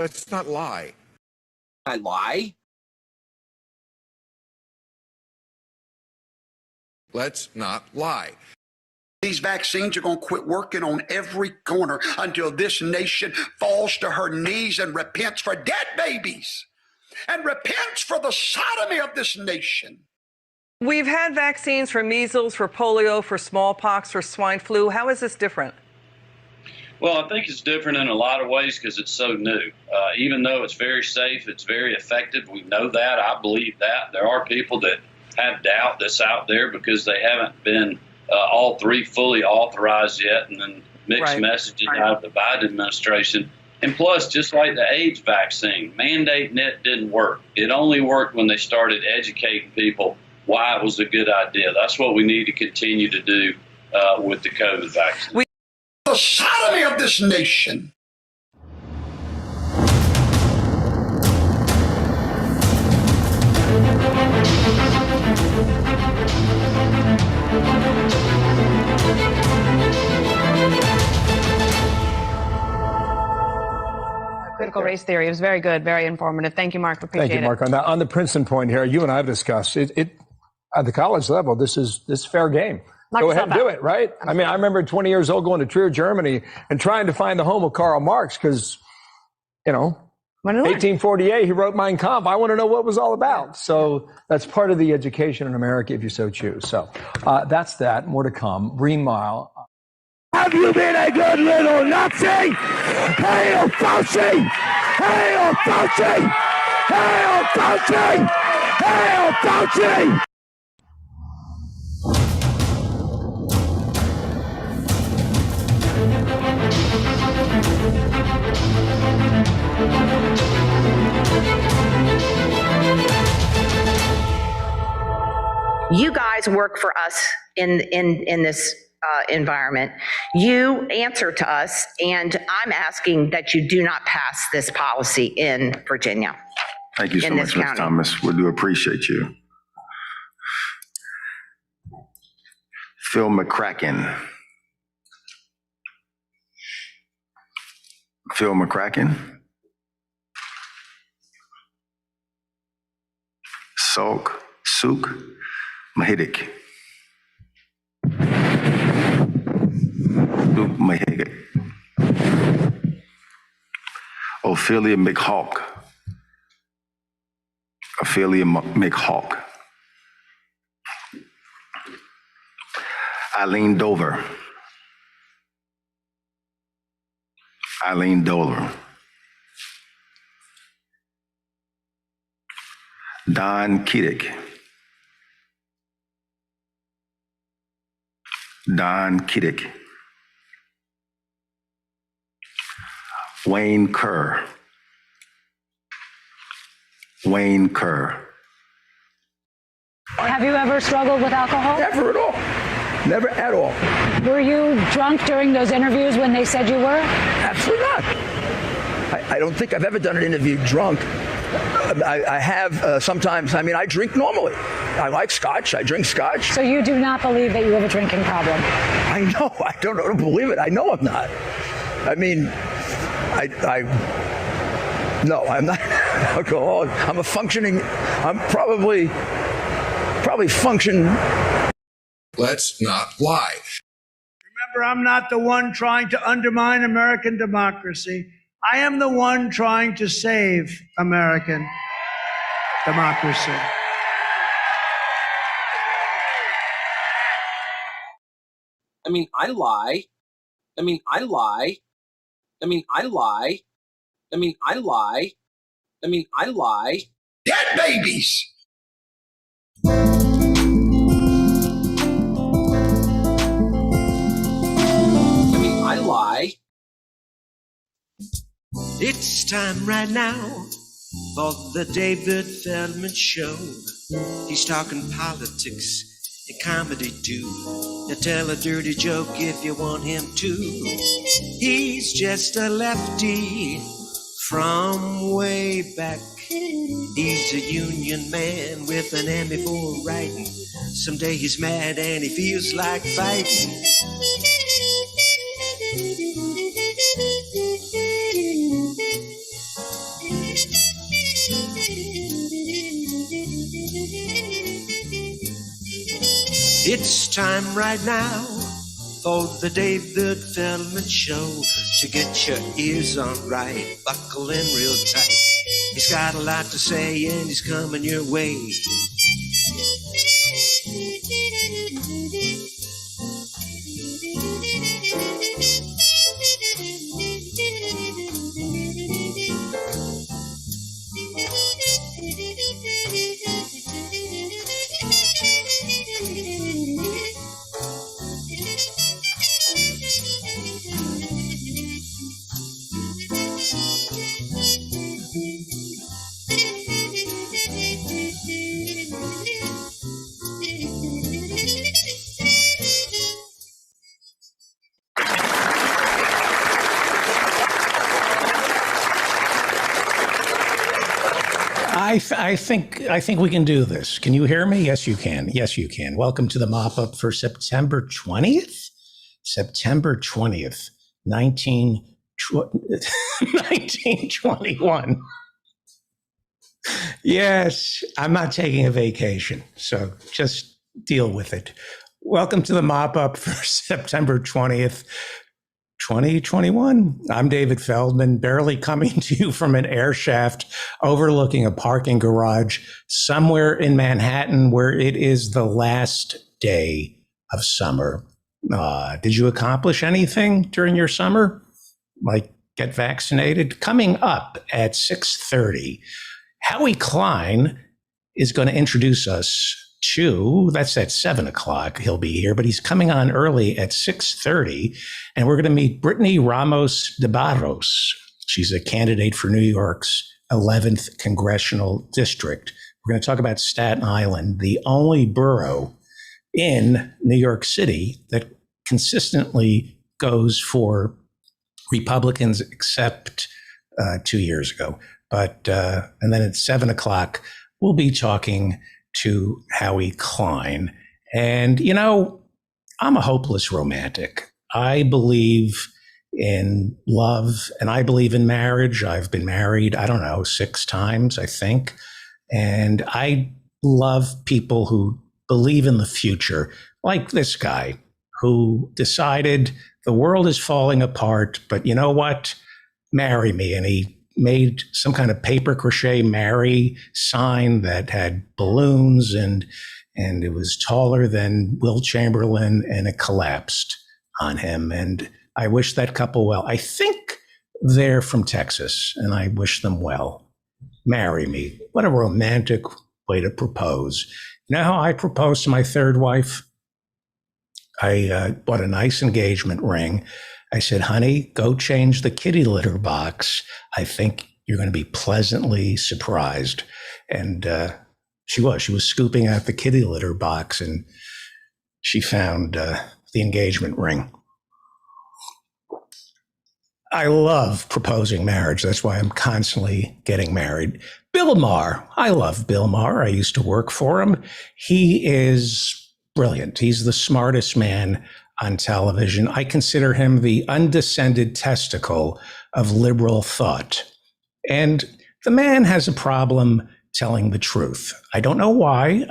Let's not lie. I lie? Let's not lie. These vaccines are going to quit working on every corner until this nation falls to her knees and repents for dead babies and repents for the sodomy of this nation. We've had vaccines for measles, for polio, for smallpox, for swine flu. How is this different? Well, I think it's different in a lot of ways because it's so new. Even though it's very safe, it's very effective. We know that. I believe that. There are people that have doubt that's out there because they haven't been all three fully authorized yet, and then mixed messaging out of the Biden administration. And plus, just like the AIDS vaccine, mandating it didn't work. It only worked when they started educating people why it was a good idea. That's what we need to continue to do with the COVID vaccine. The sodomy of this nation. Critical race theory. It was very good, very informative. Thank you, Mark. Appreciate it. Thank you, Mark. On the Princeton point here, you and I have discussed it. At the college level, this is fair game. Go ahead and do it, right? I mean, I remember 20 years old going to Trier, Germany, and trying to find the home of Karl Marx because, 1848, he wrote Mein Kampf. I want to know what it was all about. So that's part of the education in America, if you so choose. So that's that. More to come. Green Mile. Have you been a good little Nazi? Hail Fauci! Hail Fauci! Hail Fauci! Hail Fauci! You guys work for us in this environment. You answer to us, and I'm asking that you do not pass this policy in Virginia. Thank you so much, Ms. Thomas. We do appreciate you. Phil McCracken. Phil McCracken. Suk Mahidik. Suk Mahidik. Ophelia McHawk. Ophelia McHawk. Eileen Dover. Eileen Dover. Don Kiddick. Don Kiddick. Wayne Kerr. Wayne Kerr. Have you ever struggled with alcohol? Never at all. Never at all. Were you drunk during those interviews when they said you were? Absolutely not. I don't think I've ever done an interview drunk. I have sometimes. I mean, I drink normally. I like scotch. I drink scotch. So you do not believe that you have a drinking problem? I know. I don't believe it. I know I'm not. I mean, no, I'm not an alcoholic. I'm probably function. Let's not lie. Remember, I'm not the one trying to undermine American democracy. I am the one trying to save American democracy. I mean, I lie. I mean, I lie. I mean, I lie. I mean, I lie. I mean, I lie. Dead babies. I mean, I lie. It's time right now for the David Feldman Show. He's talking politics and comedy too. Now tell a dirty joke if you want him to. He's just a lefty from way back. He's a union man with an Emmy for writing. Someday he's mad and he feels like fighting. It's time right now for the David Feldman Show. So get your ears on right, buckle in real tight. He's got a lot to say and he's coming your way. I think we can do this. Can you hear me? Yes, you can. Yes, you can. Welcome to the mop-up for September 20th? September 20th, 1921. Yes, I'm not taking a vacation, so just deal with it. Welcome to the mop-up for September 20th, 2021. I'm David Feldman, barely coming to you from an air shaft overlooking a parking garage somewhere in Manhattan where it is the last day of summer. Did you accomplish anything during your summer? Like get vaccinated? Coming up at 6:30, Howie Klein is going to introduce us to, that's at 7 o'clock, he'll be here, but he's coming on early at 6:30, and we're going to meet Brittany Ramos de Barros. She's a candidate for New York's 11th Congressional District. We're going to talk about Staten Island, the only borough in New York City that consistently goes for Republicans, except 2 years ago. But, and then at 7 o'clock, we'll be talking to Howie Klein. And, you know, I'm a hopeless romantic. I believe in love and I believe in marriage. I've been married, 6 times, I think. And I love people who believe in the future, like this guy who decided the world is falling apart, but you know what? Marry me. And he made some kind of paper crochet marry sign that had balloons and it was taller than Will Chamberlain, and it collapsed on him. And I wish that couple well. I think they're from Texas, and I wish them well. Marry me. What a romantic way to propose. You know how I proposed to my third wife? I bought a nice engagement ring. I said, honey, go change the kitty litter box. I think you're going to be pleasantly surprised. And she was scooping out the kitty litter box, and she found the engagement ring. I love proposing marriage. That's why I'm constantly getting married. Bill Maher. I love Bill Maher. I used to work for him. He is brilliant. He's the smartest man on television. I consider him the undescended testicle of liberal thought. And the man has a problem telling the truth. I don't know why.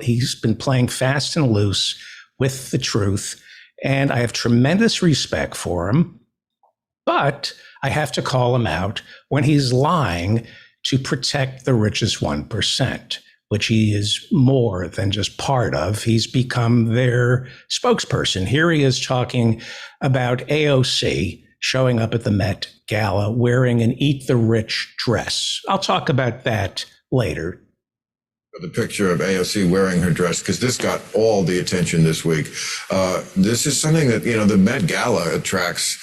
He's been playing fast and loose with the truth, and I have tremendous respect for him. But I have to call him out when he's lying to protect the richest 1%. Which he is more than just part of. He's become their spokesperson. Here he is talking about AOC showing up at the Met Gala wearing an Eat the Rich dress. I'll talk about that later. The picture of AOC wearing her dress, because this got all the attention this week. This is something that, the Met Gala attracts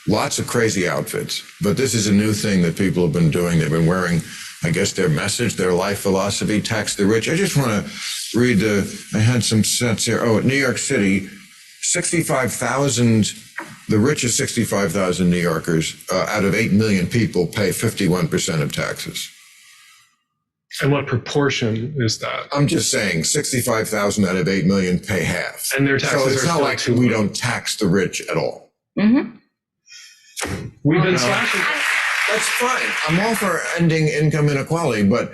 lots of crazy outfits, but this is a new thing that people have been doing. They've been wearing, I guess, their message, their life philosophy, tax the rich. I just want to read I had some stats here. Oh, New York City, 65,000, the richest 65,000 New Yorkers out of 8 million people pay 51% of taxes. And what proportion is that? I'm just saying 65,000 out of 8 million pay half. And their taxes so it's are not like we don't tax the rich at all. Mm-hmm. We've been slashing. That's fine. I'm all for ending income inequality, but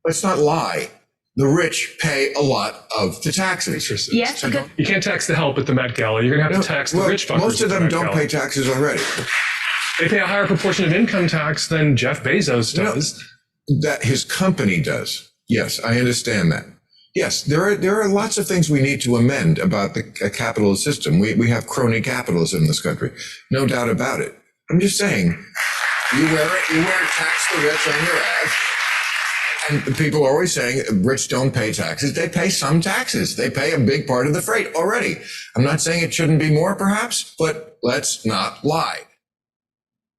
let's not lie. The rich pay a lot of the taxes. Yes, because You can't tax the help at the Met Gala. You're going to have to tax the rich fuckers. Most of at the them Met don't Gala. pay taxes already. They pay a higher proportion of income tax than Jeff Bezos does. That his company does. Yes, I understand that. Yes, there are lots of things we need to amend about the capitalist system. We have crony capitalism in this country, no doubt about it. I'm just saying, you wear tax the rich on your ads, and people are always saying rich don't pay taxes. They pay some taxes. They pay a big part of the freight already. I'm not saying it shouldn't be more, perhaps, but let's not lie.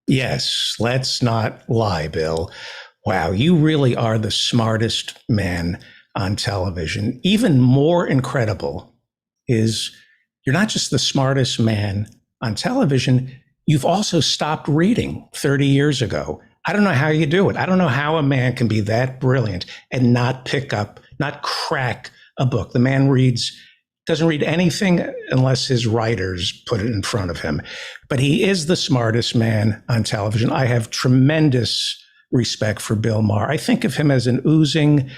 Yes, let's not lie, Bill. Wow, you really are the smartest man on television. Even more incredible is you're not just the smartest man on television, you've also stopped reading 30 years ago. I don't know how you do it. I don't know how a man can be that brilliant and not pick up, not crack a book. The man doesn't read anything unless his writers put it in front of him. But he is the smartest man on television. I have tremendous respect for Bill Maher. I think of him as an oozing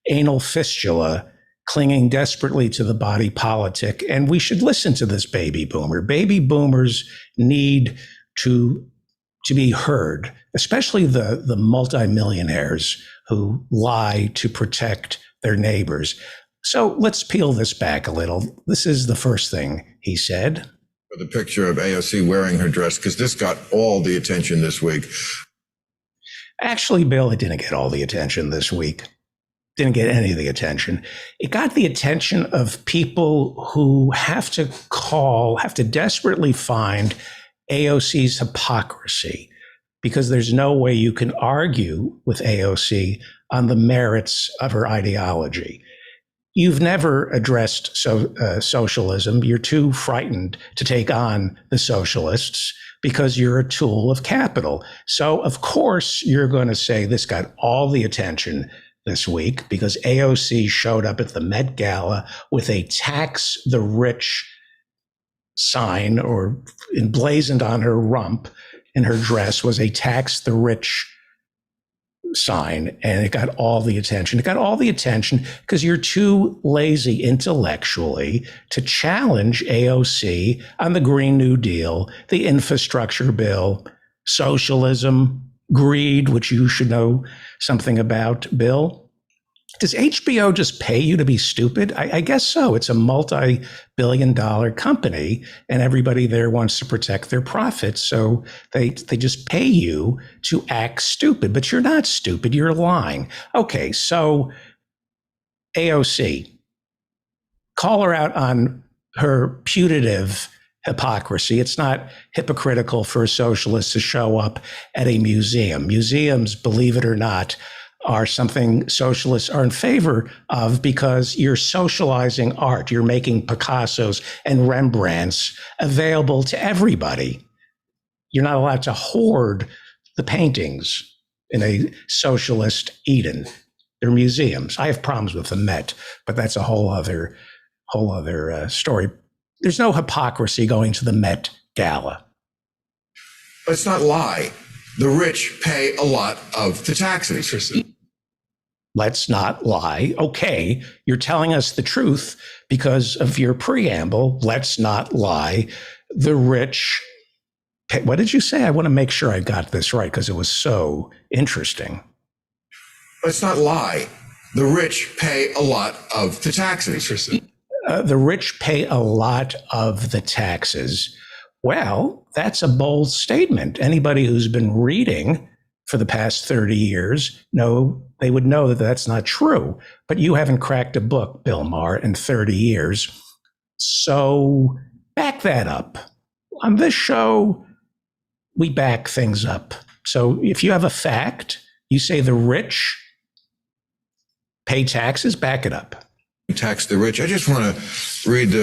anal fistula clinging desperately to the body politic. And we should listen to this baby boomer. Baby boomers need to be heard, especially the multimillionaires who lie to protect their neighbors. So let's peel this back a little. This is the first thing he said. The picture of AOC wearing her dress, because this got all the attention this week. Actually, Bill, it didn't get all the attention this week. Didn't get any of the attention. It got the attention of people who have to desperately find AOC's hypocrisy, because there's no way you can argue with AOC on the merits of her ideology. You've never addressed socialism. You're too frightened to take on the socialists because you're a tool of capital. So, of course, you're going to say this got all the attention this week because AOC showed up at the Met Gala with a tax the rich sign, or emblazoned on her rump in her dress was a tax the rich sign, and it got all the attention. It got all the attention because you're too lazy intellectually to challenge AOC on the Green New Deal, the infrastructure bill, socialism, greed, which you should know something about, Bill. Does HBO just pay you to be stupid? I guess so. It's a multi-billion-dollar company, and everybody there wants to protect their profits. So they just pay you to act stupid. But you're not stupid. You're lying. Okay, so AOC, call her out on her putative hypocrisy. It's not hypocritical for a socialist to show up at a museum. Museums, believe it or not, are something socialists are in favor of because you're socializing art. You're making Picassos and Rembrandts available to everybody. You're not allowed to hoard the paintings in a socialist Eden. They're museums. I have problems with the Met, but that's a whole other story. There's no hypocrisy going to the Met Gala. Let's not lie. The rich pay a lot of the taxes. Let's not lie. Okay, you're telling us the truth because of your preamble. Let's not lie. The rich pay. What did you say? I want to make sure I got this right because it was so interesting. Let's not lie. The rich pay a lot of the taxes. The rich pay a lot of the taxes. Well, that's a bold statement. Anybody who's been reading for the past 30 years, they would know that that's not true. But you haven't cracked a book, Bill Maher, in 30 years. So back that up. On this show, we back things up. So if you have a fact, you say the rich pay taxes, back it up. Tax the rich. I just want to read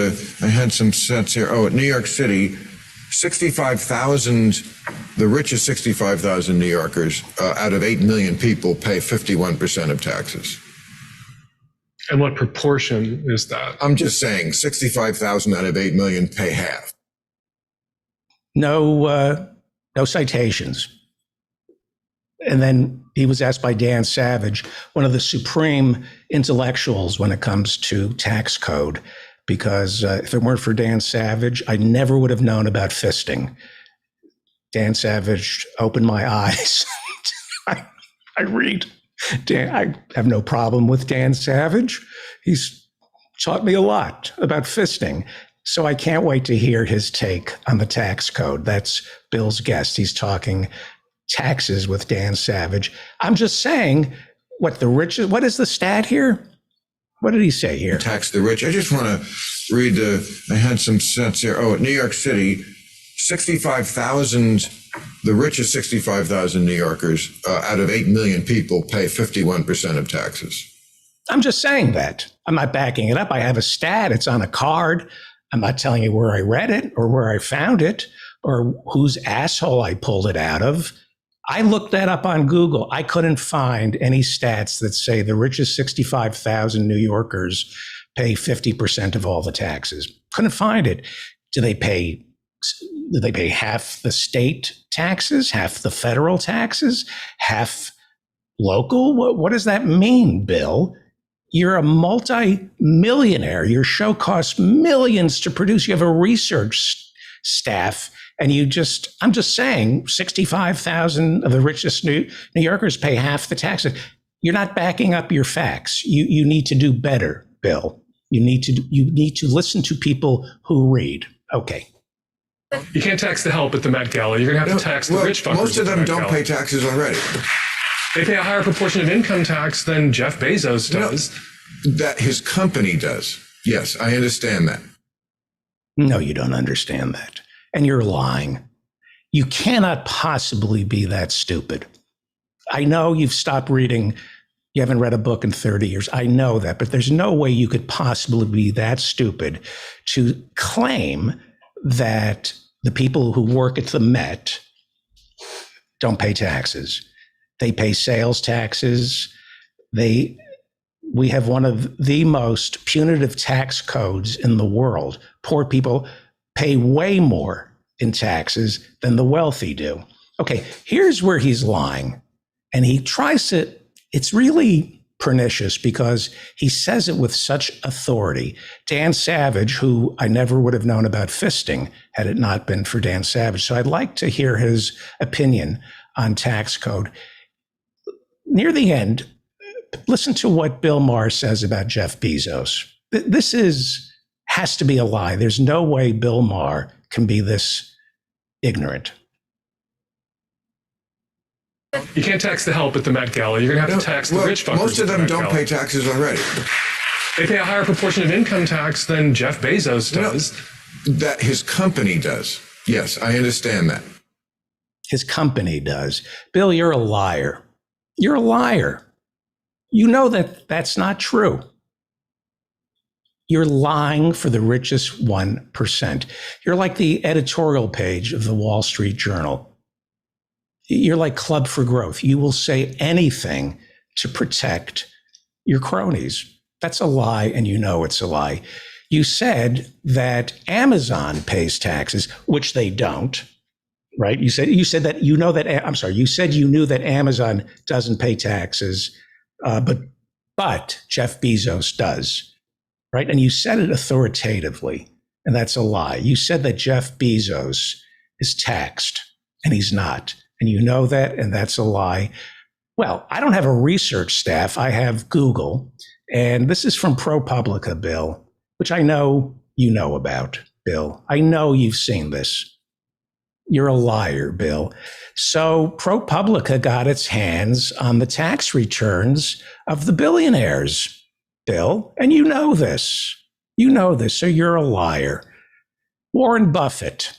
I had some sets here. Oh, at New York City, 65,000, the richest 65,000 New Yorkers out of 8 million people pay 51% of taxes. And what proportion is that? I'm just saying 65,000 out of 8 million pay half. No citations. And then He was asked by Dan Savage, one of the supreme intellectuals when it comes to tax code, because if it weren't for Dan Savage, I never would have known about fisting. Dan Savage opened my eyes. I have no problem with Dan Savage. He's taught me a lot about fisting. So I can't wait to hear his take on the tax code. That's Bill's guest. He's talking taxes with Dan Savage. I'm just saying, what is the stat here? What did he say here? Tax the rich. I just want to read I had some sense here. Oh, New York City, 65,000, the richest 65,000 New Yorkers out of 8 million people pay 51% of taxes. I'm just saying that. I'm not backing it up. I have a stat. It's on a card. I'm not telling you where I read it or where I found it or whose asshole I pulled it out of. I looked that up on Google. I couldn't find any stats that say the richest 65,000 New Yorkers pay 50% of all the taxes. Couldn't find it. Do they pay half the state taxes, half the federal taxes, half local? What does that mean, Bill? You're a multi-millionaire. Your show costs millions to produce. You have a research staff, and I'm just saying, 65,000 of the richest New Yorkers pay half the taxes. You're not backing up your facts. You need to do better, Bill. You need to listen to people who read. Okay. You can't tax the help at the Met Gala. You're going to have to tax the rich fuckers. Most of them don't pay taxes already. They pay a higher proportion of income tax than Jeff Bezos does. That his company does. Yes, I understand that. No, you don't understand that. And you're lying. You cannot possibly be that stupid. I know you've stopped reading. You haven't read a book in 30 years. I know that, but there's no way you could possibly be that stupid to claim that the people who work at the Met don't pay taxes. They pay sales taxes. We have one of the most punitive tax codes in the world. Poor people pay way more in taxes than the wealthy do. Okay, here's where he's lying. And he tries to, it's really pernicious because he says it with such authority. Dan Savage, who I never would have known about fisting had it not been for Dan Savage. So I'd like to hear his opinion on tax code. Near the end, listen to what Bill Maher says about Jeff Bezos. This has to be a lie. There's no way Bill Maher can be this ignorant. You can't tax the help at the Met Gala. You're going to have to tax the rich fuckers. Most of them don't pay taxes already. They pay a higher proportion of income tax than Jeff Bezos does. That his company does. Yes, I understand that. His company does. Bill, you're a liar. You're a liar. You know that that's not true. You're lying for the richest 1%. You're like the editorial page of the Wall Street Journal. You're like Club for Growth. You will say anything to protect your cronies. That's a lie, and you know it's a lie. You said that Amazon pays taxes, which they don't, right? You said that you know that. I'm sorry. You said you knew that Amazon doesn't pay taxes, but Jeff Bezos does, right? And you said it authoritatively, and that's a lie. You said that Jeff Bezos is taxed, and he's not. And you know that, and that's a lie. Well, I don't have a research staff. I have Google. And this is from ProPublica, Bill, which I know you know about, Bill. I know you've seen this. You're a liar, Bill. So ProPublica got its hands on the tax returns of the billionaires, Bill. And you know this. You know this, so you're a liar. Warren Buffett,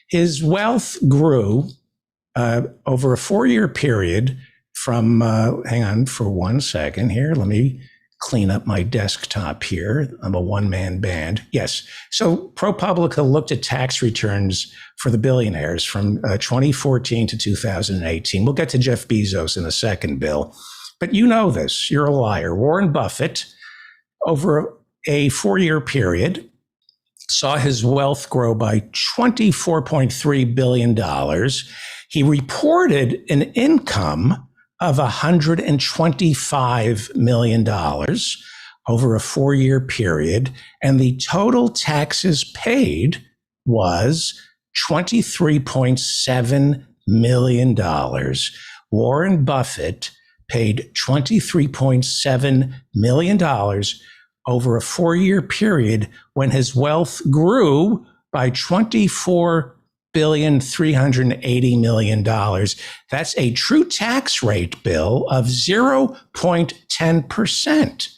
his wealth grew over a 4-year period from, hang on for 1 second here. Let me clean up my desktop here. I'm a one-man band. Yes. So ProPublica looked at tax returns for the billionaires from 2014 to 2018. We'll get to Jeff Bezos in a second, Bill. But you know this. You're a liar. Warren Buffett, over a 4-year period, saw his wealth grow by $24.3 billion. He reported an income of $125 million over a 4-year period, and the total taxes paid was $23.7 million. Warren Buffett paid $23.7 million over a 4-year period when his wealth grew by $24.38 billion. That's a true tax rate, Bill, of 0.10%.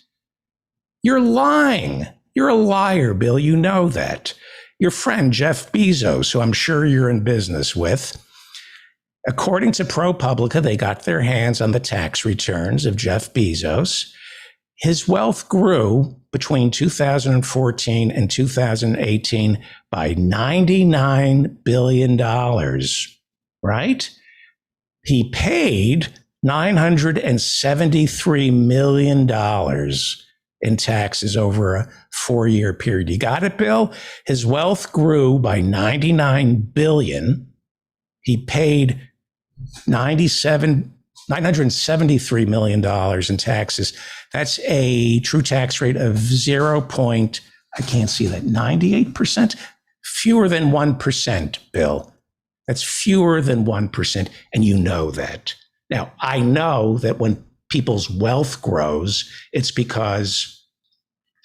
You're lying. You're a liar, Bill. You know that. Your friend, Jeff Bezos, who I'm sure you're in business with, according to ProPublica, they got their hands on the tax returns of Jeff Bezos. His wealth grew between 2014 and 2018 by $99 billion, right? He paid $973 million in taxes over a 4-year period. You got it, Bill? His wealth grew by $99 billion. He paid $973 million in taxes. That's a true tax rate of 98%? Fewer than 1%, Bill. That's fewer than 1%, and you know that. Now, I know that when people's wealth grows, it's because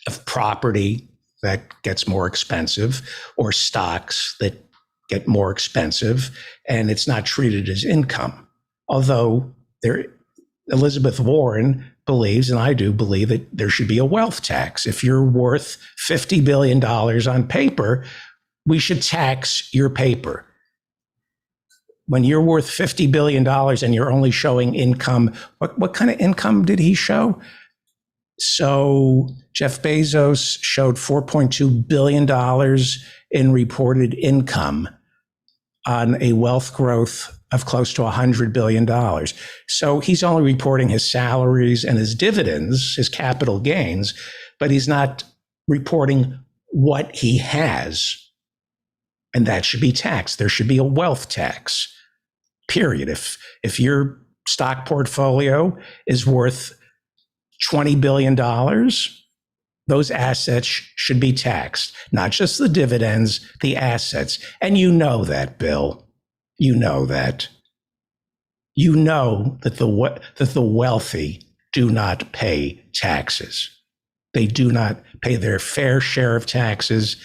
of property that gets more expensive or stocks that get more expensive, and it's not treated as income. Although Elizabeth Warren believes, and I do believe, that there should be a wealth tax. If you're worth $50 billion on paper, we should tax your paper. When you're worth $50 billion and you're only showing income, what kind of income did he show? So Jeff Bezos showed $4.2 billion in reported income on a wealth growth of close to $100 billion. So he's only reporting his salaries and his dividends, his capital gains, but he's not reporting what he has. And that should be taxed. There should be a wealth tax, period. If your stock portfolio is worth $20 billion, those assets should be taxed, not just the dividends, the assets. And you know that, Bill. You know that. You know that the wealthy do not pay taxes. They do not pay their fair share of taxes.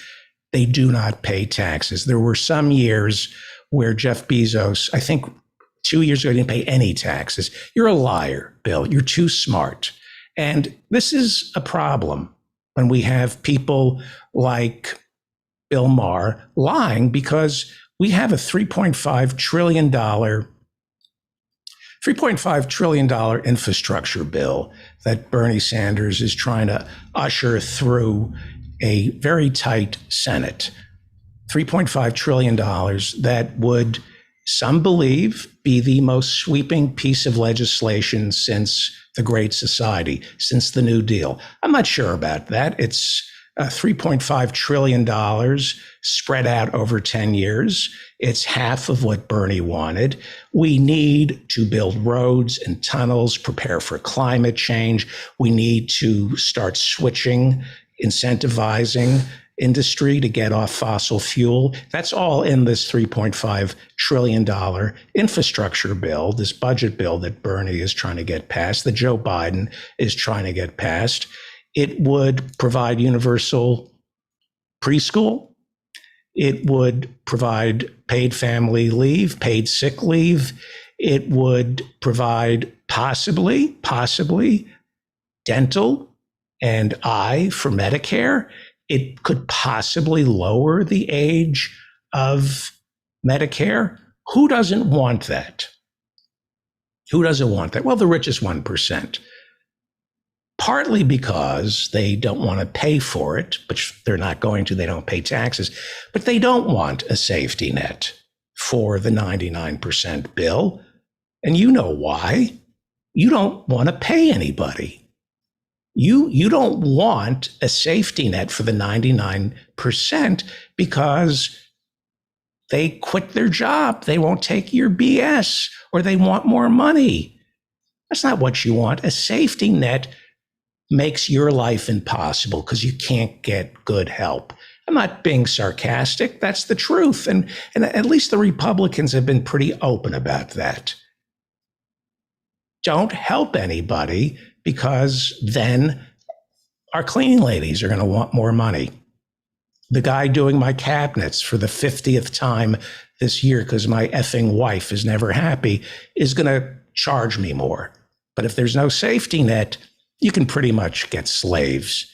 They do not pay taxes. There were some years where Jeff Bezos, I think 2 years ago, didn't pay any taxes. You're a liar, Bill. You're too smart. And this is a problem when we have people like Bill Maher lying, because we have a $3.5 trillion infrastructure bill that Bernie Sanders is trying to usher through a very tight Senate. $3.5 trillion that would, some believe, be the most sweeping piece of legislation since the Great Society, since the New Deal. I'm not sure about that. It's $3.5 trillion spread out over 10 years. It's half of what Bernie wanted. We need to build roads and tunnels, prepare for climate change. We need to start switching, incentivizing industry to get off fossil fuel. That's all in this $3.5 trillion infrastructure bill, this budget bill that Bernie is trying to get passed, that Joe Biden is trying to get passed. It would provide universal preschool. It would provide paid family leave, paid sick leave. It would provide possibly dental and eye for Medicare. It could possibly lower the age of Medicare. Who doesn't want that? Who doesn't want that? Well, the richest 1%. Partly because they don't want to pay for it, which they're not going to, they don't pay taxes, but they don't want a safety net for the 99%, Bill. And you know why. You don't want to pay anybody. You don't want a safety net for the 99% because they quit their job. They won't take your BS, or they want more money. That's not what you want. A safety net makes your life impossible because you can't get good help. I'm not being sarcastic. That's the truth. And at least the Republicans have been pretty open about that. Don't help anybody because then our cleaning ladies are going to want more money. The guy doing my cabinets for the 50th time this year because my effing wife is never happy is going to charge me more. But if there's no safety net, you can pretty much get slaves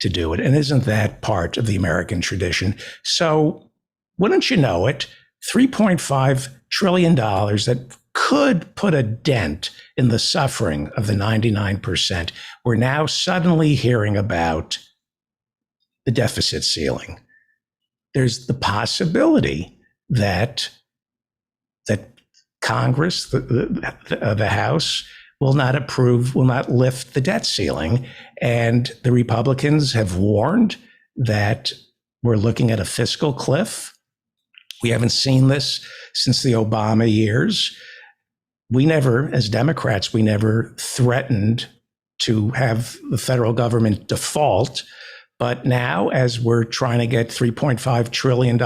to do it. And isn't that part of the American tradition? So wouldn't you know it, $3.5 trillion that could put a dent in the suffering of the 99%. We're now suddenly hearing about the deficit ceiling. There's the possibility that Congress, the House, will not lift the debt ceiling. And the Republicans have warned that we're looking at a fiscal cliff. We haven't seen this since the Obama years. As Democrats, we never threatened to have the federal government default. But now, as we're trying to get $3.5 trillion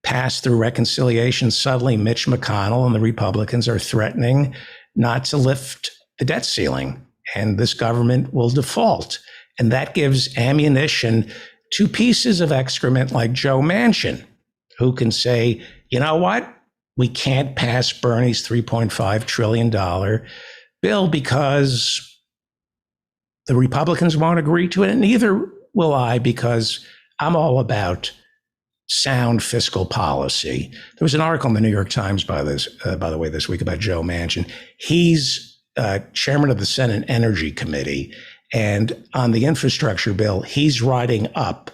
passed through reconciliation, suddenly Mitch McConnell and the Republicans are threatening not to lift the debt ceiling, and this government will default. And that gives ammunition to pieces of excrement like Joe Manchin, who can say, you know what? We can't pass Bernie's $3.5 trillion bill because the Republicans won't agree to it, and neither will I, because I'm all about sound fiscal policy. There was an article in the New York Times, by the way, this week about Joe Manchin. He's chairman of the Senate Energy Committee, and on the infrastructure bill, he's writing up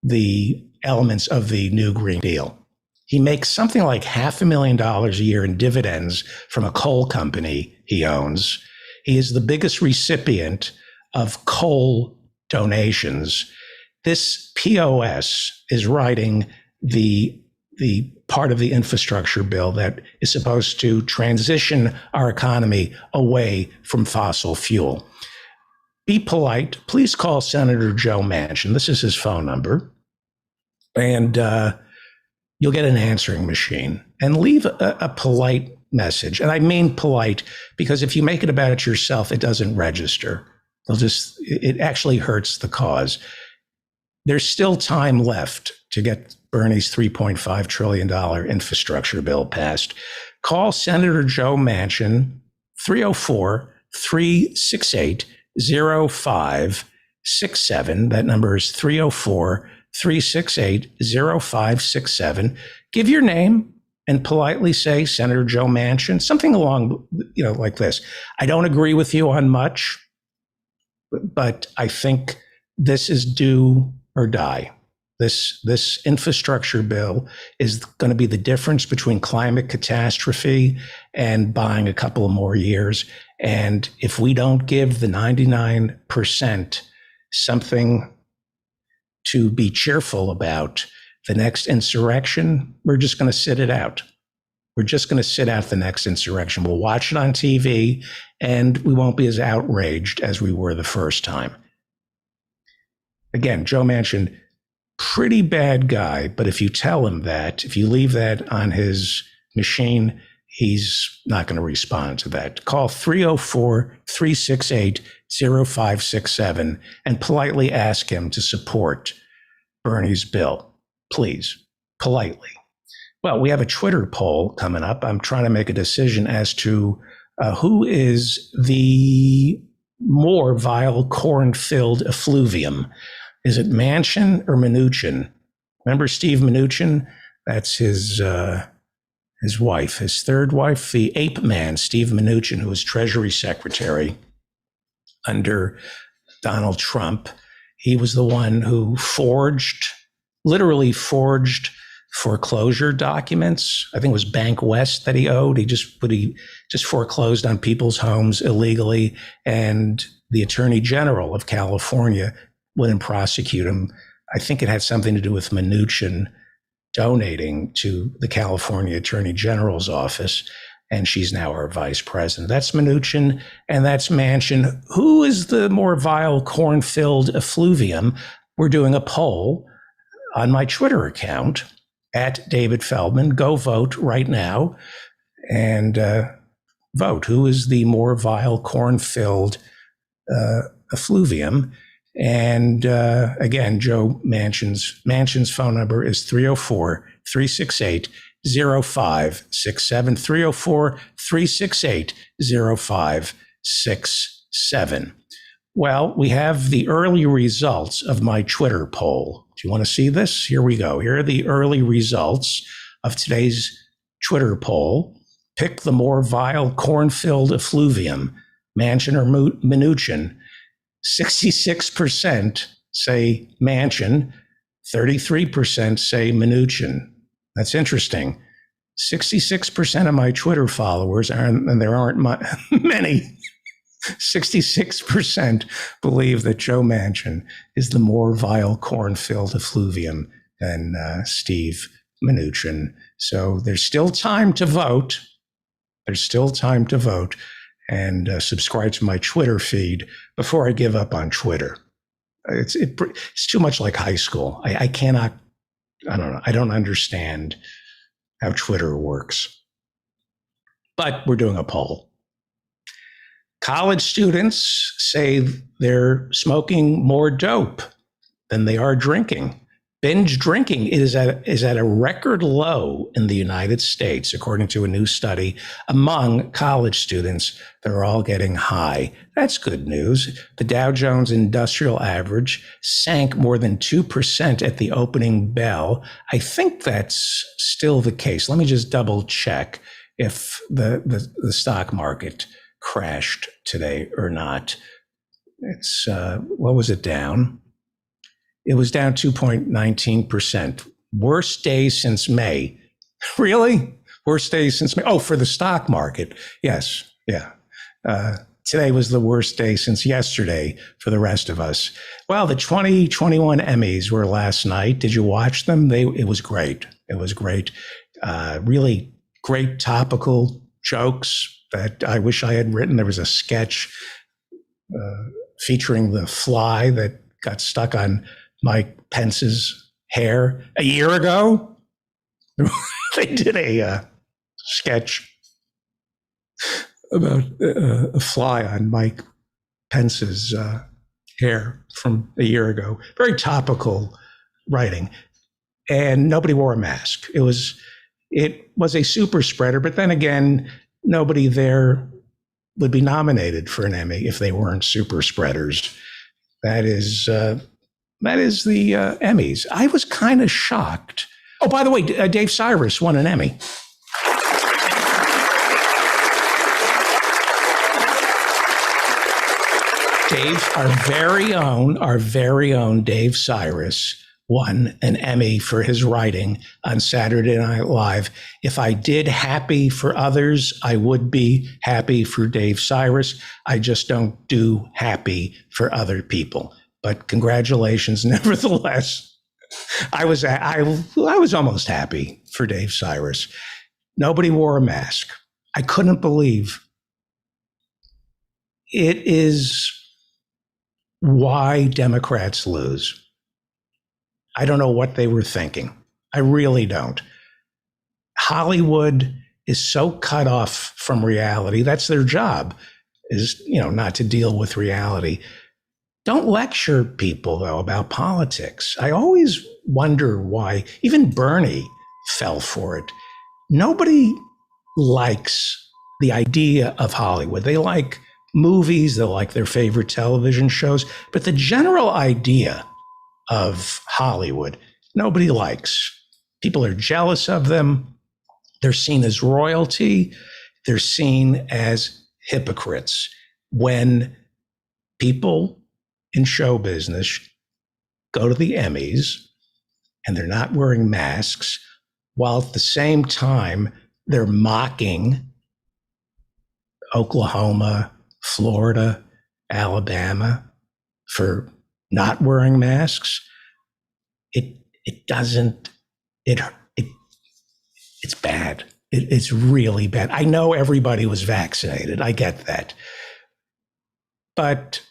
the elements of the new Green Deal. He makes something like $500,000 a year in dividends from a coal company he owns. He is the biggest recipient of coal donations. This POS is writing the part of the infrastructure bill that is supposed to transition our economy away from fossil fuel. Be polite. Please call Senator Joe Manchin. This is his phone number. And you'll get an answering machine. And leave a polite message. And I mean polite because if you make it about yourself, it doesn't register. It actually hurts the cause. There's still time left to get Bernie's $3.5 trillion infrastructure bill passed. Call Senator Joe Manchin, 304-368-0567. That number is 304-368-0567. Give your name and politely say, Senator Joe Manchin, something along, like this. I don't agree with you on much, but I think this is do or die. This infrastructure bill is going to be the difference between climate catastrophe and buying a couple of more years. And if we don't give the 99% something to be cheerful about, the next insurrection, we're just going to sit it out. We're just going to sit out the next insurrection. We'll watch it on TV, and we won't be as outraged as we were the first time. Again, Joe Manchin, pretty bad guy, but if you tell him that, if you leave that on his machine, he's not going to respond to that. Call 304-368-0567 and politely ask him to support Bernie's bill. Please, politely. Well, we have a Twitter poll coming up. I'm trying to make a decision as to who is the more vile corn-filled effluvium. Is it Manchin or Mnuchin? Remember Steve Mnuchin? That's his wife, his third wife, the ape man, Steve Mnuchin, who was Treasury Secretary under Donald Trump. He was the one who literally forged foreclosure documents. I think it was Bank West that he owed. He just foreclosed on people's homes illegally, and the Attorney General of California wouldn't prosecute him. I think it had something to do with Mnuchin donating to the California Attorney General's office. and she's now our vice president. That's Mnuchin and that's Manchin. Who is the more vile, corn-filled effluvium? We're doing a poll on my Twitter account at David Feldman. Go vote right now and vote. Who is the more vile, corn-filled effluvium? And again, Joe Manchin's phone number is 304-368-0567, 304-368-0567. Well, we have the early results of my Twitter poll. Do you want to see this? Here we go. Here are the early results of today's Twitter poll. Pick the more vile, corn-filled effluvium, Manchin or Mnuchin. 66% say Manchin, 33% say Mnuchin. That's interesting. 66% of my Twitter followers, and there aren't many, 66% believe that Joe Manchin is the more vile, corn-filled effluvium than Steve Mnuchin. So there's still time to vote. There's still time to vote. And subscribe to my Twitter feed before I give up on Twitter. It's too much like high school. I don't know. I don't understand how Twitter works. But we're doing a poll. College students say they're smoking more dope than they are drinking. Binge drinking is at a record low in the United States, according to a new study among college students. They're all getting high. That's good news. The Dow Jones Industrial Average sank more than 2% at the opening bell. I think that's still the case. Let me just double check if the stock market crashed today or not. It's, what was it down? It was down 2.19%. Worst day since May. Really? Worst day since May. Oh, for the stock market. Yes. Yeah. Today was the worst day since yesterday for the rest of us. Well, the 2021 Emmys were last night. Did you watch them? It was great. It was great. Really great topical jokes that I wish I had written. There was a sketch featuring the fly that got stuck on Mike Pence's hair a year ago. They did a sketch about a fly on Mike Pence's hair from a year ago. Very topical writing. And nobody wore a mask. It was a super spreader, but then again, nobody there would be nominated for an Emmy if they weren't super spreaders. That is the Emmys. I was kind of shocked. Oh, by the way, Dave Cyrus won an Emmy. Dave, our very own Dave Cyrus won an Emmy for his writing on Saturday Night Live. If I did happy for others, I would be happy for Dave Cyrus. I just don't do happy for other people. But congratulations, nevertheless. I was almost happy for Dave Cyrus. Nobody wore a mask. I couldn't believe. It is why Democrats lose. I don't know what they were thinking. I really don't. Hollywood is so cut off from reality. That's their job, is, not to deal with reality. Don't lecture people, though, about politics. I always wonder why. Even Bernie fell for it. Nobody likes the idea of Hollywood. They like movies, they like their favorite television shows, but the general idea of Hollywood, nobody likes. People are jealous of them. They're seen as royalty. They're seen as hypocrites. When people in show business go to the Emmys and they're not wearing masks, while at the same time they're mocking Oklahoma, Florida, Alabama for not wearing masks, it's bad. It's really bad. I know everybody was vaccinated. I get that. But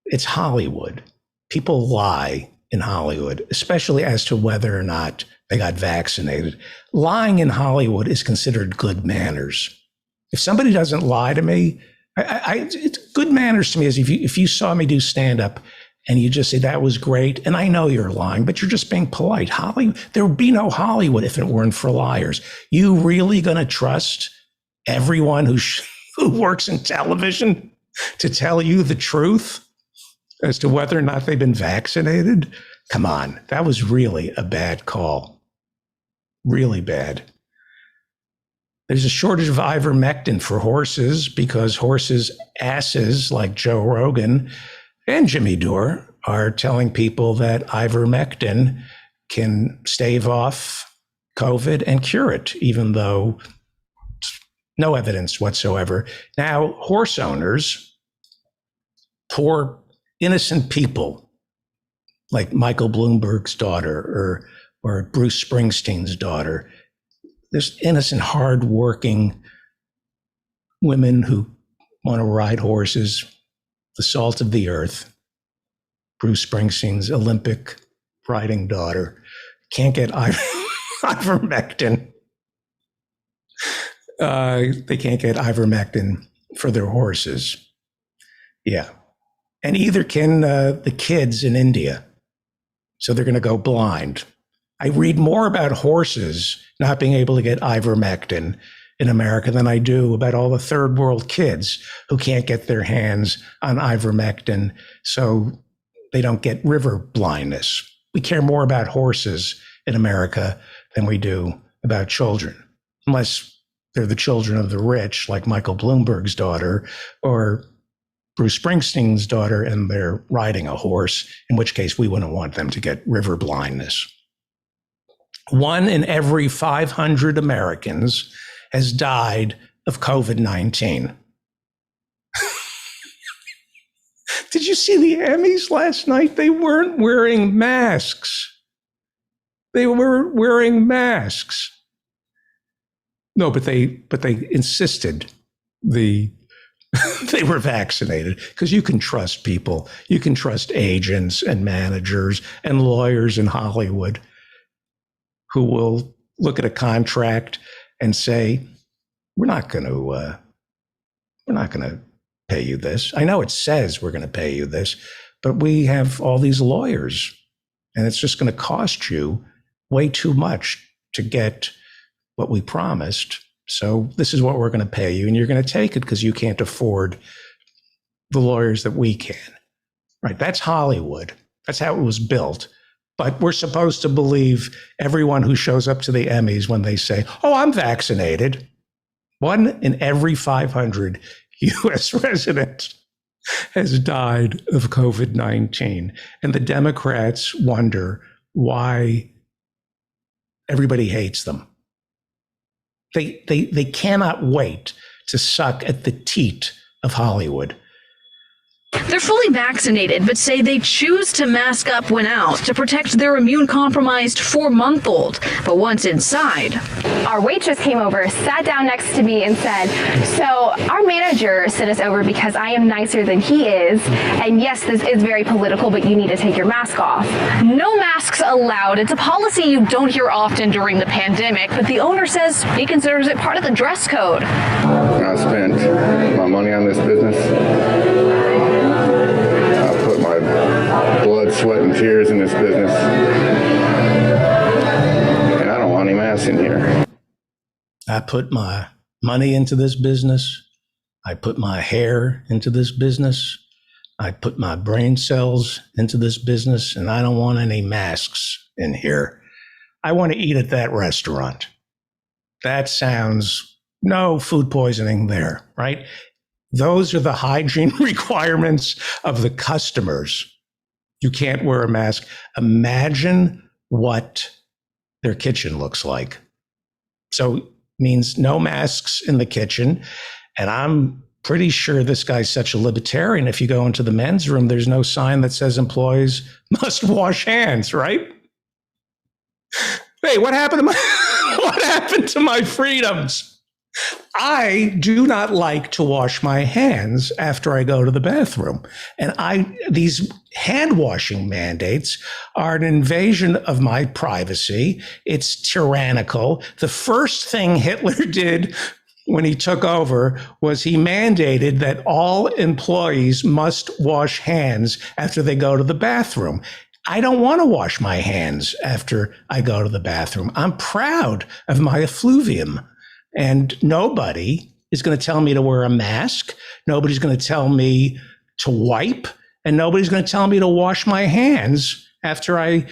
it's Hollywood. People lie in Hollywood, especially as to whether or not they got vaccinated. Lying in Hollywood is considered good manners. If somebody doesn't lie to me, it's good manners to me is if you saw me do stand-up and you just say, that was great, and I know you're lying, but you're just being polite. Hollywood, there would be no Hollywood if it weren't for liars. You really going to trust everyone who works in television to tell you the truth as to whether or not they've been vaccinated? Come on, that was really a bad call. Really bad. There's a shortage of ivermectin for horses because horses' asses like Joe Rogan and Jimmy Dore are telling people that ivermectin can stave off COVID and cure it, even though no evidence whatsoever. Now, horse owners, poor innocent people like Michael Bloomberg's daughter or Bruce Springsteen's daughter, there's innocent, hardworking women who want to ride horses, the salt of the earth. Bruce Springsteen's Olympic riding daughter can't get ivermectin. They can't get ivermectin for their horses. Yeah. And either can the kids in India. So they're going to go blind. I read more about horses not being able to get ivermectin in America than I do about all the third world kids who can't get their hands on ivermectin so they don't get river blindness. We care more about horses in America than we do about children, unless they're the children of the rich, like Michael Bloomberg's daughter or Bruce Springsteen's daughter, and they're riding a horse, in which case we wouldn't want them to get river blindness. 1 in every 500 Americans has died of COVID-19. Did you see the Emmys last night? They weren't wearing masks. They were wearing masks. No, but they insisted they were vaccinated, because you can trust people. You can trust agents and managers and lawyers in Hollywood who will look at a contract and say, we're not going to pay you this. I know it says we're going to pay you this, but we have all these lawyers, and it's just going to cost you way too much to get what we promised. So this is what we're going to pay you, and you're going to take it because you can't afford the lawyers that we can. Right? That's Hollywood. That's how it was built. But we're supposed to believe everyone who shows up to the Emmys when they say, oh, I'm vaccinated. 1 in every 500 U.S. residents has died of COVID-19. And the Democrats wonder why everybody hates them. They cannot wait to suck at the teat of Hollywood. They're fully vaccinated, but say they choose to mask up when out to protect their immune-compromised 4-month-old. But once inside... Our waitress came over, sat down next to me and said, so our manager sent us over because I am nicer than he is. And yes, this is very political, but you need to take your mask off. No masks allowed. It's a policy you don't hear often during the pandemic, but the owner says he considers it part of the dress code. I spent my money on this business. I put my blood, sweat, and tears in this business. And I don't want any masks in here. I put my money into this business. I put my hair into this business. I put my brain cells into this business, and I don't want any masks in here. I want to eat at that restaurant. That sounds no food poisoning there, right? Those are the hygiene requirements of the customers. You can't wear a mask. Imagine what their kitchen looks like. So means no masks in the kitchen. And I'm pretty sure this guy's such a libertarian. If you go into the men's room, there's no sign that says employees must wash hands, right? Hey, what happened to my What happened to my freedoms? I do not like to wash my hands after I go to the bathroom. And these hand washing mandates are an invasion of my privacy. It's tyrannical. The first thing Hitler did when he took over was he mandated that all employees must wash hands after they go to the bathroom. I don't want to wash my hands after I go to the bathroom. I'm proud of my effluvium. And nobody is going to tell me to wear a mask. Nobody's going to tell me to wipe. And nobody's going to tell me to wash my hands after I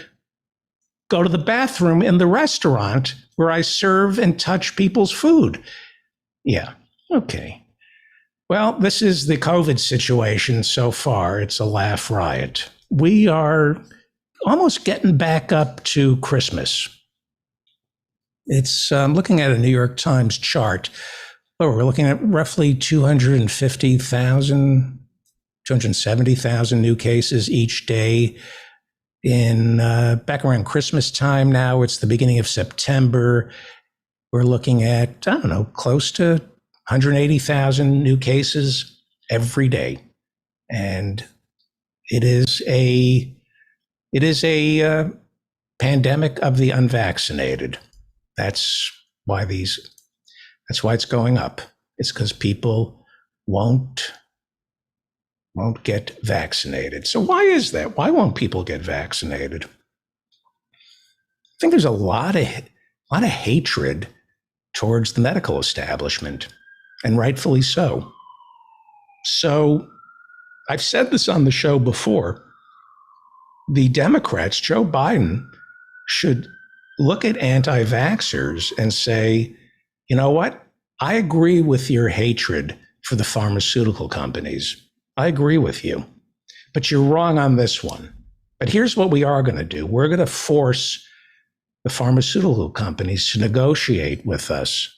go to the bathroom in the restaurant where I serve and touch people's food. Yeah, okay. Well, this is the COVID situation so far. It's a laugh riot. We are almost getting back up to Christmas. It's looking at a New York Times chart. We're looking at roughly 250,000, 270,000 new cases each day. In back around Christmas time now, it's the beginning of September. We're looking at, close to 180,000 new cases every day. And it is a pandemic of the unvaccinated. That's why it's going up. It's because people won't get vaccinated. So why is that? Why won't people get vaccinated? I think there's a lot of hatred towards the medical establishment, and rightfully so. So I've said this on the show before. The Democrats, Joe Biden, should look at anti-vaxxers and say, you know what? I agree with your hatred for the pharmaceutical companies. I agree with you, but you're wrong on this one. But here's what we are going to do. We're going to force the pharmaceutical companies to negotiate with us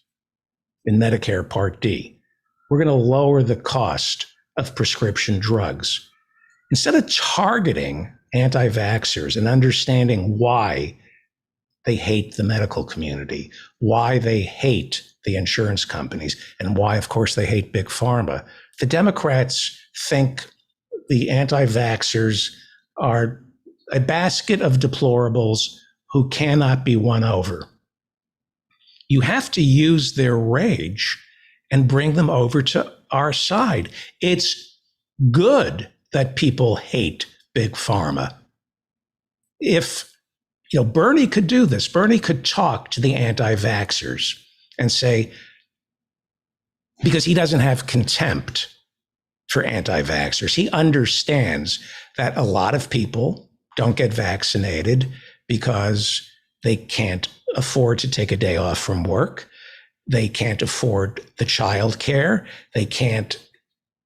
in Medicare Part D. We're going to lower the cost of prescription drugs. Instead of targeting anti-vaxxers and understanding why they hate the medical community, why they hate the insurance companies, and why, of course, they hate Big Pharma. The Democrats think the anti-vaxxers are a basket of deplorables who cannot be won over. You have to use their rage and bring them over to our side. It's good that people hate Big Pharma. If Bernie could do this. Bernie could talk to the anti-vaxxers and say, because he doesn't have contempt for anti-vaxxers, he understands that a lot of people don't get vaccinated because they can't afford to take a day off from work. They can't afford the child care. They can't,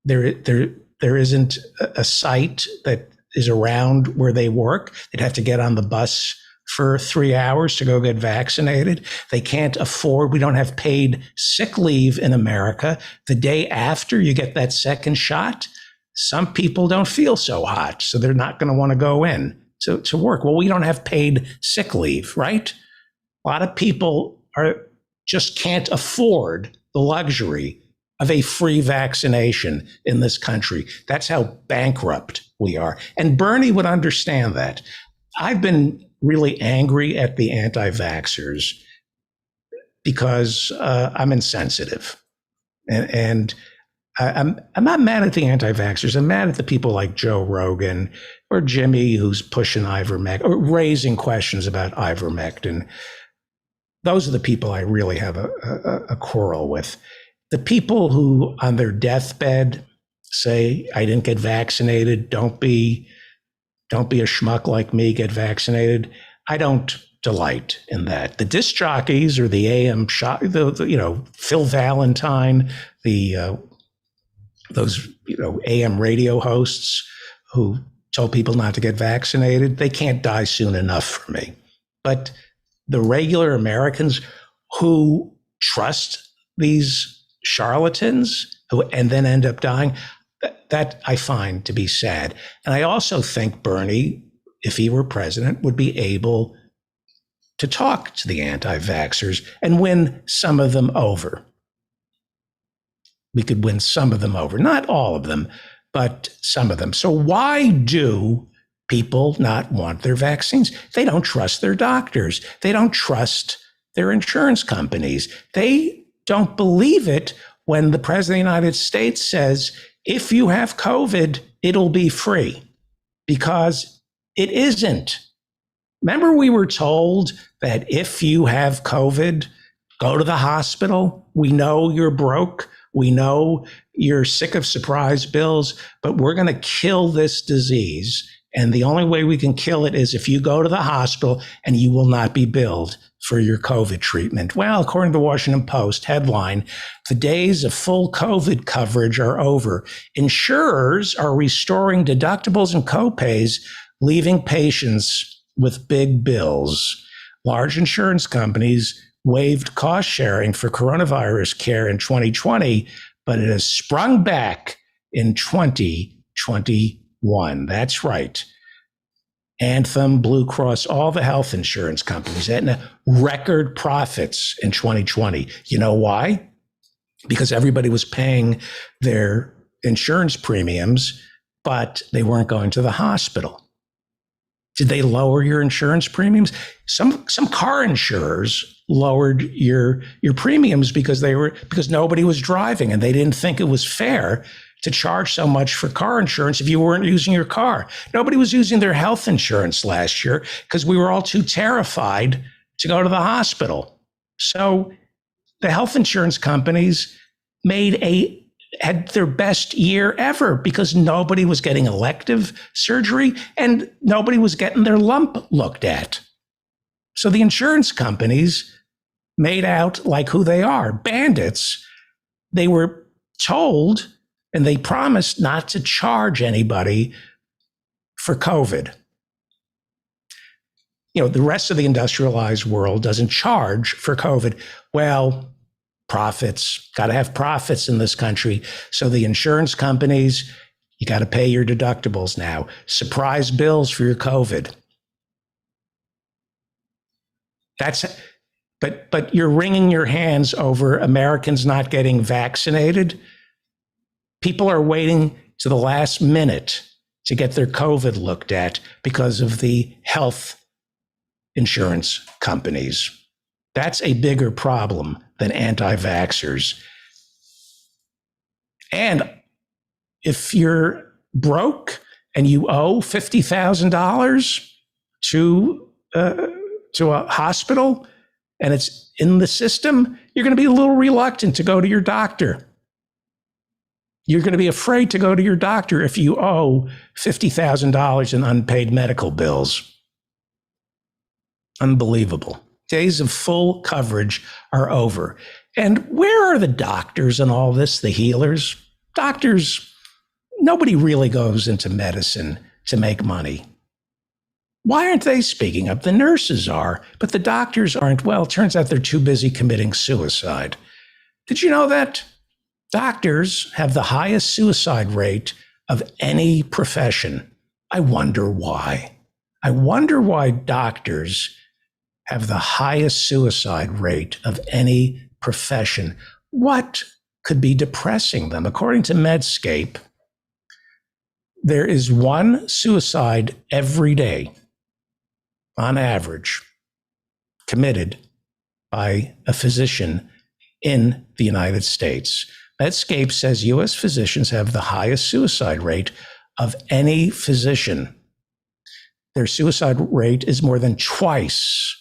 there isn't a site that is around where they work. They'd have to get on the bus for 3 hours to go get vaccinated. They can't afford, we don't have paid sick leave in America. The day after you get that second shot, some people don't feel so hot, so they're not going to want to go in to work. Well, we don't have paid sick leave, right? A lot of people just can't afford the luxury of a free vaccination in this country. That's how bankrupt we are. And Bernie would understand that. I've been really angry at the anti-vaxxers because I'm insensitive. And I'm not mad at the anti-vaxxers. I'm mad at the people like Joe Rogan or Jimmy, who's pushing ivermectin or raising questions about ivermectin. Those are the people I really have a quarrel with. The people who on their deathbed say, I didn't get vaccinated, don't be a schmuck like me, get vaccinated. I don't delight in that. The disc jockeys or the AM Phil Valentine, those AM radio hosts who told people not to get vaccinated, they can't die soon enough for me. But the regular Americans who trust these charlatans and then end up dying, that I find to be sad. And I also think Bernie, if he were president, would be able to talk to the anti-vaxxers and win some of them over. We could win some of them over, not all of them, but some of them. So why do people not want their vaccines? They don't trust their doctors. They don't trust their insurance companies. They don't believe it when the president of the United States says, if you have COVID, it'll be free, because it isn't. Remember, we were told that if you have COVID, go to the hospital. We know you're broke. We know you're sick of surprise bills, but we're going to kill this disease. And the only way we can kill it is if you go to the hospital and you will not be billed for your COVID treatment. Well, according to the Washington Post headline, the days of full COVID coverage are over. Insurers are restoring deductibles and copays, leaving patients with big bills. Large insurance companies waived cost sharing for coronavirus care in 2020, but it has sprung back in 2021. That's right. Anthem, Blue Cross, all the health insurance companies, Aetna, record profits in 2020. You know why? Because everybody was paying their insurance premiums, but they weren't going to the hospital. Did they lower your insurance premiums? Some car insurers lowered your premiums because nobody was driving and they didn't think it was fair to charge so much for car insurance if you weren't using your car. Nobody was using their health insurance last year because we were all too terrified to go to the hospital. So the health insurance companies had their best year ever because nobody was getting elective surgery and nobody was getting their lump looked at. So the insurance companies made out like who they are, bandits. They were told and they promised not to charge anybody for COVID. You know, the rest of the industrialized world doesn't charge for COVID. Well, profits, got to have profits in this country. So the insurance companies, you got to pay your deductibles now. Surprise bills for your COVID. But you're wringing your hands over Americans not getting vaccinated. People are waiting to the last minute to get their COVID looked at because of the health insurance companies. That's a bigger problem than anti-vaxxers. And if you're broke and you owe $50,000 to a hospital and it's in the system, you're going to be a little reluctant to go to your doctor. You're going to be afraid to go to your doctor if you owe $50,000 in unpaid medical bills. Unbelievable. Days of full coverage are over. And where are the doctors in all this, the healers? Doctors, nobody really goes into medicine to make money. Why aren't they speaking up? The nurses are, but the doctors aren't. Well, it turns out they're too busy committing suicide. Did you know that? Doctors have the highest suicide rate of any profession. I wonder why. I wonder why doctors have the highest suicide rate of any profession. What could be depressing them? According to Medscape, there is one suicide every day, on average, committed by a physician in the United States. Medscape says U.S. physicians have the highest suicide rate of any physician. Their suicide rate is more than twice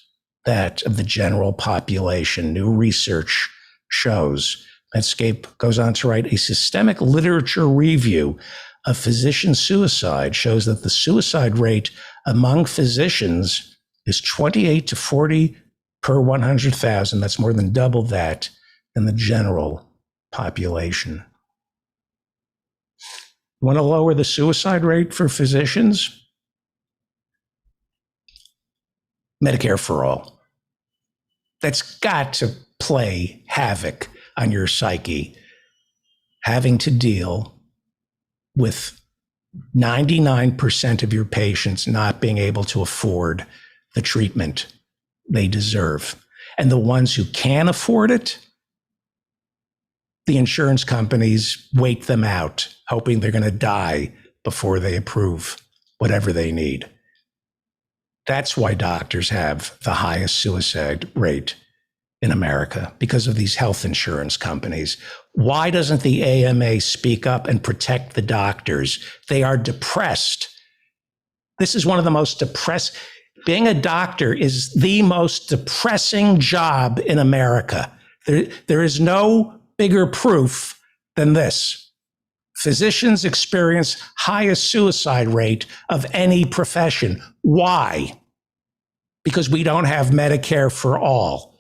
that of the general population. New research shows. Medscape goes on to write, a systemic literature review of physician suicide shows that the suicide rate among physicians is 28 to 40 per 100,000. That's more than double that in the general population. Want to lower the suicide rate for physicians? Medicare for all. That's got to play havoc on your psyche, having to deal with 99% of your patients not being able to afford the treatment they deserve. And the ones who can afford it, the insurance companies wait them out, hoping they're going to die before they approve whatever they need. That's why doctors have the highest suicide rate in America, because of these health insurance companies. Why doesn't the AMA speak up and protect the doctors? They are depressed. This is one of the most depressed. Being a doctor is the most depressing job in America. There is no bigger proof than this. Physicians experience highest suicide rate of any profession. Why? Because we don't have Medicare for all.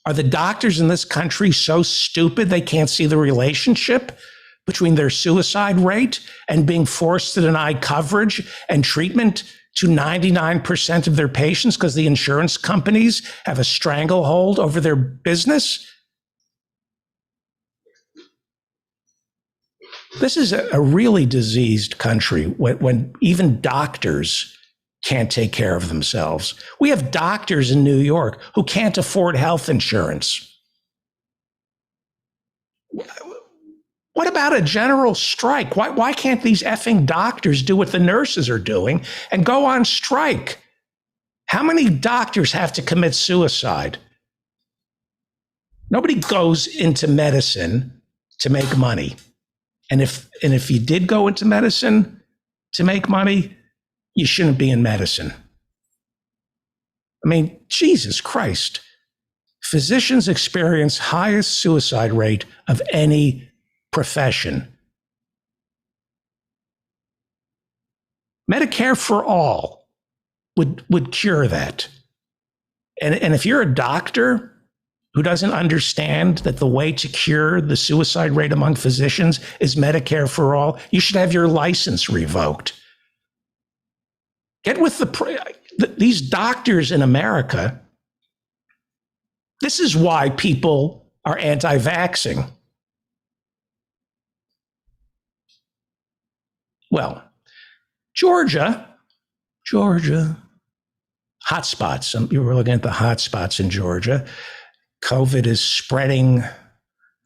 Are the doctors in this country so stupid they can't see the relationship between their suicide rate and being forced to deny coverage and treatment to 99% of their patients because the insurance companies have a stranglehold over their business? This is a really diseased country when even doctors can't take care of themselves. We have doctors in New York who can't afford health insurance. What about a general strike? Why can't these effing doctors do what the nurses are doing and go on strike? How many doctors have to commit suicide? Nobody goes into medicine to make money. And if you did go into medicine to make money, you shouldn't be in medicine. I mean, Jesus Christ. Physicians experience highest suicide rate of any profession. Medicare for all would cure that. And if you're a doctor who doesn't understand that the way to cure the suicide rate among physicians is Medicare for all, you should have your license revoked. Get with these doctors in America. This is why people are anti-vaxxing. Well, Georgia, hotspots. You were looking at the hotspots in Georgia. COVID is spreading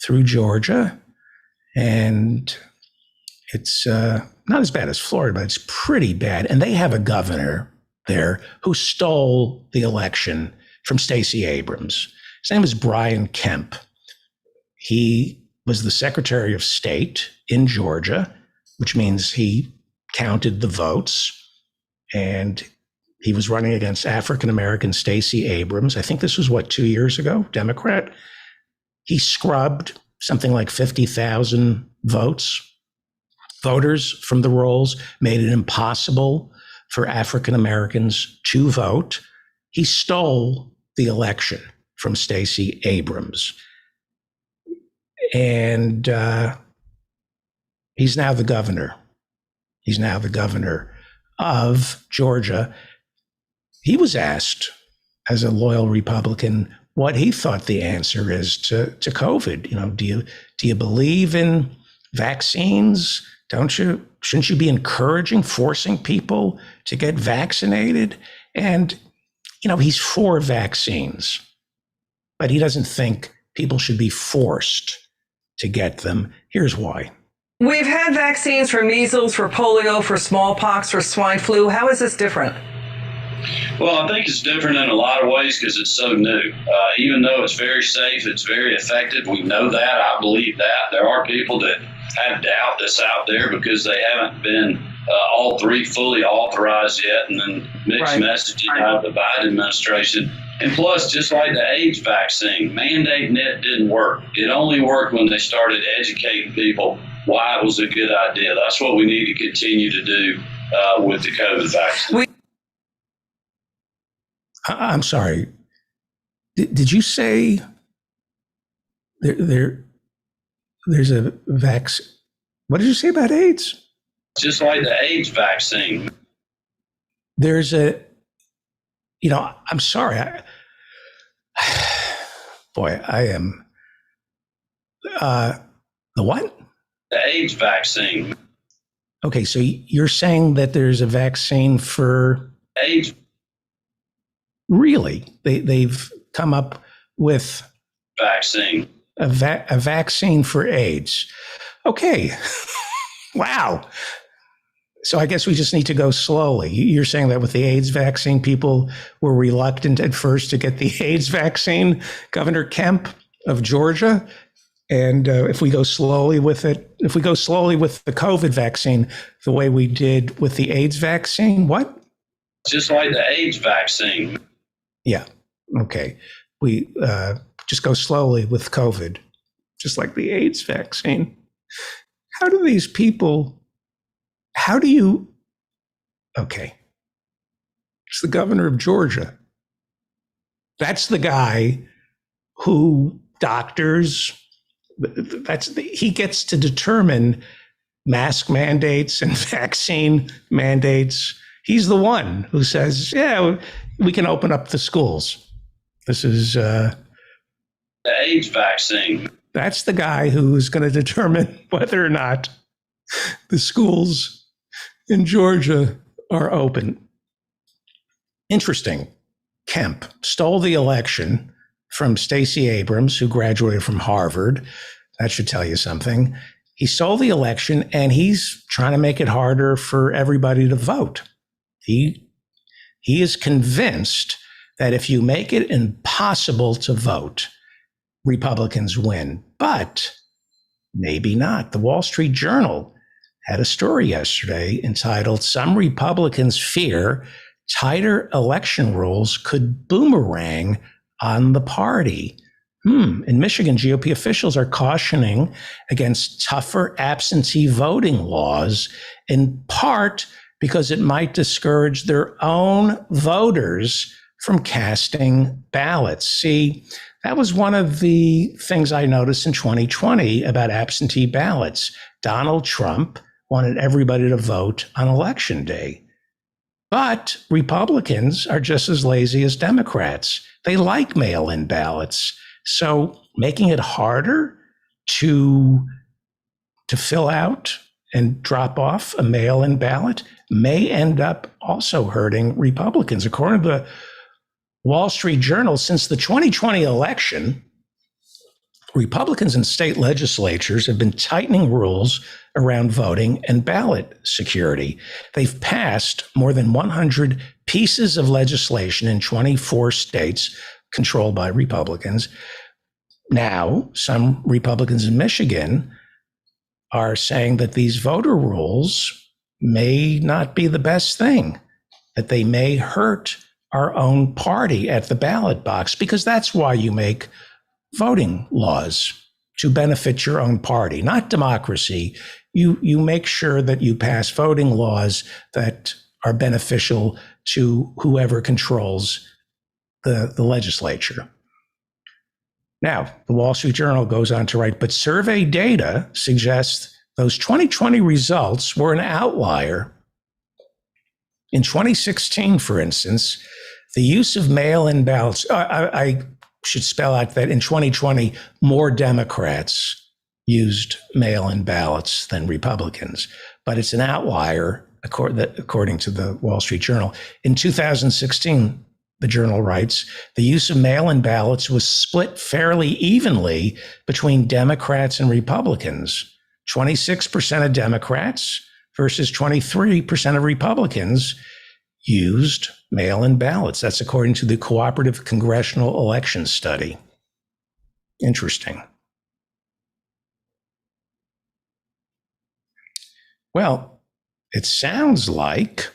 through Georgia, and it's not as bad as Florida, but it's pretty bad. And they have a governor there who stole the election from Stacey Abrams. His name is Brian Kemp. He was the Secretary of State in Georgia, which means he counted the votes, and he was running against African-American Stacey Abrams. I think this was, 2 years ago, Democrat. He scrubbed something like 50,000 voters from the rolls, made it impossible for African-Americans to vote. He stole the election from Stacey Abrams. And he's now the governor. He's now the governor of Georgia. He was asked, as a loyal Republican, what he thought the answer is to COVID. You know, do you believe in vaccines? Shouldn't you be encouraging, forcing people to get vaccinated? And, he's for vaccines, but he doesn't think people should be forced to get them. Here's why. We've had vaccines for measles, for polio, for smallpox, for swine flu. How is this different? Well, I think it's different in a lot of ways because it's so new. Even though it's very safe, it's very effective. We know that. I believe that. There are people that have doubt that's out there because they haven't been all three fully authorized yet, and then mixed messaging out of the Biden administration. And plus, just like the AIDS vaccine, mandating it didn't work. It only worked when they started educating people why it was a good idea. That's what we need to continue to do with the COVID vaccine. I'm sorry. Did you say there's a vaccine? What did you say about AIDS? Just like the AIDS vaccine. There's I'm sorry. I am. The what? The AIDS vaccine. Okay, so you're saying that there's a vaccine for AIDS. Really? They've come up with vaccine. A vaccine for AIDS. Okay. Wow. So I guess we just need to go slowly. You're saying that with the AIDS vaccine, people were reluctant at first to get the AIDS vaccine, Governor Kemp of Georgia. And if we go slowly with it, if we go slowly with the COVID vaccine, the way we did with the AIDS vaccine, what? Just like the AIDS vaccine. Yeah. Okay. We just go slowly with COVID, just like the AIDS vaccine. How do these people, how do you, okay. It's the governor of Georgia. That's the guy who doctors, he gets to determine mask mandates and vaccine mandates. He's the one who says, yeah, we can open up the schools. This is the AIDS vaccine. That's the guy who's going to determine whether or not the schools in Georgia are open. Interesting. Kemp stole the election from Stacey Abrams, who graduated from Harvard. That should tell you something. He stole the election, and he's trying to make it harder for everybody to vote. He is convinced that if you make it impossible to vote, Republicans win. But maybe not. The Wall Street Journal had a story yesterday entitled, "Some Republicans Fear Tighter Election Rules Could Boomerang on the Party." In Michigan, GOP officials are cautioning against tougher absentee voting laws, in part because it might discourage their own voters from casting ballots. See, that was one of the things I noticed in 2020 about absentee ballots. Donald Trump wanted everybody to vote on Election Day. But Republicans are just as lazy as Democrats. They like mail-in ballots. So making it harder to fill out and drop off a mail-in ballot may end up also hurting Republicans. According to the Wall Street Journal, since the 2020 election, Republicans in state legislatures have been tightening rules around voting and ballot security. They've passed more than 100 pieces of legislation in 24 states controlled by Republicans. Now, some Republicans in Michigan are saying that these voter rules may not be the best thing, that they may hurt our own party at the ballot box, because that's why you make voting laws, to benefit your own party, not democracy. You make sure that you pass voting laws that are beneficial to whoever controls the legislature. Now, the Wall Street Journal goes on to write, but survey data suggests those 2020 results were an outlier. In 2016, for instance, the use of mail-in ballots, I should spell out that in 2020, more Democrats used mail-in ballots than Republicans, but it's an outlier, according to the Wall Street Journal. In 2016, the Journal writes, the use of mail-in ballots was split fairly evenly between Democrats and Republicans. 26% of Democrats versus 23% of Republicans used mail-in ballots. That's according to the Cooperative Congressional Election Study. Interesting. Well, it sounds like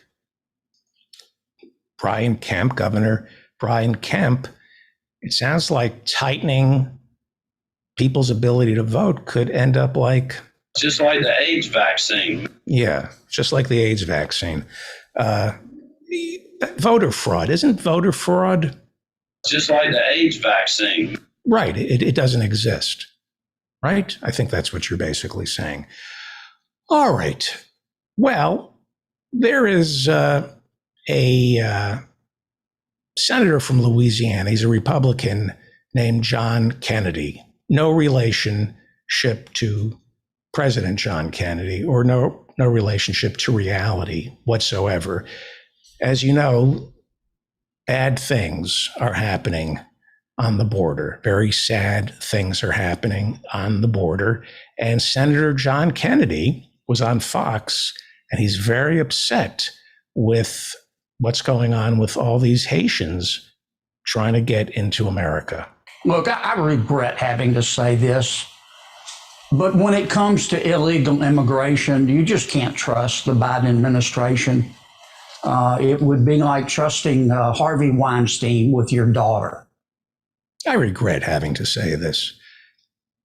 Governor Brian Kemp, it sounds like tightening people's ability to vote could end up like... Just like the AIDS vaccine. Yeah, just like the AIDS vaccine. Voter fraud. Isn't voter fraud? Just like the AIDS vaccine. Right. It doesn't exist. Right? I think that's what you're basically saying. All right. Well, there is a senator from Louisiana. He's a Republican named John Kennedy. No relationship to President John Kennedy, or no relationship to reality whatsoever. As you know, bad things are happening on the border. Very sad things are happening on the border. And Senator John Kennedy was on Fox, and he's very upset with what's going on with all these Haitians trying to get into America. Look, I regret having to say this, but when it comes to illegal immigration, you just can't trust the Biden administration. It would be like trusting Harvey Weinstein with your daughter. I regret having to say this.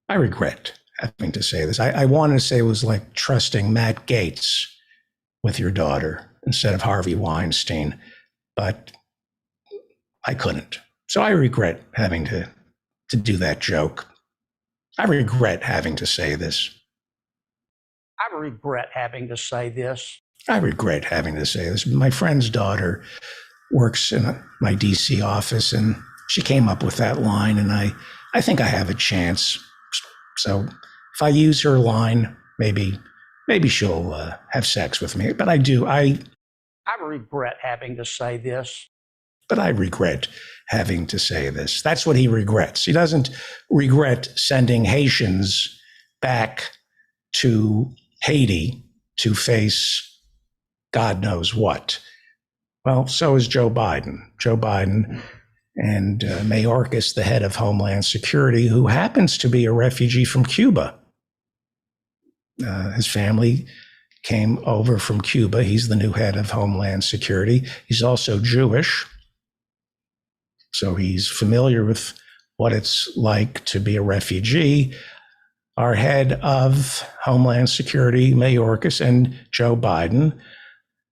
I regret having to say this. I wanted to say it was like trusting Matt Gaetz with your daughter instead of Harvey Weinstein, but I couldn't. So I regret having to do that joke. I regret having to say this. I regret having to say this. I regret having to say this. My friend's daughter works in my DC office, and she came up with that line, and I think I have a chance. So if I use her line, maybe she'll have sex with me. But I regret having to say this. But I regret having to say this. That's what he regrets. He doesn't regret sending Haitians back to Haiti to face God knows what. Well, so is Joe Biden. Joe Biden and Mayorkas, the head of Homeland Security, who happens to be a refugee from Cuba. His family came over from Cuba. He's the new head of Homeland Security. He's also Jewish, so he's familiar with what it's like to be a refugee. Our head of Homeland Security, Mayorkas, and Joe Biden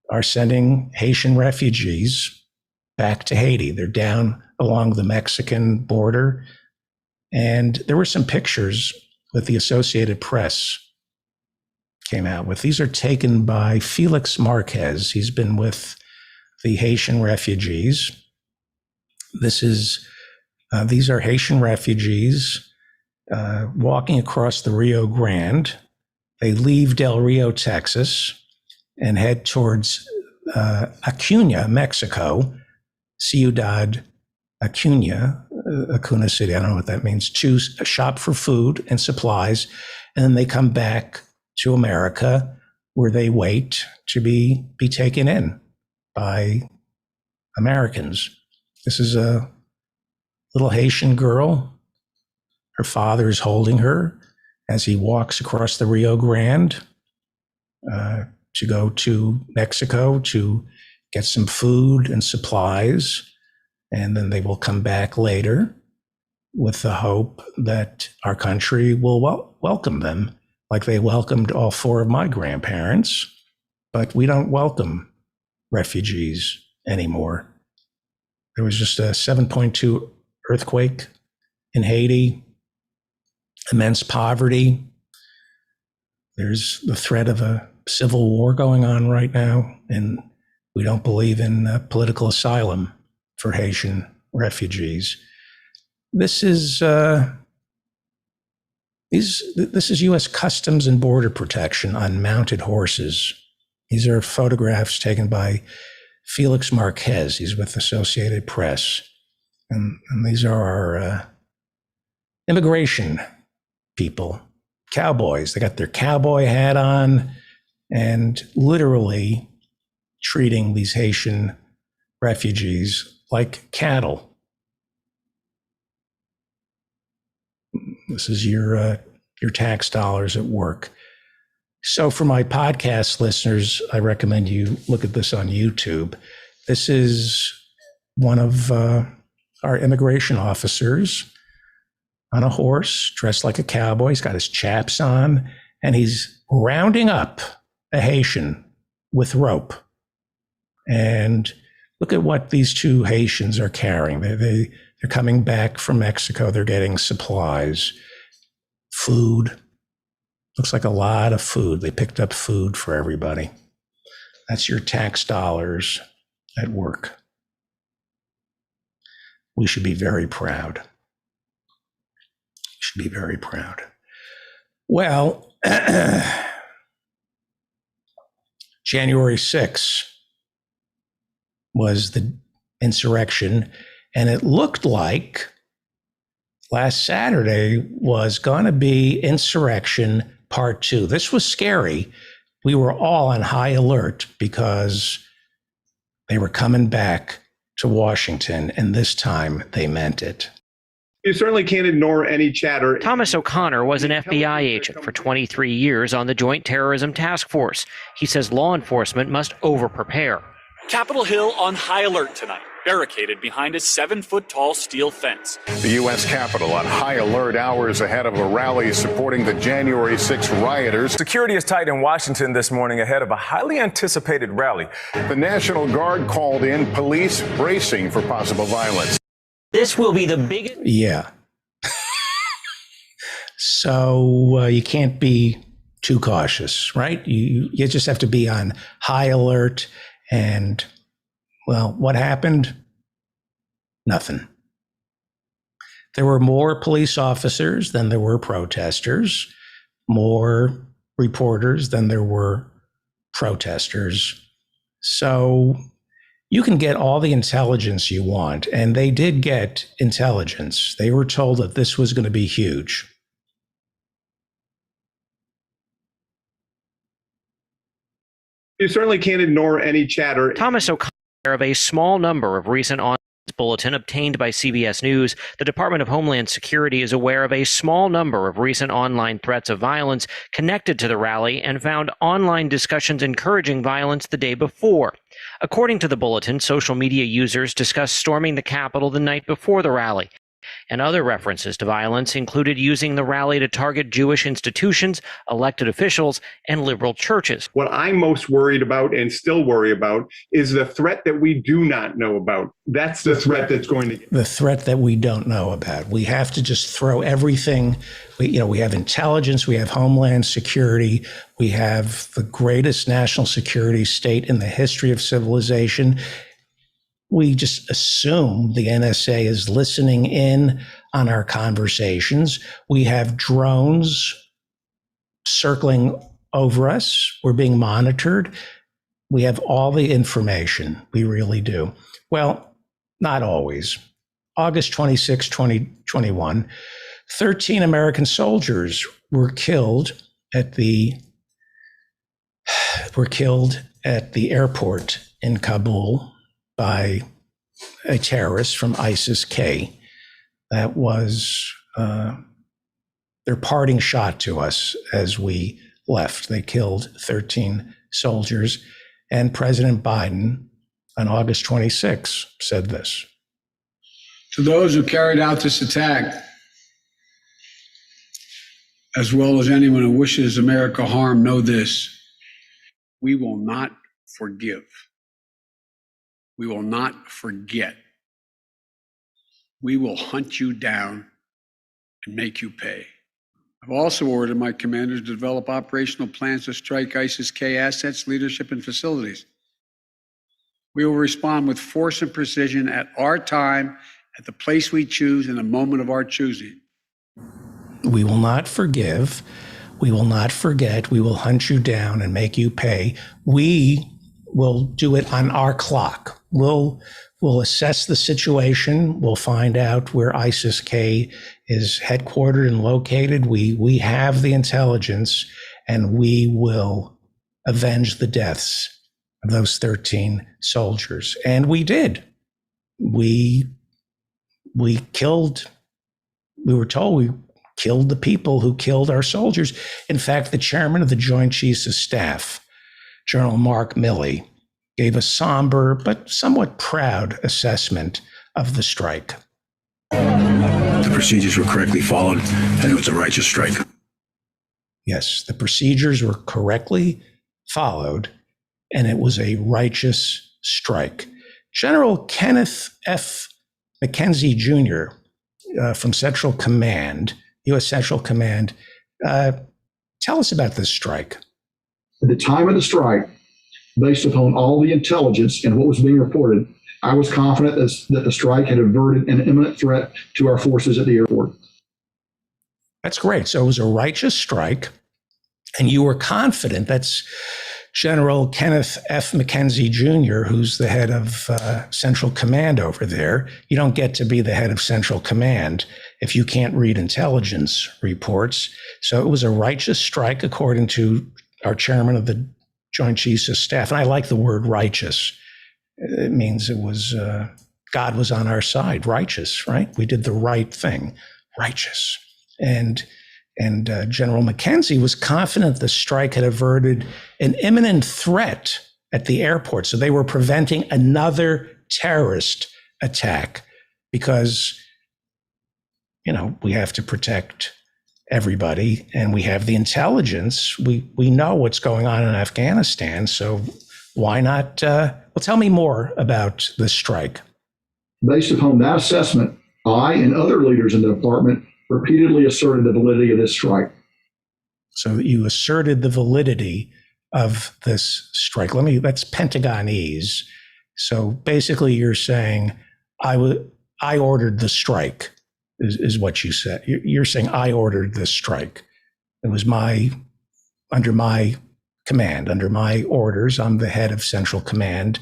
are sending Haitian refugees back to Haiti. They're down along the Mexican border. And there were some pictures that the Associated Press came out with. These are taken by Felix Marquez. He's been with the Haitian refugees. These are Haitian refugees walking across the Rio Grande. They leave Del Rio, Texas, and head towards Acuna, Mexico, Ciudad Acuna City. I don't know what that means. To shop for food and supplies, and then they come back to America, where they wait to be taken in by Americans. This is a little Haitian girl. Her father is holding her as he walks across the Rio Grande to go to Mexico to get some food and supplies. And then they will come back later with the hope that our country will welcome them like they welcomed all four of my grandparents. But we don't welcome refugees anymore. There was just a 7.2 earthquake in Haiti, immense poverty. There's the threat of a civil war going on right now, and we don't believe in political asylum for Haitian refugees. This is U.S. Customs and Border Protection on mounted horses. These are photographs taken by Felix Marquez. He's with Associated Press. And these are our immigration people, cowboys. They got their cowboy hat on and literally treating these Haitian refugees like cattle. This is your tax dollars at work. So for my podcast listeners, I recommend you look at this on YouTube. This is one of our immigration officers on a horse, dressed like a cowboy. He's got his chaps on, and he's rounding up a Haitian with rope. And look at what these two Haitians are carrying. They're coming back from Mexico. They're getting supplies, food. Looks like a lot of food. They picked up food for everybody. That's your tax dollars at work. We should be very proud. We should be very proud. Well, January 6th was the insurrection. And it looked like last Saturday was going to be insurrection part 2. This was scary. We were all on high alert because they were coming back to Washington, and this time they meant it. You certainly can't ignore any chatter. Thomas O'Connor was an FBI agent for 23 years on the Joint Terrorism Task Force. He says law enforcement must over-prepare. Capitol Hill on high alert tonight, barricaded behind a 7-foot-tall steel fence. The U.S. Capitol on high alert hours ahead of a rally supporting the January 6 rioters. Security is tight in Washington this morning ahead of a highly anticipated rally. The National Guard called in, police bracing for possible violence. This will be the biggest. Yeah. So you can't be too cautious, right? You just have to be on high alert. And, well, what happened? Nothing. There were more police officers than there were protesters, more reporters than there were protesters. So you can get all the intelligence you want, and they did get intelligence. They were told that this was going to be huge. You certainly can't ignore any chatter. Thomas O'Connor of a small number of recent online bulletin obtained by CBS News. The Department of Homeland Security is aware of a small number of recent online threats of violence connected to the rally and found online discussions encouraging violence the day before. According to the bulletin, social media users discussed storming the Capitol the night before the rally. And other references to violence included using the rally to target Jewish institutions, elected officials, and liberal churches. What I'm most worried about and still worry about is the threat that we do not know about. That's the threat that's going to get. The threat that we don't know about. We have to just throw everything. We have intelligence, we have Homeland Security, we have the greatest national security state in the history of civilization. We just assume the NSA is listening in on our conversations. We have drones circling over us. We're being monitored. We have all the information. We really do. Well, not always. August 26, 2021, 13 American soldiers were killed at the airport in Kabul by a terrorist from ISIS-K. That was their parting shot to us as we left. They killed 13 soldiers. And President Biden, on August 26, said this. To those who carried out this attack, as well as anyone who wishes America harm, know this: we will not forgive. We will not forget. We will hunt you down and make you pay. I've also ordered my commanders to develop operational plans to strike ISIS-K assets, leadership, and facilities. We will respond with force and precision at our time, at the place we choose, in the moment of our choosing. We will not forgive. We will not forget. We will hunt you down and make you pay. We will do it on our clock. We'll assess the situation. We'll find out where ISIS-K is headquartered and located. We have the intelligence, and we will avenge the deaths of those 13 soldiers. And we did. We were told we killed the people who killed our soldiers. In fact, the chairman of the Joint Chiefs of Staff, General Mark Milley, gave a somber but somewhat proud assessment of the strike. The procedures were correctly followed, and it was a righteous strike. Yes, the procedures were correctly followed, and it was a righteous strike. General Kenneth F. McKenzie Jr. From Central Command, U.S. Central Command, tell us about this strike. At the time of the strike, based upon all the intelligence and what was being reported, I was confident that the strike had averted an imminent threat to our forces at the airport. That's great. So it was a righteous strike, and you were confident. That's General Kenneth F. McKenzie Jr., who's the head of Central Command over there. You don't get to be the head of Central Command if you can't read intelligence reports. So it was a righteous strike, according to our chairman of the Joint Chiefs of Staff. And I like the word righteous. It means it was God was on our side, righteous, right? We did the right thing, righteous. And General McKenzie was confident the strike had averted an imminent threat at the airport. So they were preventing another terrorist attack because, we have to protect everybody and we have the intelligence. We know what's going on in Afghanistan. So why not? Tell me more about the strike. Based upon that assessment, I and other leaders in the department repeatedly asserted the validity of this strike. So you asserted the validity of this strike. That's Pentagonese. So basically you're saying I ordered the strike is what you said. You're saying I ordered this strike. It was under my command, under my orders. I'm the head of Central Command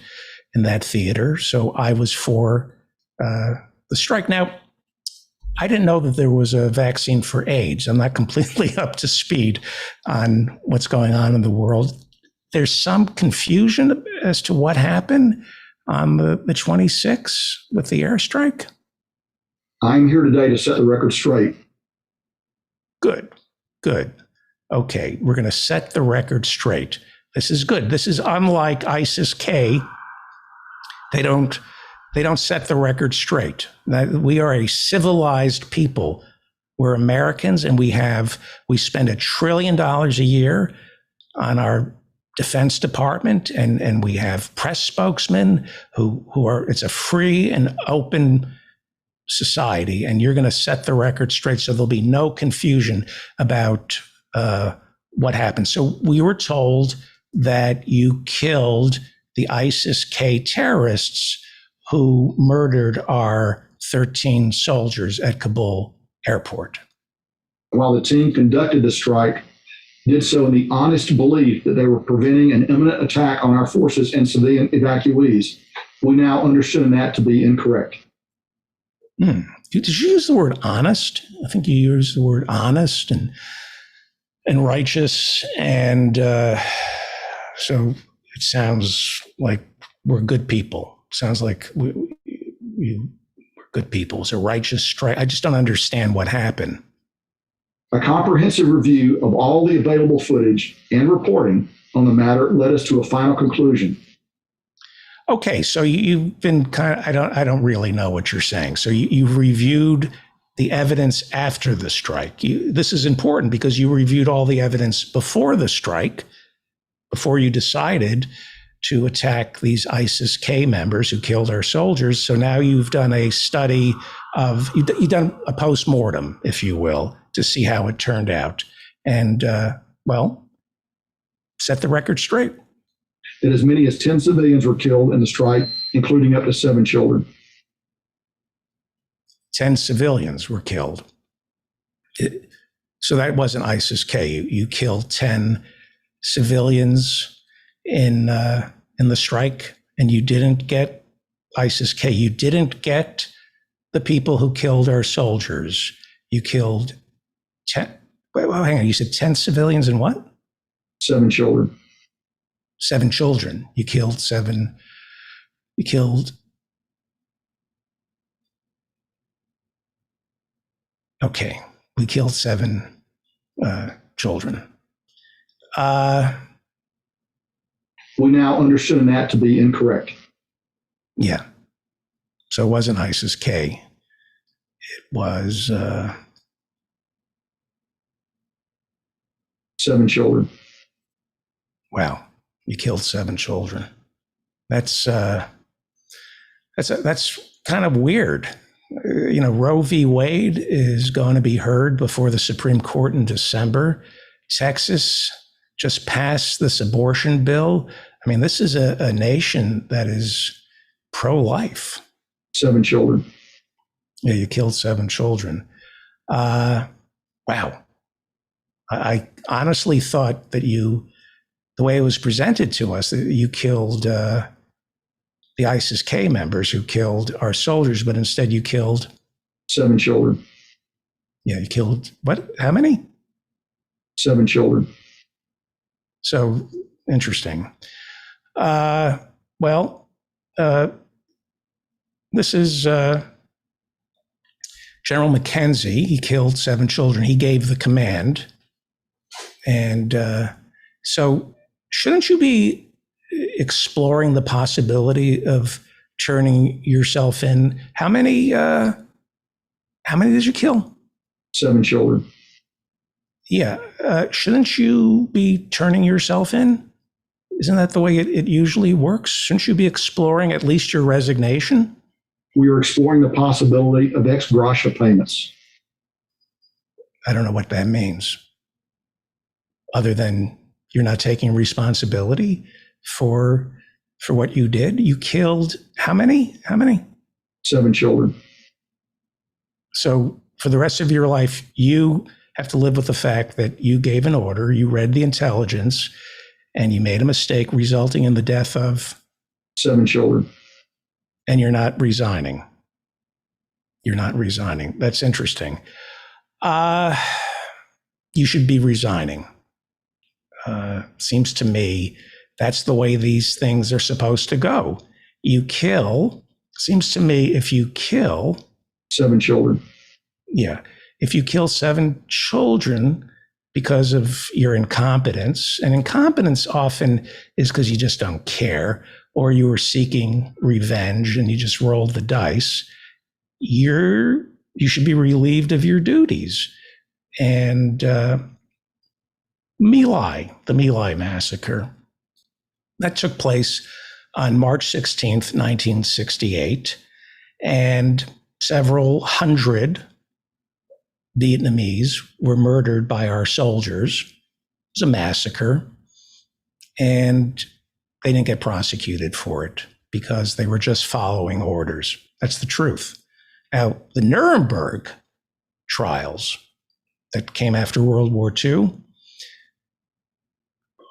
in that theater. So I was for the strike. Now, I didn't know that there was a vaccine for AIDS. I'm not completely up to speed on what's going on in the world. There's some confusion as to what happened on the 26th with the airstrike. I'm here today to set the record straight. Good. Okay, we're going to set the record straight. This is good. This is unlike ISIS-K. They don't set the record straight. We are a civilized people. We're Americans, and we spend $1 trillion a year on our Defense Department, and we have press spokesmen who are. It's a free and open society, and you're going to set the record straight, so there'll be no confusion about what happened. So we were told that you killed the ISIS-K terrorists who murdered our 13 soldiers at Kabul airport. While the team conducted the strike, did so in the honest belief that they were preventing an imminent attack on our forces and civilian evacuees, we now understand that to be incorrect. Did you use the word honest? I think you used the word honest and righteous, and so it sounds like we're good people. Sounds like we're good people. It's a righteous strike. I just don't understand what happened. A comprehensive review of all the available footage and reporting on the matter led us to a final conclusion. Okay, so you've been I don't really know what you're saying. So you've reviewed the evidence after the strike. This is important because you reviewed all the evidence before the strike, before you decided to attack these ISIS-K members who killed our soldiers. So now you've done a study you've done a postmortem, if you will, to see how it turned out. And, set the record straight. That as many as 10 civilians were killed in the strike, including up to 7 children. 10 civilians were killed. So that wasn't ISIS-K. You killed 10 civilians in the strike, and you didn't get ISIS-K. You didn't get the people who killed our soldiers. You killed 10. Well, hang on. You said 10 civilians and what? 7 children. 7 children. You killed 7. You killed. Okay. We killed 7 children. We now understand that to be incorrect. Yeah. So it wasn't ISIS-K. It was 7 children. Wow. You killed 7 children. That's kind of weird. Roe v. Wade is going to be heard before the Supreme Court in December. Texas just passed this abortion bill. I mean, this is a nation that is pro-life. 7 children. Yeah, you killed 7 children. Wow. I honestly thought that the way it was presented to us, that you killed the ISIS-K members who killed our soldiers, but instead you killed 7 children. Yeah, you killed what? How many? 7 children. So interesting. This is General McKenzie. He killed 7 children. He gave the command. And so shouldn't you be exploring the possibility of turning yourself in? How many did you kill? 7 children. Yeah. Shouldn't you be turning yourself in? Isn't that the way it usually works? Shouldn't you be exploring at least your resignation? We are exploring the possibility of ex gratia payments. I don't know what that means, other than you're not taking responsibility for what you did. You killed how many? 7 children. So for the rest of your life, you have to live with the fact that you gave an order, you read the intelligence, and you made a mistake resulting in the death of 7 children. And you're not resigning. You're not resigning. That's interesting. You should be resigning. Seems to me that's the way these things are supposed to go. You kill, seems to me, if you kill 7 children. Yeah. If you kill 7 children because of your incompetence, and incompetence often is because you just don't care, or you were seeking revenge and you just rolled the dice, you should be relieved of your duties. And the My Lai massacre, that took place on March 16th, 1968, and several hundred Vietnamese were murdered by our soldiers. It was a massacre, and they didn't get prosecuted for it because they were just following orders. That's the truth. Now, the Nuremberg trials that came after World War II,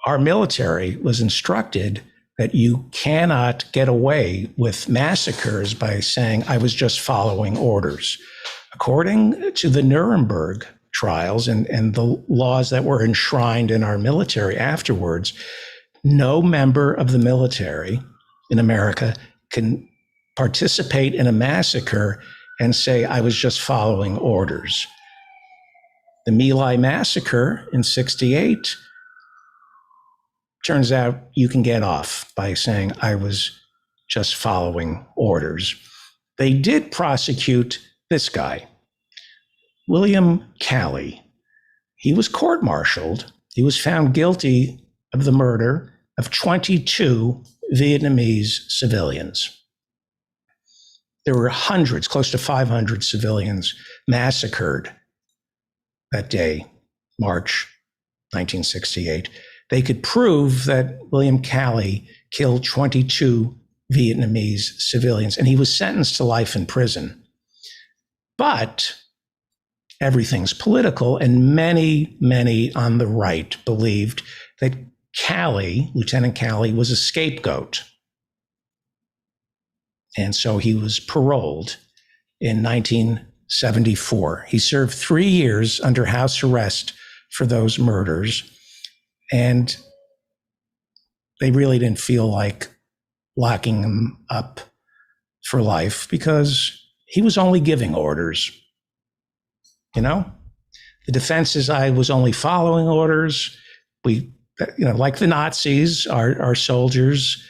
our military was instructed that you cannot get away with massacres by saying, I was just following orders. According to the Nuremberg trials and the laws that were enshrined in our military afterwards, no member of the military in America can participate in a massacre and say, I was just following orders. The My Lai massacre in 68, turns out you can get off by saying, I was just following orders. They did prosecute this guy, William Calley. He was court-martialed. He was found guilty of the murder of 22 Vietnamese civilians. There were hundreds, close to 500 civilians massacred that day, March 1968. They could prove that William Calley killed 22 Vietnamese civilians, and he was sentenced to life in prison. But everything's political, and many, many on the right believed that Calley, Lieutenant Calley, was a scapegoat. And so he was paroled in 1974. He served 3 years under house arrest for those murders. And they really didn't feel like locking him up for life because he was only giving orders. You know, the defense is I was only following orders. We, like the Nazis, our soldiers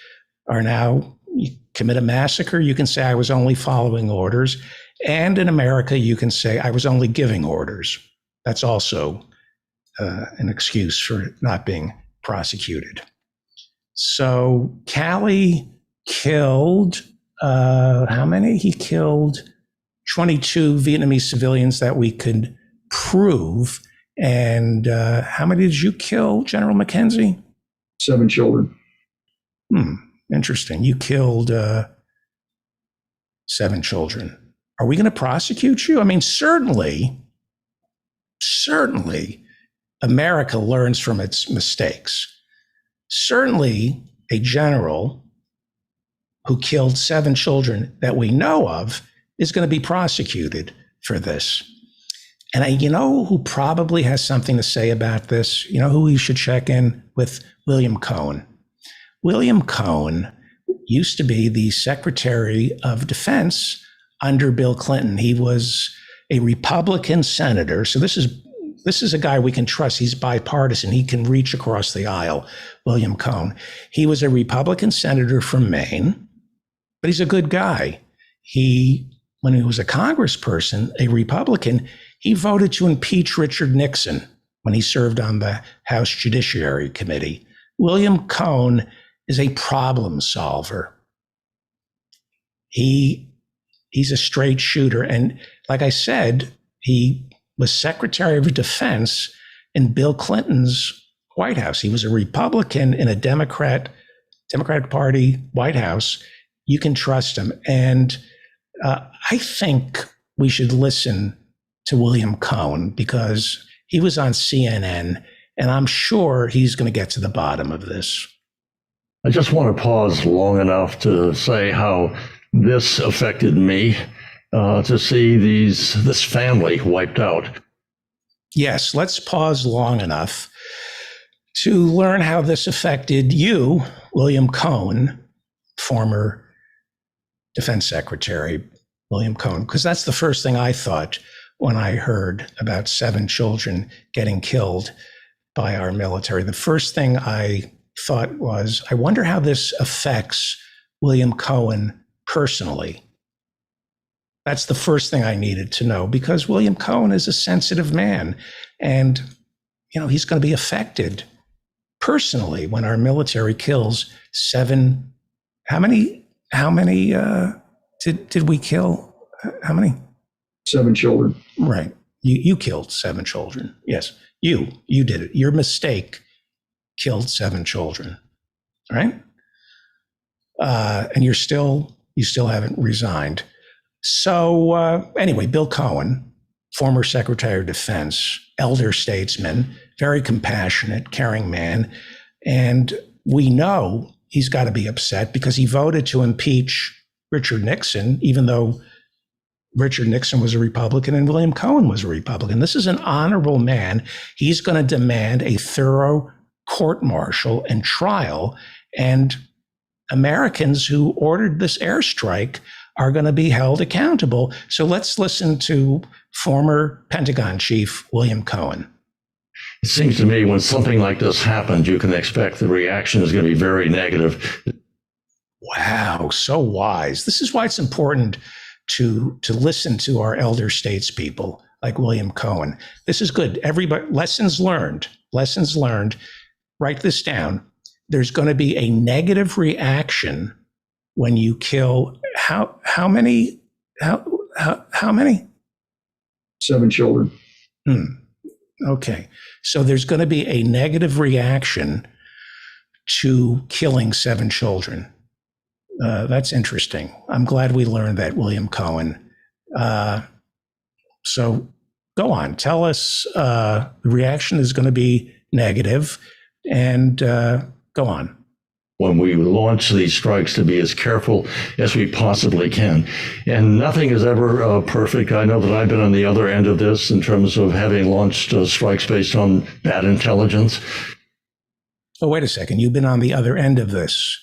are now, you commit a massacre, you can say I was only following orders. And in America, you can say I was only giving orders. That's also an excuse for not being prosecuted. So Calley killed, how many? He killed 22 Vietnamese civilians that we could prove. And how many did you kill, General McKenzie? 7 children. Interesting. You killed 7 children. Are we going to prosecute you? I mean, certainly, America learns from its mistakes. certainly a general who killed 7 children that we know of is going to be prosecuted for this. And you know who probably has something to say about this? You know who we should check in with? William Cohen. William Cohen used to be the Secretary of Defense under Bill Clinton. He was a Republican senator. So this is a guy we can trust. He's bipartisan. He can reach across the aisle, William Cohen. He was a Republican senator from Maine, but he's a good guy. When he was a congressperson, a Republican, he voted to impeach Richard Nixon when he served on the House Judiciary Committee. William Cohen is a problem solver. He's a straight shooter. And like I said, he was Secretary of Defense in Bill Clinton's White House. He was a Republican in a Democratic Party White House. You can trust him. And I think we should listen to William Cohen because he was on CNN, and I'm sure he's going to get to the bottom of this. I just want to pause long enough to say how this affected me, to see this family wiped out. Yes, let's pause long enough to learn how this affected you, William Cohen, former Defense Secretary William Cohen, because that's the first thing I thought when I heard about 7 children getting killed by our military. The first thing I thought was, I wonder how this affects William Cohen personally. That's the first thing I needed to know, because William Cohen is a sensitive man, and he's going to be affected personally when our military kills 7. How many did we kill? How many? 7 children. Right. You killed 7 children. Yes, you did it. Your mistake killed 7 children, right? And you still haven't resigned. So anyway, Bill Cohen, former Secretary of Defense, elder statesman, very compassionate, caring man. And we know he's got to be upset because he voted to impeach Richard Nixon, even though Richard Nixon was a Republican and William Cohen was a Republican. This is an honorable man. He's going to demand a thorough court-martial and trial. And Americans who ordered this airstrike are going to be held accountable. So let's listen to former Pentagon Chief William Cohen. It seems to me when something like this happens, you can expect the reaction is going to be very negative. Wow, so wise. This is why it's important to listen to our elder statespeople like William Cohen. This is good. Everybody, lessons learned. Write this down. There's going to be a negative reaction when you kill how many? How many? 7 children. Okay. So there's going to be a negative reaction to killing 7 children. That's interesting. I'm glad we learned that, William Cohen. So go on. Tell us the reaction is going to be negative, and go on. When we launch these strikes, to be as careful as we possibly can. And nothing is ever perfect. I know that I've been on the other end of this in terms of having launched strikes based on bad intelligence. Oh, wait a second. You've been on the other end of this.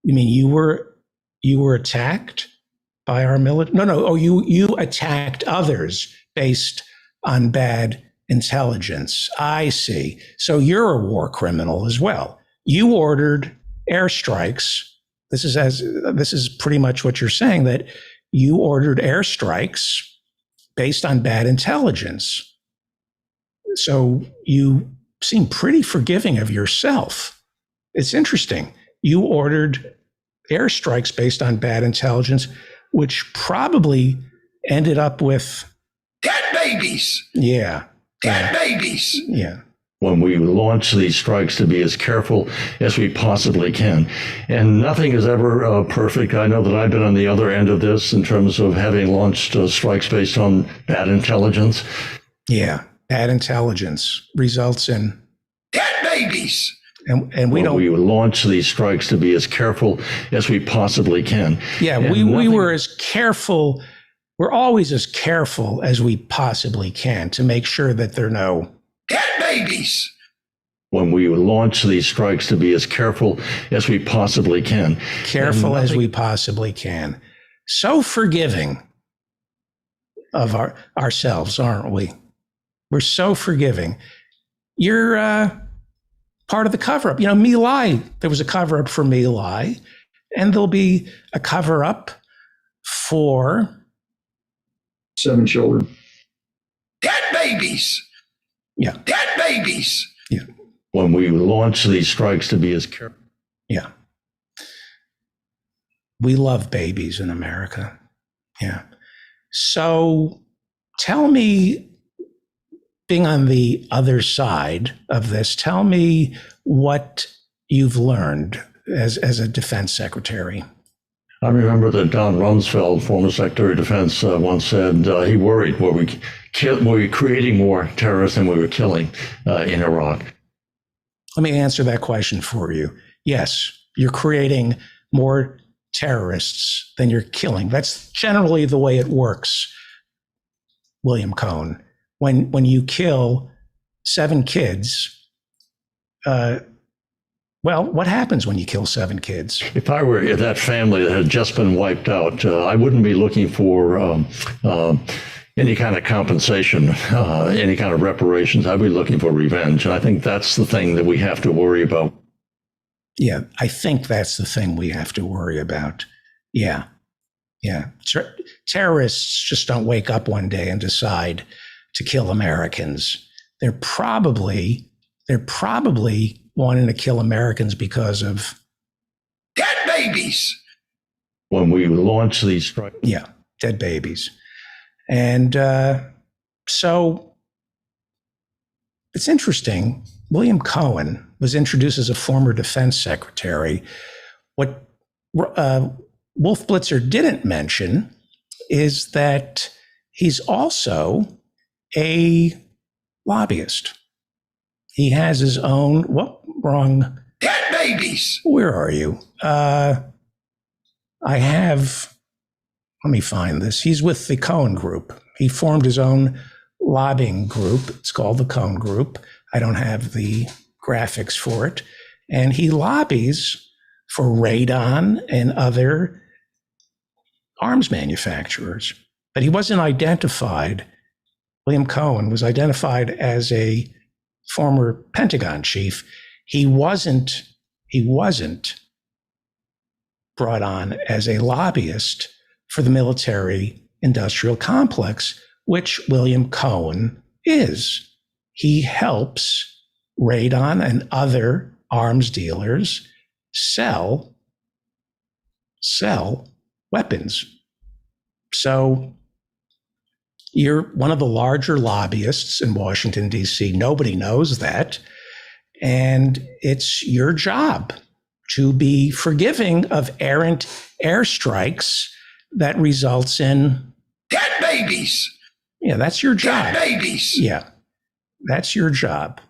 You mean you were attacked by our military? No. Oh, you attacked others based on bad intelligence. I see. So you're a war criminal as well. You ordered airstrikes. This is pretty much what you're saying, that you ordered airstrikes based on bad intelligence. So you seem pretty forgiving of yourself. It's interesting. You ordered airstrikes based on bad intelligence, which probably ended up with dead babies. Yeah. Dead babies. Yeah. When we launch these strikes, to be as careful as we possibly can. And nothing is ever perfect. I know that I've been on the other end of this in terms of having launched strikes based on bad intelligence. Yeah, bad intelligence results in dead babies. And we when don't. we launch these strikes to be as careful as we possibly can. Yeah, And we were as careful. We're always as careful as we possibly can to make sure that there are no dead babies. When we launch these strikes to be as careful as we possibly can. Careful as we possibly can. So forgiving of ourselves, aren't we? We're so forgiving. You're part of the cover-up. My Lai, there was a cover-up for My Lai, and there'll be a cover-up for 7 children. Dead babies. Yeah. Dead babies. Yeah. When we launch these strikes to be as careful. Yeah. We love babies in America. Yeah. So tell me, being on the other side of this, tell me what you've learned as a defense secretary. I remember that Don Rumsfeld, former Secretary of Defense, once said he worried, were we creating more terrorists than we were killing in Iraq? Let me answer that question for you. Yes, you're creating more terrorists than you're killing. That's generally the way it works, William Cohen. When you kill 7 kids, what happens when you kill 7 kids? If I were that family that had just been wiped out, I wouldn't be looking for any kind of compensation, any kind of reparations. I'd be looking for revenge. And I think that's the thing that we have to worry about. Yeah, I think that's the thing we have to worry about. Yeah. Terrorists just don't wake up one day and decide to kill Americans. They're probably wanting to kill Americans because of dead babies. When we launch these strikes. Yeah, dead babies. And so it's interesting. William Cohen was introduced as a former defense secretary. What Wolf Blitzer didn't mention is that he's also a lobbyist. He has his own, wrong? Dead babies. Where are you? Let me find this. He's with the Cohen Group. He formed his own lobbying group. It's called the Cohen Group. I don't have the graphics for it. And he lobbies for Radon and other arms manufacturers. But he wasn't identified. William Cohen was identified as a former Pentagon chief. He wasn't brought on as a lobbyist for the military industrial complex, which William Cohen is. He helps Radon and other arms dealers sell weapons. So you're one of the larger lobbyists in Washington, D.C. Nobody knows that. And it's your job to be forgiving of errant airstrikes that results in dead babies. Yeah, that's your job. Dead babies. Yeah, that's your job.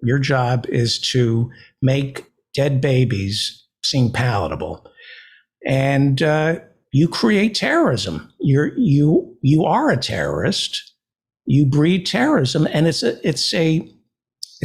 Your job is to make dead babies seem palatable. And you create terrorism. You are a terrorist. You breed terrorism, and it's a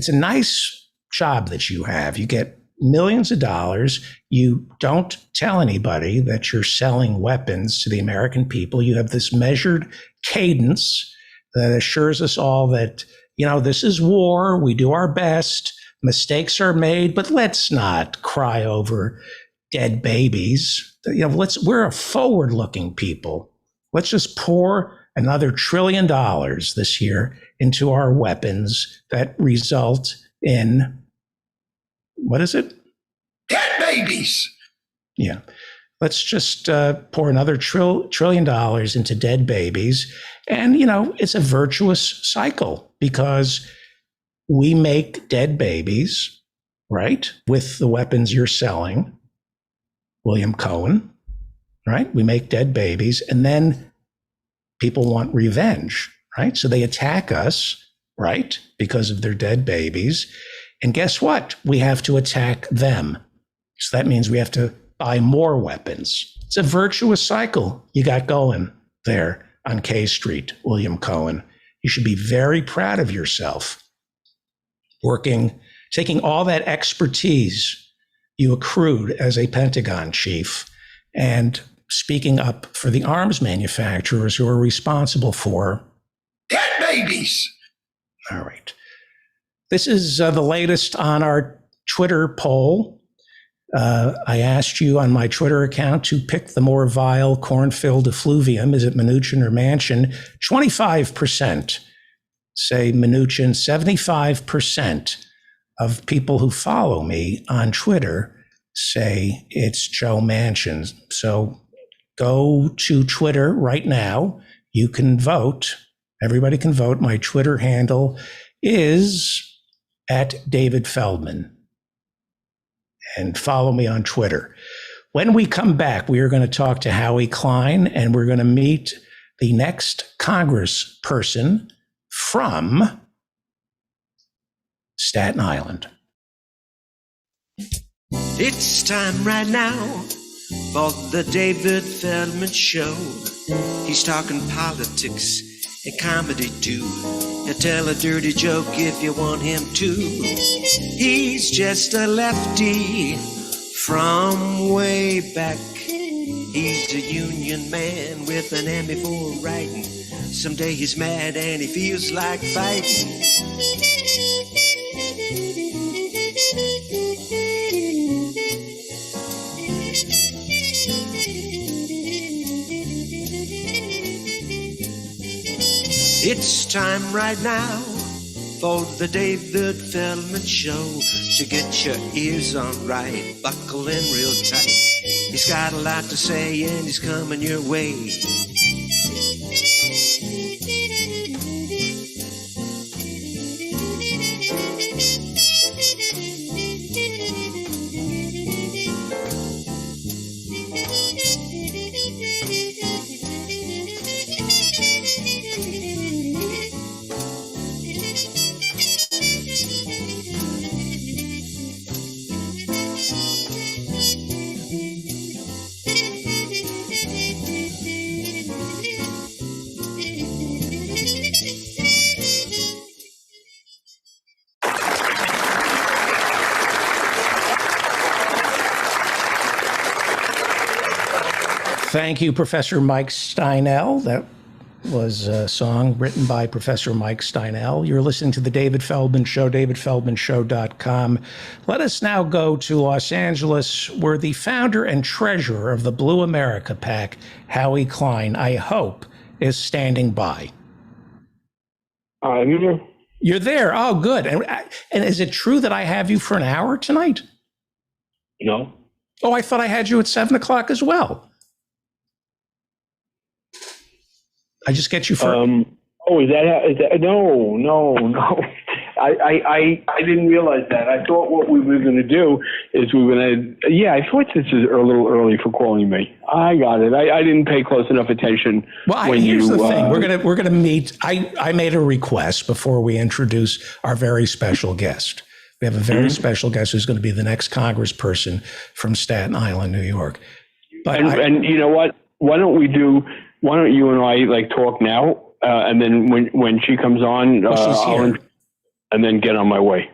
nice job that you have. You get millions of dollars. You don't tell anybody that you're selling weapons to the American people. You have this measured cadence that assures us all that, this is war. We do our best. Mistakes are made, but let's not cry over dead babies. We're a forward-looking people. Let's just pour another $1 trillion this year into our weapons that result in, what is it? Dead babies. Yeah. Let's just pour another $1 trillion into dead babies. And, it's a virtuous cycle because we make dead babies, right, with the weapons you're selling, William Cohen, right? We make dead babies, and then people want revenge, right? So they attack us, right, because of their dead babies. And guess what? We have to attack them. So that means we have to buy more weapons. It's a virtuous cycle you got going there on K Street, William Cohen. You should be very proud of yourself. Taking all that expertise you accrued as a Pentagon chief and speaking up for the arms manufacturers who are responsible for dead babies. All right. This is the latest on our Twitter poll. I asked you on my Twitter account to pick the more vile corn-filled effluvium. Is it Mnuchin or Manchin? 25% say Mnuchin. 75% of people who follow me on Twitter say it's Joe Manchin. So go to Twitter right now. You can vote. Everybody can vote. My Twitter handle is @DavidFeldman. And follow me on Twitter. When we come back, we are going to talk to Howie Klein, and we're going to meet the next congressperson from Staten Island. It's time right now for the David Feldman Show. He's talking politics and comedy too. He'll tell a dirty joke if you want him to. He's just a lefty from way back. He's a union man with an Emmy for writing. Someday he's mad and he feels like fighting. It's time right now for the David Feldman Show. So get your ears on right, buckle in real tight. He's got a lot to say and he's coming your way. Thank you, Professor Mike Steinel. That was a song written by Professor Mike Steinel. You're listening to The David Feldman Show, davidfeldmanshow.com. Let us now go to Los Angeles, where the founder and treasurer of the Blue America PAC, Howie Klein, I hope, is standing by. I'm here. You're there. Oh, good. And is it true that I have you for an hour tonight? No. Oh, I thought I had you at 7 o'clock as well. I just get you for. Is that? No. I didn't realize that. I thought what we were going to do is we were going to. Yeah, I thought this is a little early for calling me. I got it. I didn't pay close enough attention. Well, here's the thing. We're gonna meet. I made a request before we introduce our very special guest. We have a very special guest who's going to be the next congressperson from Staten Island, New York. But and you know what? Why don't you and I talk now, and then when she comes on, and then get on my way.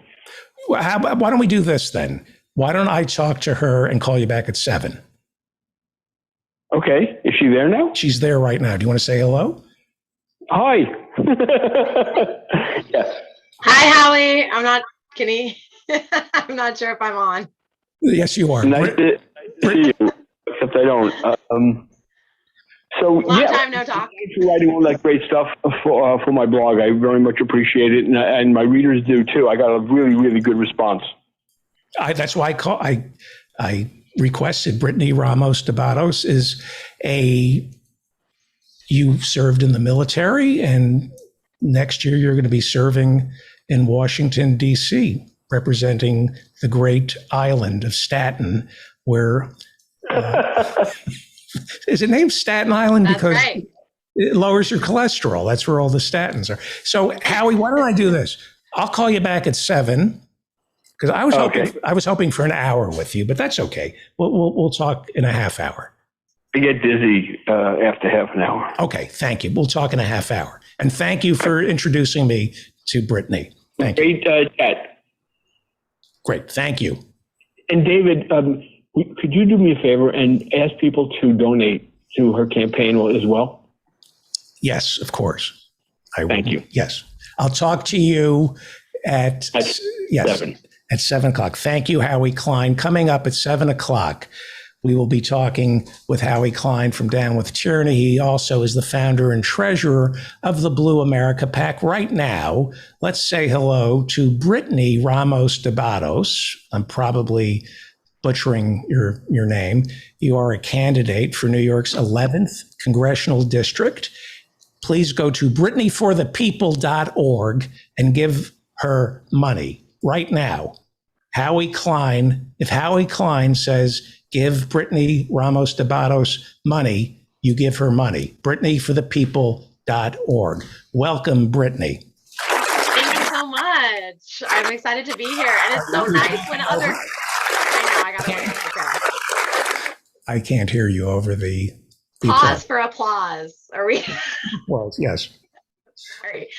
Well, why don't we do this then? Why don't I talk to her and call you back at 7? Okay. Is she there now? She's there right now. Do you want to say hello? Hi. Yes. Hi, Howie. I'm not sure if I'm on. Yes, you are. Nice to see you, except I don't. Long time no talk. Thanks for writing all that great stuff for my blog. I very much appreciate it, and my readers do too. I got a really, really good response. That's why I requested Brittany Ramos Debatos you served in the military, and next year you're going to be serving in Washington, D.C., representing the great island of Staten, where is it named Staten Island? That's because right. It lowers your cholesterol. That's where all the statins are. So, Howie, why don't I do this? I'll call you back at 7, Because I was hoping for an hour with you, but that's okay. We'll talk in a half hour. I get dizzy after half an hour. Okay, thank you. We'll talk in a half hour. And thank you for introducing me to Brittany. Thank you. Great chat. Great, thank you. And David, could you do me a favor and ask people to donate to her campaign as well? Yes, of course. Thank you. Yes. I'll talk to you at 7. At 7 o'clock. Thank you, Howie Klein. Coming up at 7 o'clock, we will be talking with Howie Klein from Down with Tyranny. He also is the founder and treasurer of the Blue America PAC. Right now, let's say hello to Brittany Ramos Debatos. I'm probably butchering your name. You are a candidate for New York's 11th Congressional District. Please go to BrittanyForThePeople.org and give her money right now. Howie Klein, if Howie Klein says, give Brittany Ramos Debatos money, you give her money. BrittanyForThePeople.org. Welcome, Brittany. Thank you so much. I'm excited to be here. And it's so nice when others... I got to I can't hear you over the pause for applause. Are we? Well, yes. Sorry.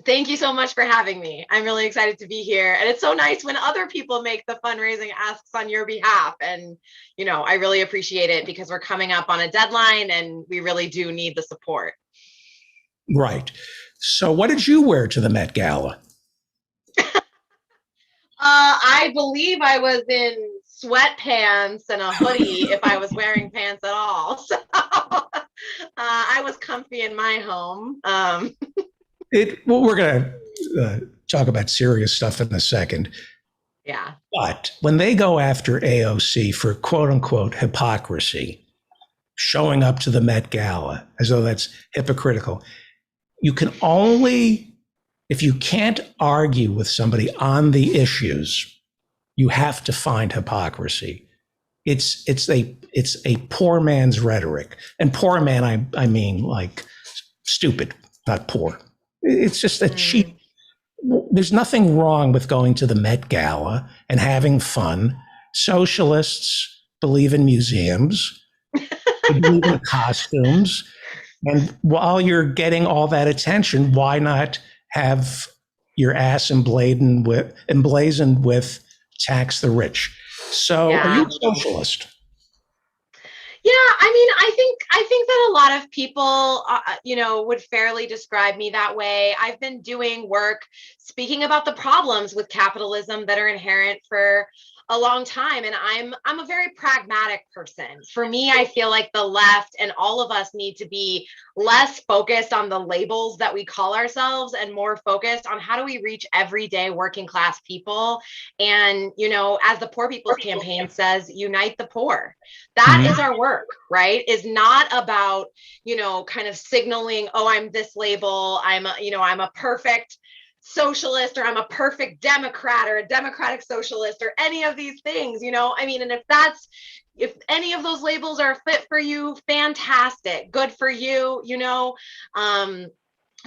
Thank you so much for having me. I'm really excited to be here. And it's so nice when other people make the fundraising asks on your behalf. And, I really appreciate it because we're coming up on a deadline and we really do need the support. Right. So what did you wear to the Met Gala? I believe I was in sweatpants and a hoodie if I was wearing pants at all. So I was comfy in my home. We're going to talk about serious stuff in a second. Yeah. But when they go after AOC for quote unquote hypocrisy, showing up to the Met Gala as though that's hypocritical, you can only, if you can't argue with somebody on the issues, you have to find hypocrisy. It's a poor man's rhetoric. And poor man, I mean like stupid, not poor. It's just a cheap. There's nothing wrong with going to the Met Gala and having fun. Socialists believe in museums, they believe in costumes. And while you're getting all that attention, why not have your ass emblazoned with tax the rich? So are you a socialist? Yeah, I mean, I think that a lot of people, would fairly describe me that way. I've been doing work speaking about the problems with capitalism that are inherent for a long time. And I'm a very pragmatic person. For me, I feel like the left and all of us need to be less focused on the labels that we call ourselves and more focused on how do we reach everyday working class people. And, as the Poor People's Campaign says, unite the poor. That is our work, right? Is not about, kind of signaling, oh, I'm this label. I'm a perfect socialist, or I'm a perfect Democrat or a democratic socialist or any of these things, I mean, and if any of those labels are fit for you, fantastic, good for you,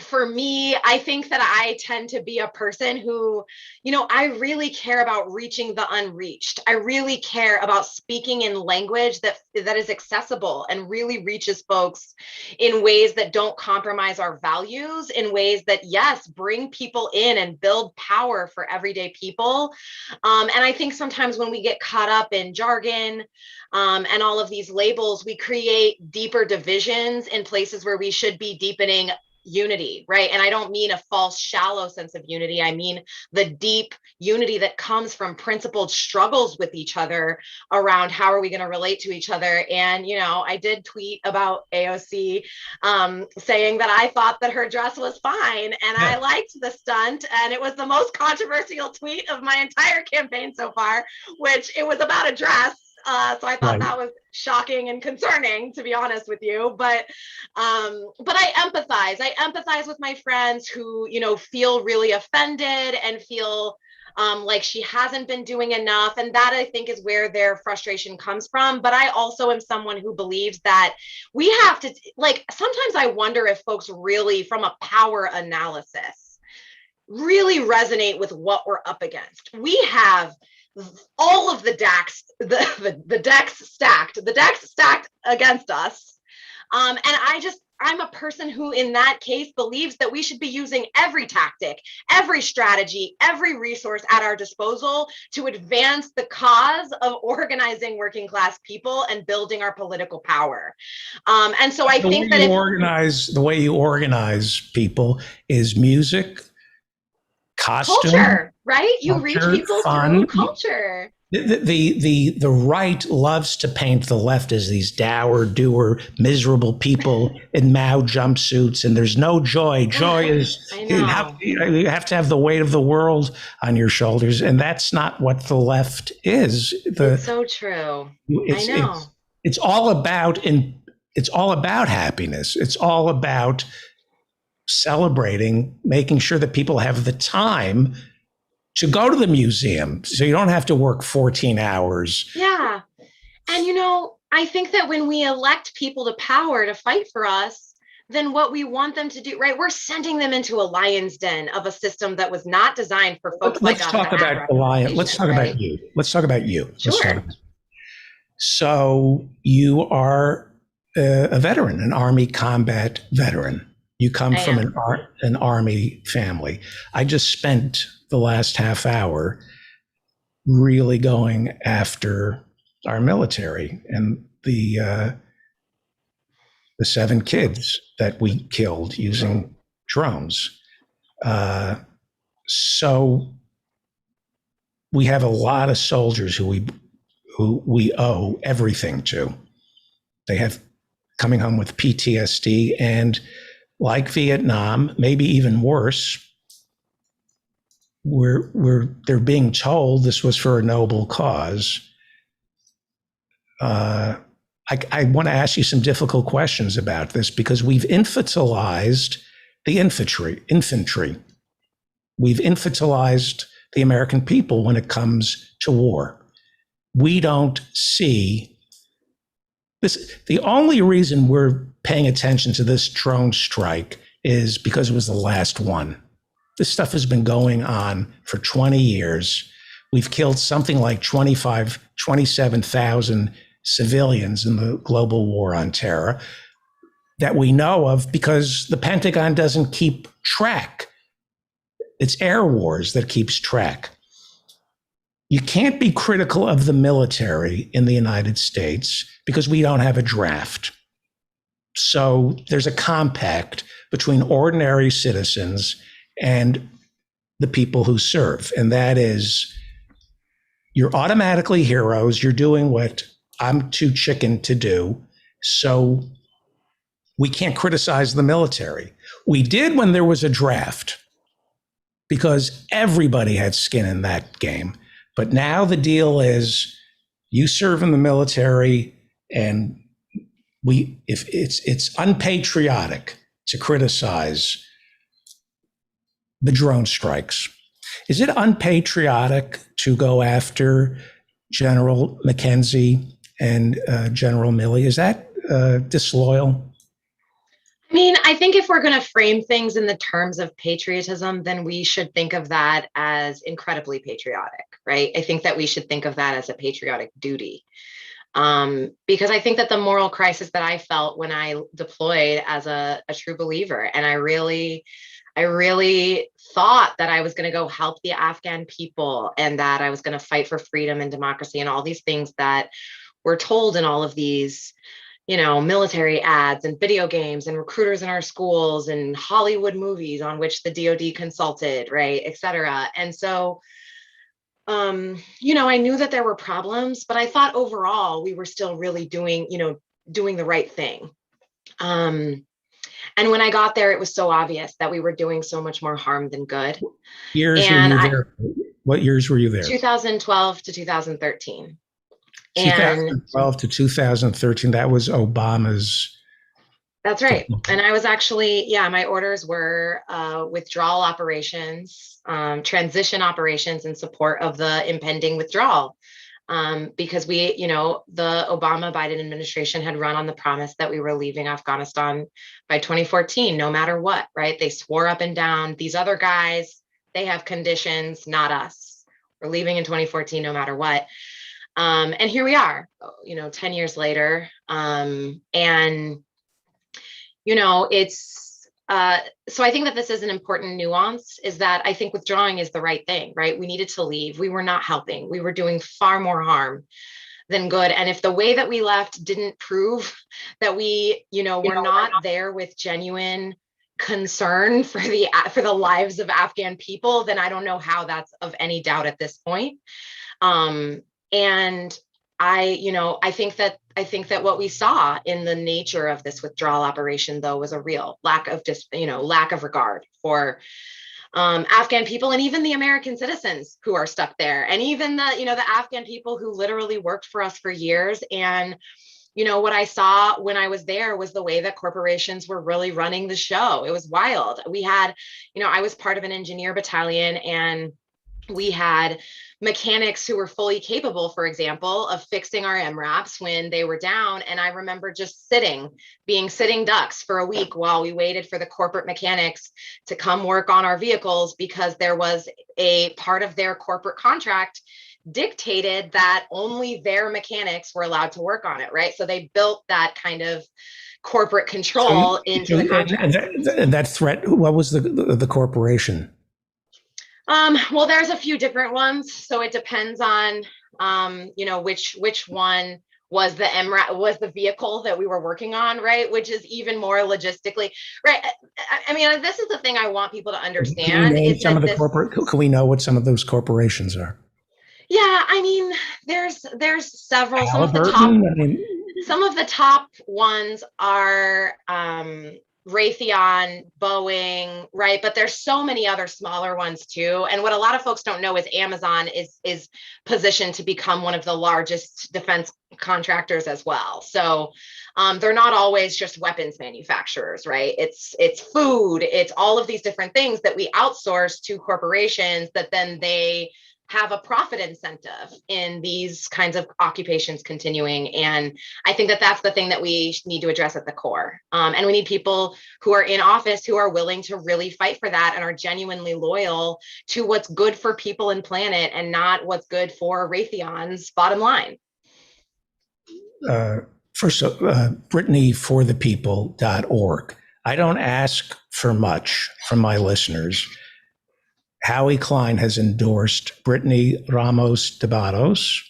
for me, I think that I tend to be a person who, I really care about reaching the unreached. I really care about speaking in language that is accessible and really reaches folks in ways that don't compromise our values, in ways that, yes, bring people in and build power for everyday people. And I think sometimes when we get caught up in jargon and all of these labels, we create deeper divisions in places where we should be deepening unity, right? And I don't mean a false, shallow sense of unity. I mean the deep unity that comes from principled struggles with each other around how are we going to relate to each other. And, I did tweet about AOC saying that I thought that her dress was fine and I liked the stunt. And it was the most controversial tweet of my entire campaign so far, which it was about a dress. So I thought that was shocking and concerning, to be honest with you. But I empathize. I empathize with my friends who, feel really offended and feel like she hasn't been doing enough. And that, I think, is where their frustration comes from. But I also am someone who believes that we have to, sometimes I wonder if folks really, from a power analysis, really resonate with what we're up against. We have all of the decks, the decks stacked against us. And I'm a person who in that case believes that we should be using every tactic, every strategy, every resource at our disposal to advance the cause of organizing working class people and building our political power. And so I think that the way you organize people is music, costume, culture, right? You culture, reach people fun. through culture. The right loves to paint the left as these dour, miserable people in Mao jumpsuits, and there's no joy. Joy is you have to have the weight of the world on your shoulders, and that's not what the left is. It's so true. I know. It's all about happiness. It's all about celebrating, making sure that people have the time to go to the museum, so you don't have to work 14 hours. Yeah. And, I think that when we elect people to power to fight for us, then what we want them to do, right? We're sending them into a lion's den of a system that was not designed for folks like us. Let's talk about the lion. Let's talk about you. Let's talk about you. Sure. So you are a veteran, an Army combat veteran. You come from an Army family. I just spent the last half hour really going after our military and the 7 kids that we killed using drones. So we have a lot of soldiers who we owe everything to. They have coming home with PTSD, and like Vietnam, maybe even worse, they're being told this was for a noble cause. I want to ask you some difficult questions about this, because we've infantilized the infantry. We've infantilized the American people when it comes to war. We don't see this. The only reason we're paying attention to this drone strike is because it was the last one. This stuff has been going on for 20 years. We've killed something like 27,000 civilians in the global war on terror that we know of, because the Pentagon doesn't keep track. It's Air Wars that keeps track. You can't be critical of the military in the United States because we don't have a draft. So there's a compact between ordinary citizens and the people who serve. And that is, you're automatically heroes. You're doing what I'm too chicken to do. So we can't criticize the military. We did when there was a draft, because everybody had skin in that game. But now the deal is, you serve in the military, and if it's unpatriotic to criticize the drone strikes. Is it unpatriotic to go after General McKenzie and General Milley? Is that disloyal? I mean, I think if we're going to frame things in the terms of patriotism, then we should think of that as incredibly patriotic, right? I think that we should think of that as a patriotic duty. Because I think that the moral crisis that I felt when I deployed as a true believer, and I really thought that I was going to go help the Afghan people, and that I was going to fight for freedom and democracy and all these things that we're told in all of these, military ads and video games and recruiters in our schools and Hollywood movies on which the DoD consulted, right, et cetera. And so, I knew that there were problems, but I thought overall we were still really doing the right thing. And when I got there, it was so obvious that we were doing so much more harm than good. What years were you there? 2012 to 2013. 2012 to 2013, that was Obama's. That's right. And I was actually, my orders were withdrawal operations, transition operations in support of the impending withdrawal. Because the Obama-Biden administration had run on the promise that we were leaving Afghanistan by 2014, no matter what, right? They swore up and down, these other guys, They have conditions, not us. We're leaving in 2014 no matter what. And here we are, 10 years later. It's so I think that this is an important nuance, is that I think withdrawing is the right thing, right? We needed to leave. We were not helping. We were doing far more harm than good. And if the way that we left didn't prove that we, were not there with genuine concern for the lives of Afghan people, then I don't know how that's of any doubt at this point. And I think that what we saw in the nature of this withdrawal operation, though, was a real lack of regard for Afghan people, and even the American citizens who are stuck there, and even the Afghan people who literally worked for us for years. And what I saw when I was there was the way that corporations were really running the show. It was wild. We had, I was part of an engineer battalion, and we had mechanics who were fully capable, for example, of fixing our MRAPs when they were down. And I remember just being sitting ducks for a week while we waited for the corporate mechanics to come work on our vehicles, because there was a part of their corporate contract dictated that only their mechanics were allowed to work on it, right? So they built that kind of corporate control into the contract. And that threat, what was the corporation? Well, there's a few different ones. So it depends on, which one was the MRAP, was the vehicle that we were working on, right? Which is even more logistically, right? I mean, this is the thing I want people to understand. Can we know what some of those corporations are? Yeah, I mean, there's several. Some of the top ones are Raytheon, Boeing, right? But there's so many other smaller ones too. And what a lot of folks don't know is Amazon is positioned to become one of the largest defense contractors as well. So they're not always just weapons manufacturers, right? It's food, it's all of these different things that we outsource to corporations that then they have a profit incentive in these kinds of occupations continuing. And I think that that's the thing that we need to address at the core. And we need people who are in office who are willing to really fight for that and are genuinely loyal to what's good for people and planet, and not what's good for Raytheon's bottom line. First, BrittanyForThePeople.org. I don't ask for much from my listeners. Howie Klein has endorsed Brittany Ramos Tabatos.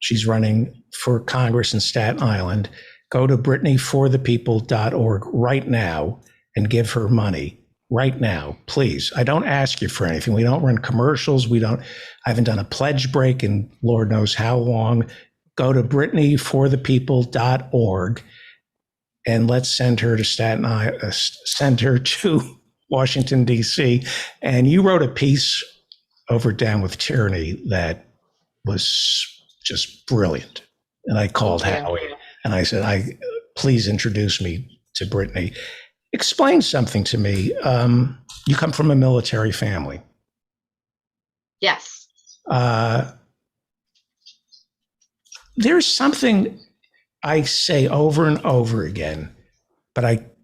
She's running for Congress in Staten Island. Go to BrittanyForThePeople.org right now and give her money right now, please. I don't ask you for anything. We don't run commercials. I haven't done a pledge break in Lord knows how long. Go to BrittanyForThePeople.org and let's send her to Staten Island, send her to Washington, D.C. And you wrote a piece over Down with Tyranny that was just brilliant. And I called Howie and I said, please introduce me to Brittany. Explain something to me. You come from a military family. Yes. There's something I say over and over again, but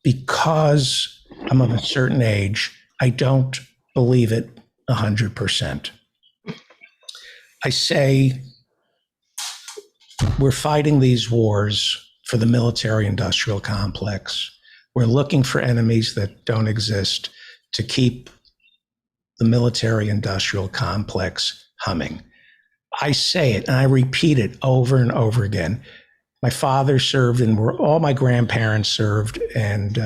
because I'm of a certain age, I don't believe it 100%. I say we're fighting these wars for the military-industrial complex. We're looking for enemies that don't exist to keep the military-industrial complex humming. I say it and I repeat it over and over again. My father served, and all my grandparents served, and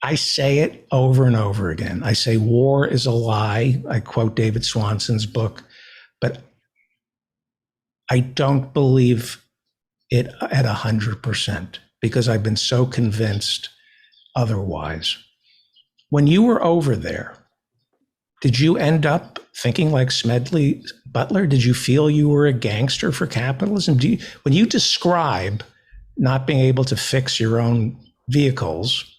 I say it over and over again. I say war is a lie. I quote David Swanson's book, but I don't believe it at 100% because I've been so convinced otherwise. When you were over there, did you end up thinking like Smedley Butler? Did you feel you were a gangster for capitalism? When you describe not being able to fix your own vehicles,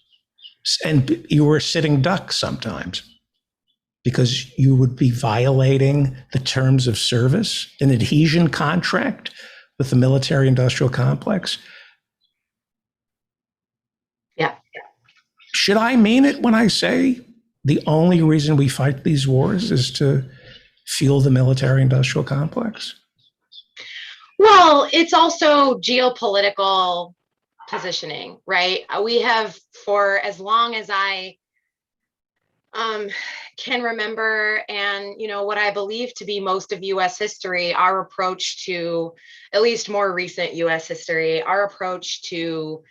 and you were sitting duck sometimes because you would be violating the terms of service, an adhesion contract with the military-industrial complex. Yeah. should I mean it when I say the only reason we fight these wars is to fuel the military-industrial complex? Well, it's also geopolitical positioning, right? We have, for as long as I can remember, and what I believe to be most of U.S. history, our approach to, at least more recent U.S. history, our approach to,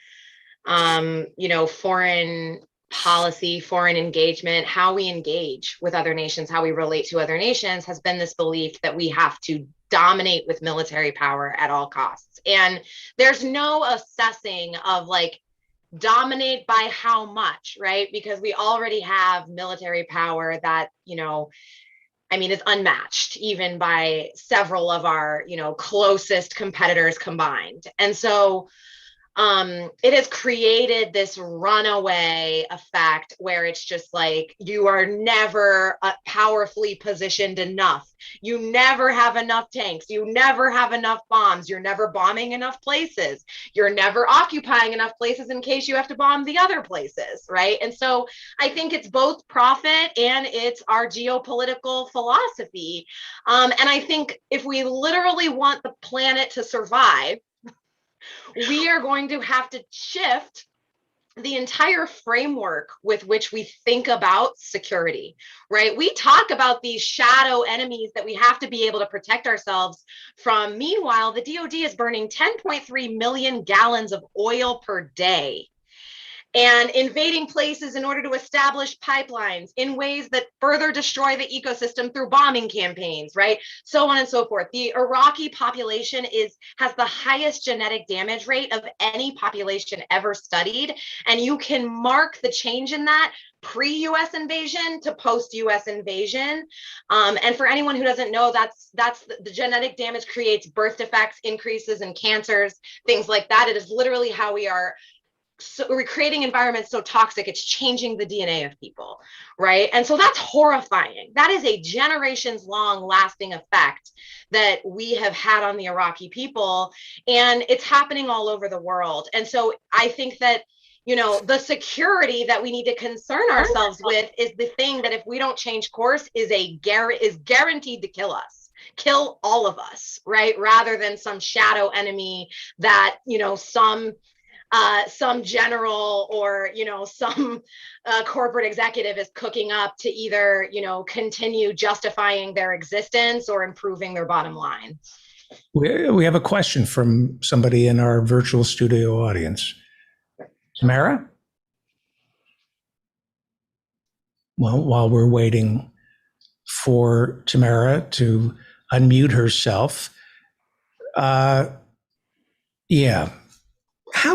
foreign policy, foreign engagement, how we engage with other nations, how we relate to other nations, has been this belief that we have to dominate with military power at all costs. And there's no assessing of dominate by how much, right? Because we already have military power that, is unmatched even by several of our, closest competitors combined. And so it has created this runaway effect where it's just you are never powerfully positioned enough. You never have enough tanks. You never have enough bombs. You're never bombing enough places. You're never occupying enough places in case you have to bomb the other places, right? And so I think it's both profit and it's our geopolitical philosophy. And I think if we literally want the planet to survive, we are going to have to shift the entire framework with which we think about security, right? We talk about these shadow enemies that we have to be able to protect ourselves from. Meanwhile, the DoD is burning 10.3 million gallons of oil per day and invading places in order to establish pipelines in ways that further destroy the ecosystem through bombing campaigns, right? So on and so forth. The Iraqi population has the highest genetic damage rate of any population ever studied. And you can mark the change in that pre-US invasion to post-US invasion. And for anyone who doesn't know, that's the genetic damage creates birth defects, increases in cancers, things like that. It is literally how we're creating environments so toxic, it's changing the DNA of people, right? And so that's horrifying. That is a generations long lasting effect that we have had on the Iraqi people, and it's happening all over the world. And so I think that, the security that we need to concern ourselves with is the thing that if we don't change course is guaranteed to kill us. Kill all of us, right? Rather than some shadow enemy that, some general or some corporate executive is cooking up to either continue justifying their existence or improving their bottom line. We have a question from somebody in our virtual studio audience. Tamara? Well, while we're waiting for Tamara to unmute herself, how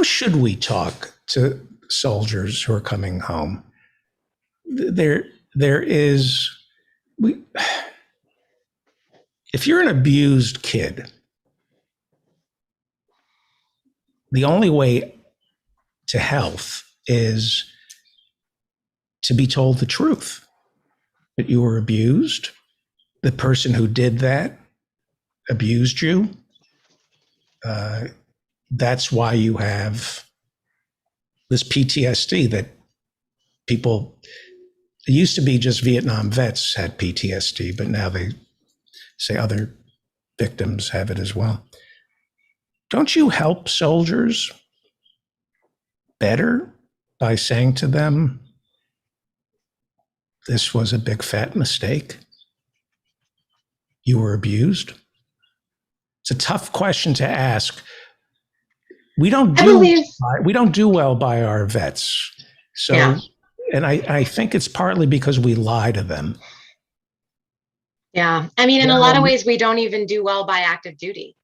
should we talk to soldiers who are coming home? If you're an abused kid, the only way to health is to be told the truth, that you were abused, the person who did that abused you. That's why you have this PTSD that people, it used to be just Vietnam vets had PTSD, but now they say other victims have it as well. Don't you help soldiers better by saying to them, this was a big fat mistake? You were abused? It's a tough question to ask. We don't do well by our vets. So, yeah. And I think it's partly because we lie to them. Yeah. In a lot of ways, we don't even do well by active duty.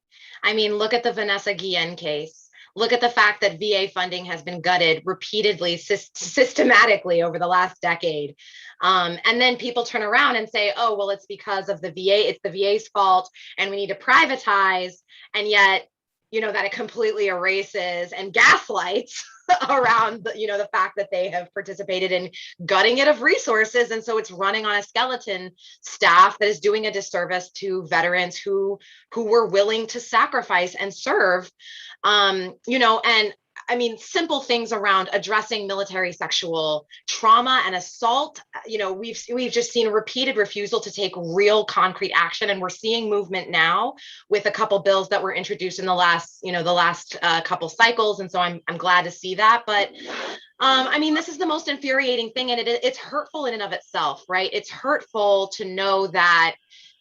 Look at the Vanessa Guillen case. Look at the fact that VA funding has been gutted repeatedly, systematically over the last decade. And then people turn around and say, oh, well, it's because of the VA. It's the VA's fault and we need to privatize. And yet, that it completely erases and gaslights around the fact that they have participated in gutting it of resources. And so it's running on a skeleton staff that is doing a disservice to veterans who were willing to sacrifice and serve, and I mean, simple things around addressing military sexual trauma and assault. We've just seen a repeated refusal to take real concrete action, and we're seeing movement now with a couple bills that were introduced in the last couple cycles, and so I'm glad to see that. But I mean, this is the most infuriating thing, and it's hurtful in and of itself, right? It's hurtful to know that,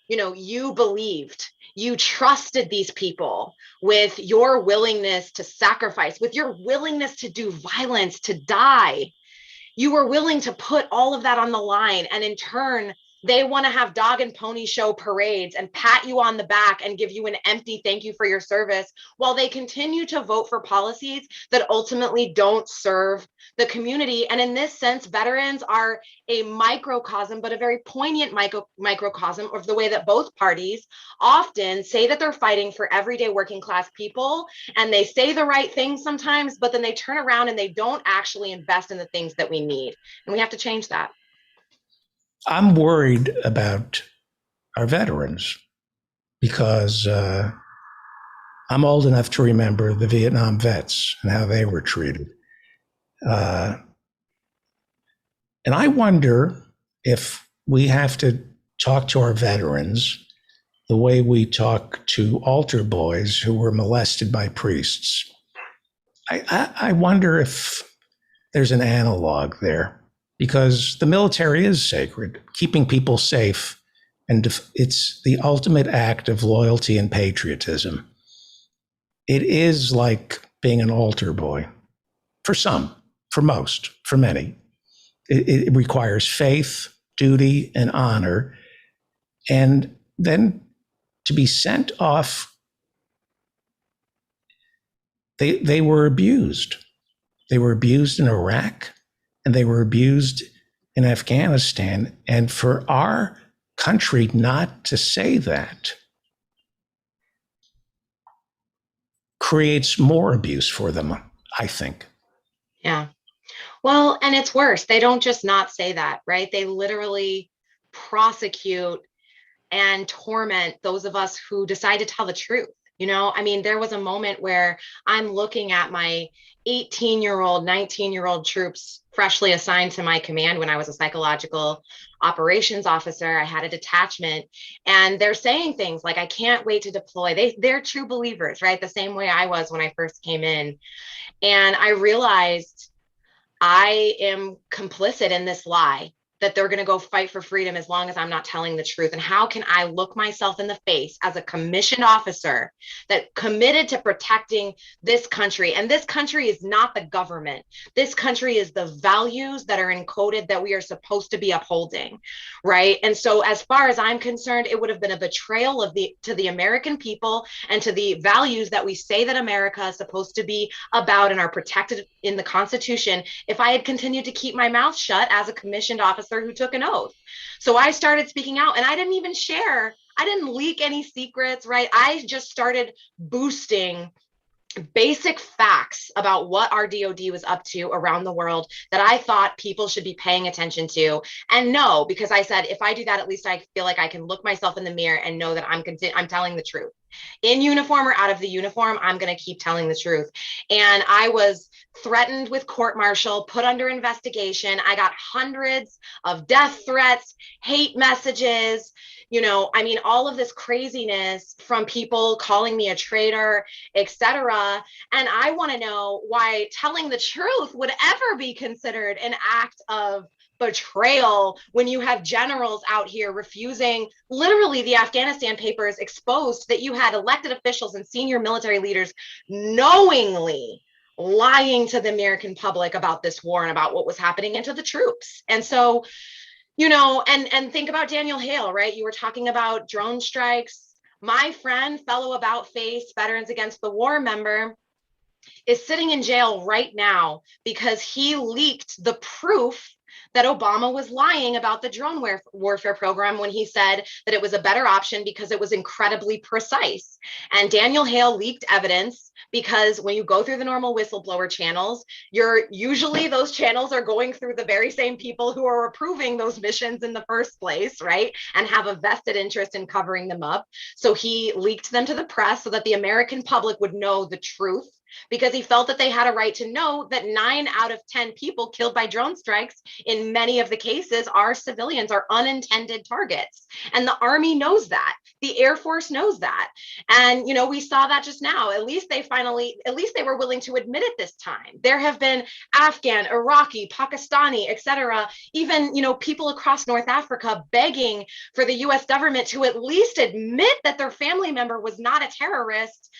you believed, you trusted these people with your willingness to sacrifice, with your willingness to do violence, to die. You were willing to put all of that on the line, and in turn, they want to have dog and pony show parades and pat you on the back and give you an empty thank you for your service, while they continue to vote for policies that ultimately don't serve the community. And in this sense, veterans are a microcosm, but a very poignant microcosm of the way that both parties often say that they're fighting for everyday working class people, and they say the right things sometimes, but then they turn around and they don't actually invest in the things that we need. And we have to change that. I'm worried about our veterans because I'm old enough to remember the Vietnam vets and how they were treated. And I wonder if we have to talk to our veterans the way we talk to altar boys who were molested by priests. I wonder if there's an analog there. Because the military is sacred, keeping people safe, and it's the ultimate act of loyalty and patriotism. It is like being an altar boy, for some, for most, for many. It requires faith, duty, and honor, and then to be sent off. They were abused. They were abused in Iraq. And they were abused in Afghanistan. And for our country not to say that creates more abuse for them, I think. Yeah. Well, and it's worse. They don't just not say that, right? They literally prosecute and torment those of us who decide to tell the truth. I mean, there was a moment where I'm looking at my 18-year-old, 19-year-old troops freshly assigned to my command when I was a psychological operations officer. I had a detachment, and they're saying things like, I can't wait to deploy. They're true believers, right? The same way I was when I first came in. And I realized I am complicit in this lie that they're going to go fight for freedom as long as I'm not telling the truth. And how can I look myself in the face as a commissioned officer that committed to protecting this country? And this country is not the government. This country is the values that are encoded that we are supposed to be upholding, right? And so as far as I'm concerned, it would have been a betrayal to the American people and to the values that we say that America is supposed to be about and are protected in the Constitution if I had continued to keep my mouth shut as a commissioned officer who took an oath. So I started speaking out, and I didn't even share. I didn't leak any secrets, right? I just started boosting basic facts about what our DOD was up to around the world that I thought people should be paying attention to. And no, because I said, if I do that, at least I feel like I can look myself in the mirror and know that I'm telling the truth. In uniform or out of the uniform, I'm going to keep telling the truth. And I was threatened with court-martial, put under investigation. I got hundreds of death threats, hate messages, I mean, all of this craziness from people calling me a traitor, etc. And I want to know why telling the truth would ever be considered an act of betrayal when you have generals out here refusing. Literally, the Afghanistan papers exposed that you had elected officials and senior military leaders knowingly lying to the American public about this war and about what was happening and to the troops. And so, and think about Daniel Hale, right? You were talking about drone strikes. My friend, fellow About Face, Veterans Against the War member, is sitting in jail right now because he leaked the proof that Obama was lying about the drone warfare program when he said that it was a better option because it was incredibly precise. And Daniel Hale leaked evidence because when you go through the normal whistleblower channels, usually those channels are going through the very same people who are approving those missions in the first place, right? And have a vested interest in covering them up. So he leaked them to the press so that the American public would know the truth because he felt that they had a right to know that 9 out of 10 people killed by drone strikes in many of the cases are civilians, are unintended targets. And the Army knows that. The Air Force knows that. And, we saw that just now. At least they were willing to admit it this time. There have been Afghan, Iraqi, Pakistani, etc., even, people across North Africa begging for the US government to at least admit that their family member was not a terrorist.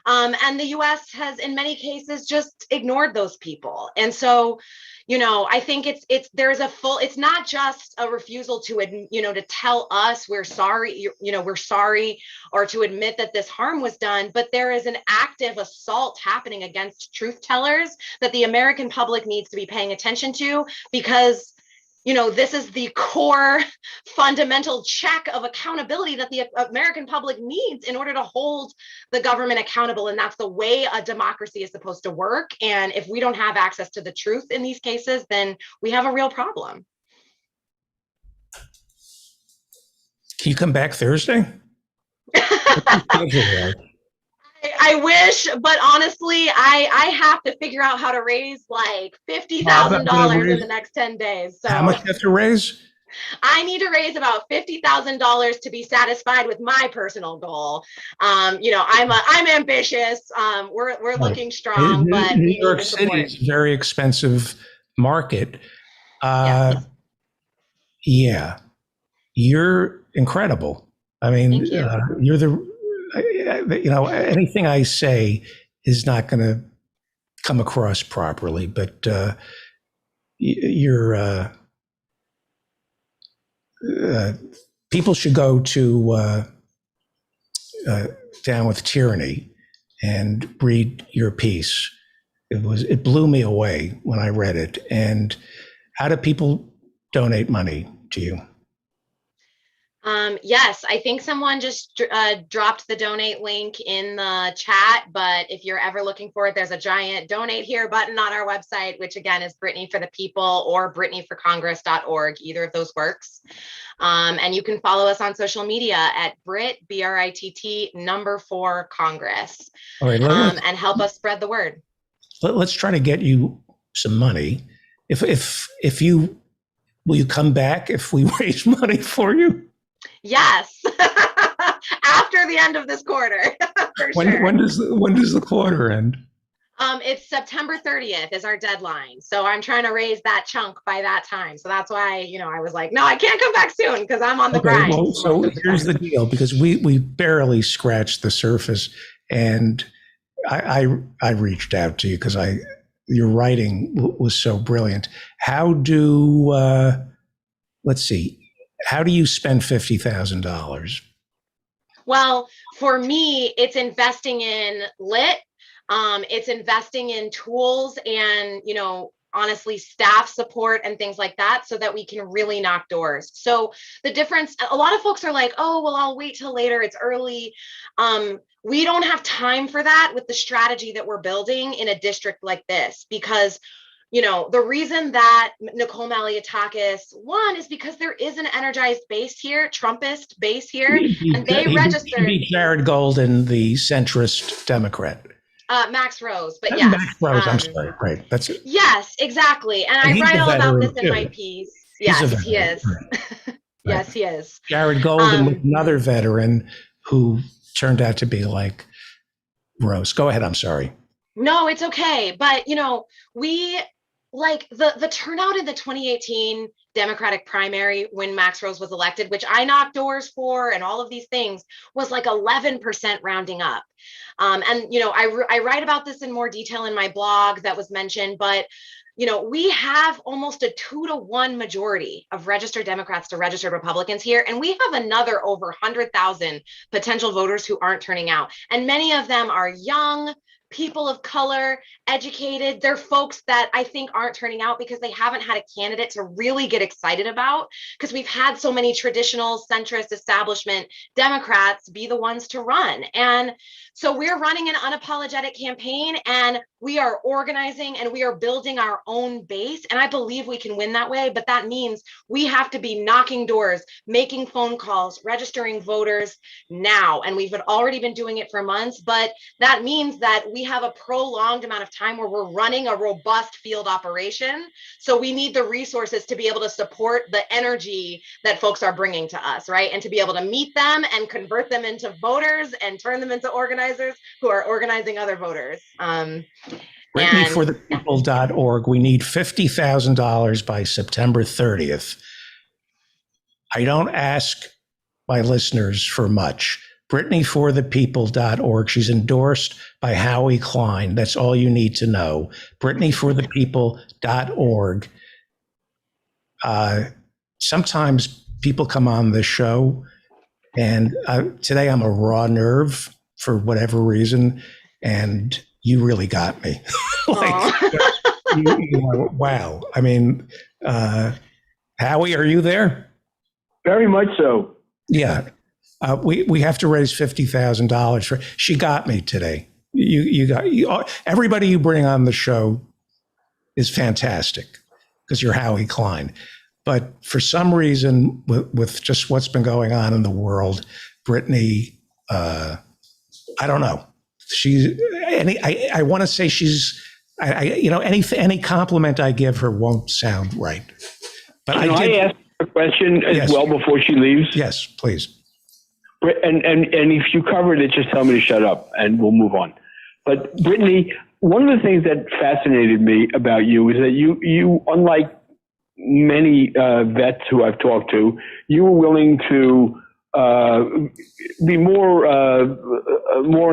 And the US has, in many cases, just ignored those people. And so, I think it's not just a refusal to tell us we're sorry, we're sorry, or to admit that this harm was done, but there is an active assault happening against truth tellers that the American public needs to be paying attention to, because this is the core fundamental check of accountability that the American public needs in order to hold the government accountable. And that's the way a democracy is supposed to work. And if we don't have access to the truth in these cases, then we have a real problem. Can you come back Thursday? I wish, but honestly, I have to figure out how to raise like $50,000 in the next 10 days. So how much you have to raise? I need to raise about $50,000 to be satisfied with my personal goal. I'm ambitious. We're looking strong, but New York City is a very expensive market. Yeah, you're incredible. I mean, you're the. Anything I say is not going to come across properly, but people should go to Down with Tyranny and read your piece. It blew me away when I read it. And how do people donate money to you? Yes, I think someone just dropped the donate link in the chat, but if you're ever looking for it, there's a giant donate here button on our website, which again is Brittany for the People or BrittanyForCongress.org. Either of those works. And you can follow us on social media at BrittB-R-I-T-T 4 Congress. All right, and help us spread the word. Let's try to get you some money. If you will you come back if we raise money for you? Yes, after the end of this quarter. When does the quarter end? It's September 30th is our deadline. So I'm trying to raise that chunk by that time. So that's why, I was like, no, I can't come back soon because I'm on the grind. Well, so here's the deal, because we barely scratched the surface, and I reached out to you because your writing was so brilliant. How do how do you spend $50,000? Well, for me, it's investing in lit. It's investing in tools and, honestly, staff support and things like that so that we can really knock doors. So the difference, a lot of folks are like, oh, well, I'll wait till later. It's early. We don't have time for that with the strategy that we're building in a district like this, because the reason that Nicole Malliotakis won is because there is an energized base here, Trumpist base here, and they registered. He beat Jared Golden, the centrist Democrat. Max Rose, but yes. Max Rose, I'm sorry, right. That's it. Yes, exactly. And I write all about this in my piece. Yes, he is. Yes, he is. Jared Golden was another veteran who turned out to be like Rose. Go ahead, I'm sorry. No, it's okay. But, we like the turnout in the 2018 Democratic primary when Max Rose was elected, which I knocked doors for and all of these things, was like 11% rounding up. And, I write about this in more detail in my blog that was mentioned, but, we have almost a 2-to-1 majority of registered Democrats to registered Republicans here. And we have another over 100,000 potential voters who aren't turning out. And many of them are young, people of color, educated. They're folks that I think aren't turning out because they haven't had a candidate to really get excited about, because we've had so many traditional centrist establishment Democrats be the ones to run. And so we're running an unapologetic campaign, and we are organizing and we are building our own base. And I believe we can win that way, but that means we have to be knocking doors, making phone calls, registering voters now. And we've already been doing it for months, but that means that we have a prolonged amount of time where we're running a robust field operation. So we need the resources to be able to support the energy that folks are bringing to us, right? And to be able to meet them and convert them into voters and turn them into organizers who are organizing other voters. BrittanyForThePeople.org. We need $50,000 by September 30th. I don't ask my listeners for much. BrittanyForThePeople.org. She's endorsed by Howie Klein. That's all you need to know. BrittanyForThePeople.org. Sometimes people come on the show, and today I'm a raw nerve for whatever reason, and you really got me. Wow. I mean, Howie, are you there? Very much so. Yeah. We have to raise $50,000 for. She got me today. Everybody you bring on the show is fantastic because you're Howie Klein. But for some reason, with just what's been going on in the world, Brittany, I don't know. I want to say any compliment I give her won't sound right. But Can I ask a question as well before she leaves? Yes, please. And if you covered it, just tell me to shut up and we'll move on. But Brittany, one of the things that fascinated me about you is that you unlike many vets who I've talked to, you were willing to be more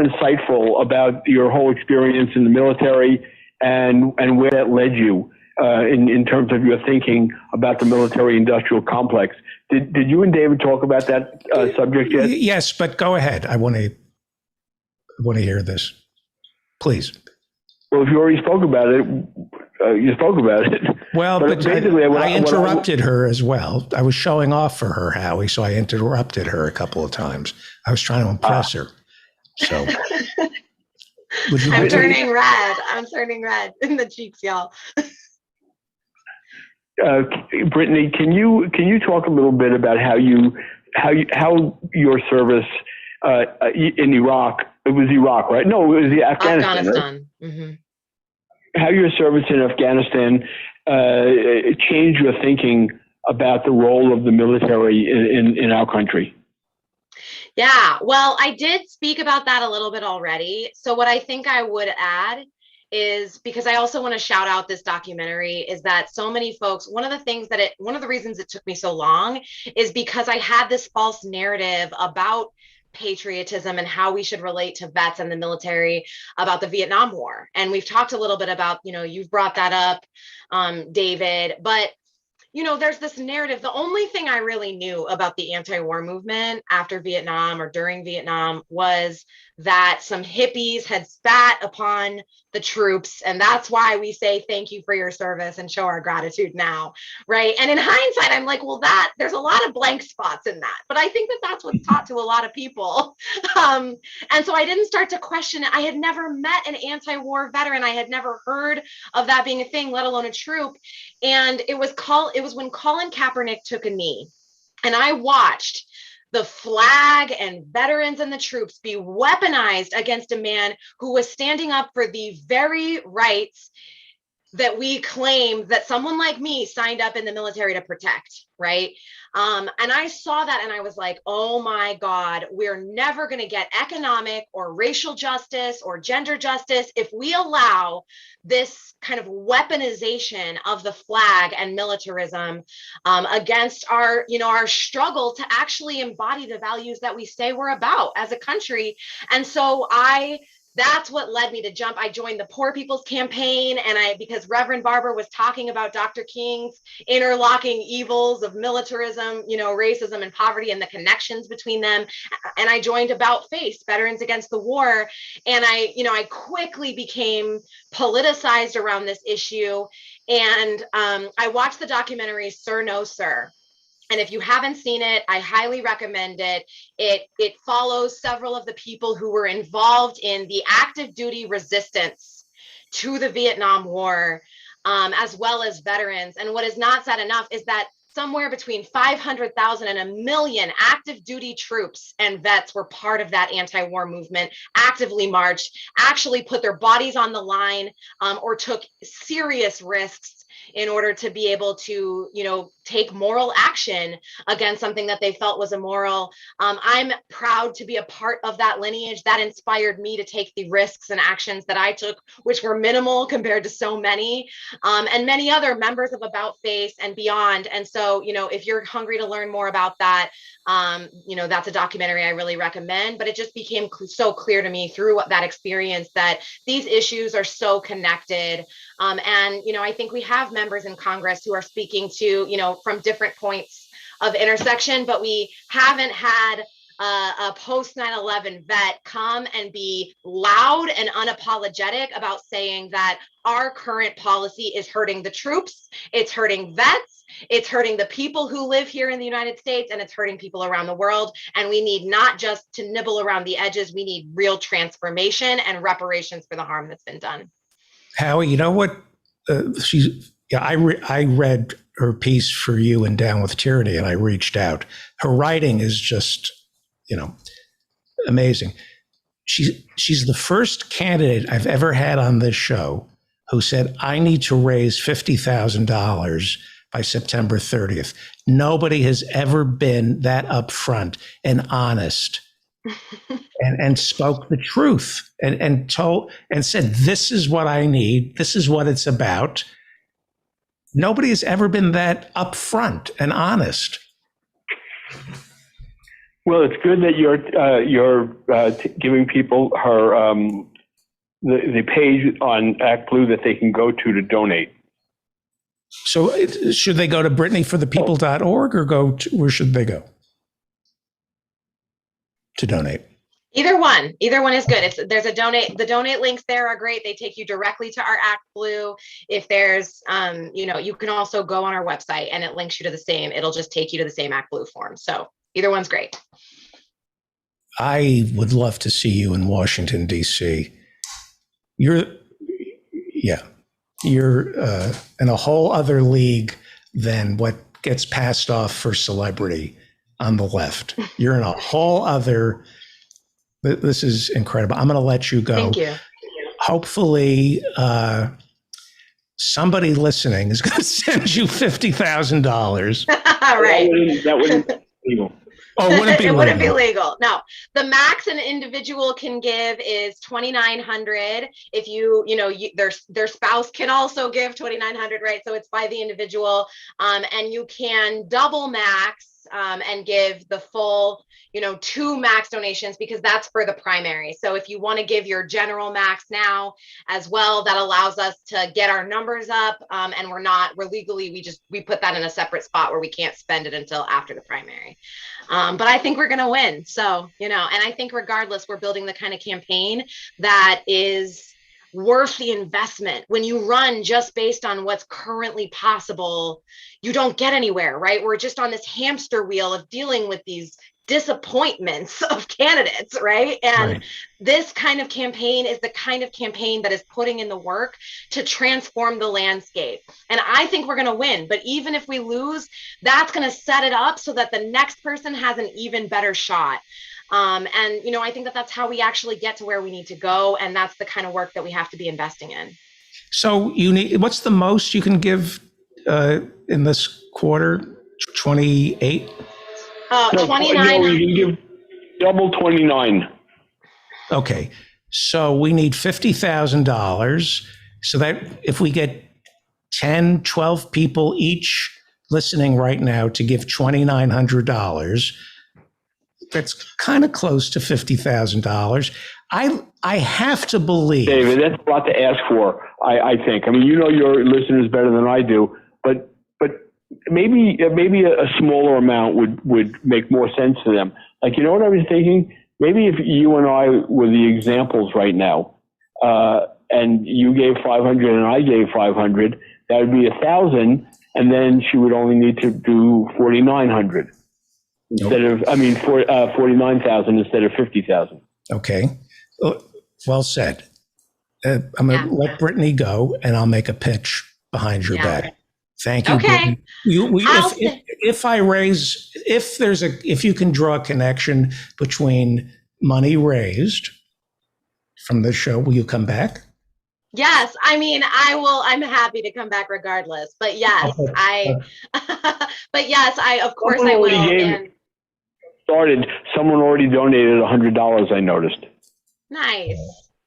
insightful about your whole experience in the military and where that led you in terms of your thinking about the military-industrial complex. Did you and David talk about that subject yet? Yes, but go ahead. I want to hear this, please. Well, if you already spoke about it, you spoke about it. Well, but basically, I interrupted her as well. I was showing off for her, Howie, so I interrupted her a couple of times. I was trying to impress her. So, I'm turning red. I'm turning red in the cheeks, y'all. Brittany, can you talk a little bit about how your service in Iraq? It was Iraq, right? No, it was Afghanistan. Afghanistan. Right? Mm-hmm. How your service in Afghanistan changed your thinking about the role of the military in our country? Yeah, well, I did speak about that a little bit already. So what I think I would add is, because I also want to shout out this documentary, is that so many folks, one of the reasons it took me so long is because I had this false narrative about patriotism and how we should relate to vets and the military about the Vietnam War. And we've talked a little bit about, you've brought that up, David, but there's this narrative. The only thing I really knew about the anti-war movement after Vietnam or during Vietnam was that some hippies had spat upon the troops. And that's why we say thank you for your service and show our gratitude now, right? And in hindsight, I'm like, well, there's a lot of blank spots in that. But I think that that's what's taught to a lot of people. And so I didn't start to question it. I had never met an anti-war veteran. I had never heard of that being a thing, let alone a troop. And it was when Colin Kaepernick took a knee, and I watched the flag and veterans and the troops be weaponized against a man who was standing up for the very rights that we claim that someone like me signed up in the military to protect, right? And I saw that and I was like, oh my God, we're never going to get economic or racial justice or gender justice if we allow this kind of weaponization of the flag and militarism against our struggle to actually embody the values that we say we're about as a country. And so that's what led me to jump. I joined the Poor People's Campaign, and because Reverend Barber was talking about Dr. King's interlocking evils of militarism, racism and poverty and the connections between them. And I joined About Face, Veterans Against the War. And I quickly became politicized around this issue. And I watched the documentary Sir No Sir. And if you haven't seen it, I highly recommend it. It follows several of the people who were involved in the active duty resistance to the Vietnam War, as well as veterans. And what is not said enough is that somewhere between 500,000 and 1 million active duty troops and vets were part of that anti-war movement, actively marched, actually put their bodies on the line, or took serious risks in order to be able to, take moral action against something that they felt was immoral. I'm proud to be a part of that lineage. That inspired me to take the risks and actions that I took, which were minimal compared to so many, and many other members of About Face and beyond. And so, if you're hungry to learn more about that, that's a documentary I really recommend. But it just became so clear to me through that experience that these issues are so connected. And, I think we have members in Congress who are speaking to, from different points of intersection, but we haven't had a post 9/11 vet come and be loud and unapologetic about saying that our current policy is hurting the troops, it's hurting vets, it's hurting the people who live here in the United States, and it's hurting people around the world. And we need not just to nibble around the edges, we need real transformation and reparations for the harm that's been done. Howie, you know what? I read her piece for you in Down with Tyranny, and I reached out. Her writing is just, amazing. She's the first candidate I've ever had on this show who said, I need to raise $50,000 by September 30th. Nobody has ever been that upfront and honest and spoke the truth and said, this is what I need. This is what it's about. Nobody has ever been that upfront and honest. Well, it's good that you're giving people her the page on ActBlue that they can go to donate. So should they go to BrittanyForThePeople.org or where should they go to donate? Either one is good. There's a donate. The donate links there are great. They take you directly to our ActBlue. If there's, you can also go on our website and it links you to the same. It'll just take you to the same ActBlue form. So either one's great. I would love to see you in Washington, D.C. You're in a whole other league than what gets passed off for celebrity on the left. You're in a whole other. This is incredible. I'm going to let you go. Thank you. Hopefully, somebody listening is going to send you $50,000. Right. That wouldn't be legal. Oh, wouldn't be it legal. wouldn't be legal. No, the max an individual can give is $2,900. If their spouse can also give $2,900, right? So it's by the individual, and you can double max and give the full, 2 max donations because that's for the primary. So if you want to give your general max now as well, that allows us to get our numbers up, and we're legally, we put that in a separate spot where we can't spend it until after the primary. But I think we're going to win. So, and I think regardless, we're building the kind of campaign that is worth the investment. When you run just based on what's currently possible, you don't get anywhere, right? We're just on this hamster wheel of dealing with these disappointments of candidates, right? And this kind of campaign is the kind of campaign that is putting in the work to transform the landscape. And I think we're going to win. But even if we lose, that's going to set it up so that the next person has an even better shot. And, I think that's how we actually get to where we need to go. And that's the kind of work that we have to be investing in. So what's the most you can give in this quarter? 28? 29. You can give double 29. Okay. So we need $50,000 so that if we get 10, 12 people each listening right now to give $2,900, that's kind of close to $50,000. I have to believe, David, that's a lot to ask for. I think. I mean, your listeners better than I do, but maybe a smaller amount would make more sense to them. Like, you know what I was thinking? Maybe if you and I were the examples right now, and you gave 500 and I gave 500, that would be 1,000, and then she would only need to do 4,900 instead of 49,000 instead of 50,000. Okay. Well said. I'm going to let Brittany go, and I'll make a pitch behind your back. Thank you. Okay. If you can draw a connection between money raised from the show, will you come back? Yes, I mean, I will. I'm happy to come back regardless. But yes, of course I will. Someone already donated $100. I noticed. Nice.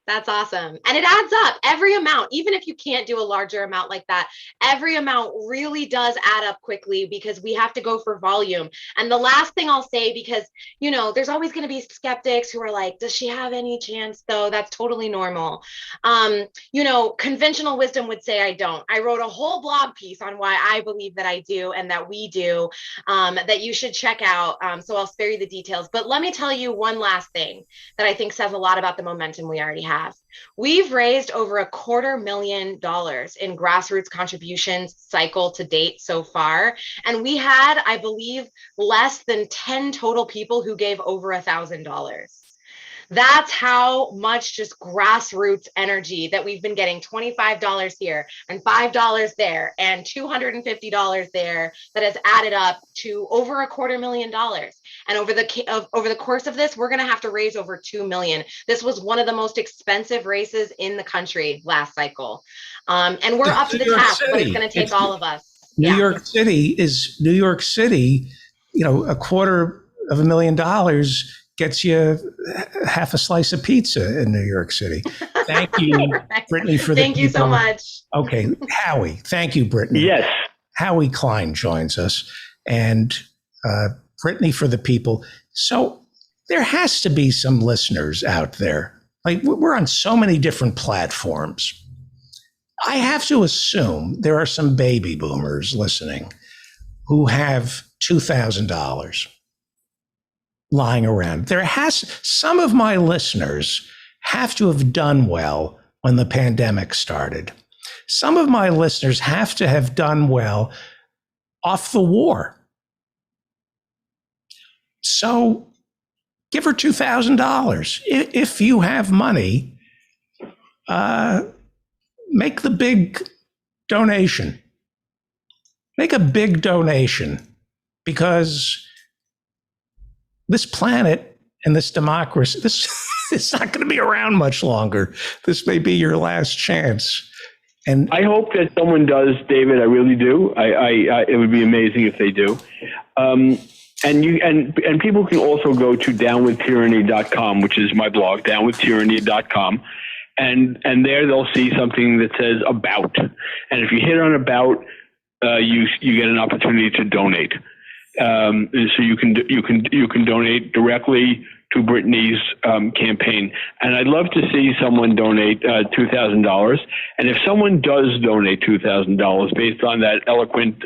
That's awesome. And it adds up. Every amount, even if you can't do a larger amount like that, every amount really does add up quickly because we have to go for volume. And the last thing I'll say, because, there's always going to be skeptics who are like, does she have any chance though? That's totally normal. Conventional wisdom would say I don't. I wrote a whole blog piece on why I believe that I do and that we do, that you should check out. So I'll spare you the details. But let me tell you one last thing that I think says a lot about the momentum we already have. We've raised over $250,000 in grassroots contributions cycle to date so far. And we had, I believe, less than 10 total people who gave over $1,000. That's how much just grassroots energy that we've been getting. $25 here and $5 there and $250 there that has added up to over $250,000. And over the course of this, we're going to have to raise over $2 million. This was one of the most expensive races in the country last cycle. And we're up to the task, but it's going to take all of us. New York City, $250,000 gets you half a slice of pizza in New York City. Thank you, Brittany, for Thank you so much. Okay, Howie. Thank you, Brittany. Yes. Howie Klein joins us, and Brittany for the people. So there has to be some listeners out there. Like, we're on so many different platforms. I have to assume there are some baby boomers listening who have $2,000 lying around. Some of my listeners have to have done well when the pandemic started. Some of my listeners have to have done well off the war. So give her $2,000. If you have money, make the big donation. Make a big donation, because this planet and this democracy, it's not going to be around much longer. This may be your last chance. And I hope that someone does, David. I really do. It would be amazing if they do. And people can also go to downwithtyranny.com, which is my blog, downwithtyranny.com. And there they'll see something that says about. And if you hit on about, you get an opportunity to donate. So you can donate directly to Brittany's campaign. And I'd love to see someone donate $2,000. And if someone does donate $2,000 based on that eloquent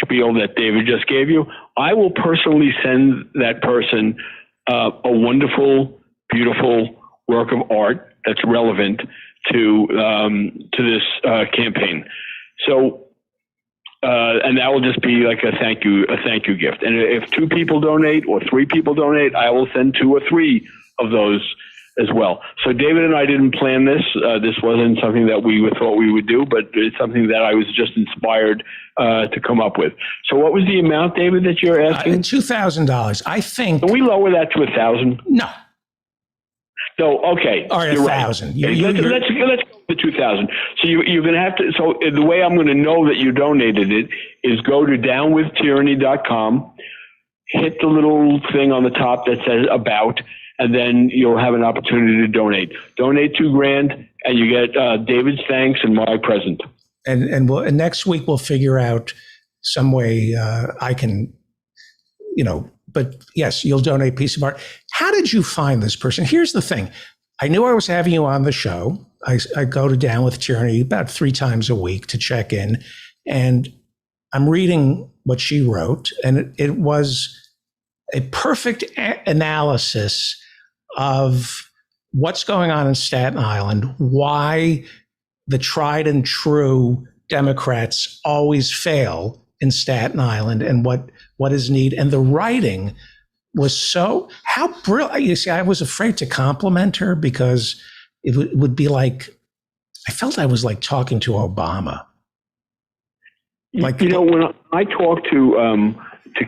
spiel that David just gave you, I will personally send that person a wonderful, beautiful work of art that's relevant to this campaign. So. And that will just be like a thank you gift. And if 2 people donate or 3 people donate, I will send 2 or 3 of those as well. So David and I didn't plan this. This wasn't something that we thought we would do, but it's something that I was just inspired to come up with. So what was the amount, David, that you're asking? $2,000. I think. Can we lower that to 1,000? No. So, okay. All right, 1,000. Right. Let's go to 2,000. So you're going to have to, so the way I'm going to know that you donated it is go to downwithtyranny.com, hit the little thing on the top that says about, and then you'll have an opportunity to donate. Donate $2,000 and you get David's thanks and my present. And next week we'll figure out some way I can, but yes, you'll donate a piece of art. How did you find this person? Here's the thing. I knew I was having you on the show. I go to Down with Tyranny about 3 times a week to check in. And I'm reading what she wrote. And it was a perfect analysis of what's going on in Staten Island, why the tried and true Democrats always fail in Staten Island, and what is needed. And the writing was how brilliant. You see, I was afraid to compliment her because, it would be like, I felt I was like talking to Obama. Like, you know, when I talk to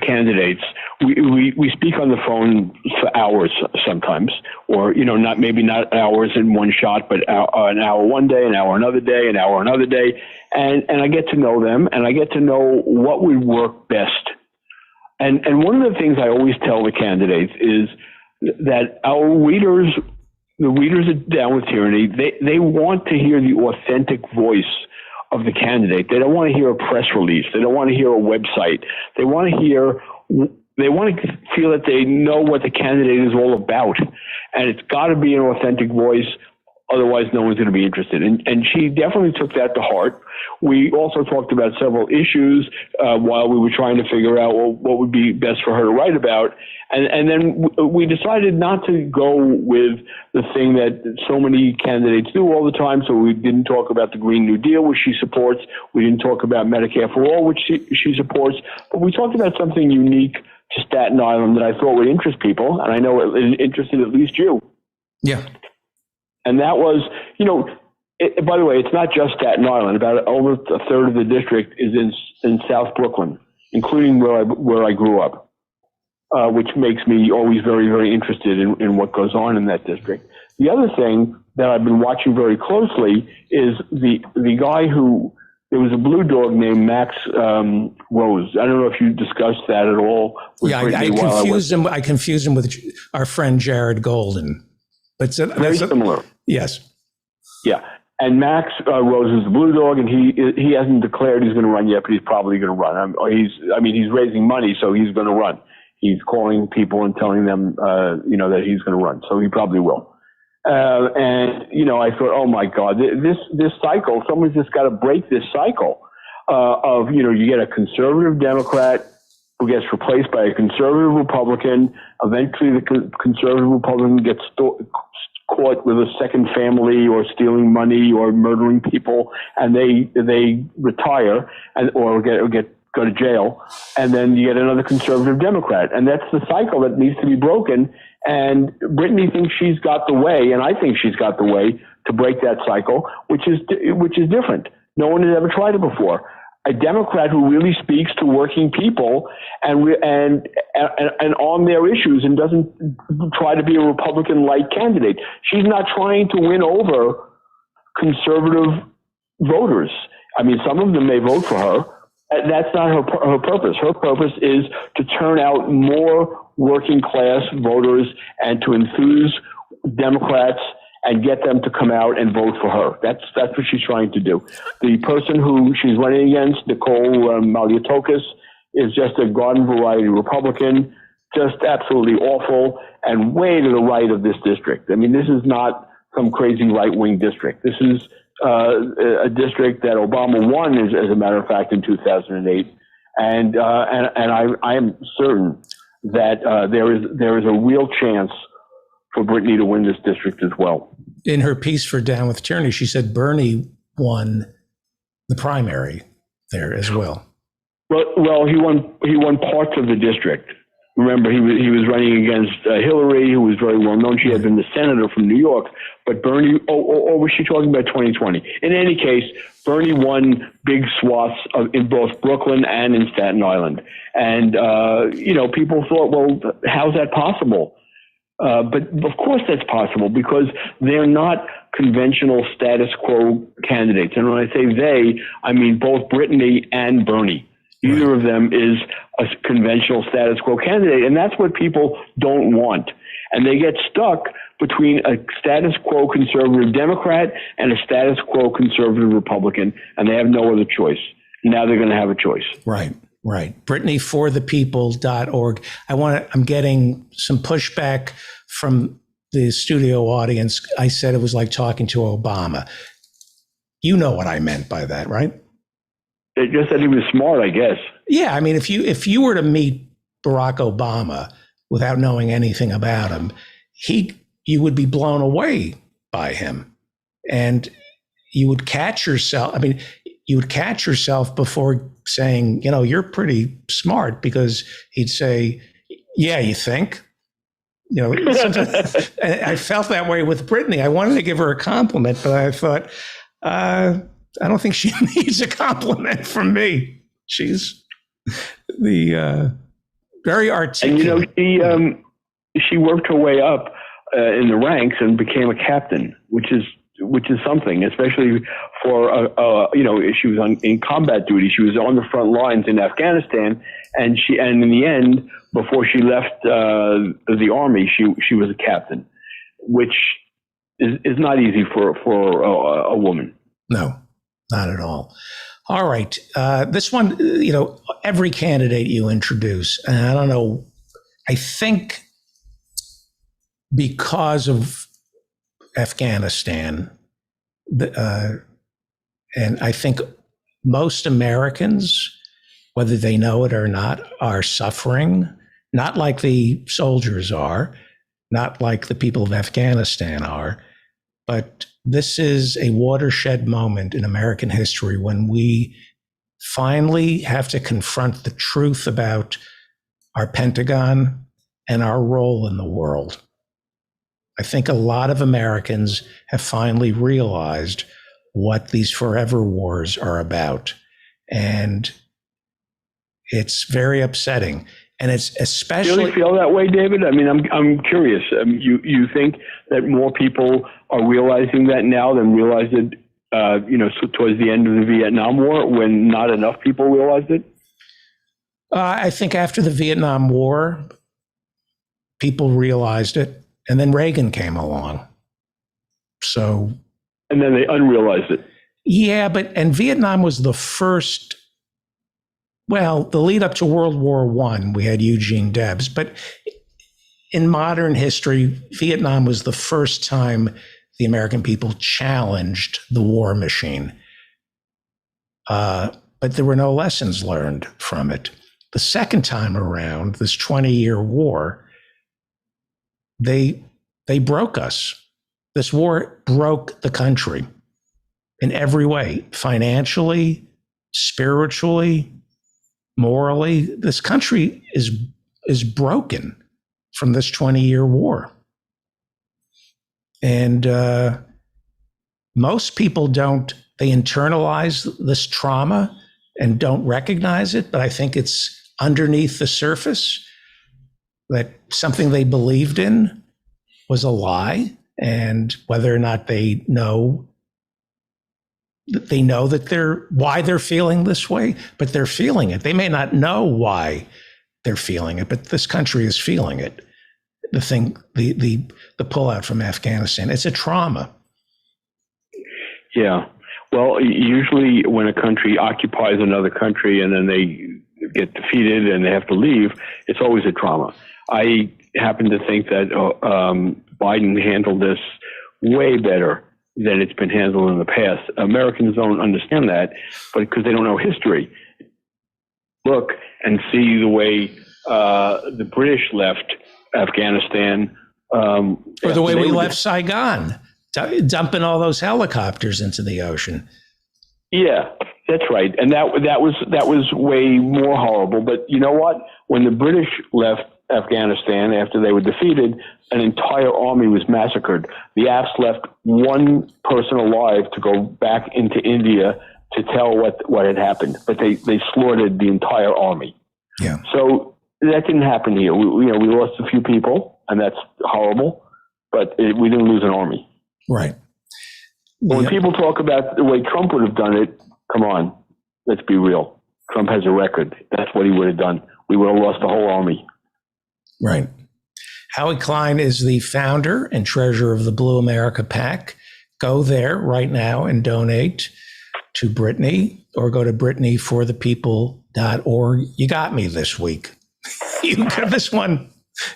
candidates, we speak on the phone for hours sometimes, or, you know, maybe not hours in one shot, but an hour one day, an hour another day, an hour another day. And I get to know them, and I get to know what would work best. And one of the things I always tell the candidates is that our readers, the readers of Down with Tyranny, they want to hear the authentic voice of the candidate. They don't want to hear a press release. They don't want to hear a website. They want to feel that they know what the candidate is all about. And it's got to be an authentic voice. Otherwise, no one's going to be interested. And she definitely took that to heart. We also talked about several issues while we were trying to figure out what would be best for her to write about. And then we decided not to go with the thing that so many candidates do all the time. So we didn't talk about the Green New Deal, which she supports. We didn't talk about Medicare for All, which she supports. But we talked about something unique to Staten Island that I thought would interest people. And I know it interested at least you. Yeah. And that was, you know, by the way, it's not just Staten Island. About over a third of the district is in South Brooklyn, including where I grew up, which makes me always very, very interested in what goes on in that district. The other thing that I've been watching very closely is the guy who, there was a blue dog named Max Rose. I don't know if you discussed that at all. Yeah, I confused him with our friend Jared Golden. But very similar. Yes. Yeah. And Max Rose is the blue dog, and he hasn't declared he's going to run yet, but he's probably going to run. He's raising money, so he's going to run. He's calling people and telling them, that he's going to run. So he probably will. And, you know, I thought, oh my God, this cycle, someone's just got to break this cycle of, you know, you get a conservative Democrat who gets replaced by a conservative Republican. Eventually the conservative Republican gets caught with a second family or stealing money or murdering people, and they retire or go to jail, and then you get another conservative Democrat, and that's the cycle that needs to be broken. And Brittany thinks she's got the way, and I think she's got the way to break that cycle, which is different. No one has ever tried it before. A Democrat who really speaks to working people and on their issues and doesn't try to be a Republican-like candidate. She's not trying to win over conservative voters. I mean, some of them may vote for her. That's not her purpose. Her purpose is to turn out more working-class voters and to enthuse Democrats and get them to come out and vote for her. That's what she's trying to do. The person who she's running against, Nicole Malliotakis, is just a garden variety Republican, just absolutely awful and way to the right of this district. I mean, this is not some crazy right-wing district. This is a district that Obama won, as a matter of fact, in 2008. And I am certain that there is a real chance for Brittany to win this district as well. In her piece for Down with Tyranny, she said Bernie won the primary there as well. Well, he won parts of the district. Remember, he was running against Hillary, who was very well known. She had been the senator from New York. But Bernie, or was she talking about 2020? In any case, Bernie won big swaths in both Brooklyn and in Staten Island. And, people thought, well, how's that possible? But of course that's possible because they're not conventional status quo candidates. And when I say they, I mean both Brittany and Bernie. Neither of them is a conventional status quo candidate. And that's what people don't want. And they get stuck between a status quo conservative Democrat and a status quo conservative Republican, and they have no other choice. Now they're going to have a choice. Right. Brittanyforthepeople.org. I'm getting some pushback from the studio audience. I said it was like talking to Obama. You know what I meant by that, right? They just said he was smart, I guess. Yeah, I mean, if you were to meet Barack Obama without knowing anything about him, you would be blown away by him, and you would catch yourself. I mean, you would catch yourself before saying, you're pretty smart, because he'd say, yeah, you think? sometimes I felt that way with Brittany. I wanted to give her a compliment, but I thought, I don't think she needs a compliment from me. She's the very articulate. And she worked her way up in the ranks and became a captain, which is something, especially for she was in combat duty. She was on the front lines in Afghanistan, and in the end, before she left the army, she was a captain, which is not easy for a woman. No, not at all. All right, this one, every candidate you introduce, and I don't know, I think because of Afghanistan, and I think most Americans, whether they know it or not, are suffering, not like the soldiers are, not like the people of Afghanistan are, but this is a watershed moment in American history when we finally have to confront the truth about our Pentagon and our role in the world. I think a lot of Americans have finally realized what these forever wars are about. And it's very upsetting. And it's especially... Do you really feel that way, David? I mean, I'm curious. You think that more people are realizing that now than realized it, towards the end of the Vietnam War, when not enough people realized it? I think after the Vietnam War, people realized it. And then Reagan came along. So. And then they unrealized it. Yeah, and Vietnam was the first, the lead up to World War I, we had Eugene Debs. But in modern history, Vietnam was the first time the American people challenged the war machine. But there were no lessons learned from it. The second time around, this 20-year war, they broke us. This war broke the country in every way, financially, spiritually, morally. This country is broken from this 20-year war. And most people they internalize this trauma and don't recognize it, but I think it's underneath the surface that something they believed in was a lie, and whether or not they know that why they're feeling this way, but they're feeling it. They may not know why they're feeling it, but this country is feeling it. The pullout from Afghanistan, it's a trauma. Yeah. Well, usually when a country occupies another country and then they get defeated and they have to leave, it's always a trauma. I happen to think that Biden handled this way better than it's been handled in the past. Americans don't understand that, but because they don't know history. Look and see the way the British left Afghanistan. Or the way we left Saigon, dumping all those helicopters into the ocean. Yeah, that's right. And that was way more horrible. But you know what? When the British left Afghanistan after they were defeated, an entire army was massacred. The Afs left one person alive to go back into India to tell what had happened, but they slaughtered the entire army. Yeah. So that didn't happen here. We lost a few people, and that's horrible, but we didn't lose an army. Right. When people talk about the way Trump would have done it, come on, let's be real. Trump has a record. That's what he would have done. We would have lost the whole army. Right. Howie Klein is the founder and treasurer of the Blue America PAC. Go there right now and donate to Brittany, or go to BrittanyForThePeople.org. You got me this week. You got this one.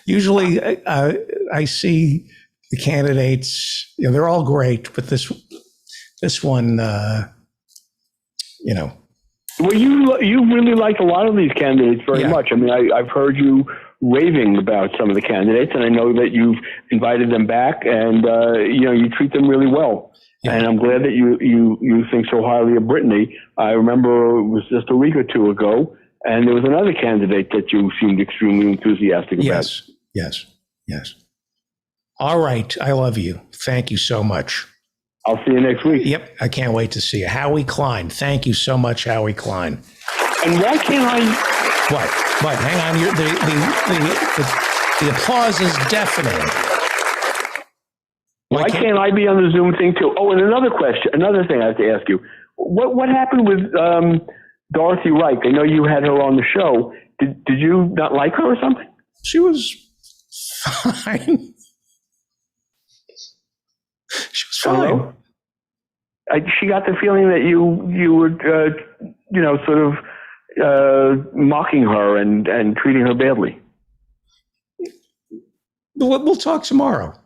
Usually I see the candidates, they're all great, but this one, Well, you really like a lot of these candidates very much. I mean, I've heard you raving about some of the candidates, and I know that you've invited them back, and you treat them really well. Yeah. And I'm glad that you think so highly of Brittany. I remember it was just a week or two ago, and there was another candidate that you seemed extremely enthusiastic about. Yes. All right. I love you. Thank you so much. I'll see you next week. Yep. I can't wait to see you. Howie Klein. Thank you so much, Howie Klein. And why can't I? What? Hang on. The applause is deafening. Why can't I be on the Zoom thing too? Oh, and another thing I have to ask you. What happened with Dorothy Reich? I know you had her on the show. Did you not like her or something? She was fine. She was fine. She got the feeling that you were, sort of mocking her and treating her badly. We'll talk tomorrow.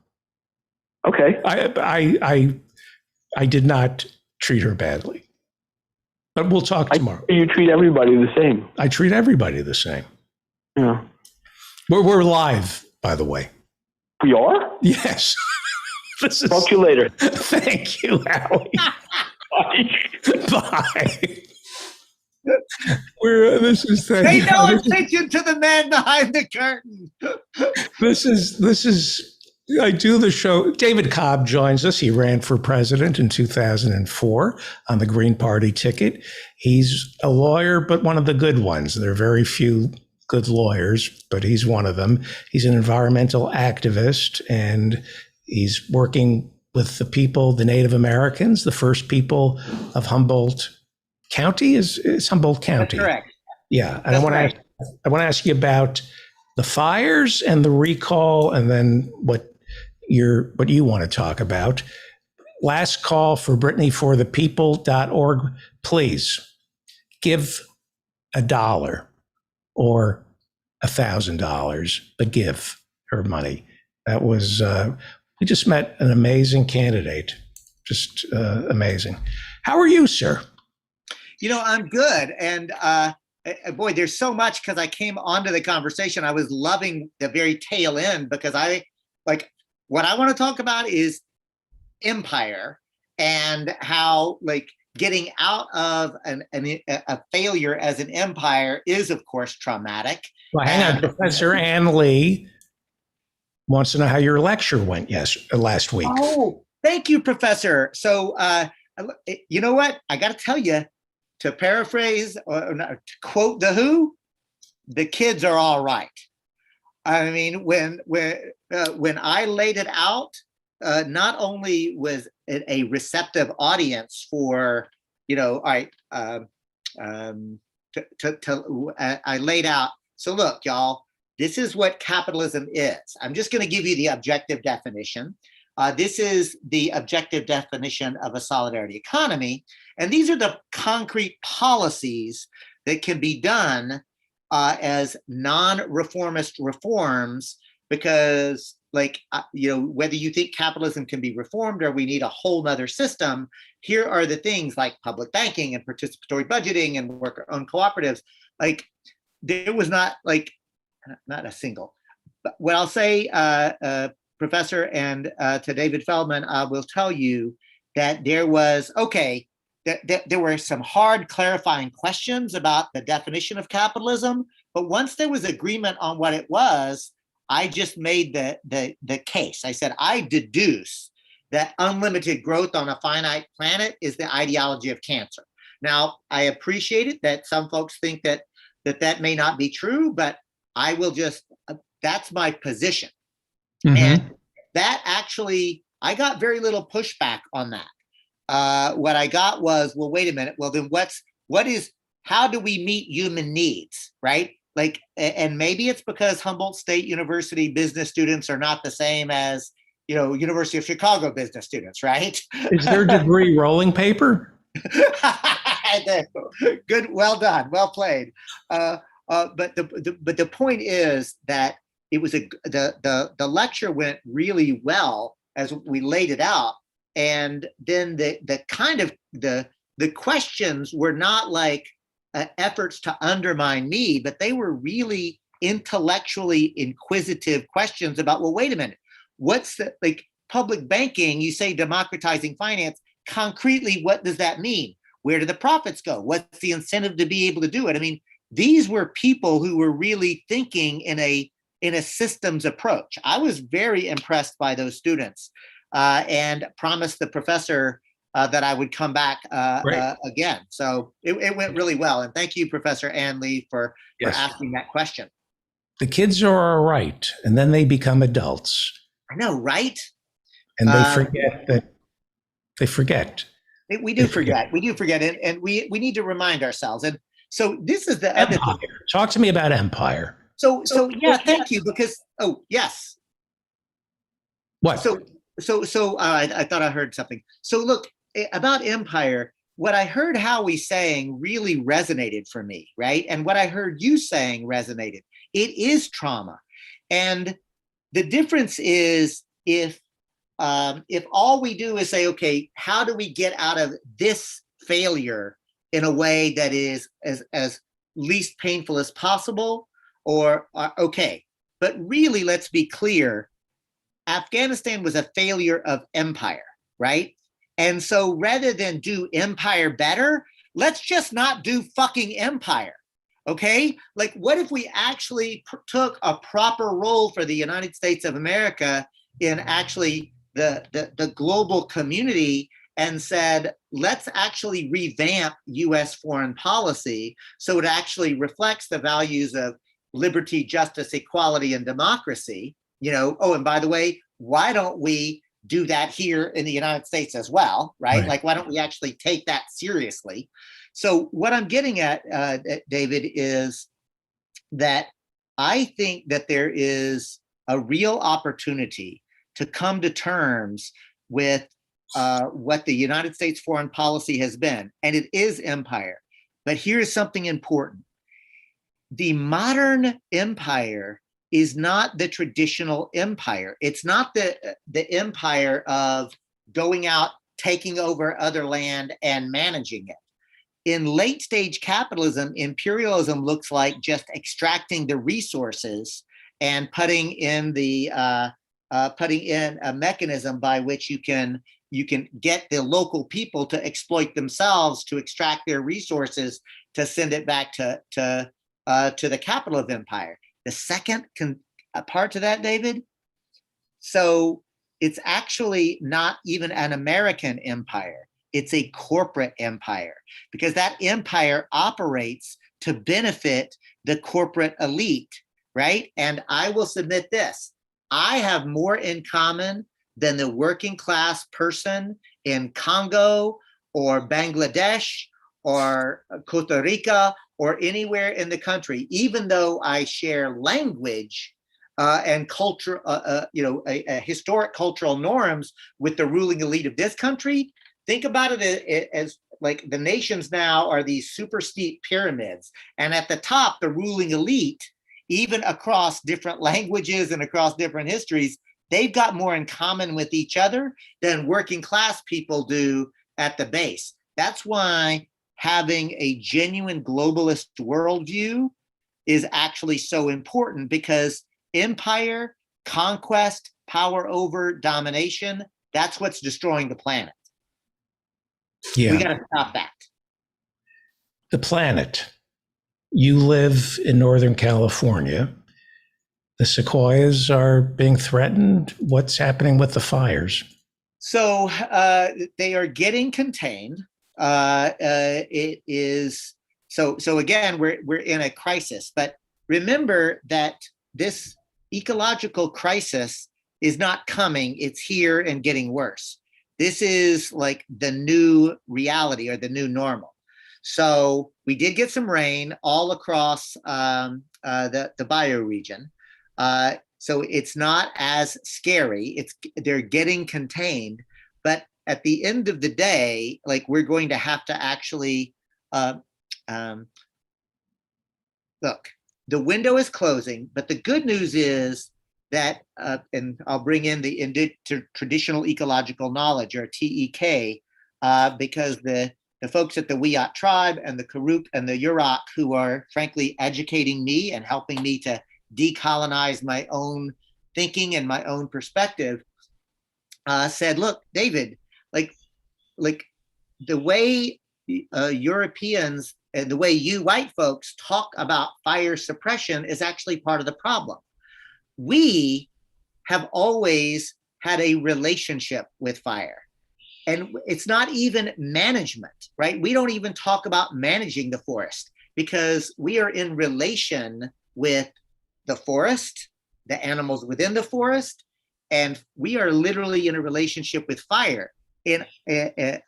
Okay. I did not treat her badly, but we'll talk tomorrow. You treat everybody the same. I treat everybody the same. Yeah. We're live, by the way. We are? Yes. Talk to you later. Thank you, Howie. Bye. Pay no attention to the man behind the curtain. This is. I do the show. David Cobb joins us. He ran for president in 2004 on the Green Party ticket. He's a lawyer, but one of the good ones. There are very few good lawyers, but he's one of them. He's an environmental activist, and he's working with the people, the Native Americans, the first people of Humboldt County. Is Humboldt County? That's correct. Yeah, and I want to ask you about the fires and the recall, and then what you want to talk about. Last call for BrittanyForThePeople.org. Please give $1 or $1,000, but give her money. That was, we just met an amazing candidate, just amazing. How are you, sir? I'm good. And boy, there's so much because I came onto the conversation. I was loving the very tail end because what I want to talk about is empire and how getting out of a failure as an empire is, of course, traumatic. Well, hang on. Professor Ann Lee wants to know how your lecture went last week. Oh, thank you, Professor. So, you know what? I got to tell you, to paraphrase or to quote The Who, the kids are all right. I mean, when I laid it out, not only was it a receptive audience for, I laid out. So look, y'all, this is what capitalism is. I'm just going to give you the objective definition. This is the objective definition of a solidarity economy. And these are the concrete policies that can be done as non-reformist reforms, because whether you think capitalism can be reformed or we need a whole nother system, here are the things like public banking and participatory budgeting and worker-owned cooperatives. There was not a single. But what I'll say, Professor, and to David Feldman, I will tell you that there was, there were some hard clarifying questions about the definition of capitalism, but once there was agreement on what it was, I just made the case. I said, I deduce that unlimited growth on a finite planet is the ideology of cancer. Now, I appreciate it that some folks think that may not be true, but I will just, that's my position. Mm-hmm. And that actually, I got very little pushback on that. What I got was, well, wait a minute. Well, then how do we meet human needs, right? And maybe it's because Humboldt State University business students are not the same as, University of Chicago business students, right? Is their degree rolling paper? Good, well done, well played. But the point is that it was the lecture went really well as we laid it out, and then the questions were not like efforts to undermine me, but they were really intellectually inquisitive questions about, well, wait a minute, what's the public banking? You say democratizing finance. Concretely, what does that mean? Where do the profits go? What's the incentive to be able to do it? I mean, these were people who were really thinking in a in a systems approach. I was very impressed by those students and promised the professor that I would come back again. So it went really well. And thank you, Professor Ann Lee, for asking that question. The kids are all right, and then they become adults. I know, right? And they forget that they forget. We do forget. We do forget it. And we need to remind ourselves. And so this is the other thing. Talk to me about empire. So yeah, thank you. Because, yes. What? So I thought I heard something. So look, about empire, what I heard Howie saying really resonated for me, right? And what I heard you saying resonated. It is trauma. And the difference is if all we do is say, okay, how do we get out of this failure in a way that is as least painful as possible, or okay. But really, let's be clear, Afghanistan was a failure of empire, right? And so rather than do empire better, let's just not do fucking empire. Okay, like what if we actually took a proper role for the United States of America in actually the global community and said, let's actually revamp US foreign policy so it actually reflects the values of liberty, justice, equality, and democracy. Oh, and by the way, why don't we do that here in the United States as well, right? Like, why don't we actually take that seriously? So what I'm getting at, David, is that I think that there is a real opportunity to come to terms with what the United States foreign policy has been, and it is empire. But here's something important. The modern empire is not the traditional empire. It's not the empire of going out, taking over other land and managing it. In late stage capitalism, imperialism looks like just extracting the resources and putting in a mechanism by which you can get the local people to exploit themselves, to extract their resources, to send it back to the capital of empire. The second part to that, David, so it's actually not even an American empire. It's a corporate empire, because that empire operates to benefit the corporate elite, right? And I will submit this. I have more in common than the working class person in Congo or Bangladesh or Costa Rica or anywhere in the country, even though I share language and culture, a historic cultural norms with the ruling elite of this country. Think about it as like the nations now are these super steep pyramids. And at the top, the ruling elite, even across different languages and across different histories, they've got more in common with each other than working class people do at the base. That's why having a genuine globalist worldview is actually so important, because empire, conquest, power over, domination, that's what's destroying the planet. Yeah. We got to stop that. The planet. You live in Northern California. The sequoias are being threatened. What's happening with the fires? So they are getting contained. It is so again, we're in a crisis, but remember that this ecological crisis is not coming. It's here and getting worse. This is like the new reality or the new normal. So we did get some rain all across the bioregion. So it's not as scary. They're getting contained, but at the end of the day, like we're going to have to actually look. The window is closing, but the good news is that, and I'll bring in the traditional ecological knowledge, or TEK, because the folks at the Wiyot tribe and the Karuk and the Yurok, who are frankly educating me and helping me to decolonize my own thinking and my own perspective, said, look, David, like the way Europeans and the way you white folks talk about fire suppression is actually part of the problem. we have always had a relationship with fire. And it's not even management, right? We don't even talk about managing the forest because we are in relation with the forest, the animals within the forest, and we are literally in a relationship with fire. In the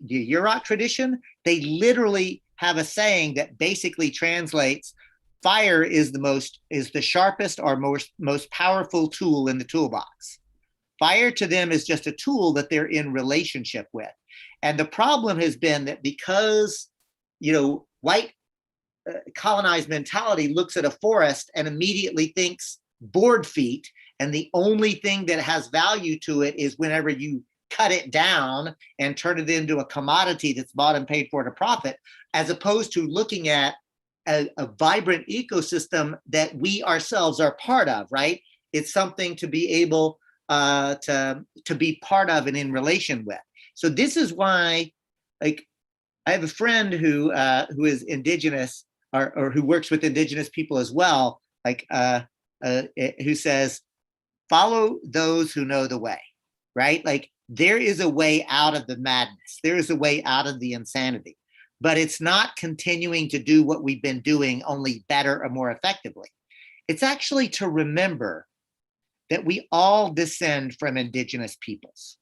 Yurok tradition, they literally have a saying that basically translates: fire is the sharpest or most powerful tool in the toolbox. Fire to them is just a tool that they're in relationship with. And the problem has been that because, white colonized mentality looks at a forest and immediately thinks board feet, and the only thing that has value to it is whenever you cut it down and turn it into a commodity that's bought and paid for at a profit, as opposed to looking at a vibrant ecosystem that we ourselves are part of, right? It's something to be able to be part of and in relation with. So this is why, like, I have a friend who is indigenous or who works with indigenous people as well, who says, follow those who know the way, right? Like, there is a way out of the madness. There is a way out of the insanity, but it's not continuing to do what we've been doing, only better or more effectively. It's actually to remember that we all descend from indigenous peoples.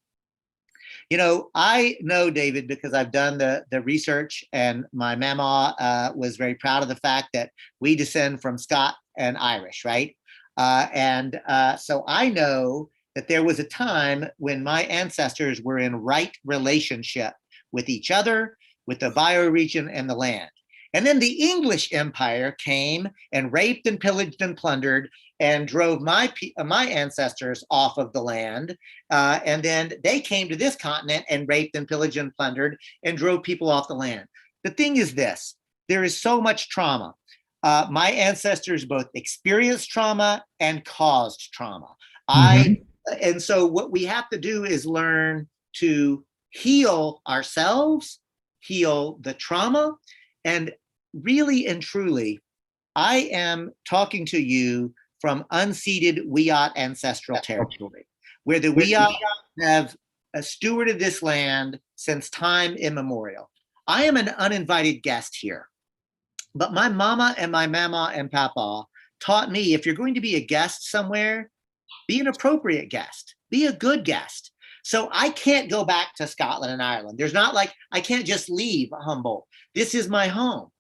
I know, David, because I've done the research, and my mama was very proud of the fact that we descend from Scot and Irish, right? So I know that there was a time when my ancestors were in right relationship with each other, with the bioregion and the land. And then the English Empire came and raped and pillaged and plundered and drove my ancestors off of the land. And then they came to this continent and raped and pillaged and plundered and drove people off the land. The thing is this: there is so much trauma. My ancestors both experienced trauma and caused trauma. And so what we have to do is learn to heal ourselves, heal the trauma, and really and truly, I am talking to you from unceded Wiyot ancestral territory, where the Wiyot have stewarded this land since time immemorial. I am an uninvited guest here, but my mama and my mama and papa taught me, if you're going to be a guest somewhere, be an appropriate guest, be a good guest. So I can't go back to Scotland and Ireland. There's not like, I can't just leave Humboldt. This is my home.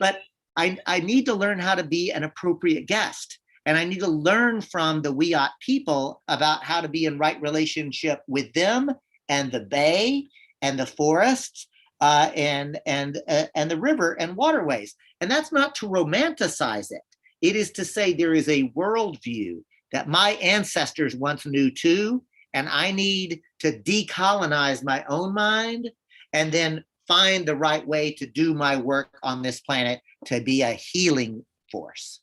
But I need to learn how to be an appropriate guest. And I need to learn from the Wiyot people about how to be in right relationship with them and the bay and the forests and the river and waterways. And that's not to romanticize it. It is to say there is a worldview that my ancestors once knew too, and I need to decolonize my own mind and then find the right way to do my work on this planet to be a healing force.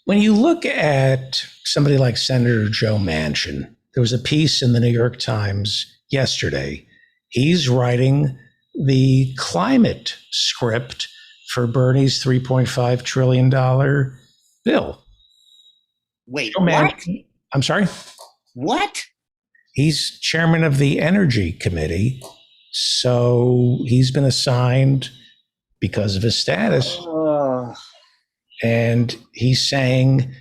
When you look at somebody like Senator Joe Manchin, there was a piece in the New York Times yesterday. He's writing the climate script for Bernie's $3.5 trillion bill. Wait, Joe what? I'm sorry? What? He's chairman of the Energy Committee, so he's been assigned because of his status. And he's saying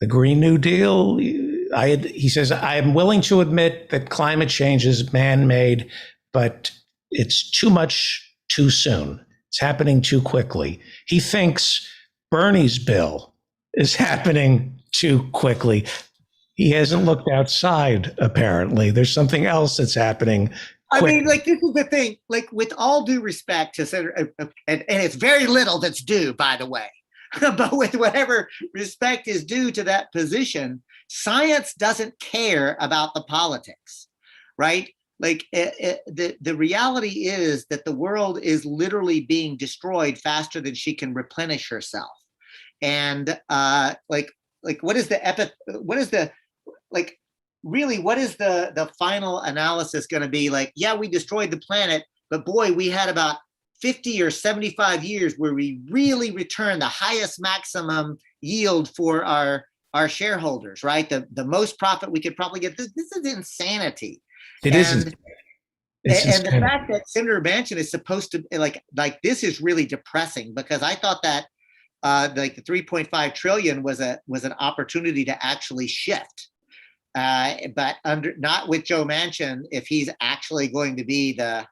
the Green New Deal, he says, I am willing to admit that climate change is man-made, but it's too much too soon. It's happening too quickly. He thinks Bernie's bill is happening too quickly. He hasn't looked outside, apparently. There's something else that's happening. I mean, like, this is the thing, like, with all due respect to Senator, and it's very little that's due, by the way, but with whatever respect is due to that position, science doesn't care about the politics, right? Like, the reality is that the world is literally being destroyed faster than she can replenish herself. And what is the final analysis going to be? Like, yeah, we destroyed the planet, but boy, we had about 50 or 75 years where we really returned the highest maximum yield for our shareholders, right? The most profit we could probably get. This is insanity. It isn't. And the fact that Senator Manchin is supposed to like this is really depressing, because I thought that like the 3.5 trillion was an opportunity to actually shift, but not with Joe Manchin, if he's actually going to be the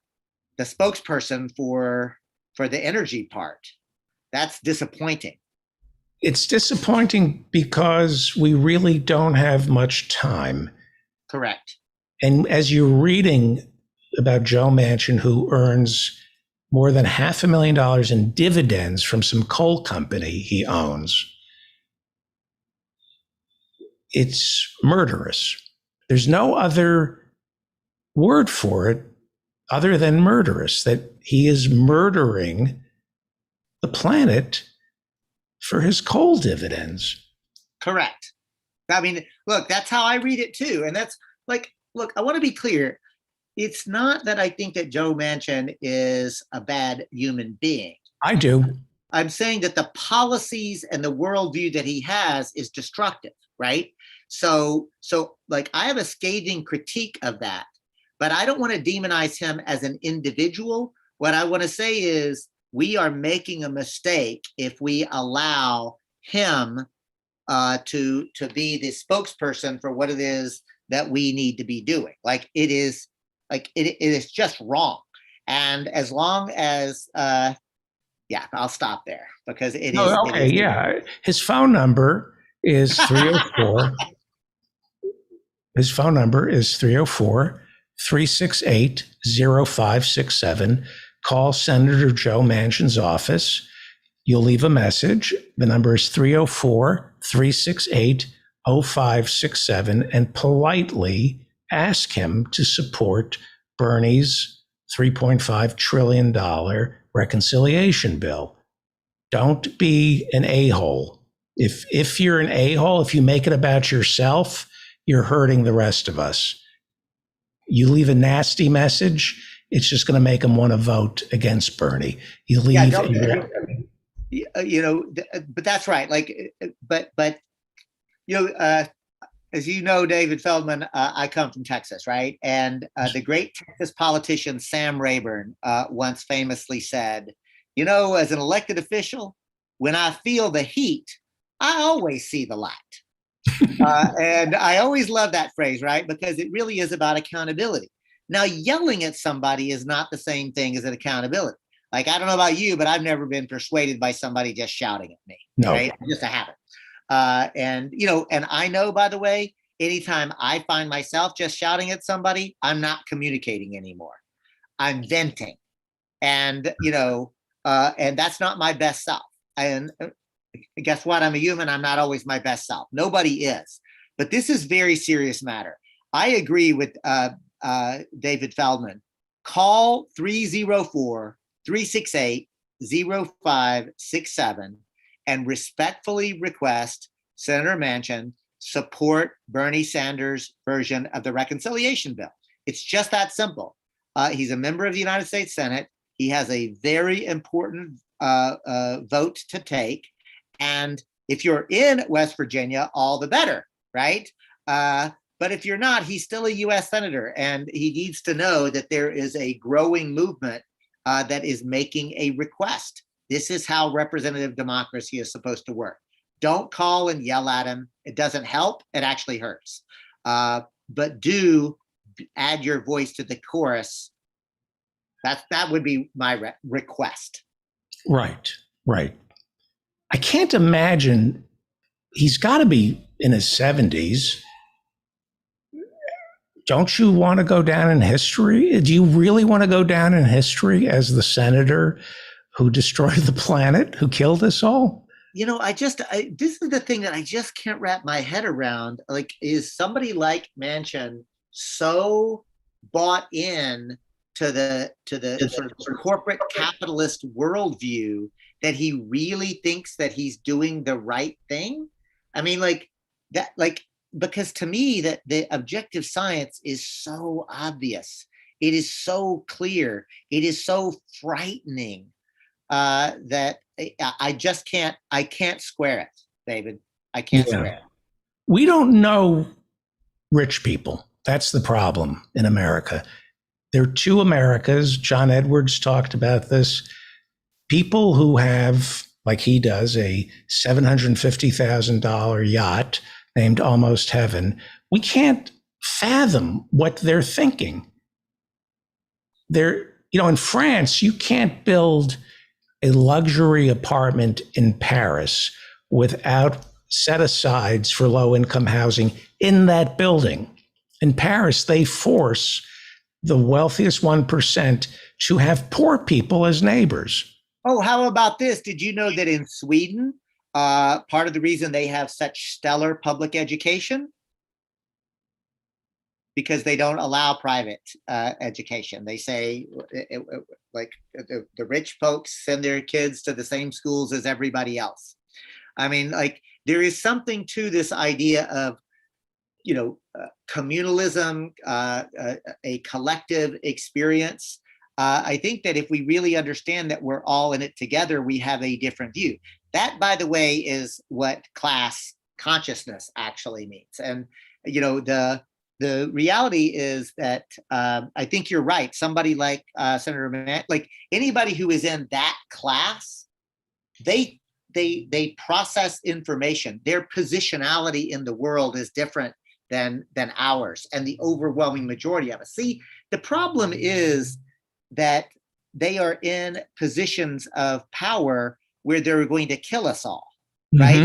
spokesperson for the energy part. That's disappointing. It's disappointing because we really don't have much time. Correct. And as you're reading about Joe Manchin, who earns more than $500,000 in dividends from some coal company he owns, it's murderous. There's no other word for it other than murderous, that he is murdering the planet for his coal dividends. Correct. I mean, look, that's how I read it too. And that's like, look, I want to be clear. It's not that I think that Joe Manchin is a bad human being. I do. I'm saying that the policies and the worldview that he has is destructive, right? So like, I have a scathing critique of that, but I don't want to demonize him as an individual. What I want to say is we are making a mistake if we allow him to be the spokesperson for what it is that we need to be doing. Like, it is just wrong. And as long as I'll stop there, because it is. Okay, yeah. His phone number is 304. His phone number is 304-368-0567. Call Senator Joe Manchin's office. You'll leave a message. The number is 304-368-0567, and politely ask him to support Bernie's $3.5 trillion reconciliation bill. Don't be an a-hole. If you're an a-hole, if you make it about yourself, you're hurting the rest of us. You leave a nasty message, it's just going to make them want to vote against Bernie. You leave, but that's right. Like, but as you know, David Feldman, I come from Texas, right? And the great Texas politician Sam Rayburn once famously said, as an elected official, when I feel the heat, I always see the light. And I always love that phrase, right? Because it really is about accountability. Now, yelling at somebody is not the same thing as an accountability. Like, I don't know about you, but I've never been persuaded by somebody just shouting at me. No. Right? Just a habit. And I know, by the way, anytime I find myself just shouting at somebody, I'm not communicating anymore. I'm venting. And, and that's not my best self. And guess what? I'm a human. I'm not always my best self. Nobody is. But this is very serious matter. I agree with David Feldman. Call 304-368-0567 and respectfully request Senator Manchin support Bernie Sanders' version of the reconciliation bill. It's just that simple. He's a member of the United States Senate. He has a very important vote to take. And if you're in West Virginia, all the better, right? But if you're not, he's still a U.S. Senator, and he needs to know that there is a growing movement that is making a request. This is how representative democracy is supposed to work. Don't call and yell at him. It doesn't help. It actually hurts. But do add your voice to the chorus. That would be my request. Right. I can't imagine. He's got to be in his 70s. Don't you want to go down in history? Do you really want to go down in history as the senator who destroyed the planet, who killed us all? This is the thing that I just can't wrap my head around. Like, is somebody like Manchin so bought in to the sort of corporate capitalist worldview that he really thinks that he's doing the right thing? I mean, because to me that the objective science is so obvious. It is so clear. It is so frightening that I can't square it. David. I can't Yeah. swear. We don't know rich people. That's the problem in America. There are two Americas. John Edwards talked about this. People who have, like he does, a $750,000 yacht named Almost Heaven. We can't fathom what they're thinking. In France, you can't build a luxury apartment in Paris without set-asides for low-income housing in that building. In Paris, they force the wealthiest 1% to have poor people as neighbors. Oh, how about this? Did you know that in Sweden, part of the reason they have such stellar public education? Because they don't allow private education. They say, the rich folks send their kids to the same schools as everybody else. I mean, there is something to this idea of, communalism, a collective experience. I think that if we really understand that we're all in it together, we have a different view. That, by the way, is what class consciousness actually means. And, the reality is that I think you're right. Somebody like Senator Manchin, like anybody who is in that class, they process information. Their positionality in the world is different than ours and the overwhelming majority of us. See, the problem is that they are in positions of power where they're going to kill us all, right?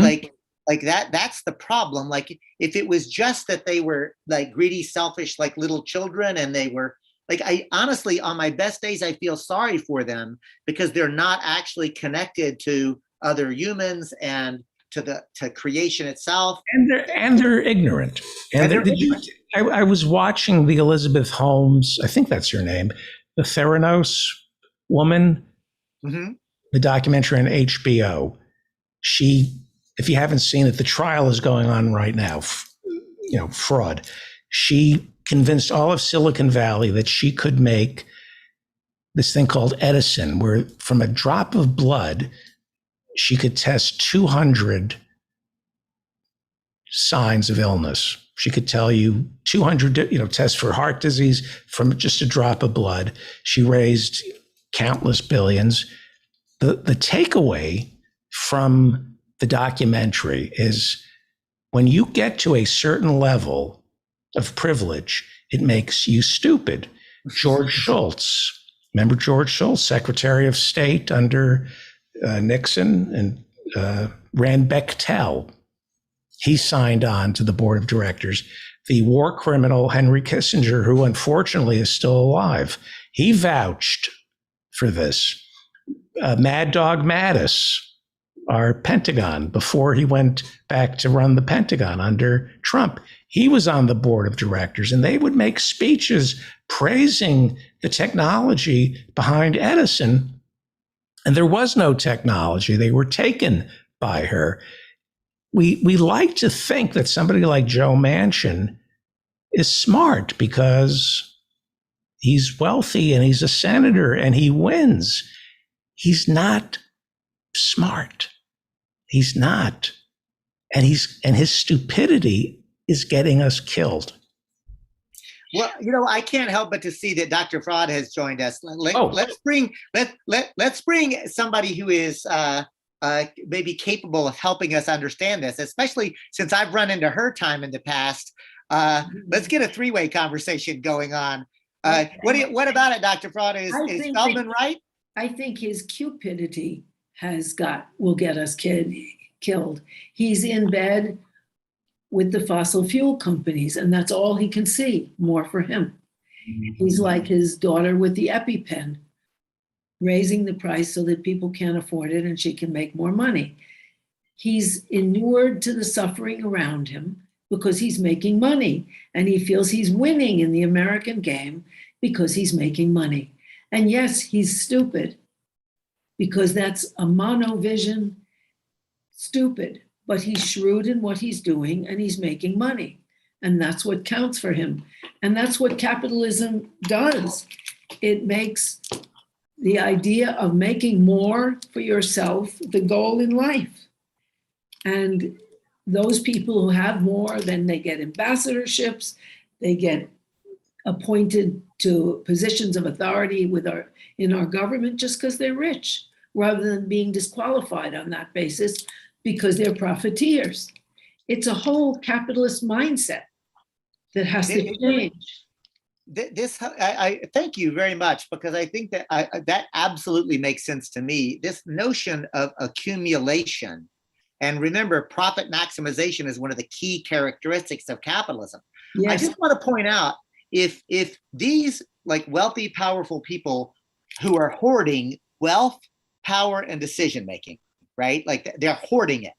Like that's the problem. Like if it was just that they were like greedy, selfish, like little children, and they were like, I honestly, on my best days, I feel sorry for them because they're not actually connected to other humans and to creation itself. And they're ignorant. I was watching the Elizabeth Holmes, I think that's her name, the Theranos woman, the documentary on HBO. If you haven't seen it, the trial is going on right now, fraud. She convinced all of Silicon Valley that she could make this thing called Edison, where from a drop of blood, she could test 200 signs of illness. She could tell you 200, tests for heart disease from just a drop of blood. She raised countless billions. The takeaway from the documentary is when you get to a certain level of privilege, it makes you stupid. George Shultz, remember George Shultz, Secretary of State under Nixon, and Rand Bechtel, he signed on to the board of directors. The war criminal Henry Kissinger, who unfortunately is still alive, he vouched for this. Mad Dog Mattis, our Pentagon, before he went back to run the Pentagon under Trump, he was on the board of directors, and they would make speeches praising the technology behind Edison. And there was no technology. They were taken by her. We like to think that somebody like Joe Manchin is smart because he's wealthy and he's a senator and he wins. He's not smart. He's not. And his stupidity is getting us killed. Well, I can't help but to see that Dr. Fraud has joined us. Let's bring somebody who is maybe capable of helping us understand this, especially since I've run into her time in the past. Let's get a three-way conversation going on. What about it, Dr. Fraud? Is Feldman right? I think his cupidity will get us killed. He's in bed with the fossil fuel companies, and that's all he can see, more for him. He's like his daughter with the EpiPen, raising the price so that people can't afford it and she can make more money. He's inured to the suffering around him because he's making money, and he feels he's winning in the American game because he's making money. And yes, he's stupid because that's a monovision, stupid, but he's shrewd in what he's doing and he's making money. And that's what counts for him. And that's what capitalism does. It makes the idea of making more for yourself the goal in life. And those people who have more, then they get ambassadorships, they get appointed to positions of authority in our government just because they're rich, rather than being disqualified on that basis because they're profiteers. It's a whole capitalist mindset that has to change. I thank you very much, because I think that that absolutely makes sense to me. This notion of accumulation, and remember, profit maximization is one of the key characteristics of capitalism. Yes. I just want to point out, if these like wealthy, powerful people who are hoarding wealth, power, and decision making, right? Like they're hoarding it.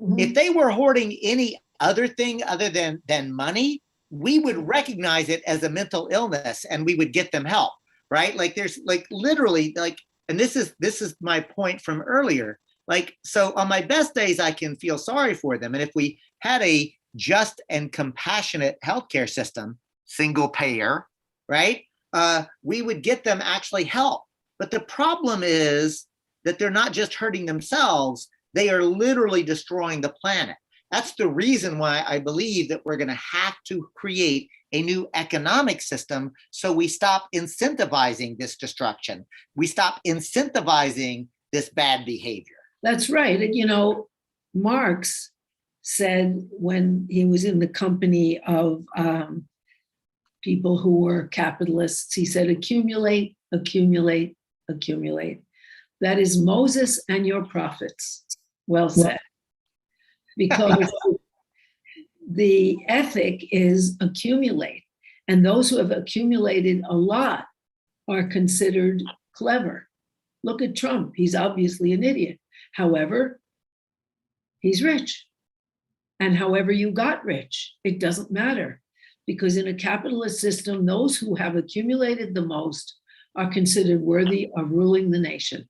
Mm-hmm. If they were hoarding any other thing other than money, we would recognize it as a mental illness and we would get them help, right? Like there's like literally like, and this is my point from earlier. Like, so on my best days, I can feel sorry for them. And if we had a just and compassionate healthcare system, single payer, right? We would get them actually help. But the problem is that they're not just hurting themselves, they are literally destroying the planet. That's the reason why I believe that we're going to have to create a new economic system so we stop incentivizing this destruction. We stop incentivizing this bad behavior. That's right. And, you know, Marx said when he was in the company of people who were capitalists, he said, accumulate, accumulate, accumulate. That is Moses and your prophets. Well said. Because the ethic is accumulate. And those who have accumulated a lot are considered clever. Look at Trump. He's obviously an idiot. However, he's rich. And however you got rich, it doesn't matter. Because in a capitalist system, those who have accumulated the most are considered worthy of ruling the nation.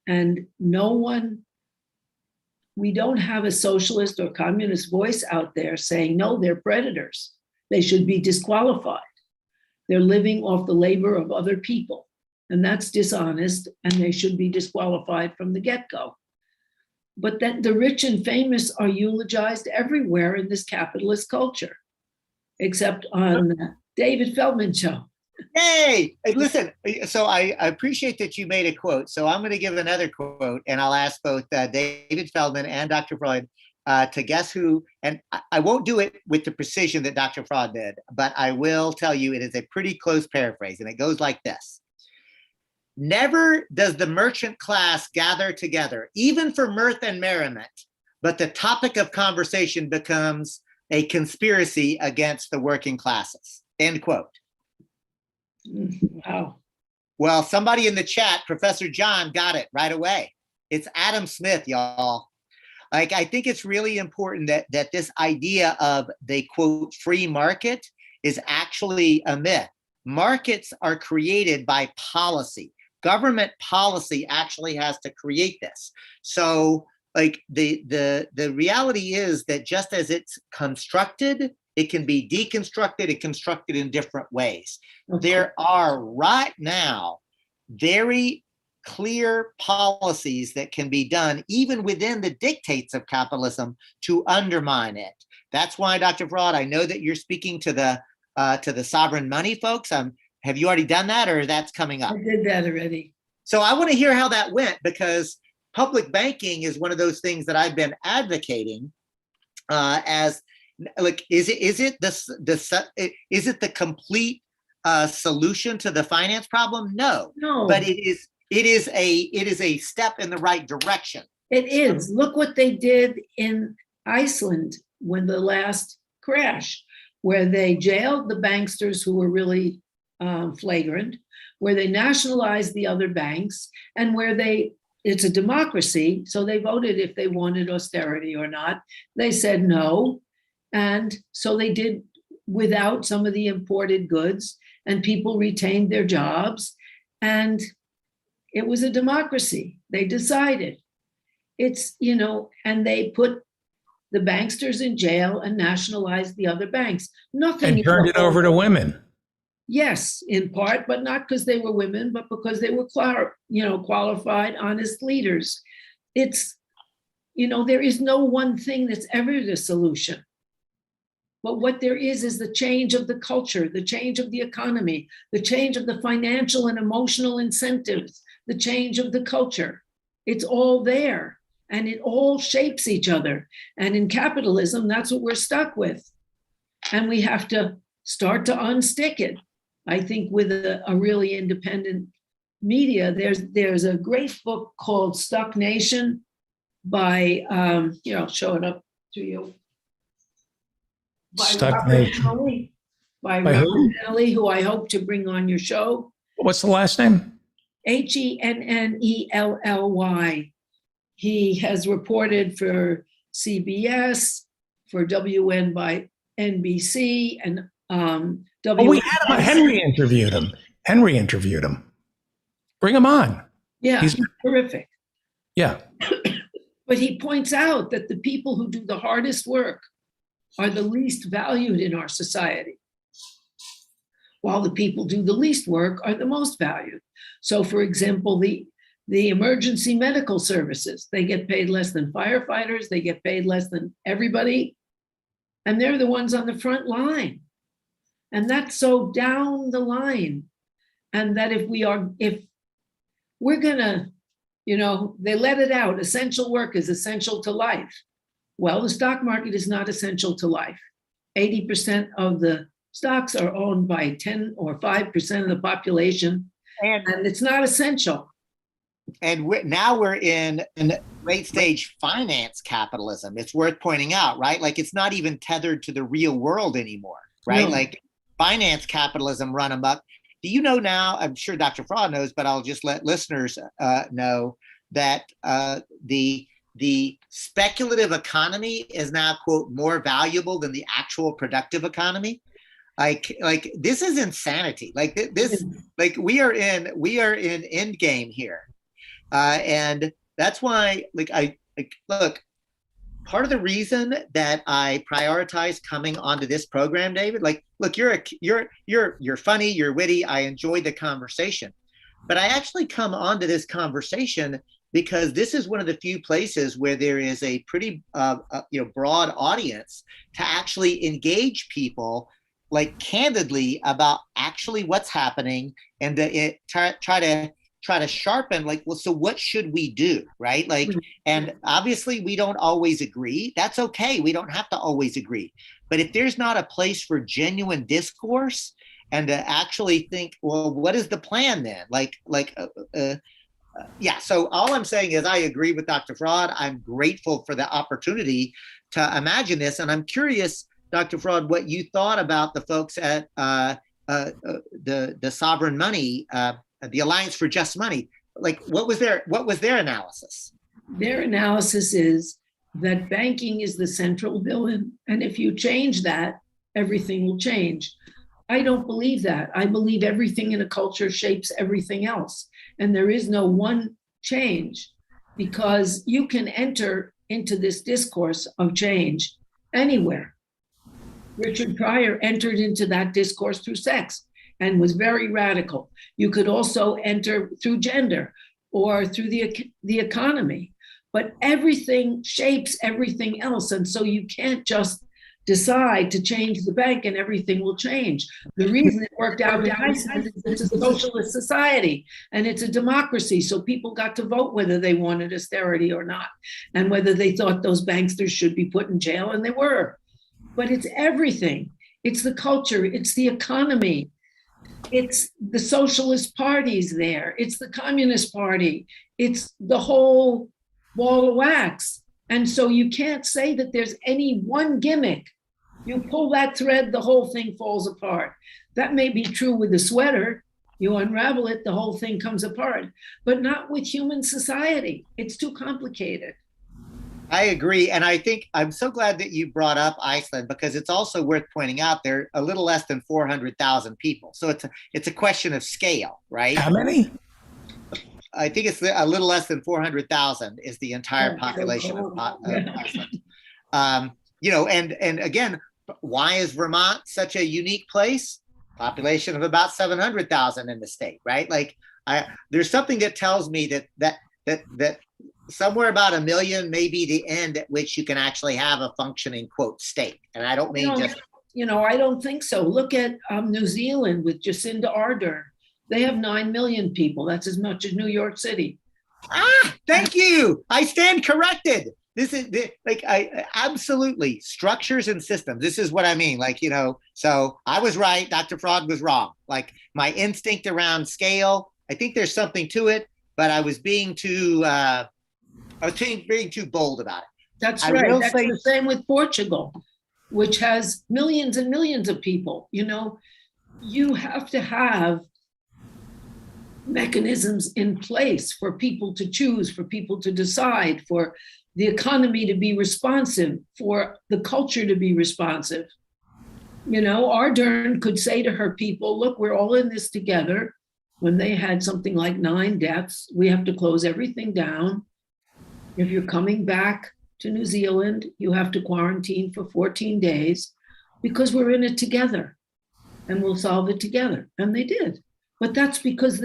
And no one, we don't have a socialist or communist voice out there saying, no, they're predators. They should be disqualified. They're living off the labor of other people. And that's dishonest, and they should be disqualified from the get-go. But that the rich and famous are eulogized everywhere in this capitalist culture, except on the David Feldman show. Hey, listen, so I appreciate that you made a quote. So I'm going to give another quote, and I'll ask both David Feldman and Dr. Freud to guess who, and I won't do it with the precision that Dr. Freud did, but I will tell you it is a pretty close paraphrase, and it goes like this. Never does the merchant class gather together, even for mirth and merriment, but the topic of conversation becomes a conspiracy against the working classes, end quote. Wow. Well, somebody in the chat, Professor John, got it right away. It's Adam Smith, y'all. Like, I think it's really important that this idea of the quote free market is actually a myth. Markets are created by policy. Government policy actually has to create this. So like the reality is that just as it's constructed, it can be deconstructed and constructed in different ways. Okay. There are right now very clear policies that can be done even within the dictates of capitalism to undermine it. That's why, Dr. Freud, I know that you're speaking to the sovereign money folks. Have you already done that, or that's coming up? I did that already. So I want to hear how that went, because public banking is one of those things that I've been advocating as like, is it the complete solution to the finance problem? No, but it is a step in the right direction. It is. Look what they did in Iceland when the last crash, where they jailed the banksters who were really flagrant, where they nationalized the other banks, and where it's a democracy, so they voted if they wanted austerity or not. They said no. And so they did without some of the imported goods, and people retained their jobs. And it was a democracy. They decided. It's, and they put the banksters in jail and nationalized the other banks. Nothing. And turned it over to women. Yes, in part, but not because they were women, but because they were qualified, honest leaders. It's there is no one thing that's ever the solution. But what there is the change of the culture, the change of the economy, the change of the financial and emotional incentives, the change of the culture. It's all there, and it all shapes each other. And in capitalism, that's what we're stuck with. And we have to start to unstick it. I think with a really independent media, there's a great book called Stuck Nation by, I'll show it up to you. Stuck Nation. By By Robert who? Henley, who I hope to bring on your show. What's the last name? Hennelly. He has reported for CBS, for WN by NBC, and We had him. Henry interviewed him. Bring him on. Yeah, He's- he's terrific. Yeah. But he points out that the people who do the hardest work are the least valued in our society, while the people who do the least work are the most valued. So, for example, the emergency medical services, they get paid less than firefighters, they get paid less than everybody, and they're the ones on the front line. And that's so down the line. And that if we're gonna, they let it out, essential work is essential to life. Well, the stock market is not essential to life. 80% of the stocks are owned by 10 or 5% of the population, and it's not essential. And now we're in late stage finance capitalism. It's worth pointing out, right? Like it's not even tethered to the real world anymore, right? No. Like finance capitalism run amok. Do you know now, I'm sure Dr. Fraud knows, but I'll just let listeners know that the speculative economy is now, quote, more valuable than the actual productive economy. Like this is insanity. Like this, like we are in end game here. And that's why, look, part of the reason that I prioritize coming onto this program, David, look, you're funny, you're witty. I enjoyed the conversation, but I actually come onto this conversation because this is one of the few places where there is a pretty, broad audience to actually engage people like candidly about actually what's happening and try to sharpen, like, well, so what should we do, right? Like, and obviously we don't always agree. That's okay. We don't have to always agree. But if there's not a place for genuine discourse and to actually think, well, what is the plan then? Yeah. So all I'm saying is I agree with Dr. Fraud. I'm grateful for the opportunity to imagine this. And I'm curious, Dr. Fraud, what you thought about the folks at the Sovereign Money, the Alliance for Just Money. Like, what was their analysis? Their analysis is that banking is the central villain, and if you change that, everything will change. I don't believe that. I believe everything in a culture shapes everything else, and there is no one change, because you can enter into this discourse of change anywhere. Richard Pryor entered into that discourse through sex and was very radical. You could also enter through gender or through the economy, but everything shapes everything else. And so you can't just decide to change the bank and everything will change. The reason it worked out in Iceland is it's a socialist society and it's a democracy. So people got to vote whether they wanted austerity or not, and whether they thought those banksters should be put in jail, and they were. But it's everything. It's the culture, it's the economy, it's the socialist parties there, it's the Communist Party, it's the whole ball of wax. And so you can't say that there's any one gimmick. You pull that thread, the whole thing falls apart. That may be true with the sweater. You unravel it, the whole thing comes apart, but not with human society. It's too complicated. I agree. And I think I'm so glad that you brought up Iceland, because it's also worth pointing out they're a little less than 400,000 people. So it's a question of scale, right? How many? I think it's a little less than 400,000 is the entire population of Iceland. And again, why is Vermont such a unique place? Population of about 700,000 in the state, right? Like there's something that tells me that somewhere about 1 million may be the end at which you can actually have a functioning quote state. And I don't mean just. I don't think so. Look at New Zealand with Jacinda Ardern. They have 9 million people. That's as much as New York City. Thank you. I stand corrected. This is I absolutely structures and systems. This is what I mean. So I was right. Dr. Fraud was wrong. Like my instinct around scale, I think there's something to it, but I was being too bold about it. That's right. That's the same with Portugal, which has millions and millions of people. You have to have mechanisms in place for people to choose, for people to decide, for the economy to be responsive, for the culture to be responsive. Ardern could say to her people, look, we're all in this together. When they had something like 9 deaths, we have to close everything down. If you're coming back to New Zealand, you have to quarantine for 14 days because we're in it together and we'll solve it together. And they did. But that's because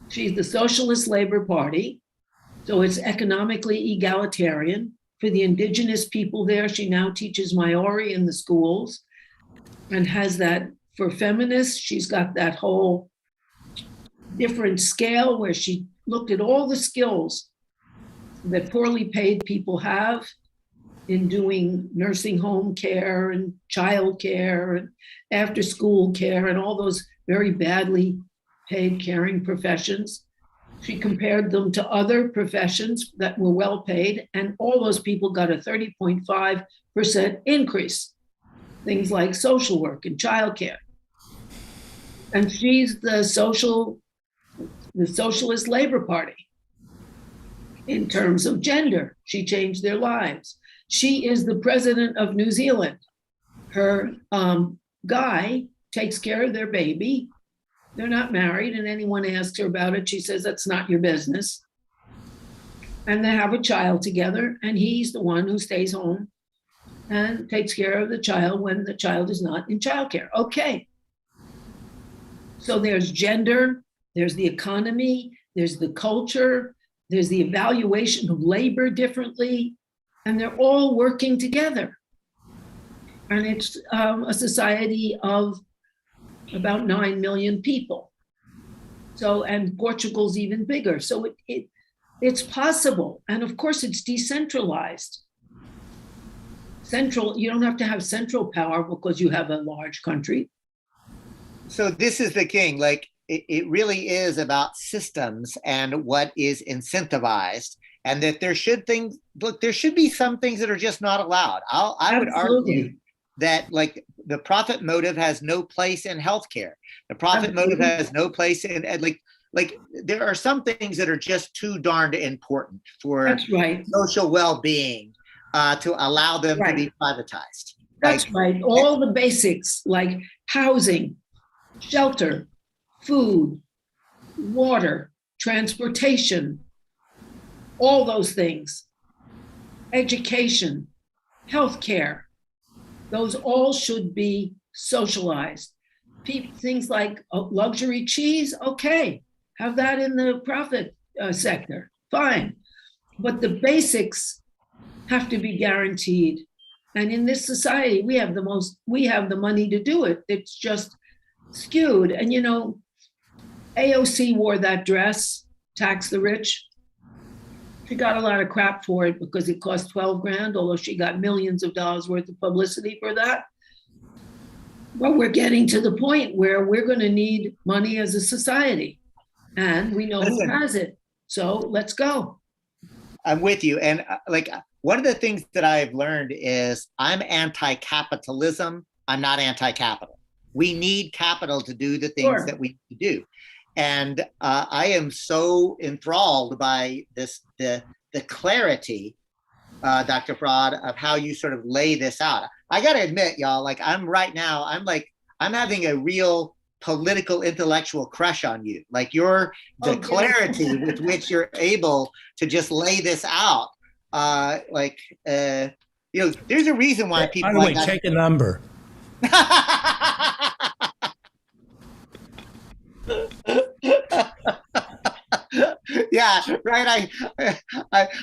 she's the Socialist Labor Party, so it's economically egalitarian. For the indigenous people there, she now teaches Maori in the schools and has that. For feminists, she's got that whole different scale where she looked at all the skills that poorly paid people have in doing nursing home care and child care and after school care and all those very badly paid caring professions. She compared them to other professions that were well paid, and all those people got a 30.5% increase. Things like social work and childcare. And she's the Socialist Labor Party. In terms of gender, she changed their lives. She is the president of New Zealand. Her guy takes care of their baby. They're not married, and anyone asks her about it, she says, that's not your business. And they have a child together, and he's the one who stays home and takes care of the child when the child is not in childcare. Okay. So there's gender, there's the economy, there's the culture, there's the evaluation of labor differently, and they're all working together. And it's a society of about 9 million people. So, and Portugal's even bigger. So it's possible. And of course it's decentralized. You don't have to have central power because you have a large country. So this is the king, it really is about systems and what is incentivized, and that there should be some things that are just not allowed. I would argue that the profit motive has no place in healthcare. The profit motive has no place in there are some things that are just too darned important for social well-being to allow them to be privatized. That's right. All the basics like housing, shelter, food, water, transportation, all those things, education, healthcare, those all should be socialized. Things like luxury cheese, okay, have that in the profit sector, fine. But the basics have to be guaranteed. And in this society, we have the money to do it. It's just skewed. And AOC wore that dress, Tax the Rich. She got a lot of crap for it because it cost $12,000, although she got millions of dollars worth of publicity for that. But we're getting to the point where we're going to need money as a society, and we know who has it. So let's go. I'm with you. And one of the things that I've learned is I'm anti-capitalism. I'm not anti-capital. We need capital to do the things that we need to do. And I am so enthralled by the clarity, Dr. Fraud, of how you sort of lay this out. I got to admit, y'all, I'm having a real political intellectual crush on you. The clarity with which you're able to just lay this out. There's a reason why people. By the way, take a number. Yeah, right.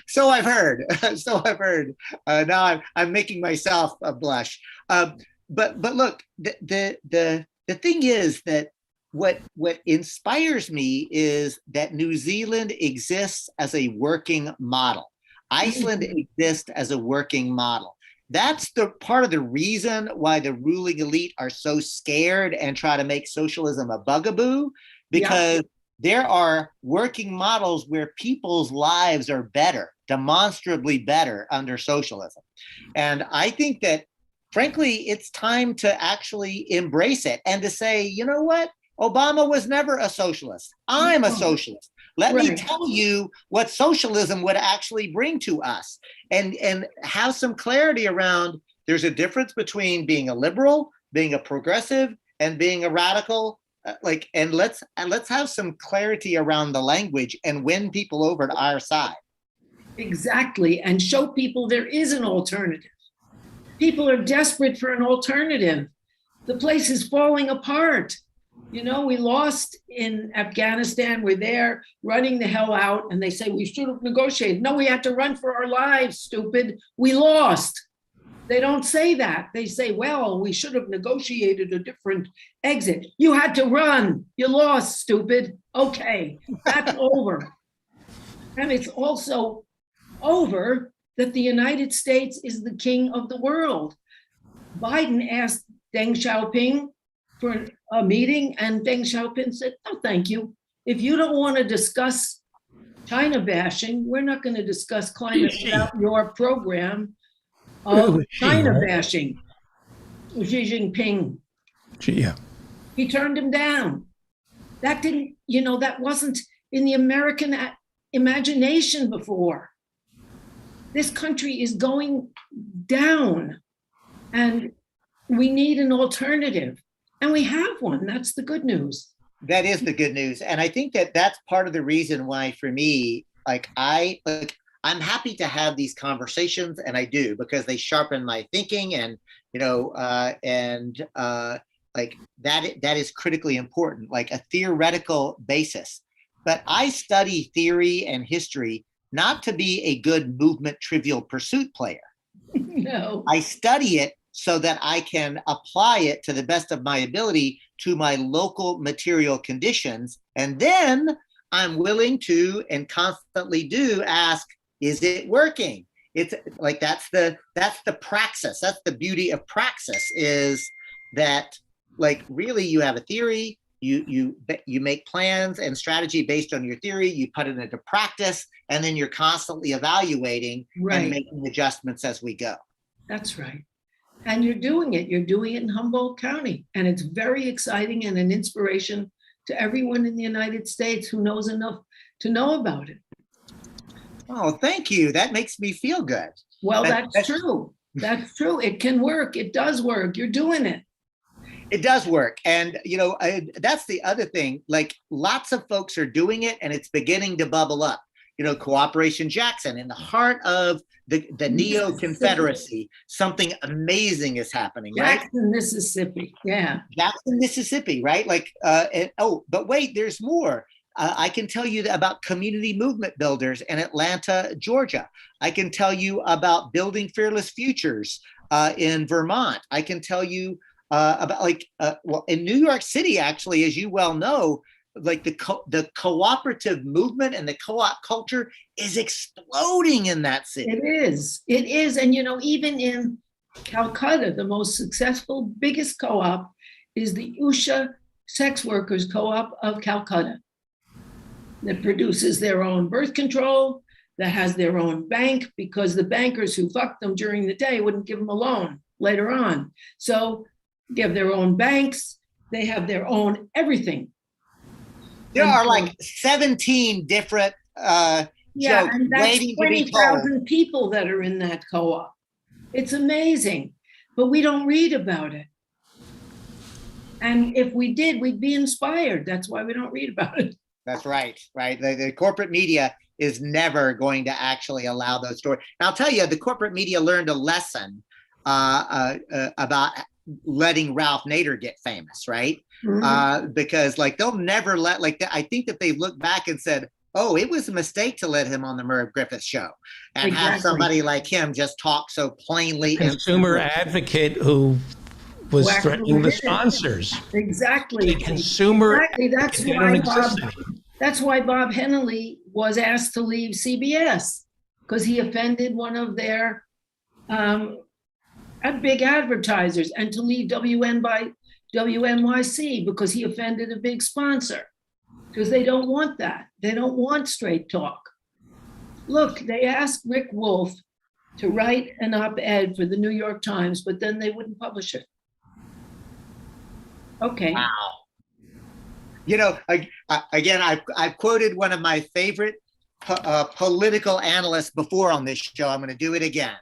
So I've heard. So I've heard. Now I'm making myself blush. But look, the thing is that what inspires me is that New Zealand exists as a working model. Iceland exists as a working model. That's the part of the reason why the ruling elite are so scared and try to make socialism a bugaboo, because there are working models where people's lives are better, demonstrably better under socialism. And I think that, frankly, it's time to actually embrace it and to say, you know what? Obama was never a socialist. I'm a socialist. Let me tell you what socialism would actually bring to us, and have some clarity around there's a difference between being a liberal, being a progressive, and being a radical. And let's have some clarity around the language and win people over to our side. Exactly. And show people there is an alternative. People are desperate for an alternative. The place is falling apart. You know, we lost in Afghanistan. We're there running the hell out. And they say we should have negotiated. No, we had to run for our lives, stupid. We lost. They don't say that. They say, well, we should have negotiated a different exit. You had to run. You lost, stupid. Okay, that's over. And it's also over that the United States is the king of the world. Biden asked Deng Xiaoping for a meeting, and Deng Xiaoping said, no, thank you. If you don't want to discuss China bashing, we're not going to discuss climate without your program of China bashing. Xi Jinping. Yeah. He turned him down. That didn't, that wasn't in the American imagination before. This country is going down, and we need an alternative. And we have one. That's the good news. That is the good news. And I think that that's part of the reason why, for me, I'm happy to have these conversations, and I do, because they sharpen my thinking, and that is critically important, like a theoretical basis. But I study theory and history not to be a good movement trivial pursuit player. No. I study it so that I can apply it to the best of my ability to my local material conditions. And then I'm willing to, and constantly do, ask, is it working? It's like, that's the praxis. That's the beauty of praxis, is that, like, really you have a theory, you make plans and strategy based on your theory, you put it into practice, and then you're constantly evaluating and making adjustments as we go. That's right. And you're doing it in Humboldt County. And it's very exciting and an inspiration to everyone in the United States who knows enough to know about it. Oh, thank you. That makes me feel good. Well, that's true. That's true. It can work. It does work. You're doing it. It does work. And, that's the other thing. Like, lots of folks are doing it, and it's beginning to bubble up. Cooperation Jackson, in the heart of the Neo-Confederacy, something amazing is happening, right? Jackson, Mississippi. Yeah. Jackson, Mississippi, right? But wait, there's more. I can tell you about community movement builders in Atlanta, Georgia. I can tell you about building fearless futures in Vermont. I can tell you about in New York City, actually, as you well know, like the cooperative movement and the co-op culture is exploding in that city. It is. And, even in Calcutta, the most successful, biggest co-op is the Usha Sex Workers Co-op of Calcutta, that produces their own birth control, that has their own bank, because the bankers who fucked them during the day wouldn't give them a loan later on. So they have their own banks, they have their own everything. There are like 17 different and that's 20,000 people that are in that co-op. It's amazing, but we don't read about it. And if we did, we'd be inspired. That's why we don't read about it. That's right. The corporate media is never going to actually allow those stories. And I'll tell you, the corporate media learned a lesson about letting Ralph Nader get famous, right? Mm-hmm. Because they'll never let, I think that they looked back and said, oh, it was a mistake to let him on the Merv Griffith show and have somebody like him just talk so plainly. Consumer advocate who was threatening the sponsors. Exactly. Consumer. Exactly. That's why Bob Hennelly was asked to leave CBS, because he offended one of their big advertisers, and to leave WNYC because he offended a big sponsor, because they don't want that. They don't want straight talk. Look, they asked Rick Wolf to write an op-ed for the New York Times, but then they wouldn't publish it. Okay. Wow. You know, again, I've quoted one of my favorite political analysts before on this show. I'm going to do it again.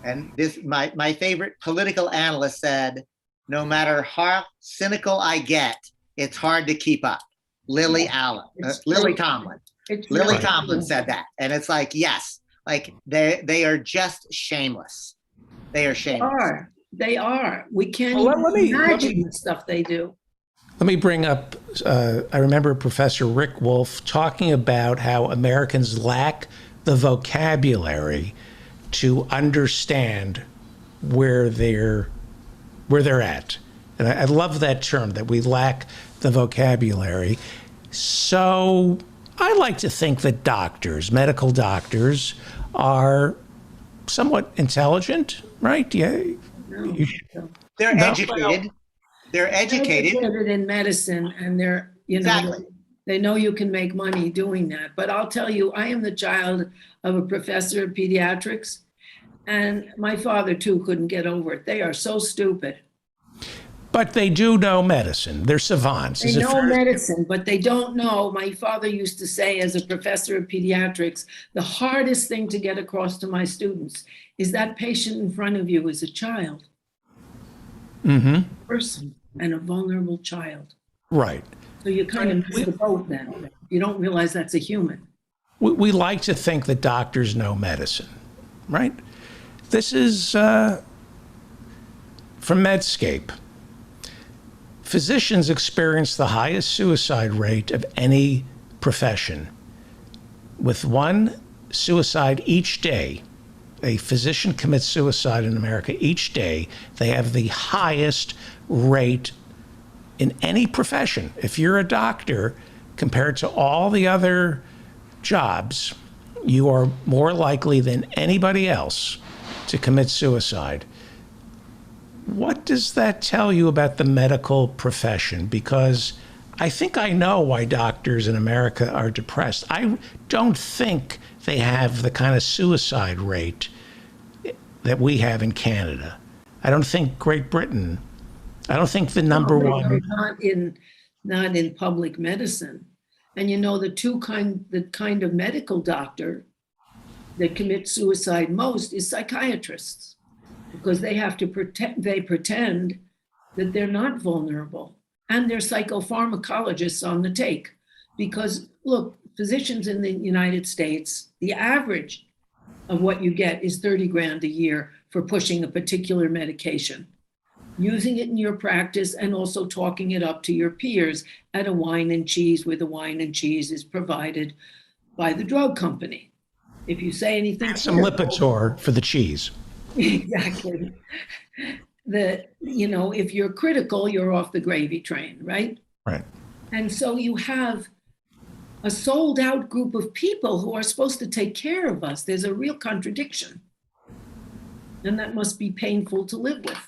And this, my favorite political analyst said, no matter how cynical I get, it's hard to keep up. Lily Tomlin. Lily Tomlin said that. And it's like, yes, like they are just shameless. They are shameless. They are. We can't even imagine the stuff they do. Let me bring up, I remember Professor Rick Wolf talking about how Americans lack the vocabulary to understand where they're at. And I love that term, that we lack the vocabulary. So I like to think that doctors, medical doctors, are somewhat intelligent, right? Yeah. They're educated. They're educated in medicine, and they're, they know you can make money doing that. But I'll tell you, I am the child of a professor of pediatrics, and my father too couldn't get over it. They are so stupid. But they do know medicine. They're savants. They know medicine, but they don't know. My father used to say, as a professor of pediatrics, the hardest thing to get across to my students is that patient in front of you is a child. Mm-hmm. Person and a vulnerable child. Right. So you kind of miss the boat then. You don't realize that's a human. We like to think that doctors know medicine, right? This is from Medscape. Physicians experience the highest suicide rate of any profession. With one suicide each day, a physician commits suicide in America each day. They have the highest rate in any profession. If you're a doctor, compared to all the other jobs, you are more likely than anybody else to commit suicide. What does that tell you about the medical profession? Because I think I know why doctors in America are depressed. I don't think they have the kind of suicide rate that we have in Canada. I don't think Great Britain, I don't think the number one. Not in public medicine. And you know, the kind of medical doctor that commits suicide most is psychiatrists, because they have to pretend that they're not vulnerable, and they're psychopharmacologists on the take. Because look, physicians in the United States, the average of what you get is $30,000 a year for pushing a particular medication, using it in your practice, and also talking it up to your peers at a wine and cheese, where the wine and cheese is provided by the drug company. If you say anything, some Lipitor for the cheese. Exactly. If you're critical, you're off the gravy train, right? Right. And so you have a sold out group of people who are supposed to take care of us. There's a real contradiction. And that must be painful to live with.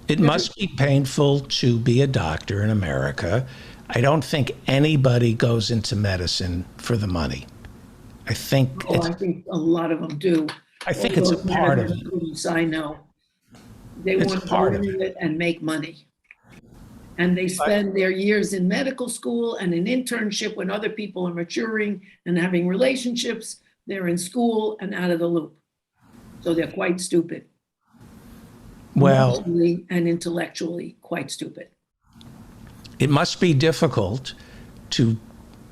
It must be painful to be a doctor in America. I don't think anybody goes into medicine for the money. I think I think a lot of them do. I think it's a part of it. I know. They want to go into it and make money. And they spend their years in medical school and in internship when other people are maturing and having relationships. They're in school and out of the loop. So they're quite stupid. Well, emotionally and intellectually quite stupid. It must be difficult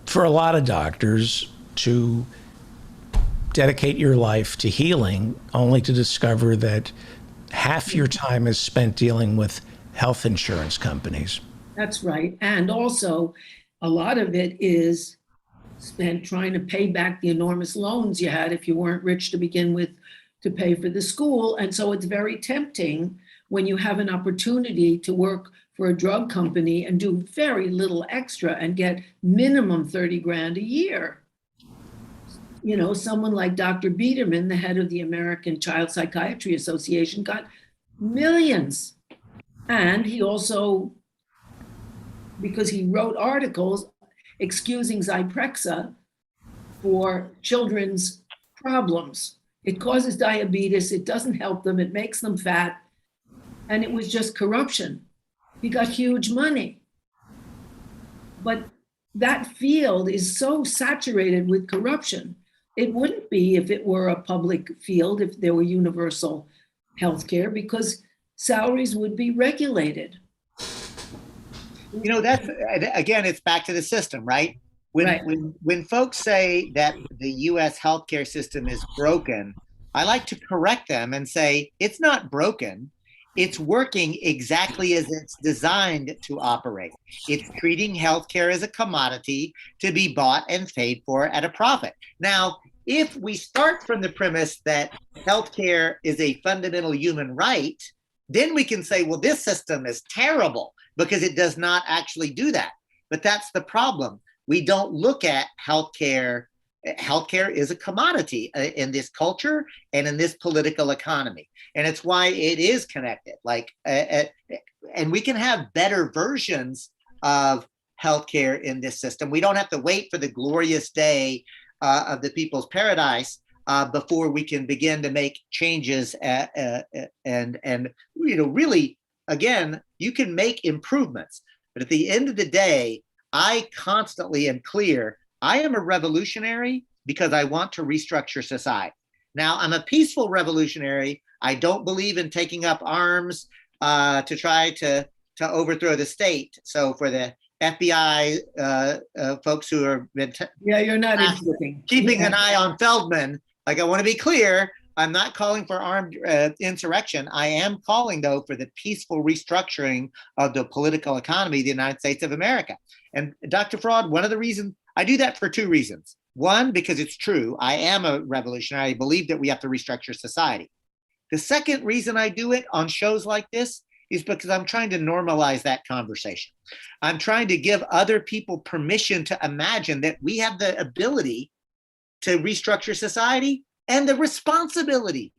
for a lot of doctors to dedicate your life to healing, only to discover that half your time is spent dealing with health insurance companies. That's right. And also, a lot of it is spent trying to pay back the enormous loans you had if you weren't rich to begin with to pay for the school. And so it's very tempting when you have an opportunity to work for a drug company and do very little extra and get minimum 30 grand a year. You know, someone like Dr. Biederman, the head of the American Child Psychiatry Association, got millions. And he also, because he wrote articles excusing Zyprexa for children's problems. It causes diabetes, it doesn't help them, it makes them fat, and it was just corruption. He got huge money. But that field is so saturated with corruption. It wouldn't be if it were a public field, if there were universal health care, because salaries would be regulated. You know, that's, again, it's back to the system, right? When folks say that the US healthcare system is broken, I like to correct them and say, it's not broken. It's working exactly as it's designed to operate. It's treating healthcare as a commodity to be bought and paid for at a profit. Now, if we start from the premise that healthcare is a fundamental human right, then we can say, well, this system is terrible because it does not actually do that. But that's the problem. We don't look at healthcare. Healthcare is a commodity in this culture and in this political economy. And it's why it is connected. And we can have better versions of healthcare in this system. We don't have to wait for the glorious day of the people's paradise before we can begin to make changes. And you know, really, again, you can make improvements. But at the end of the day, I constantly am clear. I am a revolutionary because I want to restructure society. Now, I'm a peaceful revolutionary. I don't believe in taking up arms to try to overthrow the state. So for the FBI folks who are you're not keeping an eye on Feldman, like, I want to be clear, I'm not calling for armed insurrection. I am calling, though, for the peaceful restructuring of the political economy of the United States of America. And Dr. Fraud, one of the reasons I do that for two reasons. One, because it's true. I am a revolutionary. I believe that we have to restructure society. The second reason I do it on shows like this is because I'm trying to normalize that conversation. I'm trying to give other people permission to imagine that we have the ability to restructure society and the responsibility.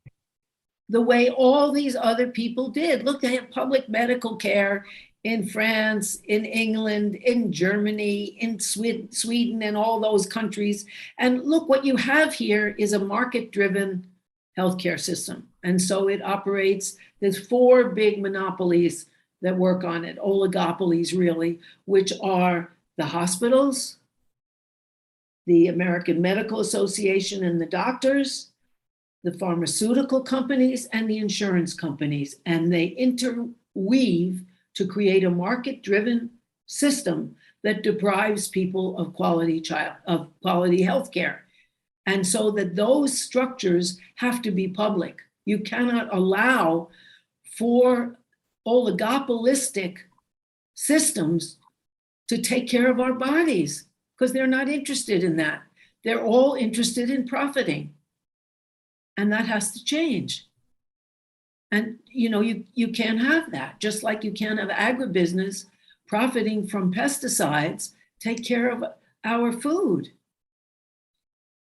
The way all these other people did. Look, they have public medical care in France, in England, in Germany, in Sweden, and all those countries. And look, what you have here is a market-driven healthcare system. And so it operates, there's four big monopolies that work on it, oligopolies really, which are the hospitals, the American Medical Association and the doctors, the pharmaceutical companies, and the insurance companies. And they interweave to create a market-driven system that deprives people of quality health care. And so that those structures have to be public. You cannot allow for oligopolistic systems to take care of our bodies, because they're not interested in that. They're all interested in profiting. And that has to change. And you know, you can't have that, just like you can't have agribusiness profiting from pesticides take care of our food.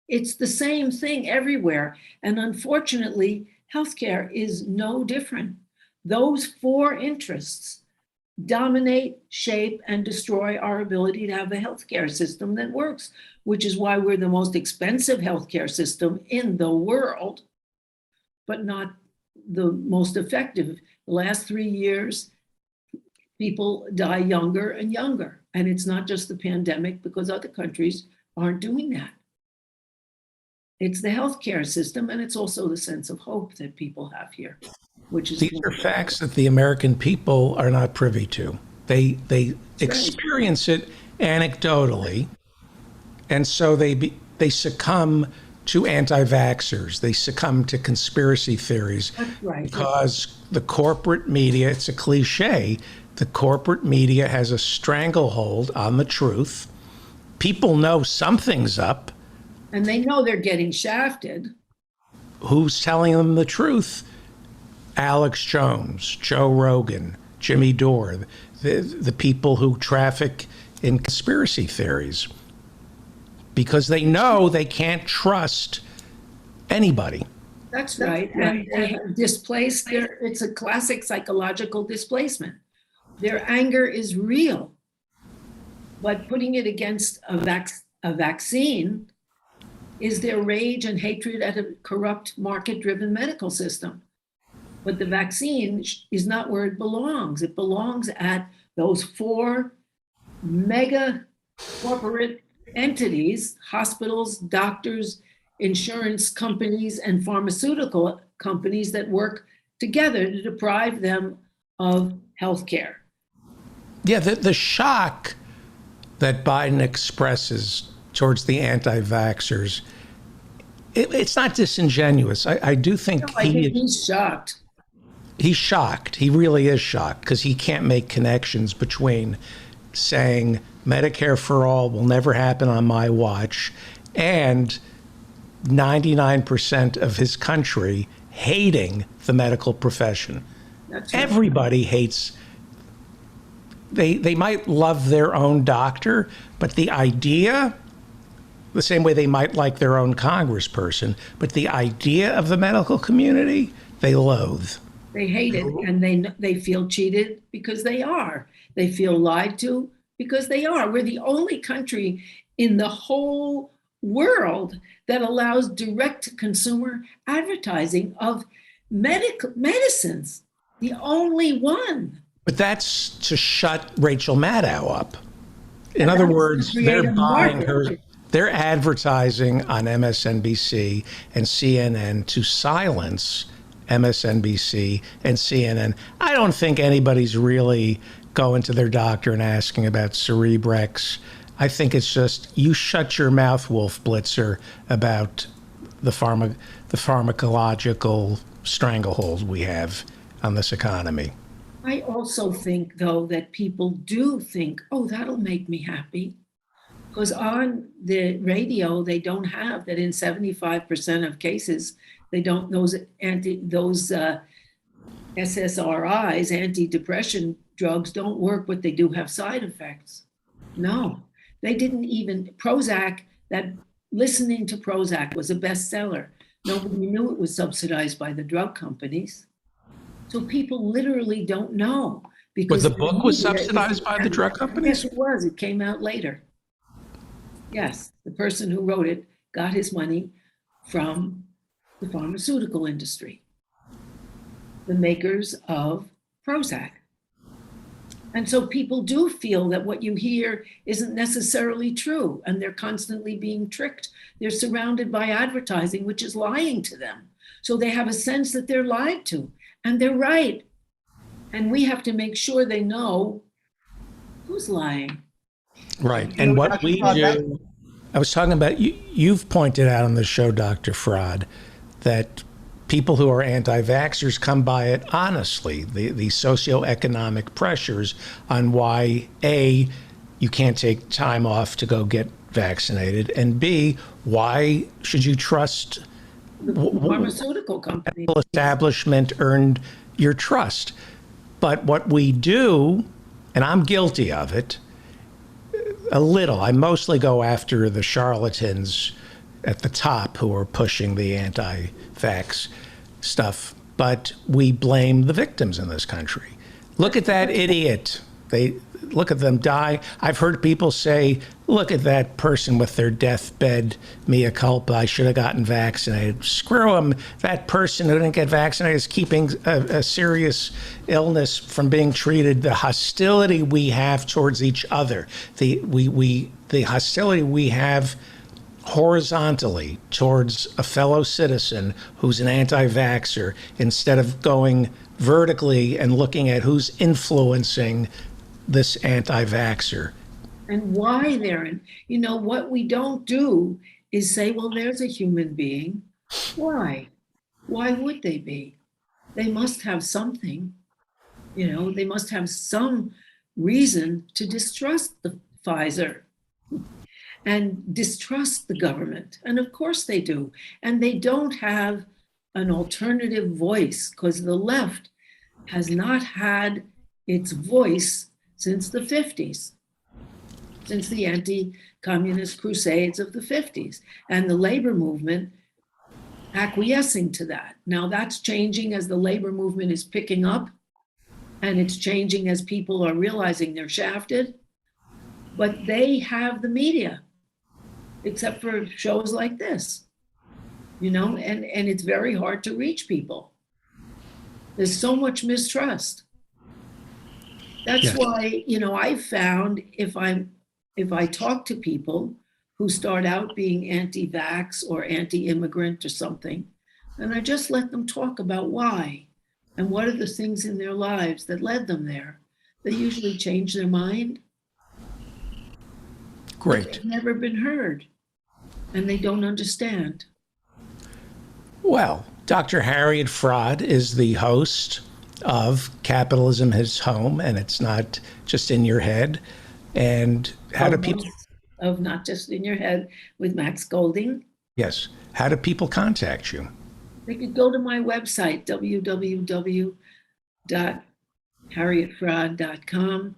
It's the same thing everywhere. And unfortunately, healthcare is no different. Those four interests dominate, shape, and destroy our ability to have a healthcare system that works, which is why we're the most expensive healthcare system in the world, but not the most effective. The last 3 years, people die younger and younger. And it's not just the pandemic, because other countries aren't doing that. It's the healthcare system, and it's also the sense of hope that people have here, which is— These are facts that the American people are not privy to. They experience it anecdotally, and so they succumb to anti-vaxxers. They succumb to conspiracy theories. That's right. Because the corporate media, it's a cliche, the corporate media has a stranglehold on the truth, people know something's up. And they know they're getting shafted. Who's telling them the truth? Alex Jones, Joe Rogan, Jimmy Dore, the people who traffic in conspiracy theories. Because they know they can't trust anybody. That's right. And they have displaced it's a classic psychological displacement. Their anger is real. But putting it against a vaccine is their rage and hatred at a corrupt, market-driven medical system. But the vaccine is not where it belongs. It belongs at those 4 mega corporate entities, hospitals, doctors, insurance companies, and pharmaceutical companies that work together to deprive them of health care. Yeah, the shock that Biden expresses towards the anti-vaxxers, it's not disingenuous. I do think, no, I think he's shocked. He's shocked. He really is shocked because he can't make connections between saying Medicare for all will never happen on my watch and 99% of his country hating the medical profession. That's right. Everybody hates. They might love their own doctor, but the idea, the same way they might like their own congressperson, but the idea of the medical community, they loathe. They hate it, and they feel cheated because they are. They feel lied to because they are. We're the only country in the whole world that allows direct consumer advertising of medicines. The only one. But that's to shut Rachel Maddow up. In other words, they're buying her. They're advertising on MSNBC and CNN to silence MSNBC and CNN. I don't think anybody's really going to their doctor and asking about Cerebrex. I think it's just you shut your mouth, Wolf Blitzer, about the pharmacological stranglehold we have on this economy. I also think, though, that people do think, oh, that'll make me happy. Because on the radio, they don't have that in 75% of cases, they don't, those SSRIs, antidepressant drugs don't work, but they do have side effects. No, they didn't even, Prozac, that listening to Prozac was a bestseller. Nobody knew it was subsidized by the drug companies. So people literally don't know. Because the book was subsidized by the drug companies? Yes, it was. It came out later. Yes, the person who wrote it got his money from the pharmaceutical industry, the makers of Prozac. And so people do feel that what you hear isn't necessarily true, and they're constantly being tricked. They're surrounded by advertising, which is lying to them. So they have a sense that they're lied to, and they're right. And we have to make sure they know who's lying. Right. And what we do, I was talking about, you've pointed out on the show, Dr. Fraud, that people who are anti-vaxxers come by it honestly, the socioeconomic pressures on why, A, you can't take time off to go get vaccinated, and B, why should you trust the pharmaceutical company? Establishment earned your trust. But what we do, and I'm guilty of it, a little, I mostly go after the charlatans at the top who are pushing the anti-vax stuff, but we blame the victims in this country. Look at that idiot. They look at them die. I've heard people say, look at that person with their deathbed mea culpa, I should have gotten vaccinated. Screw them. That person who didn't get vaccinated is keeping a serious illness from being treated. The hostility we have towards each other, the hostility we have horizontally towards a fellow citizen who's an anti-vaxxer, instead of going vertically and looking at who's influencing this anti-vaxxer. And why they're in. You know, what we don't do is say, well, there's a human being. Why? Why would they be? They must have something. You know, they must have some reason to distrust the Pfizer. and distrust the government. And of course they do. And they don't have an alternative voice because the left has not had its voice since the 50s, since the anti-communist crusades of the 50s, and the labor movement acquiescing to that. Now that's changing as the labor movement is picking up, and it's changing as people are realizing they're shafted, but they have the media, except for shows like this, you know, and it's very hard to reach people. There's so much mistrust. That's why, you know, I found if I talk to people who start out being anti-vax or anti-immigrant or something, and I just let them talk about why and what are the things in their lives that led them there, they usually change their mind. Great. They've never been heard and they don't understand. Well, Dr. Harriet Fraad is the host of Capitalism Hits Home, and it's not just in your head. And how do people... Of Not Just in Your Head with Max Golding. Yes. How do people contact you? They could go to my website, www.harrietfraad.com,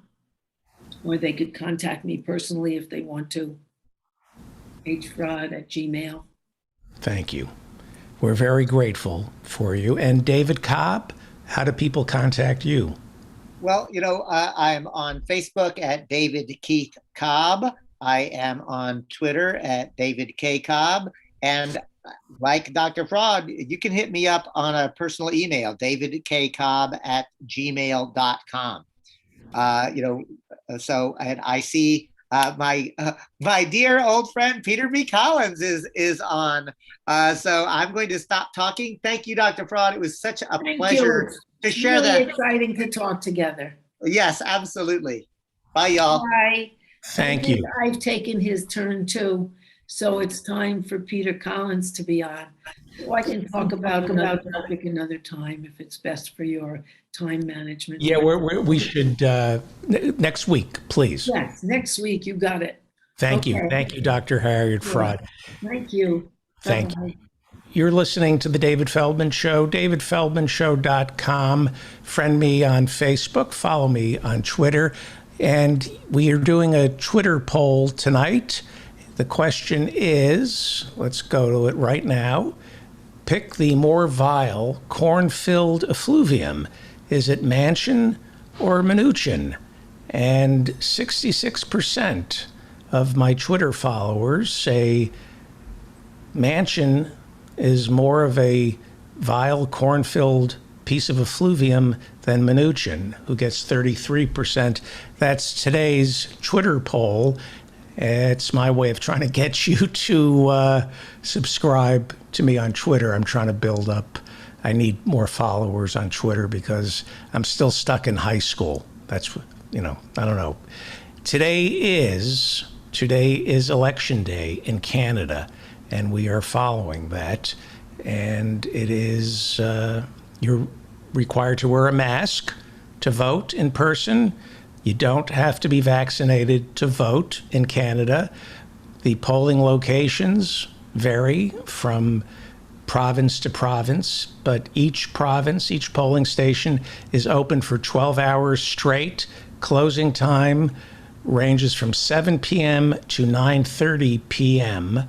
or they could contact me personally if they want to, hfraad@gmail. Thank you. We're very grateful for you. And David Cobb, how do people contact you? Well, you know, I'm on Facebook at David Keith Cobb. I am on Twitter at David K. Cobb. And like Dr. Fraad, you can hit me up on a personal email, davidkcobb@gmail.com. You know, so and I see my dear old friend Peter B. Collins is on. So I'm going to stop talking. Thank you, Dr. Fraad. It was such a pleasure to share really that. Exciting to talk together. Yes, absolutely. Bye, y'all. Bye. Thank you. I've taken his turn too, so it's time for Peter Collins to be on. So I can talk about another topic another time if it's best for your time management. Yeah, we should next week, please. Yes, next week. You got it. Thank you. Okay. Thank you, Dr. Harriet Fraad. Thank you. Thank Bye-bye. you. You're listening to The David Feldman Show, davidfeldmanshow.com. Friend me on Facebook, follow me on Twitter. And we are doing a Twitter poll tonight. The question is, let's go to it right now. Pick the more vile corn-filled effluvium. Is it Manchin or Mnuchin? And 66% of my Twitter followers say Manchin is more of a vile corn-filled piece of effluvium than Mnuchin, who gets 33%. That's today's Twitter poll. It's my way of trying to get you to subscribe to me on Twitter. I'm trying to build up. I need more followers on Twitter because I'm still stuck in high school. That's, you know, I don't know. Today is Election Day in Canada, and we are following that. And it is, you're required to wear a mask to vote in person. You don't have to be vaccinated to vote in Canada. The polling locations vary from province to province, but each province, each polling station is open for 12 hours straight. Closing time ranges from 7 p.m. to 9:30 p.m.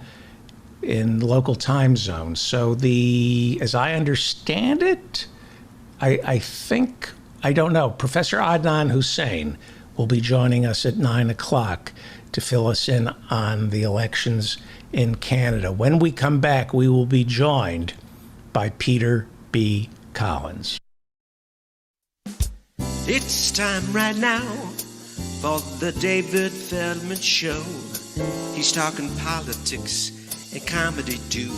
in local time zones. So as I understand it, I think, I don't know, Professor Adnan Hussein will be joining us at 9 o'clock to fill us in on the elections in Canada. When we come back, we will be joined by Peter B. Collins. It's time right now for the David Feldman Show. He's talking politics and comedy too.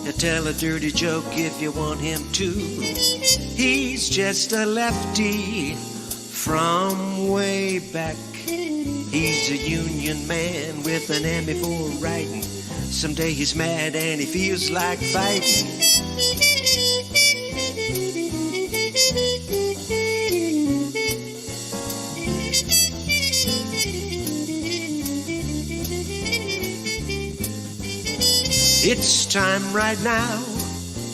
He'll tell a dirty joke if you want him to. He's just a lefty from way back. He's a union man with an Emmy for writing. Someday he's mad and he feels like fighting. It's time right now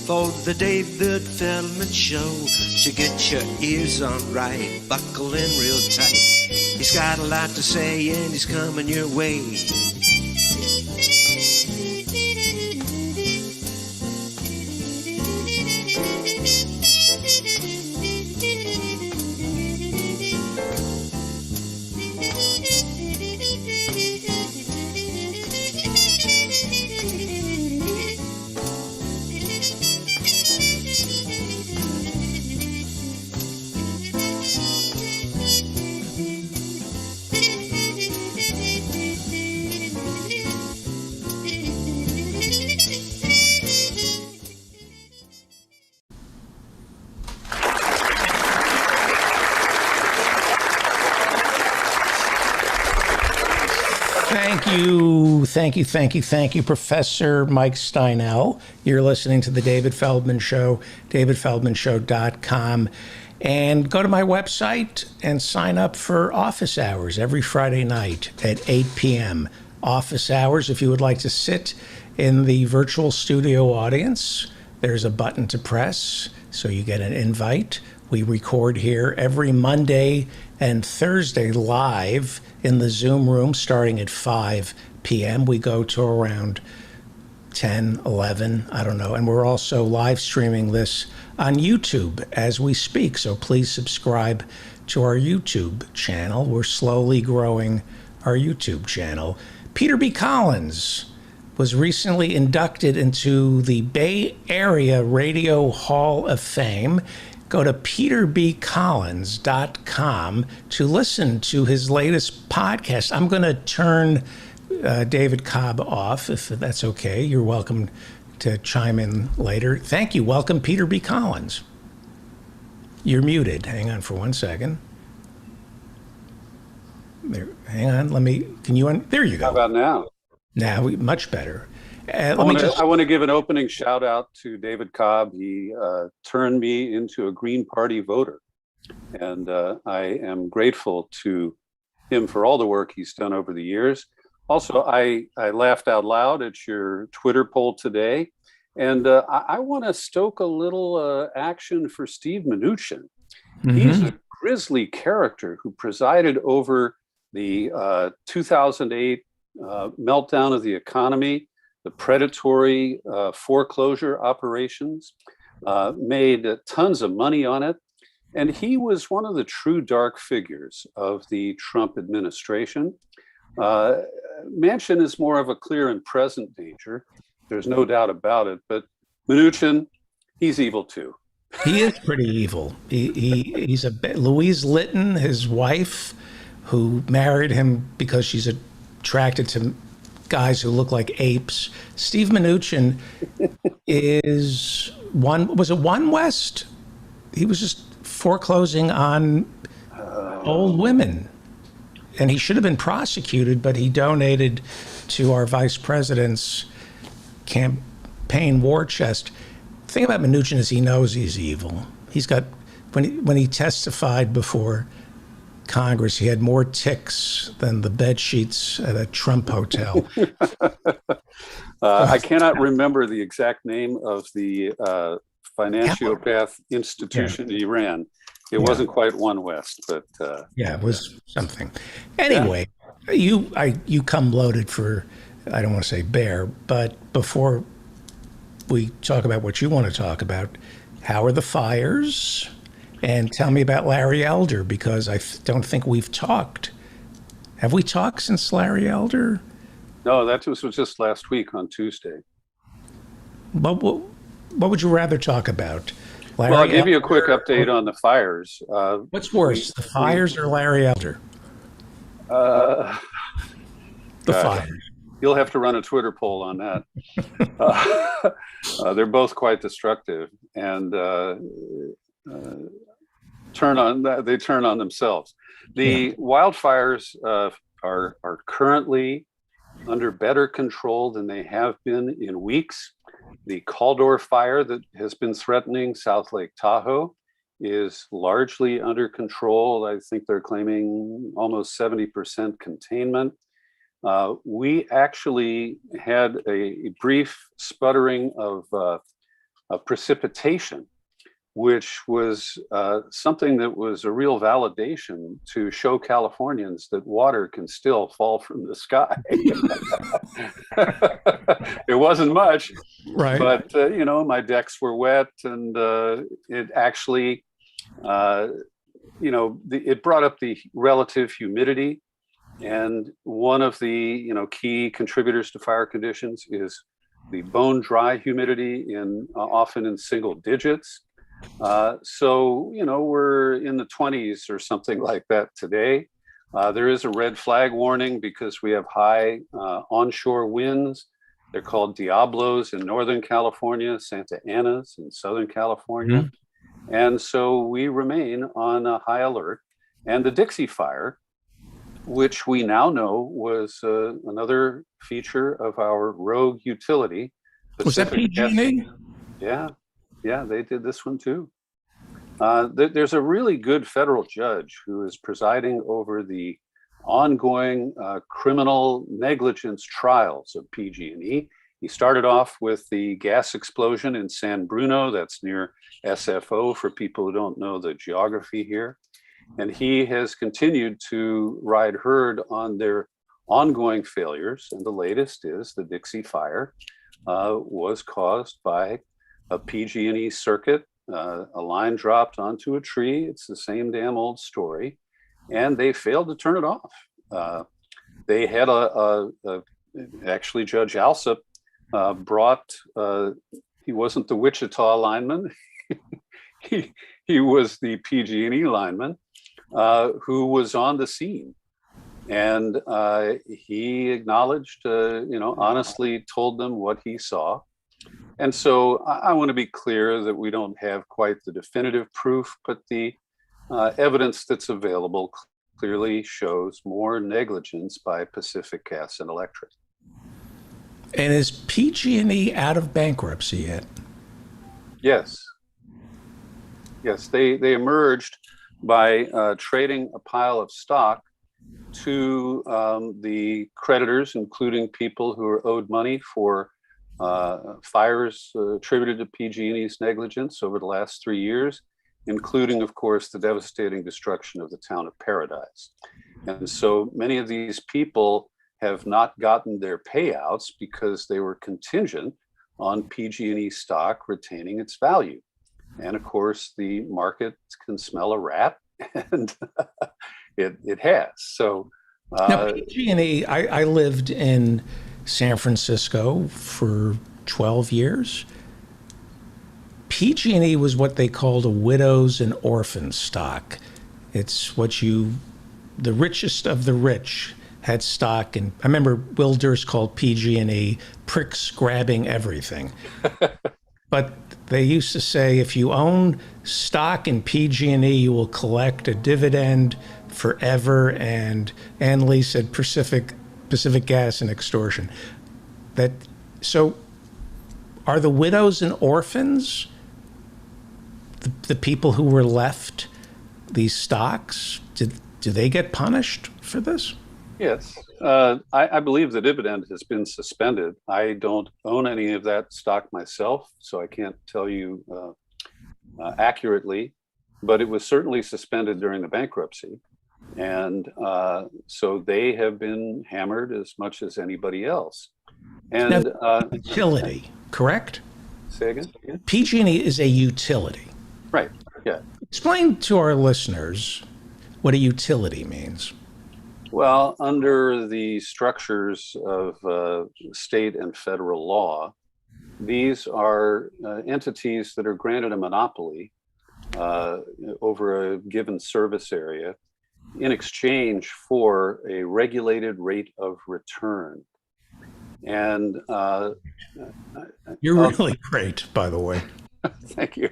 for the David Feldman Show. So get your ears on right, buckle in real tight. He's got a lot to say and he's coming your way. Thank you, Professor Mike Steinel. You're listening to The David Feldman Show, davidfeldmanshow.com. And go to my website and sign up for office hours every Friday night at 8 p.m. Office hours, if you would like to sit in the virtual studio audience, there's a button to press, so you get an invite. We record here every Monday and Thursday live in the Zoom room starting at 5 p.m. We go to around 10, 11, I don't know. And we're also live streaming this on YouTube as we speak. So please subscribe to our YouTube channel. We're slowly growing our YouTube channel. Peter B. Collins was recently inducted into the Bay Area Radio Hall of Fame. Go to peterbcollins.com to listen to his latest podcast. I'm going to turn David Cobb off, if that's okay. You're welcome to chime in later. Thank you. Welcome, Peter B. Collins. You're muted. Hang on for 1 second. There. Hang on. There you go. How about now? Now, much better. I want to give an opening shout out to David Cobb. He turned me into a Green Party voter. And I am grateful to him for all the work he's done over the years. Also, I laughed out loud at your Twitter poll today. And I want to stoke a little action for Steve Mnuchin. Mm-hmm. He's a grisly character who presided over the 2008 meltdown of the economy, the predatory foreclosure operations, made tons of money on it. And he was one of the true dark figures of the Trump administration. Manchin is more of a clear and present danger. There's no doubt about it. But Mnuchin, he's evil too. He is pretty evil. He's Louise Litton, his wife, who married him because she's attracted to guys who look like apes. Steve Mnuchin was it One West? He was just foreclosing on old women. And he should have been prosecuted, but he donated to our vice president's campaign war chest. The thing about Mnuchin is he knows he's evil. He's got, when he testified before Congress, he had more ticks than the bed sheets at a Trump hotel. I cannot remember the exact name of the financiopath institution he ran. It wasn't quite One West, but it was something. Anyway, you come loaded for, I don't want to say bear, but before we talk about what you want to talk about, how are the fires? And tell me about Larry Elder, because I don't think we've talked. Have we talked since Larry Elder? No, that was just last week on Tuesday. What would you rather talk about? Larry I'll give you a quick update on the fires. What's worse, the fires or Larry Elder? The fires. You'll have to run a Twitter poll on that. They're both quite destructive, and turn on themselves. The wildfires are currently under better control than they have been in weeks. The Caldor fire that has been threatening South Lake Tahoe is largely under control. I think they're claiming almost 70% containment. we actually had a brief sputtering of precipitation, which was something that was a real validation to show Californians that water can still fall from the sky. It wasn't much, right? But my decks were wet, and it actually, it brought up the relative humidity. And one of the key contributors to fire conditions is the bone dry humidity, often in single digits. So we're in the 20s or something like that today. There is a red flag warning because we have high onshore winds. They're called Diablos in Northern California, Santa Anas in Southern California. Mm-hmm. And so we remain on a high alert. And the Dixie Fire, which we now know was another feature of our rogue utility. Was that PG&E? Yeah, they did this one too. There's a really good federal judge who is presiding over the ongoing criminal negligence trials of PG&E. He started off with the gas explosion in San Bruno, that's near SFO for people who don't know the geography here. And he has continued to ride herd on their ongoing failures. And the latest is the Dixie Fire was caused by a PG&E circuit. A line dropped onto a tree. It's the same damn old story. And they failed to turn it off. They had actually Judge Alsop brought, he wasn't the Wichita lineman. he was the PG&E lineman. Who was on the scene, and he acknowledged, honestly told them what he saw. And so I want to be clear that we don't have quite the definitive proof, but the evidence that's available clearly shows more negligence by Pacific Gas and Electric. And is PG&E out of bankruptcy yet? Yes, they emerged by trading a pile of stock to the creditors, including people who are owed money for fires attributed to PG&E's negligence over the last 3 years, including, of course, the devastating destruction of the town of Paradise. And so many of these people have not gotten their payouts because they were contingent on PG&E stock retaining its value. And of course, the market can smell a rat, and it has. So now, PG&E, I lived in San Francisco for 12 years. PG&E was what they called a widows and orphans stock. It's what the richest of the rich had stock. And I remember Will Durst called PG&E pricks grabbing everything. But they used to say, if you own stock in PG&E, you will collect a dividend forever. And Ann Lee said Pacific Gas and extortion. So are the widows and orphans the people who were left these stocks? Do they get punished for this? Yes. I believe the dividend has been suspended. I don't own any of that stock myself, so I can't tell you accurately, but it was certainly suspended during the bankruptcy. And so they have been hammered as much as anybody else. And utility, correct? Say again? PG&E is a utility. Right, yeah. Explain to our listeners what a utility means. Well, under the structures of state and federal law, these are entities that are granted a monopoly over a given service area in exchange for a regulated rate of return. And you're really great, by the way. Thank you.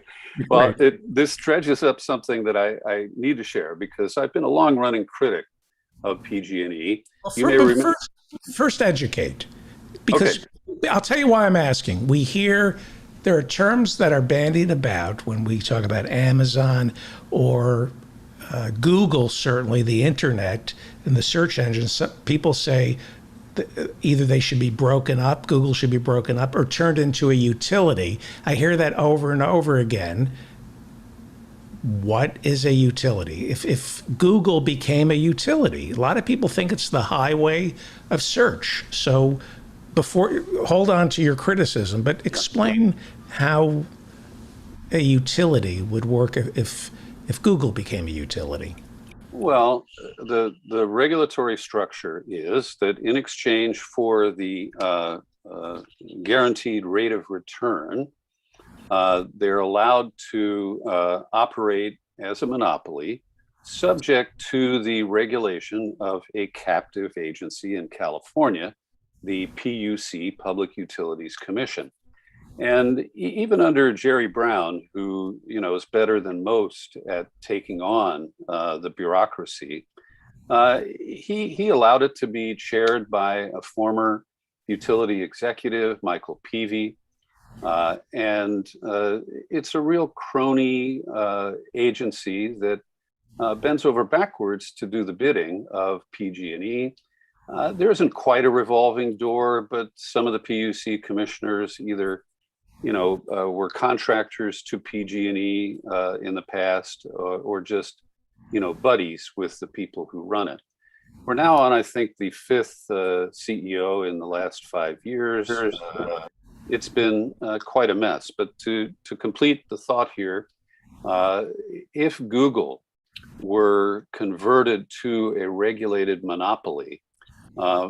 Well, this dredges up something that I need to share because I've been a long-running critic of PG&E. Well, first educate, because I'll tell you why I'm asking. We hear there are terms that are bandied about when we talk about Amazon or Google, certainly the internet and the search engines. People say either they should be broken up, Google should be broken up, or turned into a utility. I hear that over and over again. What is a utility? If Google became a utility, a lot of people think it's the highway of search. So hold on to your criticism, but explain how a utility would work if Google became a utility. Well, the regulatory structure is that in exchange for the guaranteed rate of return, they're allowed to operate as a monopoly, subject to the regulation of a captive agency in California, the PUC, Public Utilities Commission. And even under Jerry Brown, who is better than most at taking on the bureaucracy, he allowed it to be chaired by a former utility executive, Michael Peavy. And it's a real crony agency that bends over backwards to do the bidding of PG&E. There isn't quite a revolving door, but some of the PUC commissioners either were contractors to PG&E in the past, or just, buddies with the people who run it. We're now on, I think, the fifth CEO in the last 5 years. It's been quite a mess. But to complete the thought here, if Google were converted to a regulated monopoly,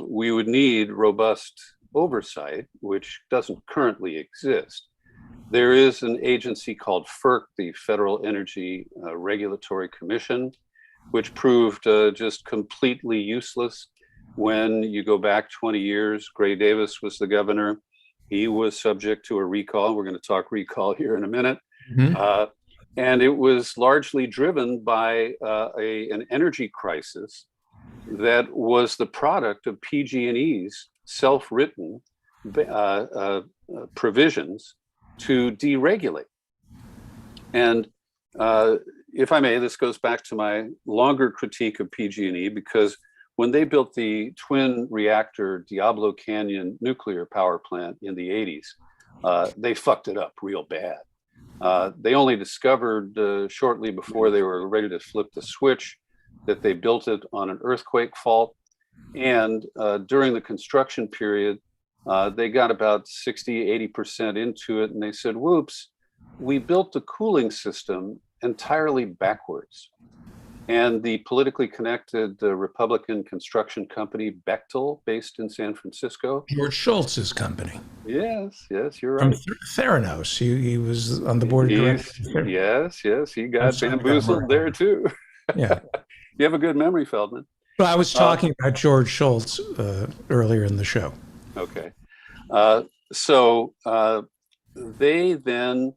we would need robust oversight, which doesn't currently exist. There is an agency called FERC, the Federal Energy Regulatory Commission, which proved just completely useless. When you go back 20 years, Gray Davis was the governor. He was subject to a recall. We're going to talk recall here in a minute. Mm-hmm. And it was largely driven by an energy crisis that was the product of PG&E's self-written provisions to deregulate. And if I may, this goes back to my longer critique of PG&E, because when they built the twin reactor Diablo Canyon nuclear power plant in the 80s, they fucked it up real bad. They only discovered shortly before they were ready to flip the switch that they built it on an earthquake fault. And during the construction period, they got about 60, 80% into it. And they said, whoops, we built the cooling system entirely backwards. And the politically connected Republican construction company Bechtel, based in San Francisco. George Shultz's company. Yes, you're From right. Theranos. He was on the board of directors. Yes, he got bamboozled there too. Yeah. You have a good memory, Feldman. Well, I was talking about George Shultz earlier in the show. Okay. So they then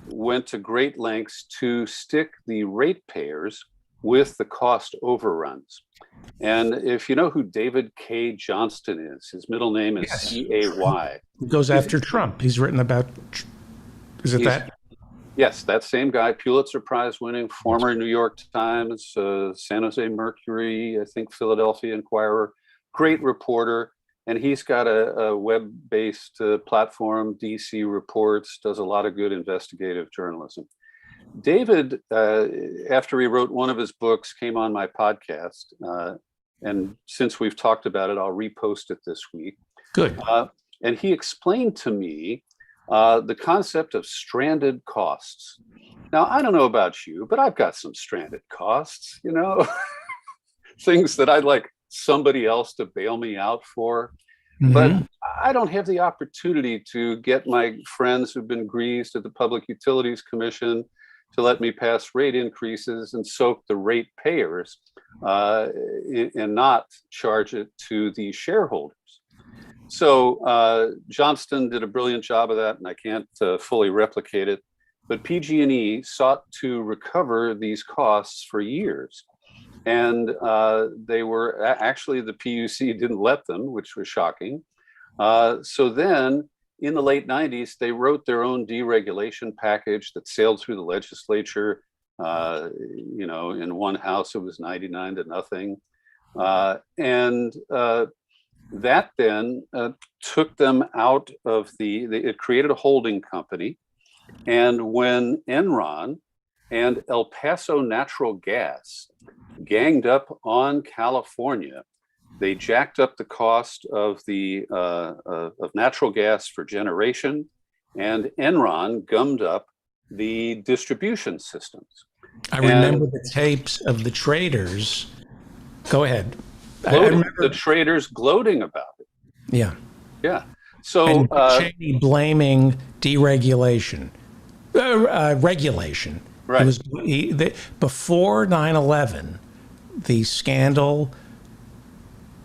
went to great lengths to stick the ratepayers with the cost overruns. And if you know who David K. Johnston is, his middle name is C-A-Y. He goes after Trump. He's written about, that? Yes, that same guy, Pulitzer Prize winning, former New York Times, San Jose Mercury, I think Philadelphia Inquirer, great reporter. And he's got a web-based platform, DC Reports, does a lot of good investigative journalism. David, after he wrote one of his books, came on my podcast. And since we've talked about it, I'll repost it this week. Good. And he explained to me the concept of stranded costs. Now, I don't know about you, but I've got some stranded costs, things that I'd like somebody else to bail me out for. Mm-hmm. But I don't have the opportunity to get my friends who've been greased at the Public Utilities Commission to let me pass rate increases and soak the rate payers and not charge it to the shareholders. So Johnston did a brilliant job of that, and I can't fully replicate it. But PG&E sought to recover these costs for years. And they were actually, the PUC didn't let them, which was shocking. So then in the late 90s, they wrote their own deregulation package that sailed through the legislature. In one house, it was 99 to nothing. And That then took them out of it created a holding company. And when Enron and El Paso Natural Gas ganged up on California, they jacked up the cost of natural gas for generation, and Enron gummed up the distribution systems. I remember the tapes of the traders. Go ahead. I remember the traders gloating about it. Yeah. Yeah. So and Cheney blaming deregulation, regulation. Right. Before 9/11, the scandal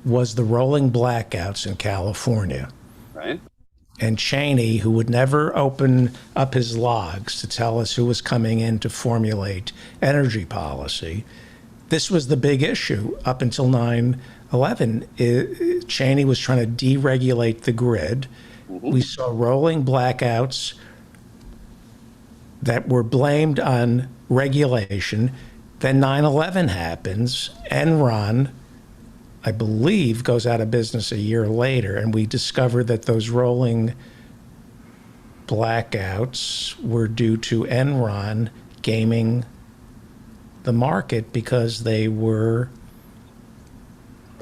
was the rolling blackouts in California. Right. And Cheney, who would never open up his logs to tell us who was coming in to formulate energy policy, this was the big issue up until 9/11. Cheney was trying to deregulate the grid. Mm-hmm. We saw rolling blackouts that were blamed on regulation. Then 9/11 happens. Enron, I believe, goes out of business a year later, and we discover that those rolling blackouts were due to Enron gaming the market because they were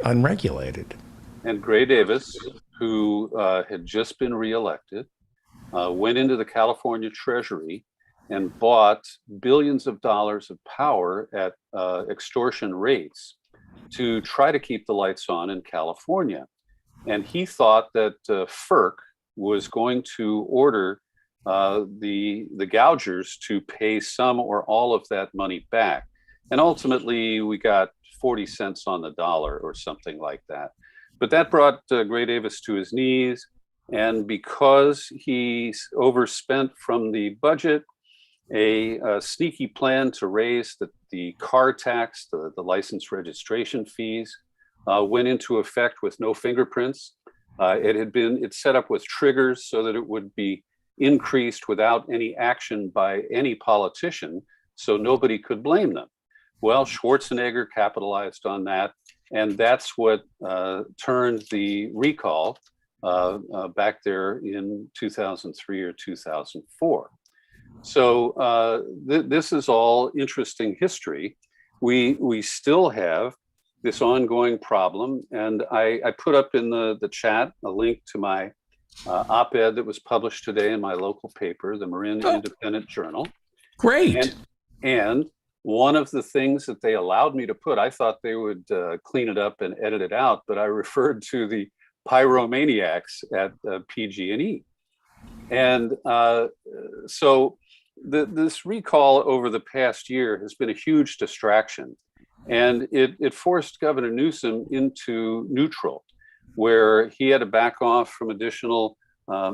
unregulated. And Gray Davis, who had just been reelected, went into the California Treasury and bought billions of dollars of power at extortion rates to try to keep the lights on in California. And he thought that FERC was going to order the gougers to pay some or all of that money back. And ultimately, we got 40 cents on the dollar or something like that. But that brought Gray Davis to his knees. And because he overspent from the budget, a sneaky plan to raise the car tax, the license registration fees, went into effect with no fingerprints. It's set up with triggers so that it would be increased without any action by any politician, so nobody could blame them. Well, Schwarzenegger capitalized on that, and that's what turned the recall back there in 2003 or 2004. So this is all interesting history. We still have this ongoing problem, and I put up in the chat a link to my op-ed that was published today in my local paper, the Marin Independent Journal. Great. And one of the things that they allowed me to put, I thought they would clean it up and edit it out, but I referred to the pyromaniacs at PG&E. And so this recall over the past year has been a huge distraction. And it forced Governor Newsom into neutral, where he had to back off from additional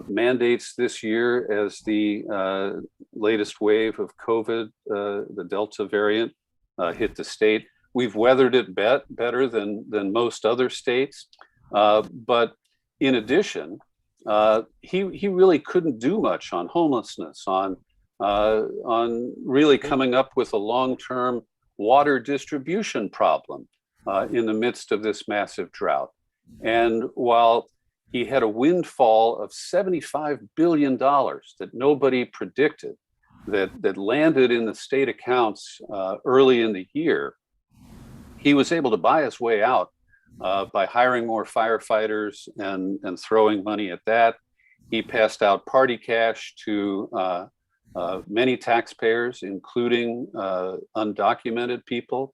mandates this year as the latest wave of COVID, the Delta variant, hit the state. We've weathered it better than most other states. But in addition, he really couldn't do much on homelessness, on really coming up with a long-term water distribution problem in the midst of this massive drought. And while he had a windfall of $75 billion that nobody predicted, that landed in the state accounts early in the year, he was able to buy his way out by hiring more firefighters and throwing money at that. He passed out party cash to many taxpayers, including undocumented people.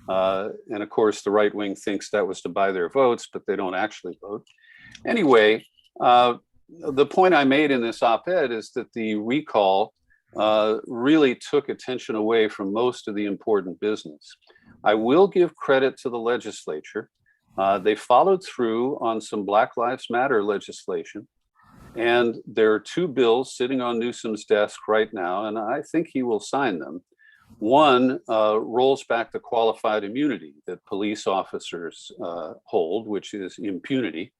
And of course, the right wing thinks that was to buy their votes, but they don't actually vote. Anyway, the point I made in this op-ed is that the recall really took attention away from most of the important business. I will give credit to the legislature. They followed through on some Black Lives Matter legislation. And there are two bills sitting on Newsom's desk right now, and I think he will sign them. One rolls back the qualified immunity that police officers hold, which is impunity.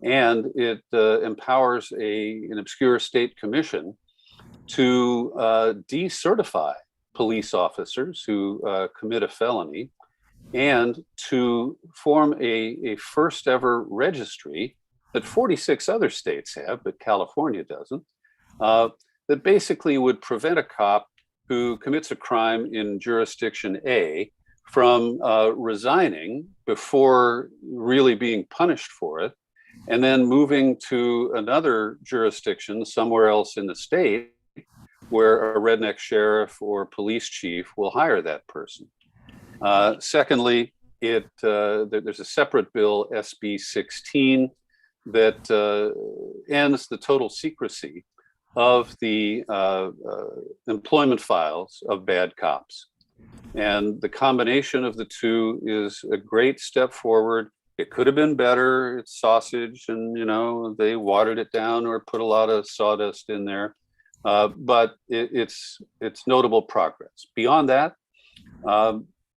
And it empowers an obscure state commission to decertify police officers who commit a felony and to form a first ever registry that 46 other states have, but California doesn't, that basically would prevent a cop who commits a crime in jurisdiction A from resigning before really being punished for it, and then moving to another jurisdiction somewhere else in the state where a redneck sheriff or police chief will hire that person. Secondly, there's a separate bill, SB 16, that ends the total secrecy of the employment files of bad cops. And the combination of the two is a great step forward. It could have been better. It's sausage, and they watered it down or put a lot of sawdust in there. But it's notable progress. Beyond that,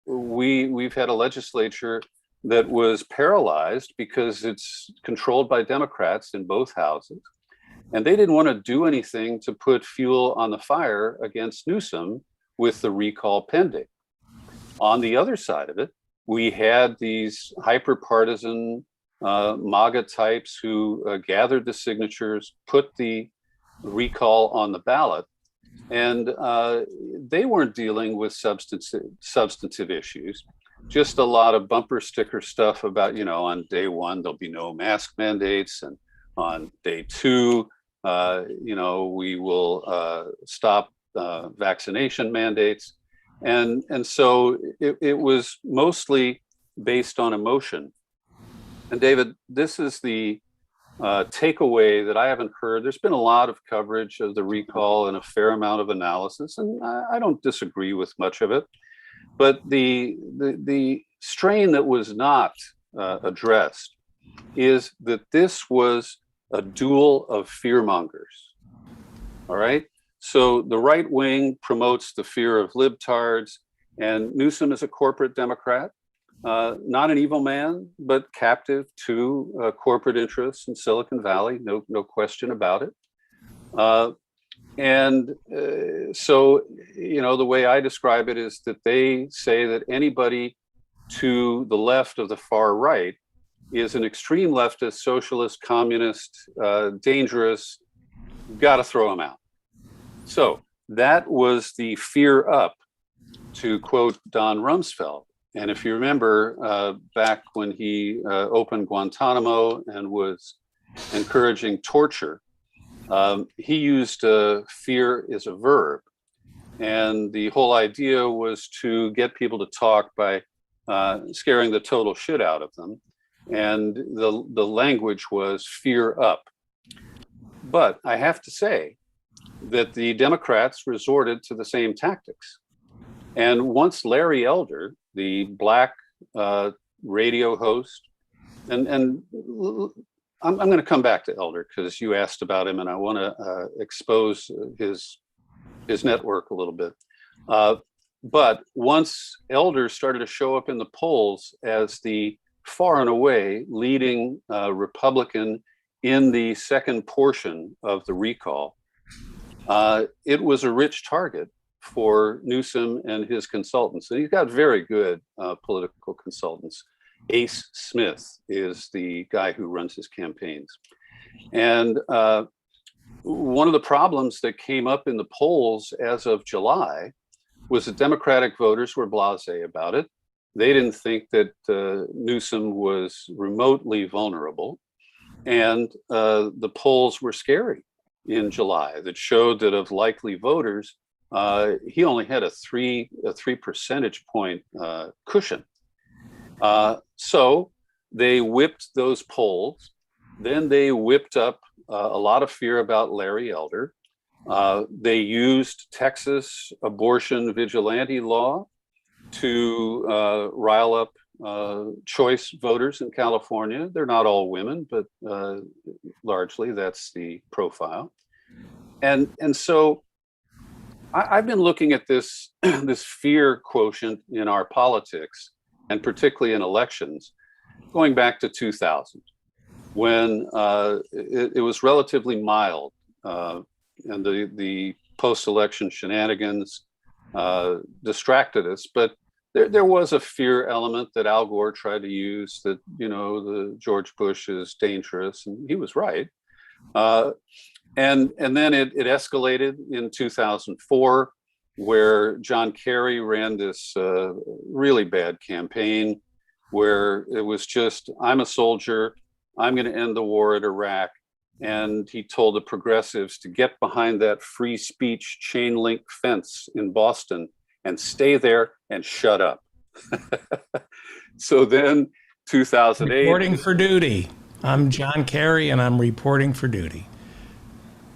we've had a legislature that was paralyzed because it's controlled by Democrats in both houses. And they didn't want to do anything to put fuel on the fire against Newsom with the recall pending. On the other side of it, we had these hyper-partisan MAGA types who gathered the signatures, put the recall on the ballot, and they weren't dealing with substantive issues, just a lot of bumper sticker stuff about, on day one, there'll be no mask mandates, and on day two, we will stop vaccination mandates. And so it was mostly based on emotion. And David, this is the takeaway that I haven't heard. There's been a lot of coverage of the recall and a fair amount of analysis, and I don't disagree with much of it. But the strain that was not addressed is that this was a duel of fearmongers. All right. So the right wing promotes the fear of libtards, and Newsom is a corporate Democrat, not an evil man, but captive to corporate interests in Silicon Valley. No question about it. So, the way I describe it is that they say that anybody to the left of the far right is an extreme leftist, socialist, communist, dangerous. Got to throw them out. So that was the fear up, to quote Don Rumsfeld. And if you remember back when he opened Guantanamo and was encouraging torture, he used fear as a verb. And the whole idea was to get people to talk by scaring the total shit out of them. And the language was fear up. But I have to say that the Democrats resorted to the same tactics. And once Larry Elder, the black radio host, and I'm going to come back to Elder because you asked about him, and I want to expose his network a little bit. But once Elder started to show up in the polls as the far and away leading Republican in the second portion of the recall, it was a rich target for Newsom and his consultants. And he's got very good political consultants. Ace Smith is the guy who runs his campaigns. And one of the problems that came up in the polls as of July was that Democratic voters were blasé about it. They didn't think that Newsom was remotely vulnerable. And the polls were scary in July that showed that of likely voters, he only had a three percentage point cushion. So they whipped those polls. Then they whipped up a lot of fear about Larry Elder. They used Texas abortion vigilante law to rile up choice voters in California. They're not all women, but largely that's the profile. And so I've been looking at this this fear quotient in our politics, and particularly in elections, going back to 2000, when it was relatively mild, and the post-election shenanigans distracted us. But there was a fear element that Al Gore tried to use, that, the George Bush is dangerous, and he was right. And then it escalated in 2004, where John Kerry ran this really bad campaign where it was just, I'm a soldier, I'm going to end the war at Iraq. And he told the progressives to get behind that free speech chain link fence in Boston and stay there and shut up. So then 2008. Reporting for duty. I'm John Kerry and I'm reporting for duty.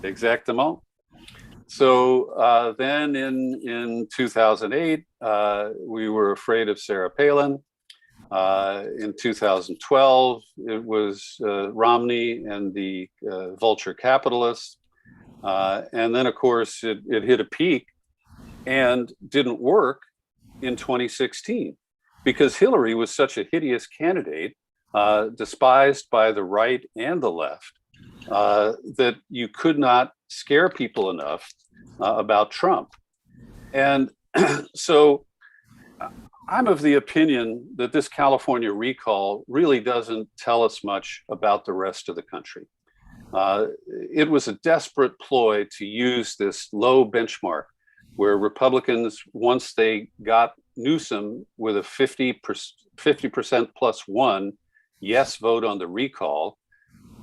Exactement. So then in 2008, we were afraid of Sarah Palin. In 2012, it was Romney and the vulture capitalists. And then, of course, it hit a peak and didn't work in 2016 because Hillary was such a hideous candidate, despised by the right and the left, that you could not scare people enough about Trump. And so I'm of the opinion that this California recall really doesn't tell us much about the rest of the country. It was a desperate ploy to use this low benchmark where Republicans, once they got Newsom with a 50% plus one yes vote on the recall,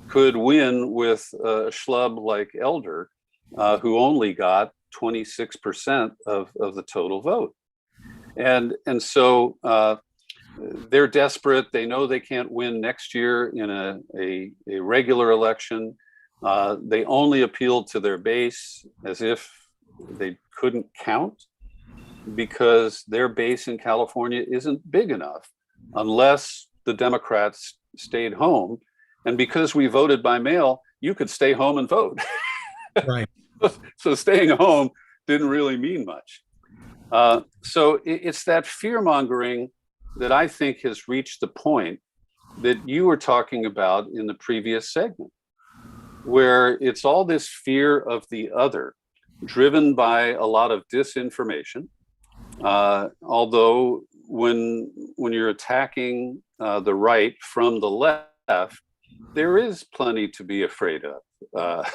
could win with a schlub like Elder, who only got 26% of the total vote. And so they're desperate. They know they can't win next year in a regular election. They only appealed to their base as if they couldn't count, because their base in California isn't big enough unless the Democrats stayed home. And because we voted by mail, you could stay home and vote. Right. So staying home didn't really mean much. So it's that fear mongering that I think has reached the point that you were talking about in the previous segment, where it's all this fear of the other, driven by a lot of disinformation. Although when you're attacking the right from the left, there is plenty to be afraid of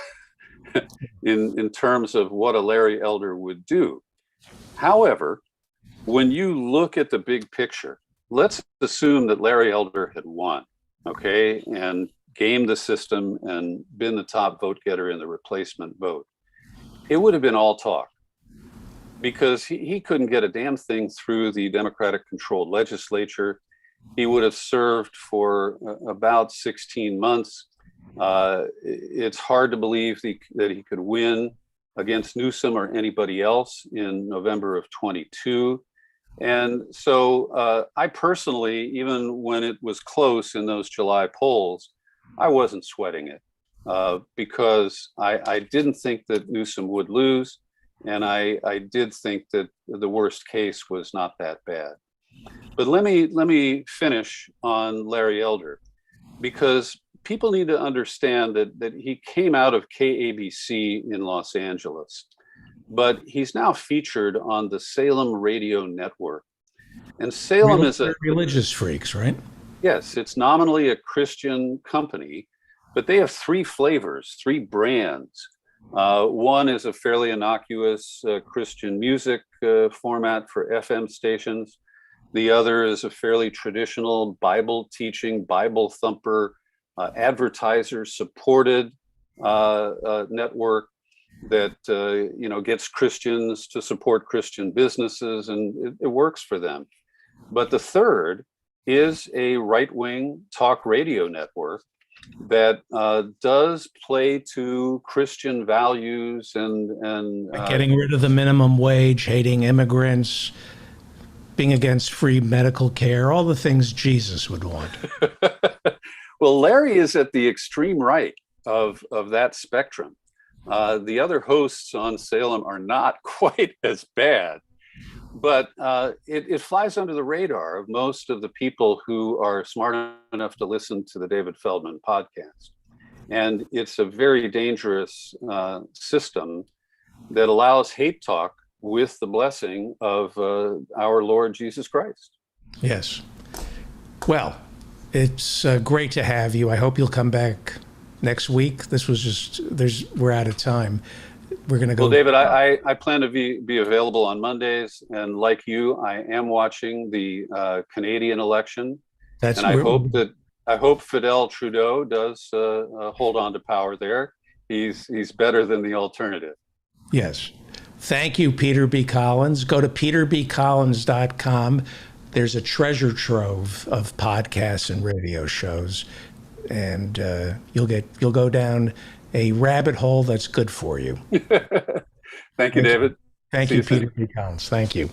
in terms of what a Larry Elder would do. However, when you look at the big picture, let's assume that Larry Elder had won, okay, and gamed the system and been the top vote getter in the replacement vote. It would have been all talk, because he couldn't get a damn thing through the Democratic-controlled legislature. He would have served for about 16 months. It's hard to believe that he could win against Newsom or anybody else in November of 22. And so I personally, even when it was close in those July polls, I wasn't sweating it because I didn't think that Newsom would lose. And I did think that the worst case was not that bad. But let me finish on Larry Elder, because people need to understand that he came out of KABC in Los Angeles, but he's now featured on the Salem Radio Network. And Salem is a religious freaks, right? Yes, it's nominally a Christian company, but they have three flavors, three brands. One is a fairly innocuous Christian music format for FM stations. The other is a fairly traditional Bible teaching, Bible thumper, advertiser supported network that gets Christians to support Christian businesses, and it works for them. But the third is a right-wing talk radio network that does play to Christian values and getting rid of the minimum wage, hating immigrants, being against free medical care, all the things Jesus would want. Well, Larry is at the extreme right of that spectrum. The other hosts on Salem are not quite as bad, but it flies under the radar of most of the people who are smart enough to listen to the David Feldman podcast. And it's a very dangerous system that allows hate talk with the blessing of our Lord Jesus Christ. Yes. Well, it's great to have you. I hope you'll come back next week. This was just, we're out of time. We're going to go. Well, David, I plan to be available on Mondays. And like you, I am watching the Canadian election. And I hope Fidel Trudeau does hold on to power there. He's better than the alternative. Yes. Thank you, Peter B. Collins. Go to peterbcollins.com. There's a treasure trove of podcasts and radio shows, and you'll go down a rabbit hole that's good for you. Thank you, David. Thank you, Peter B. Collins. Thank you.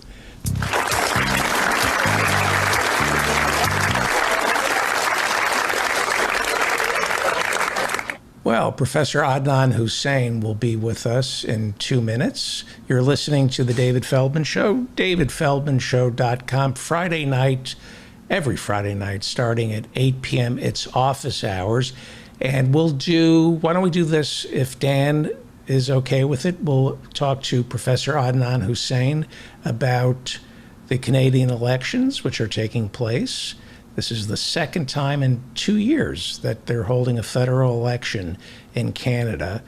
Well, Professor Adnan Hussain will be with us in 2 minutes. You're listening to The David Feldman Show, davidfeldmanshow.com, Friday night, every Friday night, starting at 8 p.m. It's office hours. And why don't we do this, if Dan is okay with it, we'll talk to Professor Adnan Hussain about the Canadian elections, which are taking place. This is the second time in 2 years that they're holding a federal election in Canada.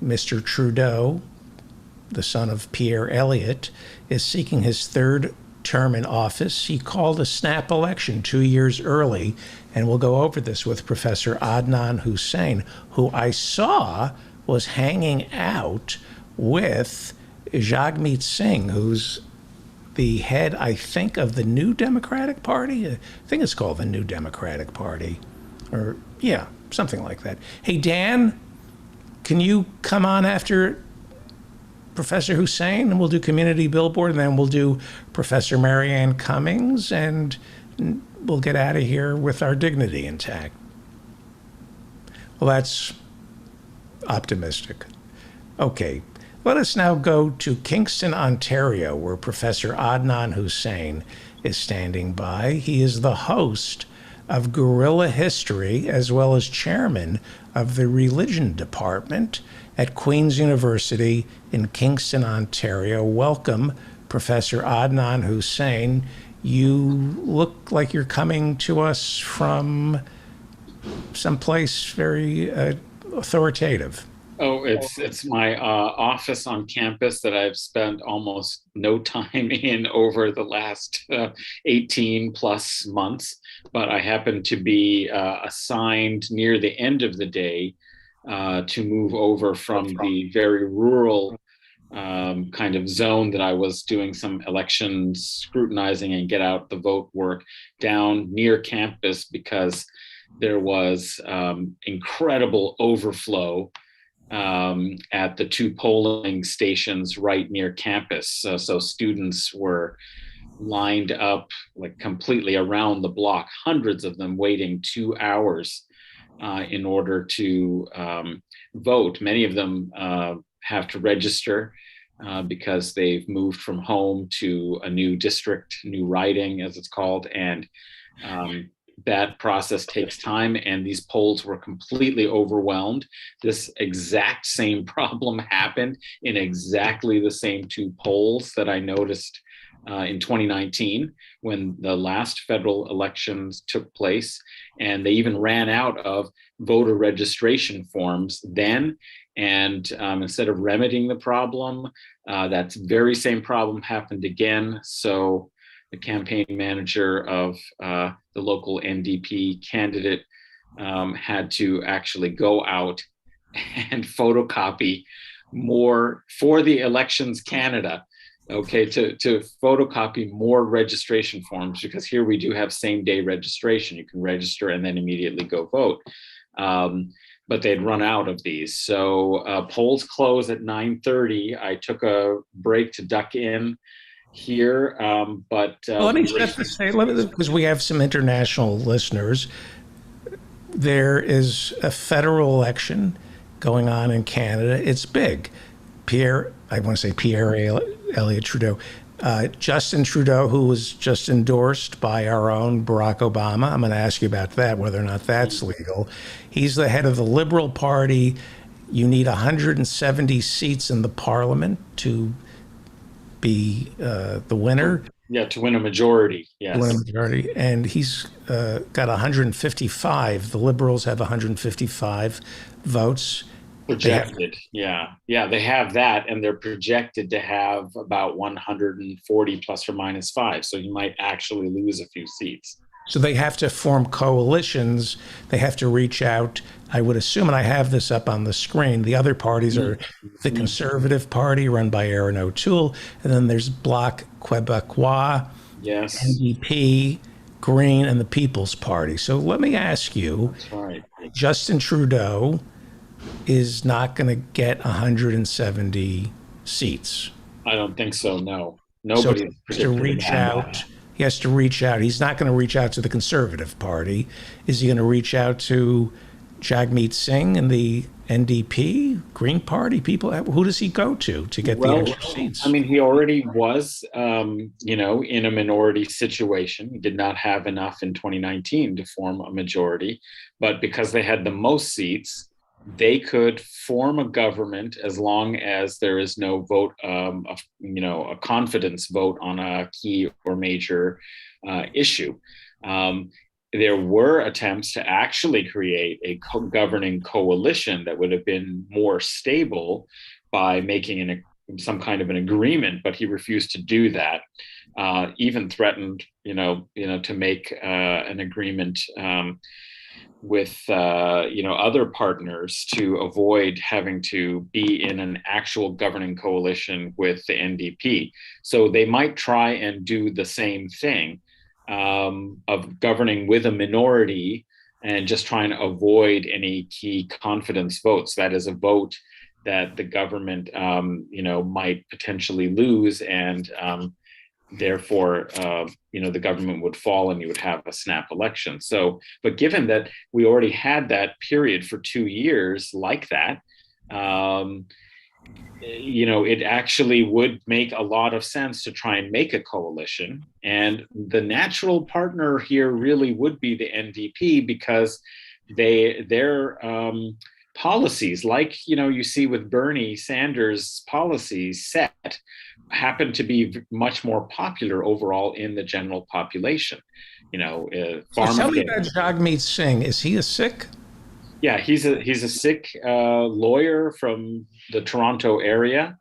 Mr. Trudeau, the son of Pierre Elliott, is seeking his third term in office. He called a snap election 2 years early, and we'll go over this with Professor Adnan Hussain, who I saw was hanging out with Jagmeet Singh, who's the head, I think, of the New Democratic Party. I think it's called the New Democratic Party, or yeah, something like that. Hey, Dan, can you come on after Professor Hussain, and we'll do Community Billboard, and then we'll do Professor Marianne Cummings, and we'll get out of here with our dignity intact. Well, that's optimistic. Okay. Let us now go to Kingston, Ontario, where Professor Adnan Hussain is standing by. He is the host of Guerrilla History, as well as chairman of the Religion Department at Queen's University in Kingston, Ontario. Welcome, Professor Adnan Hussain. You look like you're coming to us from someplace very authoritative. Oh, it's my office on campus that I've spent almost no time in over the last 18 plus months. But I happen to be assigned near the end of the day to move over from the very rural kind of zone that I was doing some election scrutinizing and get out the vote work down near campus, because there was incredible overflow at the two polling stations right near campus. So students were lined up like completely around the block, hundreds of them waiting 2 hours in order to vote. Many of them have to register because they've moved from home to a new district, new riding as it's called, and that process takes time, and these polls were completely overwhelmed. This exact same problem happened in exactly the same two polls that I noticed in 2019 when the last federal elections took place, and they even ran out of voter registration forms then. And instead of remedying the problem, that very same problem happened again. So the campaign manager of the local NDP candidate had to actually go out and photocopy more for the Elections Canada, okay, to photocopy more registration forms, because here we do have same day registration. You can register and then immediately go vote. But they'd run out of these. So polls close at 9:30. I took a break to duck in here, but let me say, because we have some international listeners, there is a federal election going on in Canada. It's big. Pierre Elliott Trudeau, Justin Trudeau, who was just endorsed by our own Barack Obama. I'm going to ask you about that, whether or not that's legal. He's the head of the Liberal Party. You need 170 seats in the parliament to be the winner. Yeah, to win a majority. Yes. Win a majority, and he's got 155. The Liberals have 155 votes. Projected. Yeah. They have that, and they're projected to have about 140 plus or minus 5. So you might actually lose a few seats. So they have to form coalitions. They have to reach out. I would assume, and I have this up on the screen, the other parties are the Conservative Party, run by Aaron O'Toole, and then there's Bloc Québécois, yes, NDP, Green, and the People's Party. So let me ask you, that's right. Justin Trudeau is not going to get 170 seats. I don't think so, no. Nobody So he has to reach out. He has to reach out. He's not going to reach out to the Conservative Party. Is he going to reach out to Jagmeet Singh and the NDP, Green Party people? Who does he go to get the extra seats? I mean, he already was, in a minority situation. He did not have enough in 2019 to form a majority, but because they had the most seats, they could form a government as long as there is no vote, a confidence vote on a key or major issue. There were attempts to actually create a governing coalition that would have been more stable by making some kind of an agreement, but he refused to do that. Even threatened, to make an agreement with other partners to avoid having to be in an actual governing coalition with the NDP. So they might try and do the same thing of governing with a minority and just trying to avoid any key confidence votes. That is a vote that the government, might potentially lose, and therefore, the government would fall and you would have a snap election. So, but given that we already had that period for 2 years like that, it actually would make a lot of sense to try and make a coalition. And the natural partner here really would be the NDP, because their policies, like, you see with Bernie Sanders' policies set, happen to be much more popular overall in the general population. Tell me about Jagmeet Singh. Is he a Sikh? Yeah, he's a Sikh lawyer from the Toronto area,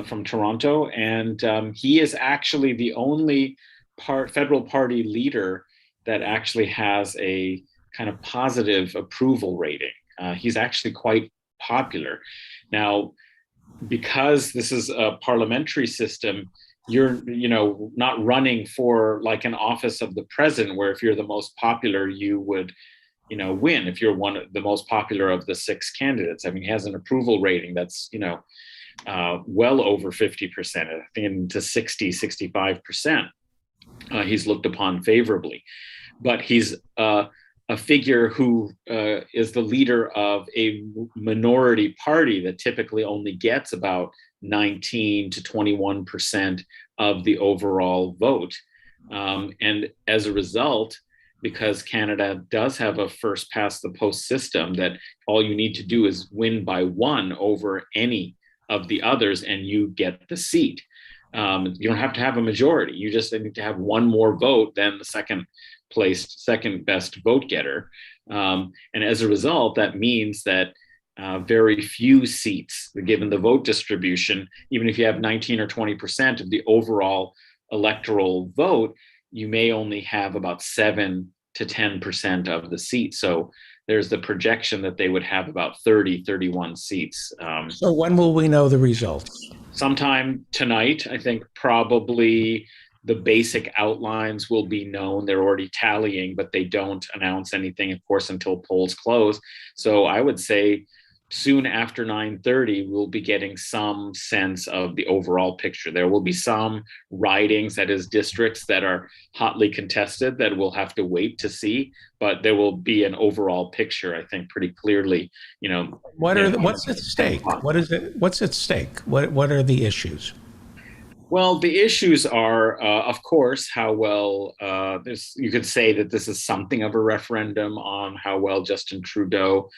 from Toronto, and he is actually the only federal party leader that actually has a kind of positive approval rating. He's actually quite popular. Now, because this is a parliamentary system, you're not running for like an office of the president, where if you're the most popular, you would win if you're one of the most popular of the 6 candidates. I mean, he has an approval rating that's, well over 50%, I think into 60, 65%. He's looked upon favorably, but he's a figure who is the leader of a minority party that typically only gets about 19 to 21% of the overall vote. And as a result, because Canada does have a first past the post system, that all you need to do is win by 1 over any of the others and you get the seat. You don't have to have a majority. You just need to have 1 more vote than the second best vote getter. And as a result, that means that very few seats, given the vote distribution, even if you have 19 or 20% of the overall electoral vote, you may only have about 7 to 10% of the seats. So there's the projection that they would have about 30, 31 seats. So when will we know the results? Sometime tonight. I think probably the basic outlines will be known. They're already tallying, but they don't announce anything, of course, until polls close. So I would say soon after 9:30, we'll be getting some sense of the overall picture. There will be some ridings, that is districts, that are hotly contested that we'll have to wait to see, but there will be an overall picture, I think, pretty clearly. What's at stake? What is it? What's at stake? What are the issues? Well, the issues are, of course, how well, you could say that this is something of a referendum on how well Justin Trudeau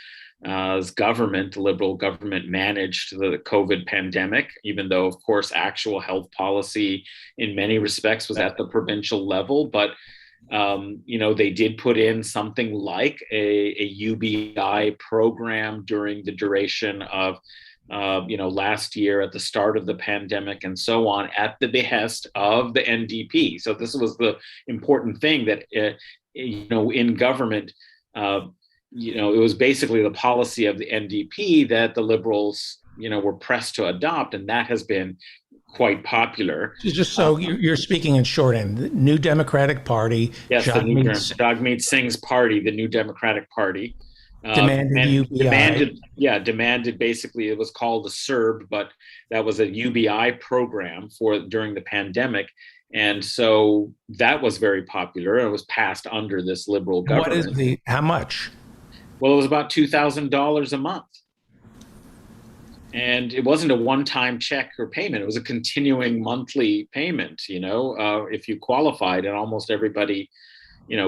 government, the Liberal government, managed the COVID pandemic, even though, of course, actual health policy in many respects was at the provincial level. But, they did put in something like a UBI program during the duration of, last year at the start of the pandemic and so on, at the behest of the NDP. So this was the important thing that, in government, it was basically the policy of the NDP that the Liberals, were pressed to adopt, and that has been quite popular. Just so you're speaking in shorthand, the New Democratic Party. Yes, Jagmeet Singh's party, the New Democratic Party, demanded basically, it was called the CERB, but that was a UBI program during the pandemic. And so that was very popular. It was passed under this Liberal government. How much? Well, it was about $2,000 a month. And it wasn't a one-time check or payment. It was a continuing monthly payment, if you qualified, and almost everybody,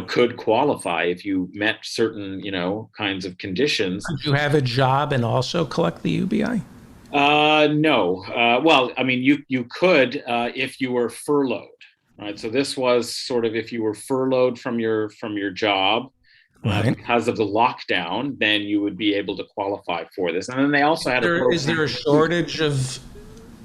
could qualify if you met certain, kinds of conditions. Did you have a job and also collect the UBI? No. Well, I mean, you could if you were furloughed, right? So this was sort of if you were furloughed from your job, right, because of the lockdown, then you would be able to qualify for this. And then they also had a program. Is there a shortage of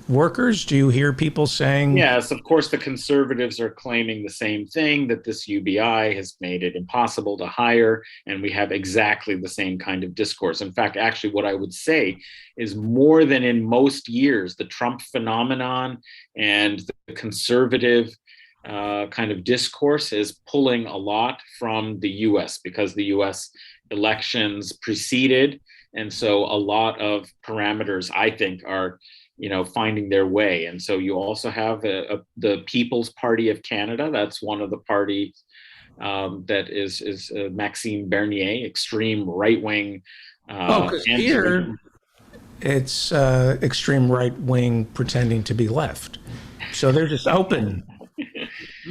workers? Do you hear people saying? Yes, of course, the Conservatives are claiming the same thing, that this UBI has made it impossible to hire, and we have exactly the same kind of discourse. In fact, actually, what I would say is more than in most years, the Trump phenomenon and the Conservative kind of discourse is pulling a lot from the US, because the US elections preceded. And so a lot of parameters, I think, are finding their way. And so you also have the People's Party of Canada. That's one of the parties that is Maxime Bernier, extreme right-wing. Because here it's extreme right-wing pretending to be left. So they're just open.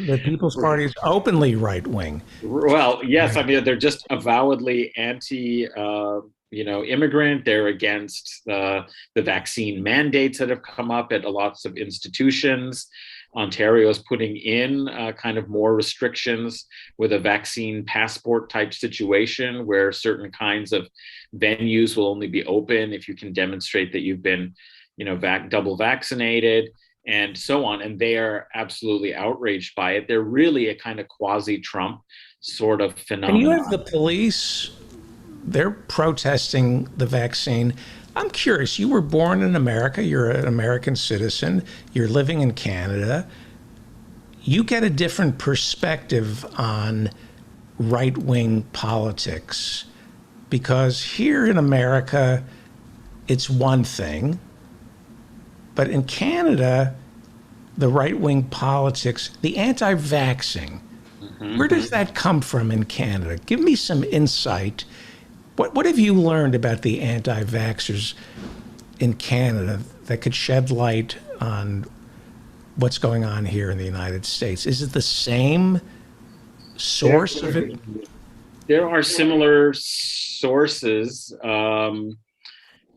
The People's Party is openly right-wing. Well, yes. I mean, they're just avowedly immigrant. They're against the vaccine mandates that have come up at lots of institutions. Ontario is putting in kind of more restrictions with a vaccine passport type situation, where certain kinds of venues will only be open if you can demonstrate that you've been, double vaccinated, and so on. And they are absolutely outraged by it. They're really a kind of quasi-Trump sort of phenomenon. And you have the police. They're protesting the vaccine. I'm curious, you were born in America, you're an American citizen, you're living in Canada. You get a different perspective on right-wing politics, because here in America, it's one thing. But in Canada, the right-wing politics, the anti-vaxxing, where does that come from in Canada? Give me some insight. What have you learned about the anti-vaxxers in Canada that could shed light on what's going on here in the United States? Is it the same source of it? There are similar sources, kind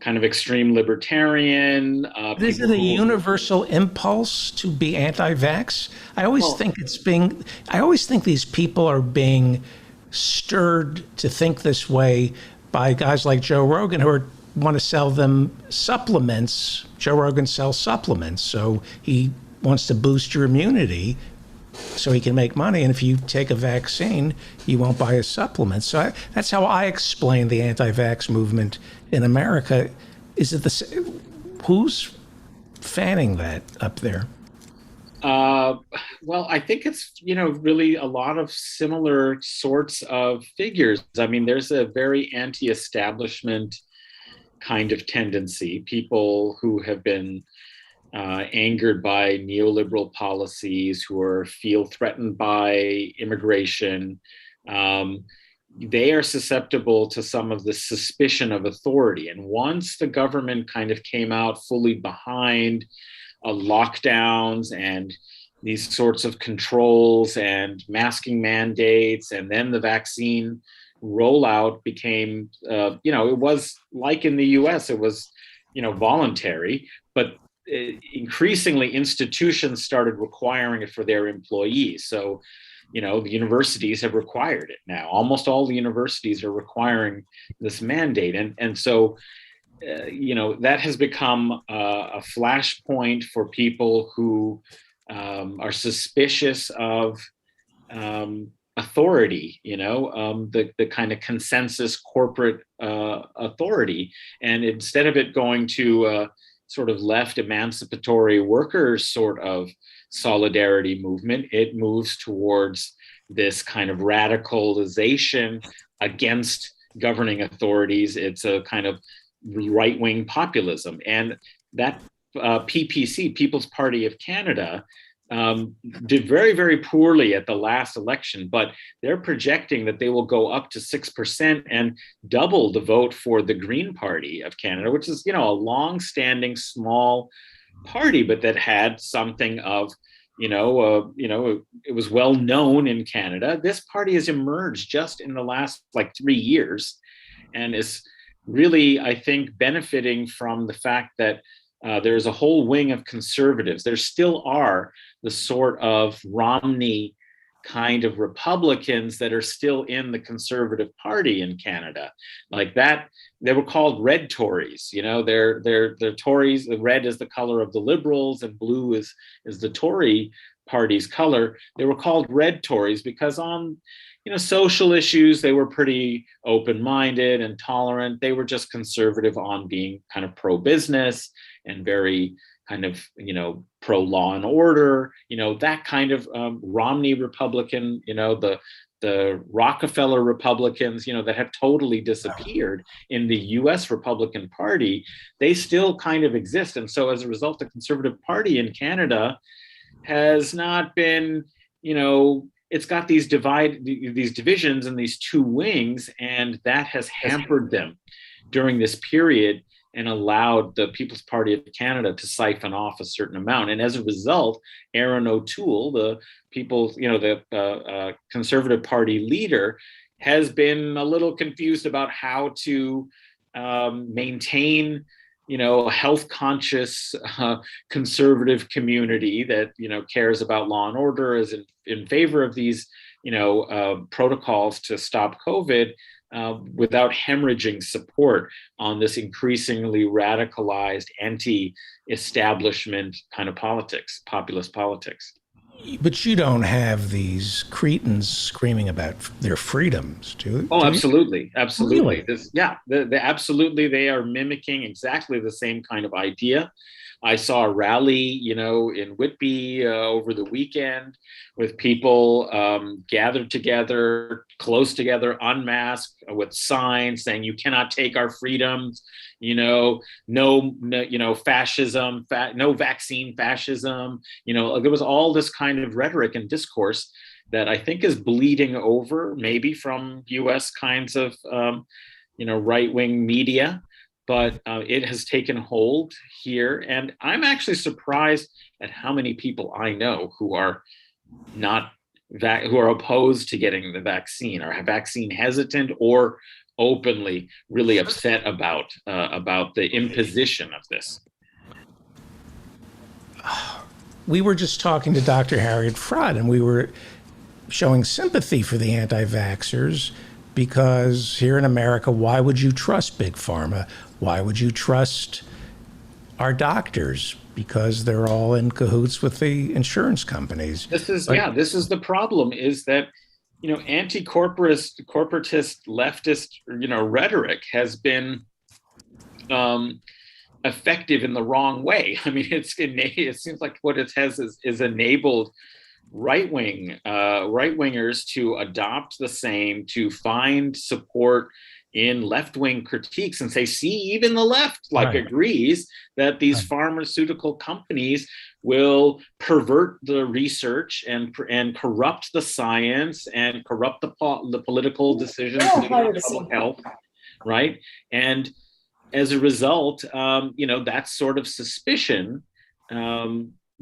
of extreme libertarian. Is it a universal impulse to be anti-vax? I always think these people are being stirred to think this way by guys like Joe Rogan, who want to sell them supplements. Joe Rogan sells supplements, so he wants to boost your immunity so he can make money. And if you take a vaccine, you won't buy a supplement. So that's how I explain the anti-vax movement in America. Is it who's fanning that up there? Well, I think it's, really a lot of similar sorts of figures. I mean, there's a very anti-establishment kind of tendency. People who have been angered by neoliberal policies, who feel threatened by immigration, they are susceptible to some of the suspicion of authority. And once the government kind of came out fully behind lockdowns and these sorts of controls and masking mandates, and then the vaccine rollout became, it was like in the US, it was, voluntary, but increasingly institutions started requiring it for their employees. So, the universities have required it now. Almost all the universities are requiring this mandate. And so, that has become a flashpoint for people who are suspicious of authority, the kind of consensus corporate authority. And instead of it going to sort of left emancipatory workers sort of solidarity movement, it moves towards this kind of radicalization against governing authorities. It's a kind of right-wing populism. And that PPC, People's Party of Canada, did very, very poorly at the last election, but they're projecting that they will go up to 6% and double the vote for the Green Party of Canada, which is, a long-standing small party, but that had something of, it was well known in Canada. This party has emerged just in the last 3 years and is really, I think, benefiting from the fact that there's a whole wing of conservatives. There still are the sort of Romney kind of Republicans that are still in the Conservative Party in Canada. Like that, they were called red Tories. They're Tories. The red is the color of the Liberals and blue is the Tory party's color. They were called red Tories because on social issues, they were pretty open-minded and tolerant. They were just conservative on being kind of pro-business and very kind of, pro-law and order, that kind of Romney Republican, the Rockefeller Republicans, that have totally disappeared in the US Republican Party, they still kind of exist. And so as a result, the Conservative Party in Canada has not been, it's got these divisions and these two wings, and that has hampered them during this period and allowed the People's Party of Canada to siphon off a certain amount. And as a result, Aaron O'Toole, the Conservative Party leader, has been a little confused about how to maintain a health conscious conservative community that, cares about law and order, is in favor of these, protocols to stop COVID without hemorrhaging support on this increasingly radicalized anti-establishment kind of politics, populist politics. But you don't have these cretins screaming about their freedoms, do you? Oh, absolutely. Absolutely. Really? Absolutely. They are mimicking exactly the same kind of idea. I saw a rally, in Whitby over the weekend with people gathered together, close together, unmasked, with signs saying, "You cannot take our freedoms," no fascism, no vaccine fascism. There was all this kind of rhetoric and discourse that I think is bleeding over, maybe from US kinds of, right-wing media. But it has taken hold here. And I'm actually surprised at how many people I know who are who are opposed to getting the vaccine, or vaccine hesitant, or openly really upset about the imposition of this. We were just talking to Dr. Harriet Fraad, and we were showing sympathy for the anti-vaxxers, because here in America, why would you trust Big Pharma? Why would you trust our doctors? Because they're all in cahoots with the insurance companies. This is the problem, is that, anti-corporatist, leftist, rhetoric has been effective in the wrong way. I mean, it seems like what it has is enabled right-wingers to adopt the same, to find support in left-wing critiques and say, see, even the left agrees that these pharmaceutical companies will pervert the research and corrupt the science and corrupt the political decisions of public health, right? And as a result, that sort of suspicion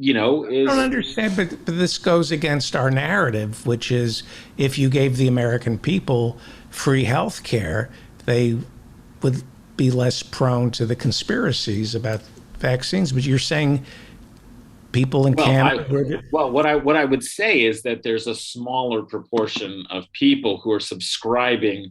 I don't understand, but this goes against our narrative, which is if you gave the American people free health care, they would be less prone to the conspiracies about vaccines. But you're saying people in Canada. What I would say is that there's a smaller proportion of people who are subscribing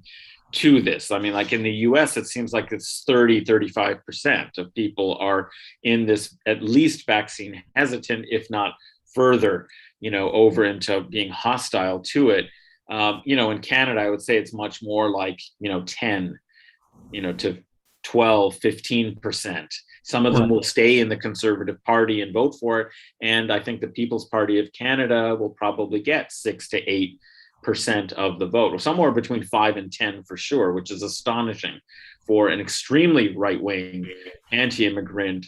to this. I mean, like in the US, it seems like it's 35% of people are in this at least vaccine hesitant, if not further, over into being hostile to it. In Canada, I would say it's much more like, 10, to 12, 15%. Some of them will stay in the Conservative Party and vote for it. And I think the People's Party of Canada will probably get 6 to 8% of the vote, or somewhere between 5 and 10 for sure, which is astonishing for an extremely right-wing, anti-immigrant,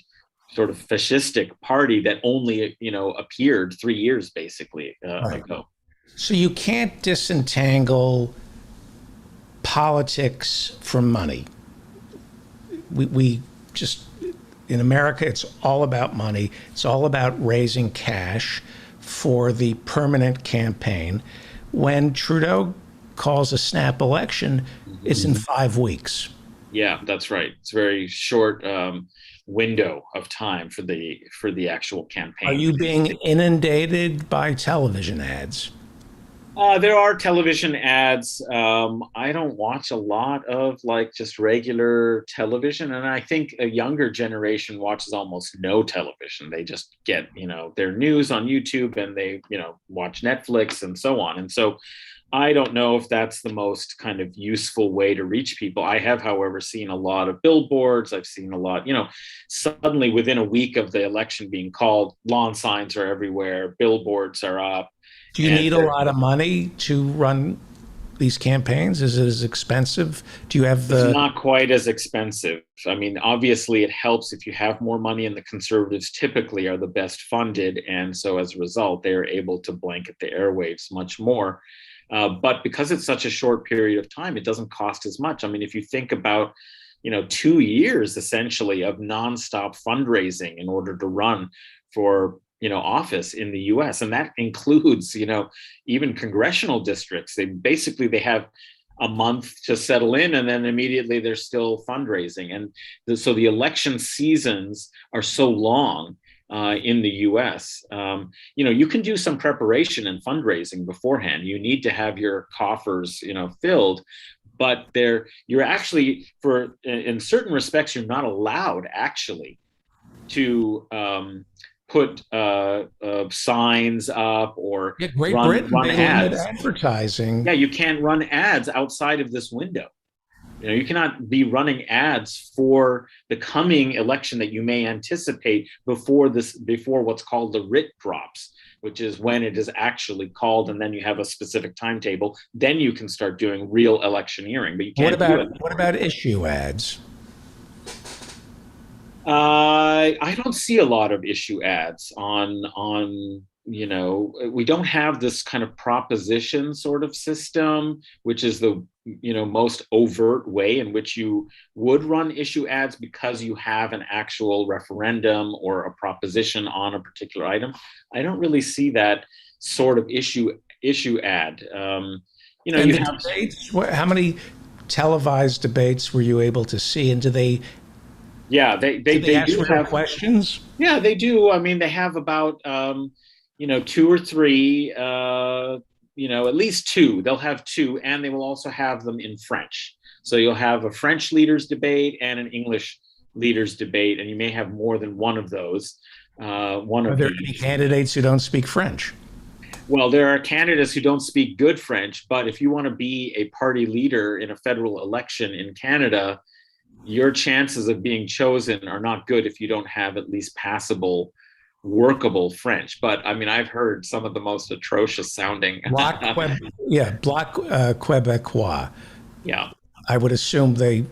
sort of fascistic party that only, appeared 3 years basically ago. So you can't disentangle politics from money. We just, in America, it's all about money. It's all about raising cash for the permanent campaign. When Trudeau calls a snap election, it's in 5 weeks. Yeah, that's right. It's a very short window of time for the actual campaign. Are you being inundated by television ads? There are television ads. I don't watch a lot of just regular television. And I think a younger generation watches almost no television. They just get, their news on YouTube and they, watch Netflix and so on. And so I don't know if that's the most kind of useful way to reach people. I have, however, seen a lot of billboards. I've seen a lot, suddenly within a week of the election being called, lawn signs are everywhere, billboards are up. Do you need a lot of money to run these campaigns? Is it as expensive? Do you have It's not quite as expensive. I mean, obviously it helps if you have more money, and the Conservatives typically are the best funded. And so as a result, they're able to blanket the airwaves much more. But because it's such a short period of time, it doesn't cost as much. I mean, if you think about, 2 years essentially of nonstop fundraising in order to run for office in the US. And that includes, even congressional districts. They have a month to settle in, and then immediately they're still fundraising. And so the election seasons are so long in the US. You can do some preparation and fundraising beforehand. You need to have your coffers, filled. But you're actually, in certain respects, you're not allowed actually to put signs up or run ads. Advertising. Yeah, you can't run ads outside of this window. You cannot be running ads for the coming election that you may anticipate before what's called the writ drops, which is when it is actually called, and then you have a specific timetable. Then you can start doing real electioneering. But you can't do it. What about issue ads? I don't see a lot of issue ads on we don't have this kind of proposition sort of system, which is the most overt way in which you would run issue ads because you have an actual referendum or a proposition on a particular item. I don't really see that sort of issue ad. Debates. How many televised debates were you able to see, and do they? Yeah, they ask do for have questions. Yeah, they do. I mean, they have about 2 or 3, at least 2. They'll have 2, and they will also have them in French. So you'll have a French leaders debate and an English leaders debate, and you may have more than one of those. Are there any candidates who don't speak French? Well, there are candidates who don't speak good French, but if you want to be a party leader in a federal election in Canada, your chances of being chosen are not good if you don't have at least passable, workable French. But I mean, I've heard some of the most atrocious sounding. Bloc Québécois. Yeah, I would assume they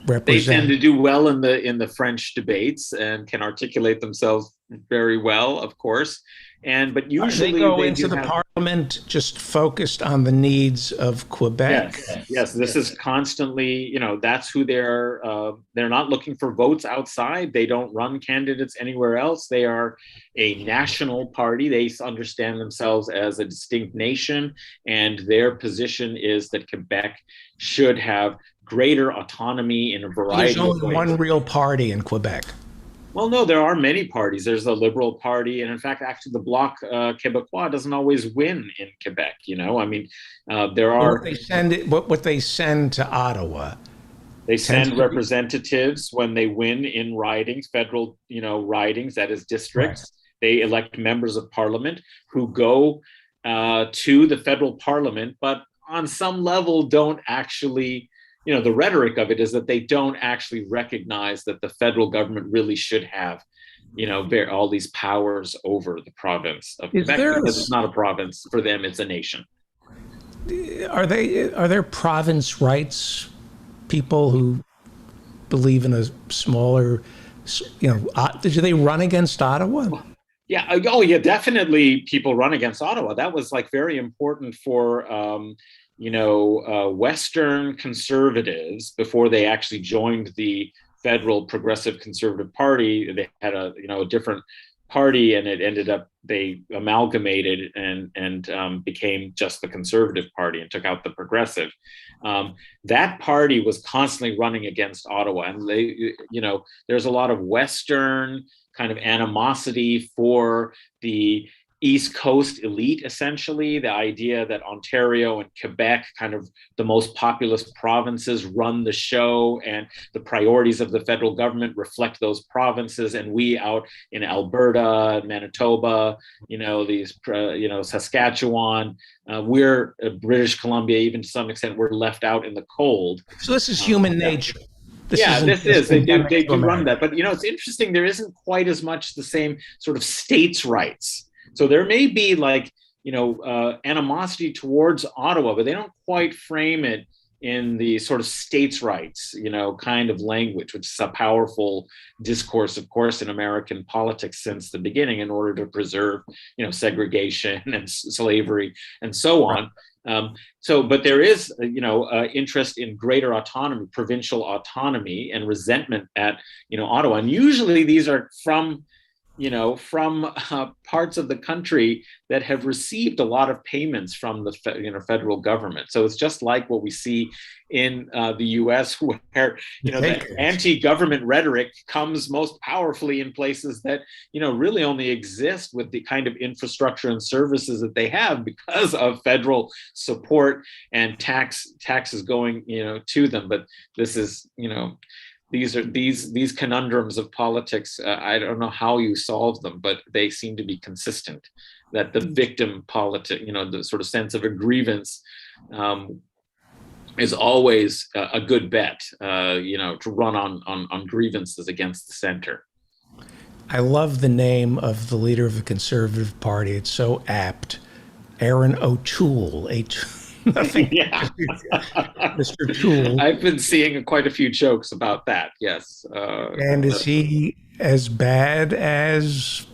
represent. They tend to do well in the French debates and can articulate themselves very well, of course. But usually they go they into do the have, parliament just focused on the needs of Quebec. Yes. This is constantly, that's who they're not looking for votes outside. They don't run candidates anywhere else. They are a national party. They understand themselves as a distinct nation, and their position is that Quebec should have greater autonomy in a variety There's of only ways. one real party in Quebec. Well, no, there are many parties. There's the Liberal Party, and in fact, actually, the Bloc Québécois doesn't always win in Quebec. There are What they send to Ottawa. They send representatives when they win in ridings, federal, ridings, that is districts. Right. They elect members of parliament who go to the federal parliament, but on some level don't actually. The rhetoric of it is that they don't actually recognize that the federal government really should have, all these powers over the province of Quebec, because it's not a province for them; it's a nation. Are there province rights people who believe in a smaller, do they run against Ottawa? Yeah. Oh, yeah. Definitely, people run against Ottawa. That was very important for. Western conservatives, before they actually joined the federal Progressive Conservative Party, they had a different party, and it ended up they amalgamated and became just the Conservative Party and took out the Progressive. That party was constantly running against Ottawa, and there's a lot of Western kind of animosity for the East Coast elite, essentially, the idea that Ontario and Quebec, kind of the most populous provinces, run the show, and the priorities of the federal government reflect those provinces, and we out in Alberta, Manitoba, Saskatchewan, we're British Columbia, even to some extent, we're left out in the cold. So this is human nature. They do run that, but it's interesting. There isn't quite as much the same sort of states' rights. So there may be animosity towards Ottawa, but they don't quite frame it in the sort of states' rights, kind of language, which is a powerful discourse, of course, in American politics since the beginning, in order to preserve, segregation and slavery and so on. But there is, interest in greater autonomy, provincial autonomy, and resentment at, Ottawa. And usually these are from parts of the country that have received a lot of payments from the federal government. So it's just like what we see in the U.S., where the anti-government rhetoric comes most powerfully in places that really only exist with the kind of infrastructure and services that they have because of federal support and taxes going to them. But this is these conundrums of politics. I don't know how you solve them, but they seem to be consistent. That the victim politic, the sort of sense of a grievance, is always a good bet. To run on grievances against the center. I love the name of the leader of the Conservative Party. It's so apt, Erin O'Toole. Nothing. Yeah. Mr. Toole. I've been seeing quite a few jokes about that. Yes. And is he as bad as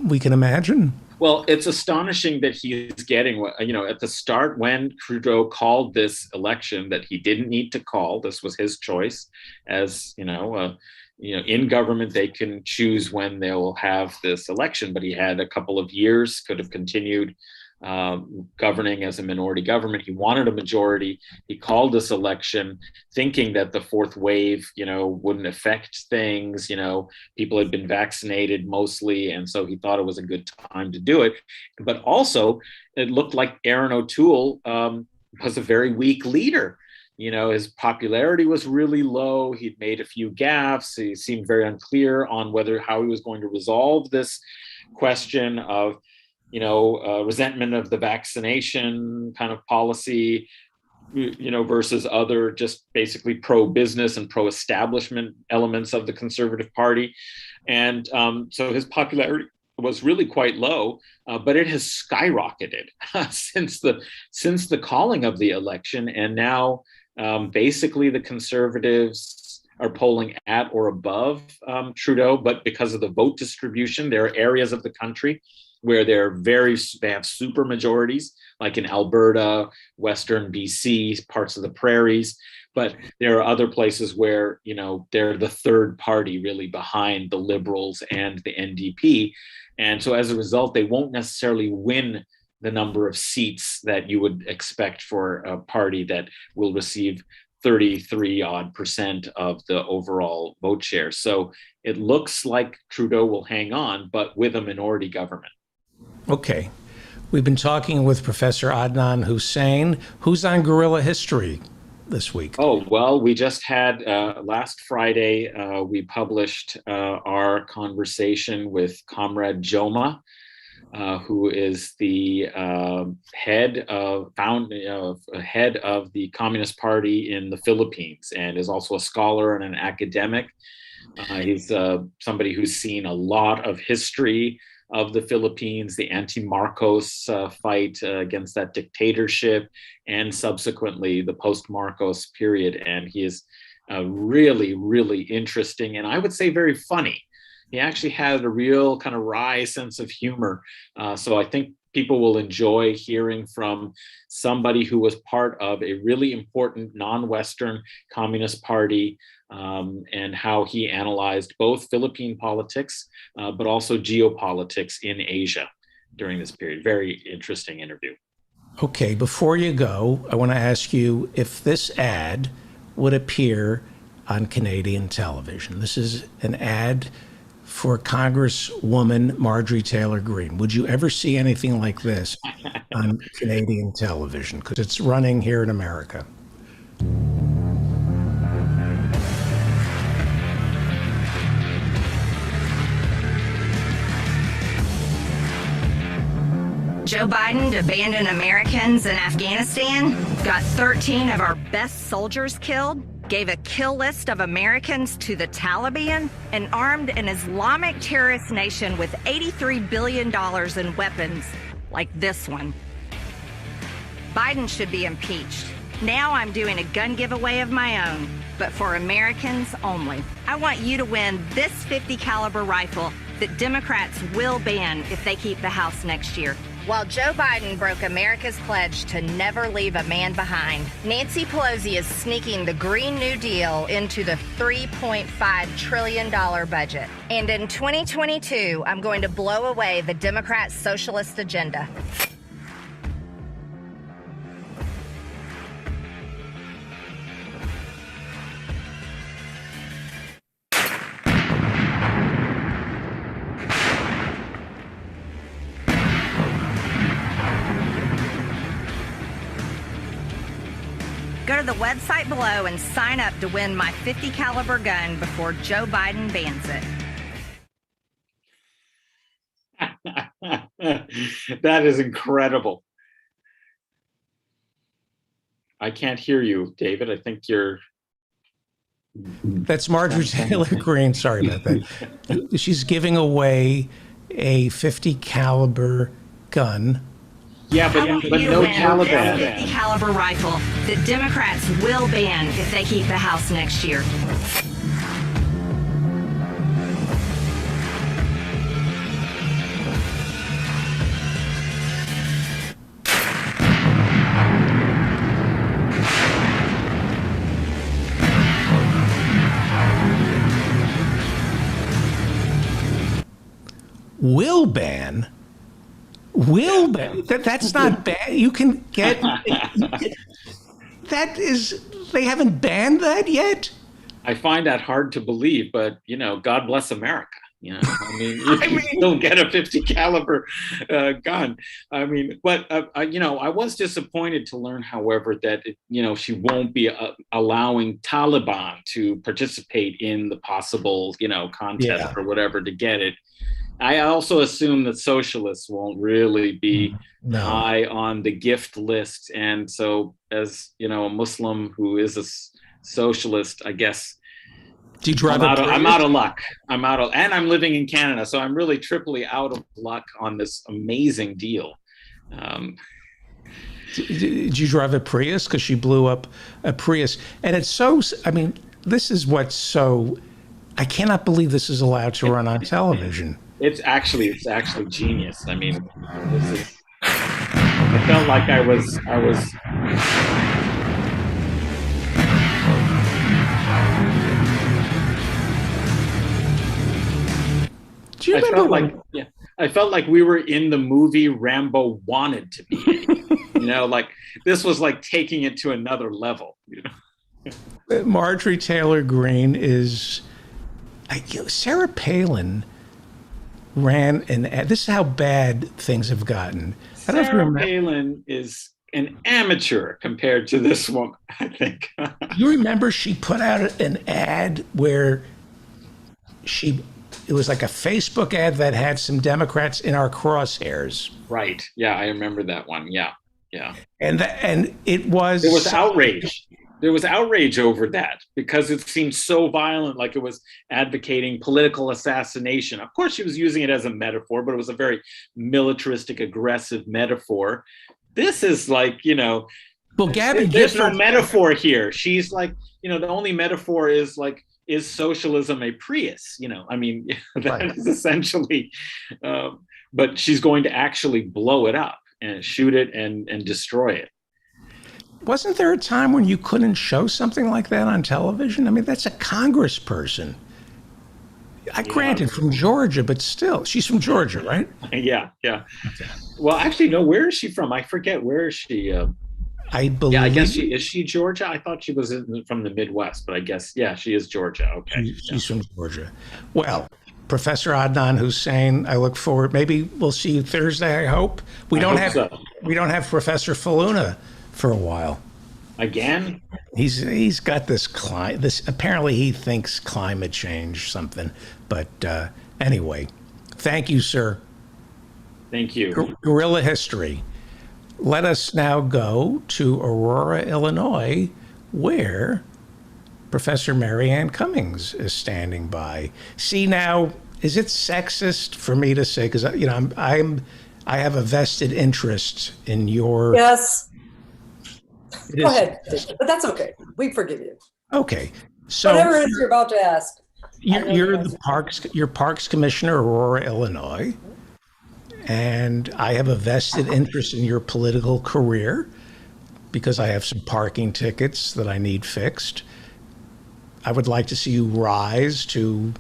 we can imagine? Well, it's astonishing that he's getting, at the start when Trudeau called this election that he didn't need to call. This was his choice. As in government, they can choose when they'll have this election, but he had a couple of years, could have continued governing as a minority government. He wanted a majority. He called this election thinking that the fourth wave, wouldn't affect things. People had been vaccinated mostly, and so he thought it was a good time to do it. But also, it looked like Erin O'Toole was a very weak leader. His popularity was really low. He'd made a few gaffes. He seemed very unclear on how he was going to resolve this question of resentment of the vaccination kind of policy, versus other just basically pro-business and pro-establishment elements of the Conservative Party. And so his popularity was really quite low, but it has skyrocketed since the calling of the election. And now basically the Conservatives are polling at or above Trudeau, but because of the vote distribution, there are areas of the country where they have super majorities, like in Alberta, Western BC, parts of the prairies. But there are other places where, they're the third party really behind the Liberals and the NDP. And so as a result, they won't necessarily win the number of seats that you would expect for a party that will receive 33% of the overall vote share. So it looks like Trudeau will hang on, but with a minority government. Okay. We've been talking with Professor Adnan Hussain, who's on Guerrilla History this week. Oh, well, we just had last Friday, we published our conversation with Comrade Joma, who is the head of the Communist Party in the Philippines and is also a scholar and an academic. He's somebody who's seen a lot of history of the Philippines, the anti-Marcos fight against that dictatorship, and subsequently the post-Marcos period. And he is really, really interesting, and I would say very funny. He actually had a real kind of wry sense of humor. So I think people will enjoy hearing from somebody who was part of a really important non-Western Communist Party, and how he analyzed both Philippine politics, but also geopolitics in Asia during this period. Very interesting interview. Okay, before you go, I want to ask you if this ad would appear on Canadian television. This is an ad for Congresswoman Marjorie Taylor Greene. Would you ever see anything like this on Canadian television? Because it's running here in America. Joe Biden to abandon Americans in Afghanistan, got 13 of our best soldiers killed, gave a kill list of Americans to the Taliban, and armed an Islamic terrorist nation with $83 billion in weapons like this one. Biden should be impeached. Now I'm doing a gun giveaway of my own, but for Americans only. I want you to win this .50 caliber rifle that Democrats will ban if they keep the House next year. While Joe Biden broke America's pledge to never leave a man behind, Nancy Pelosi is sneaking the Green New Deal into the $3.5 trillion budget. And in 2022, I'm going to blow away the Democrat socialist agenda. Go to the website below and sign up to win my .50 caliber gun before Joe Biden bans it. That is incredible. I can't hear you, David. I think you're... That's Marjorie Taylor Greene. Sorry about that. She's giving away a .50 caliber gun. Yeah, but no Taliban. This .50 caliber rifle that Democrats will ban if they keep the House next year. Will ban? Will ban? That's not bad. You can get... That is... They haven't banned that yet? I find that hard to believe, but, God bless America. I mean, you don't get a .50 caliber gun. I mean, but, I was disappointed to learn, however, that, she won't be allowing Taliban to participate in the possible, contest or whatever to get it. I also assume that socialists won't really be high on the gift list. And so as, a Muslim who is a socialist, I guess, do you drive I'm out of luck. And I'm living in Canada, so I'm really triply out of luck on this amazing deal. Did you drive a Prius? Because she blew up a Prius. And it's so, this is what's so, I cannot believe this is allowed to run on television. It's actually genius. I mean, this is. I felt like I was. Do you remember? I felt like we were in the movie Rambo wanted to be in. You know, like this was like taking it to another level. You know? Marjorie Taylor Greene is, Sarah Palin ran an ad. This is how bad things have gotten. I don't know if you Sarah remember. Palin is an amateur compared to this woman, I think. You remember she put out an ad where it was like a Facebook ad that had some Democrats in our crosshairs. Right. Yeah, I remember that one. Yeah. And it was. There was outrage. There was outrage over that because it seemed so violent, like it was advocating political assassination. Of course, she was using it as a metaphor, but it was a very militaristic, aggressive metaphor. This is like, well, Gabby there's no Gifford, metaphor here. She's like, the only metaphor is like, is socialism a Prius? I mean, that is essentially, but she's going to actually blow it up and shoot it and destroy it. wasn't there a time when you couldn't show something like that on television? I mean, that's a congressperson. Granted, from Georgia, but still, she's from Georgia, right? Yeah. Well, actually, no. Where is she from? I forget. Where is she? I believe. Yeah, I guess is she Georgia? I thought she was from the Midwest, but I guess she is Georgia. Okay, she's from Georgia. Well, Professor Adnan Hussein, I look forward. Maybe we'll see you Thursday. I hope we don't have Professor Faluna for a while. Again? He's got this apparently he thinks climate change something. But anyway, thank you, sir. Thank you. Guerrilla history. Let us now go to Aurora, Illinois, where Professor Marianne Cummings is standing by. See, now, is it sexist for me to say, because I have a vested interest in your. Yes. Go ahead, but that's okay. We forgive you. Okay, so whatever it is you're about to ask. You're the Parks Commissioner, Aurora, Illinois, and I have a vested interest in your political career because I have some parking tickets that I need fixed. I would like to see you rise to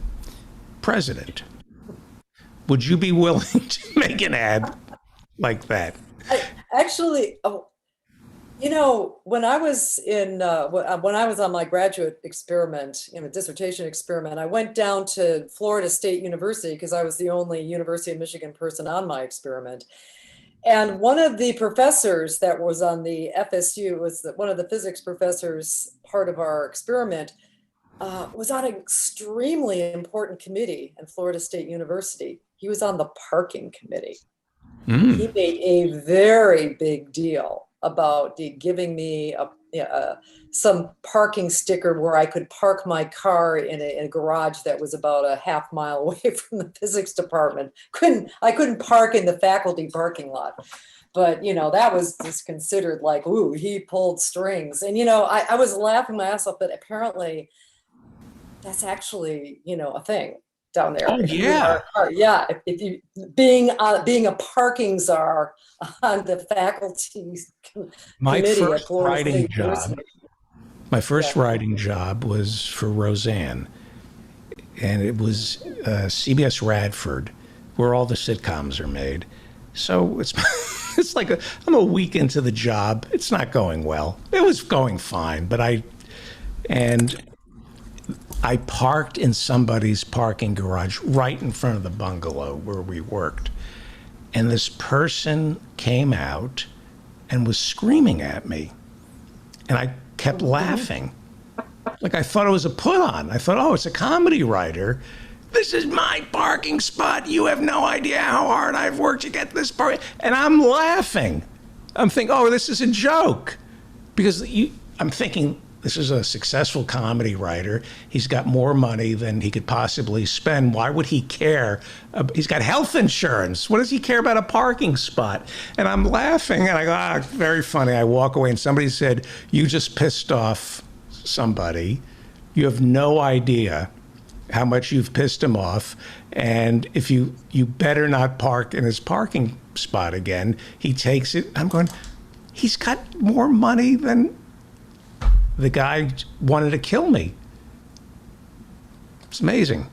president. Would you be willing to make an ad like that? When I was on my graduate experiment, dissertation experiment, I went down to Florida State University because I was the only University of Michigan person on my experiment. And one of the professors that was on the FSU one of the physics professors, part of our experiment, was on an extremely important committee in Florida State University. He was on the parking committee. He made a very big deal about giving me some parking sticker where I could park my car in a garage that was about a half mile away from the physics department. I couldn't park in the faculty parking lot. But, that was just considered like, ooh, he pulled strings. And, I was laughing my ass off, but apparently that's actually, a thing down there. Oh, yeah. If you being a parking czar on the faculty committee at Florida State University. My first writing job was for Roseanne, and it was CBS Radford, where all the sitcoms are made. So it's like I'm a week into the job. It's not going well. It was going fine, but I parked in somebody's parking garage right in front of the bungalow where we worked. And this person came out and was screaming at me. And I kept laughing. Like I thought it was a put on. I thought, it's a comedy writer. This is my parking spot. You have no idea how hard I've worked to get this park. And I'm laughing. I'm thinking, this is a joke. Because I'm thinking, this is a successful comedy writer. He's got more money than he could possibly spend. Why would he care? He's got health insurance. What does he care about a parking spot? And I'm laughing, and I go, very funny. I walk away, and somebody said, you just pissed off somebody. You have no idea how much you've pissed him off. And if you better not park in his parking spot again. He takes it. I'm going, he's got more money than the guy wanted to kill me. It's amazing.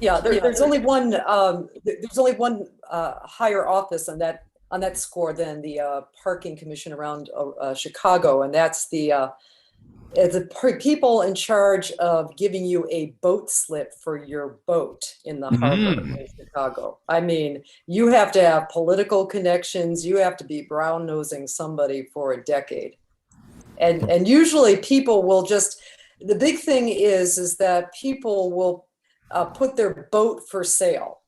Yeah, there's only one. There's only one higher office on that score than the parking commission around Chicago, and that's the people in charge of giving you a boat slip for your boat in the harbor in Chicago. I mean, you have to have political connections. You have to be brown nosing somebody for a decade, and usually people will just. The big thing is that people will put their boat for sale,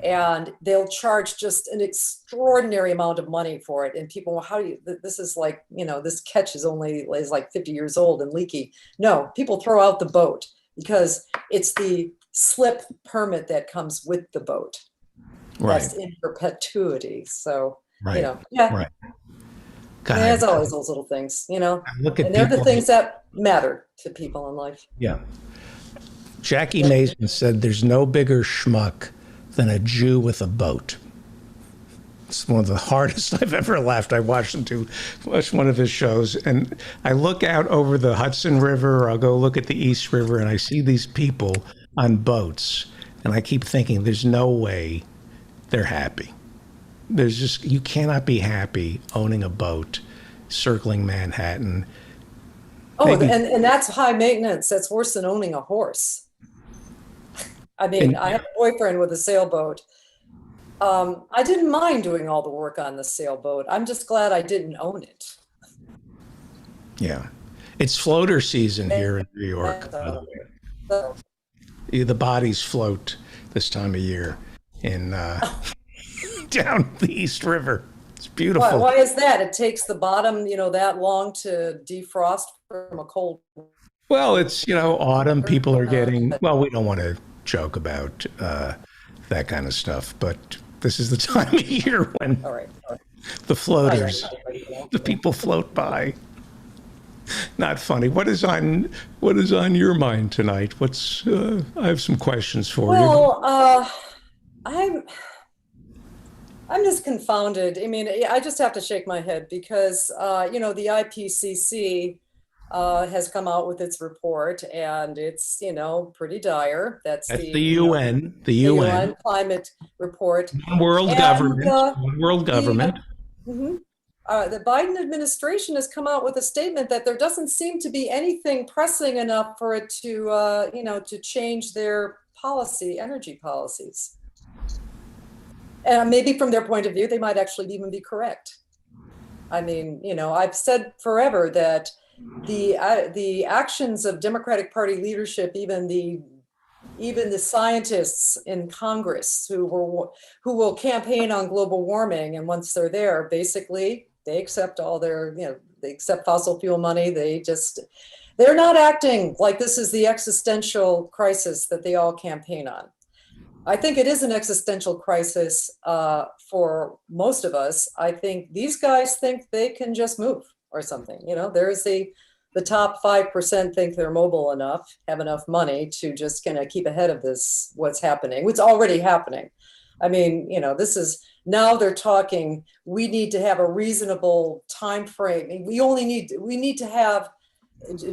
and they'll charge just an extraordinary amount of money for it. And people, well, how do you? This is like, this ketch is like 50 years old and leaky. No, people throw out the boat because it's the slip permit that comes with the boat. Right. That's in perpetuity. So Right. yeah. Right. God, There's always those little things, look at and they're the people- things that matter to people in life. Yeah. Jackie Mason said there's no bigger schmuck than a Jew with a boat. It's one of the hardest I've ever laughed. I watched one of his shows, and I look out over the Hudson River, or I'll go look at the East River, and I see these people on boats, and I keep thinking there's no way they're happy. You cannot be happy owning a boat, circling Manhattan. Oh, Maybe- and that's high maintenance. That's worse than owning a horse. I mean, I have a boyfriend with a sailboat. I didn't mind doing all the work on the sailboat. I'm just glad I didn't own it. Yeah. It's floater season here in New York, by the way. So, The bodies float this time of year in down the East River. It's beautiful. why is that? It takes the bottom, that long to defrost from a cold. Well, it's, autumn. People are getting, well, we don't want to joke about that kind of stuff, but this is the time of year when All right. the floaters, the people float by. Not funny. What is on your mind tonight? I have some questions for you. Well, I'm just confounded. I mean, I just have to shake my head because, the IPCC has come out with its report, and it's, pretty dire. That's the UN. The UN climate report. World And, government. World government. The Biden administration has come out with a statement that there doesn't seem to be anything pressing enough for it to, to change their energy policies. And maybe from their point of view, they might actually even be correct. I mean, I've said forever that the actions of Democratic Party leadership, even the scientists in Congress who will campaign on global warming, and once they're there, basically they accept all their, they accept fossil fuel money. They're not acting like this is the existential crisis that they all campaign on. I think it is an existential crisis for most of us. I think these guys think they can just move or something. There's the top 5% think they're mobile enough, have enough money to just kind of keep ahead of this, what's happening, what's already happening. I mean, this is, now they're talking, we need to have a reasonable time frame. We need to have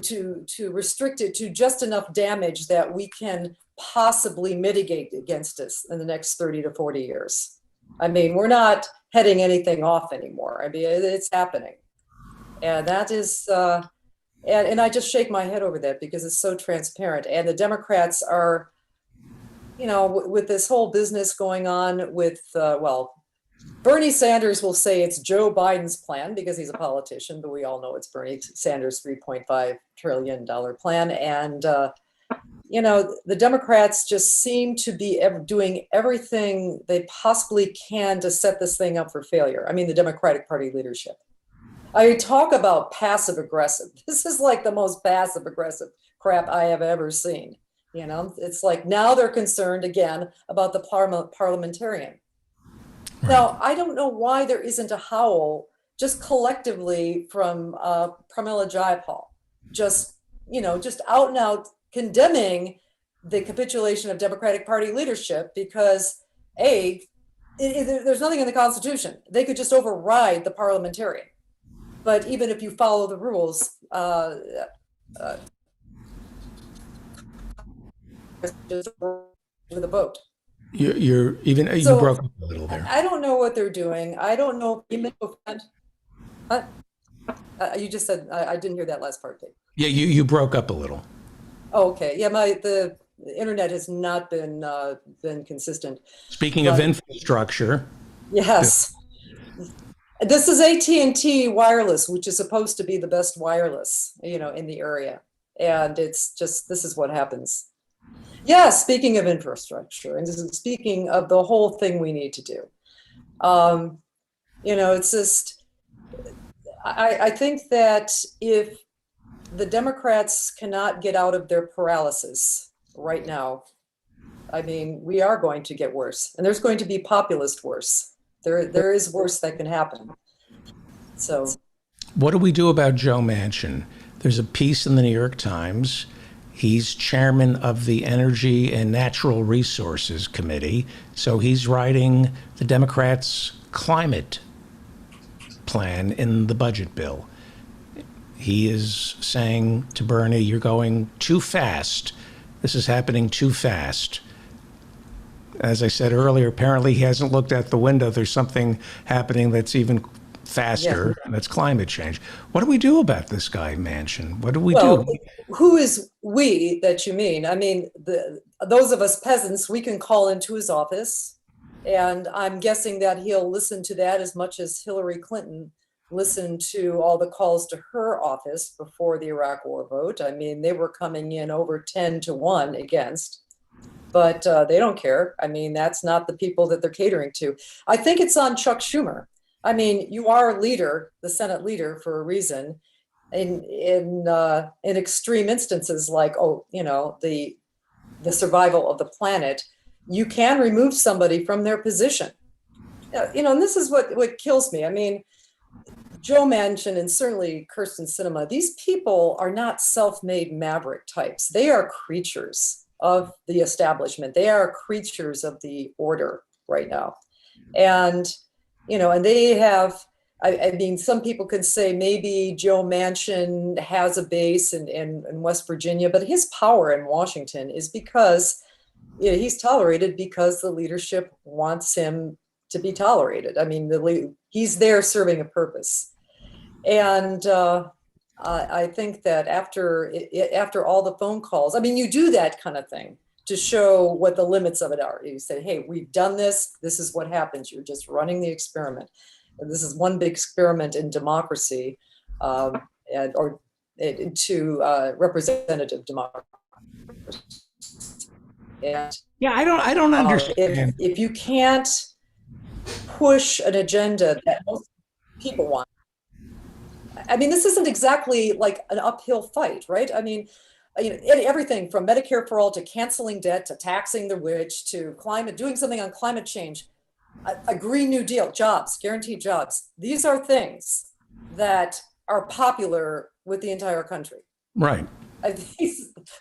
to restrict it to just enough damage that we can possibly mitigate against us in the next 30 to 40 years. I mean, we're not heading anything off anymore. I mean, it's happening. And that is, and I just shake my head over that because it's so transparent. And the Democrats are, with this whole business going on with, Bernie Sanders will say it's Joe Biden's plan because he's a politician, but we all know it's Bernie Sanders' $3.5 trillion plan. And, the Democrats just seem to be doing everything they possibly can to set this thing up for failure. I mean, the Democratic Party leadership. I talk about passive aggressive. This is like the most passive aggressive crap I have ever seen. It's like now they're concerned again about the parliamentarian. Right. Now, I don't know why there isn't a howl just collectively from Pramila Jayapal, just out and out condemning the capitulation of Democratic Party leadership because there's nothing in the Constitution. They could just override the parliamentarian. But even if you follow the rules, just with a vote. You So, broke up a little there. I don't know what they're doing. I don't know. You just said I didn't hear that last part, Dave. Yeah, you broke up a little. Oh, okay. Yeah, the internet has not been consistent. Speaking of But- infrastructure, Yes. This is AT&T wireless, which is supposed to be the best wireless, in the area. And it's just, this is what happens. Yeah, speaking of infrastructure, and this is speaking of the whole thing we need to do. It's just, I think that if the Democrats cannot get out of their paralysis right now, I mean, we are going to get worse, and there's going to be populist worse. There is worse that can happen. So, what do we do about Joe Manchin? There's a piece in the New York Times. He's chairman of the Energy and Natural Resources Committee, so he's writing the Democrats' climate plan in the budget bill. He is saying to Bernie, you're going too fast. This is happening too fast. As I said earlier, apparently he hasn't looked out the window. There's something happening that's even faster, and that's climate change. What do we do about this guy, Manchin? What do we do? Who is we that you mean? I mean, those of us peasants, we can call into his office, and I'm guessing that he'll listen to that as much as Hillary Clinton listened to all the calls to her office before the Iraq War vote. I mean, they were coming in over 10-1 against. But they don't care. I mean, that's not the people that they're catering to. I think it's on Chuck Schumer. I mean, you are a leader, the Senate leader, for a reason. In extreme instances like, the survival of the planet, you can remove somebody from their position. And this is what kills me. I mean, Joe Manchin and certainly Kyrsten Sinema, these people are not self-made maverick types. They are creatures of the establishment. They are creatures of the order right now. And, and they have, I mean, some people can say maybe Joe Manchin has a base in West Virginia, but his power in Washington is because he's tolerated because the leadership wants him to be tolerated. I mean, he's there serving a purpose. And I think that after all the phone calls, I mean, you do that kind of thing to show what the limits of it are. You say, hey, we've done this. This is what happens. You're just running the experiment. And this is one big experiment in democracy to representative democracy. And yeah, I don't understand. If you can't push an agenda that most people want, I mean, this isn't exactly like an uphill fight, right? I mean, everything from Medicare for all to canceling debt to taxing the rich to doing something on climate change, a Green New Deal, jobs, guaranteed jobs. These are things that are popular with the entire country. Right.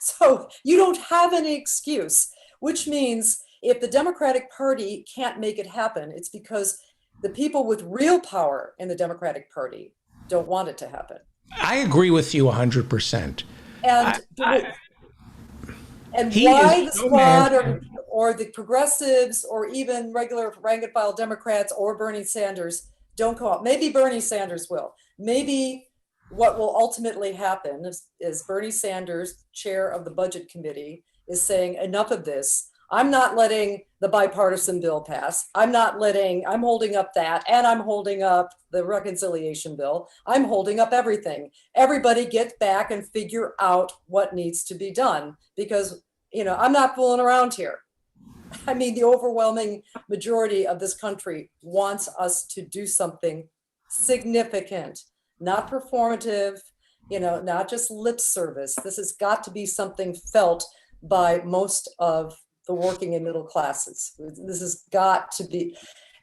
So you don't have any excuse, which means if the Democratic Party can't make it happen, it's because the people with real power in the Democratic Party don't want it to happen. I agree with you 100%. And why the squad or the progressives or even regular rank and file Democrats or Bernie Sanders don't go out. Maybe Bernie Sanders will. Maybe what will ultimately happen is Bernie Sanders, chair of the budget committee, is saying enough of this. I'm not letting the bipartisan bill pass. I'm holding up that, and I'm holding up the reconciliation bill. I'm holding up everything. Everybody get back and figure out what needs to be done because, I'm not fooling around here. I mean, the overwhelming majority of this country wants us to do something significant, not performative, not just lip service. This has got to be something felt by most of the working and middle classes. This has got to be,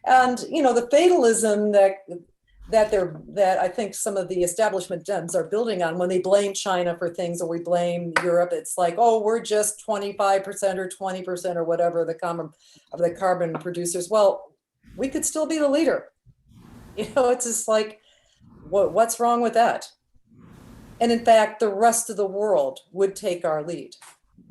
and the fatalism that that I think some of the establishment Dems are building on when they blame China for things, or we blame Europe. It's like, oh, we're just 25% or 20% or whatever the carbon producers. Well, we could still be the leader. It's just like, what's wrong with that? And in fact, the rest of the world would take our lead.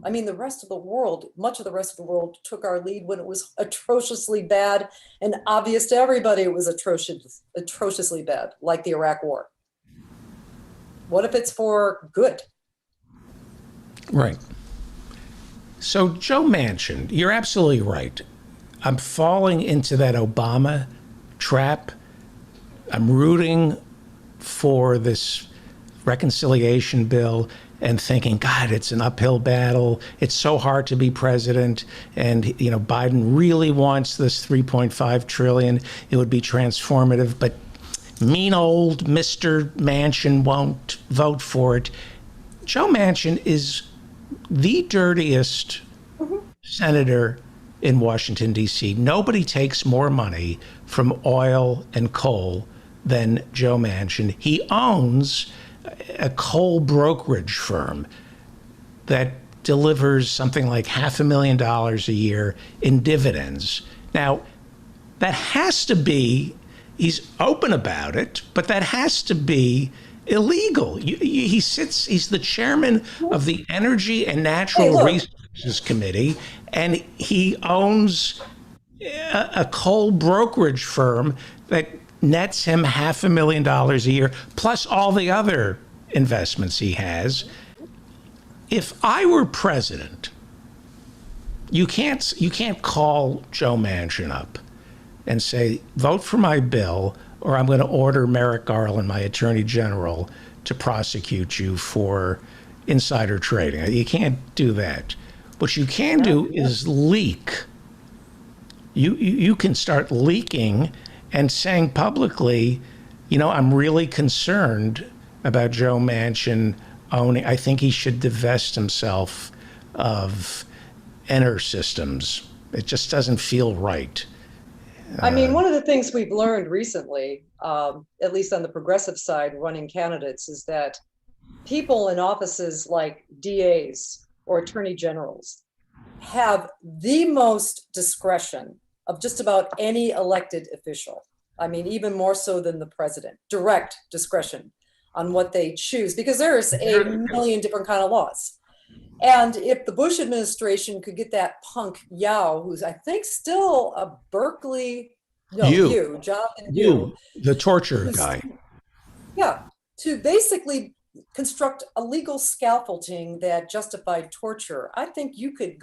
I mean, much of the rest of the world took our lead when it was atrociously bad and obvious to everybody it was atrociously bad, like the Iraq War. What if it's for good? Right. So, Joe Manchin, you're absolutely right. I'm falling into that Obama trap. I'm rooting for this reconciliation bill and thinking, God, it's an uphill battle. It's so hard to be president. And, Biden really wants this $3.5 trillion. It would be transformative, but mean old Mr. Manchin won't vote for it. Joe Manchin is the dirtiest senator in Washington, D.C. Nobody takes more money from oil and coal than Joe Manchin. He owns a coal brokerage firm that delivers something like $500,000 a year in dividends. Now, that has to be, he's open about it, but that has to be illegal. He's the chairman of the Energy and Natural Resources Committee, and he owns a coal brokerage firm that nets him $500,000 a year, plus all the other investments he has. If I were president, you can't call Joe Manchin up and say, vote for my bill, or I'm going to order Merrick Garland, my attorney general, to prosecute you for insider trading. You can't do that. What you can do is leak. You can start leaking and saying publicly, I'm really concerned about Joe Manchin owning. I think he should divest himself of Enersystems. It just doesn't feel right. I mean, one of the things we've learned recently, at least on the progressive side running candidates, is that people in offices like DAs or attorney generals have the most discretion of just about any elected official. I mean, even more so than the president, direct discretion on what they choose, because there's a million different kind of laws. And if the Bush administration could get that punk Yao, who's I think still a Berkeley, Jonathan Yu, the torture guy. Yeah, to basically construct a legal scaffolding that justified torture. I think you could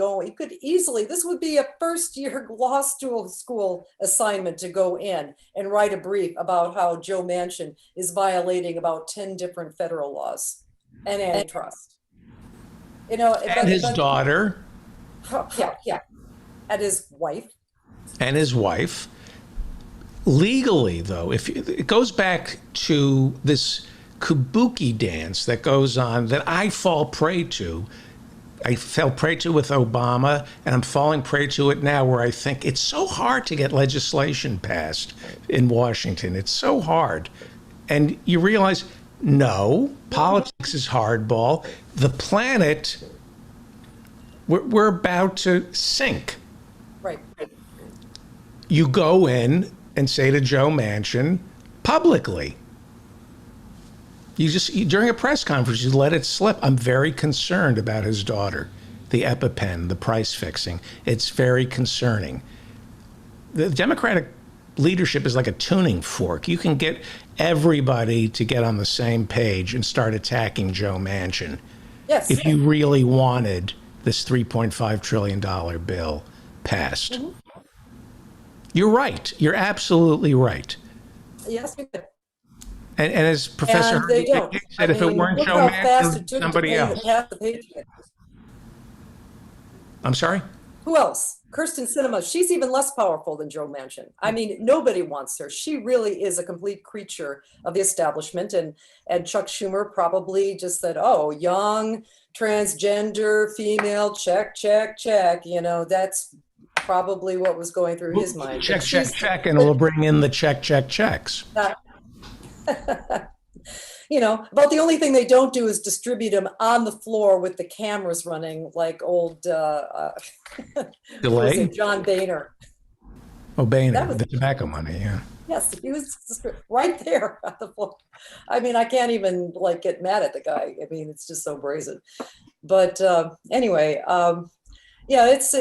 easily, this would be a first-year law school assignment to go in and write a brief about how Joe Manchin is violating about 10 different federal laws and antitrust. And his daughter. Yeah. And his wife. And his wife. Legally, though, if it goes back to this kabuki dance that goes on that I fall prey to. I fell prey to with Obama, and I'm falling prey to it now, where I think it's so hard to get legislation passed in Washington. It's so hard. And you realize, no, politics is hardball. The planet, we're about to sink. Right. You go in and say to Joe Manchin publicly, during a press conference, you let it slip. I'm very concerned about his daughter, the EpiPen, the price fixing. It's very concerning. The Democratic leadership is like a tuning fork. You can get everybody to get on the same page and start attacking Joe Manchin. Yes. If you really wanted this $3.5 trillion bill passed. Mm-hmm. You're right. You're absolutely right. Yes, we could. And as Professor said, if it weren't Joe Manchin, somebody else. I'm sorry? Who else? Kirsten Sinema. She's even less powerful than Joe Manchin. I mean, nobody wants her. She really is a complete creature of the establishment. And Chuck Schumer probably just said, oh, young, transgender, female, check. That's probably what was going through his mind. Check, and we'll bring in the checks. You know, about the only thing they don't do is distribute them on the floor with the cameras running, like old Delay? John Boehner. Oh, Boehner, That was- the tobacco money, yeah. Yes, he was right there on the floor. I mean, I can't even like get mad at the guy. I mean, it's just so brazen. But anyway, yeah, it's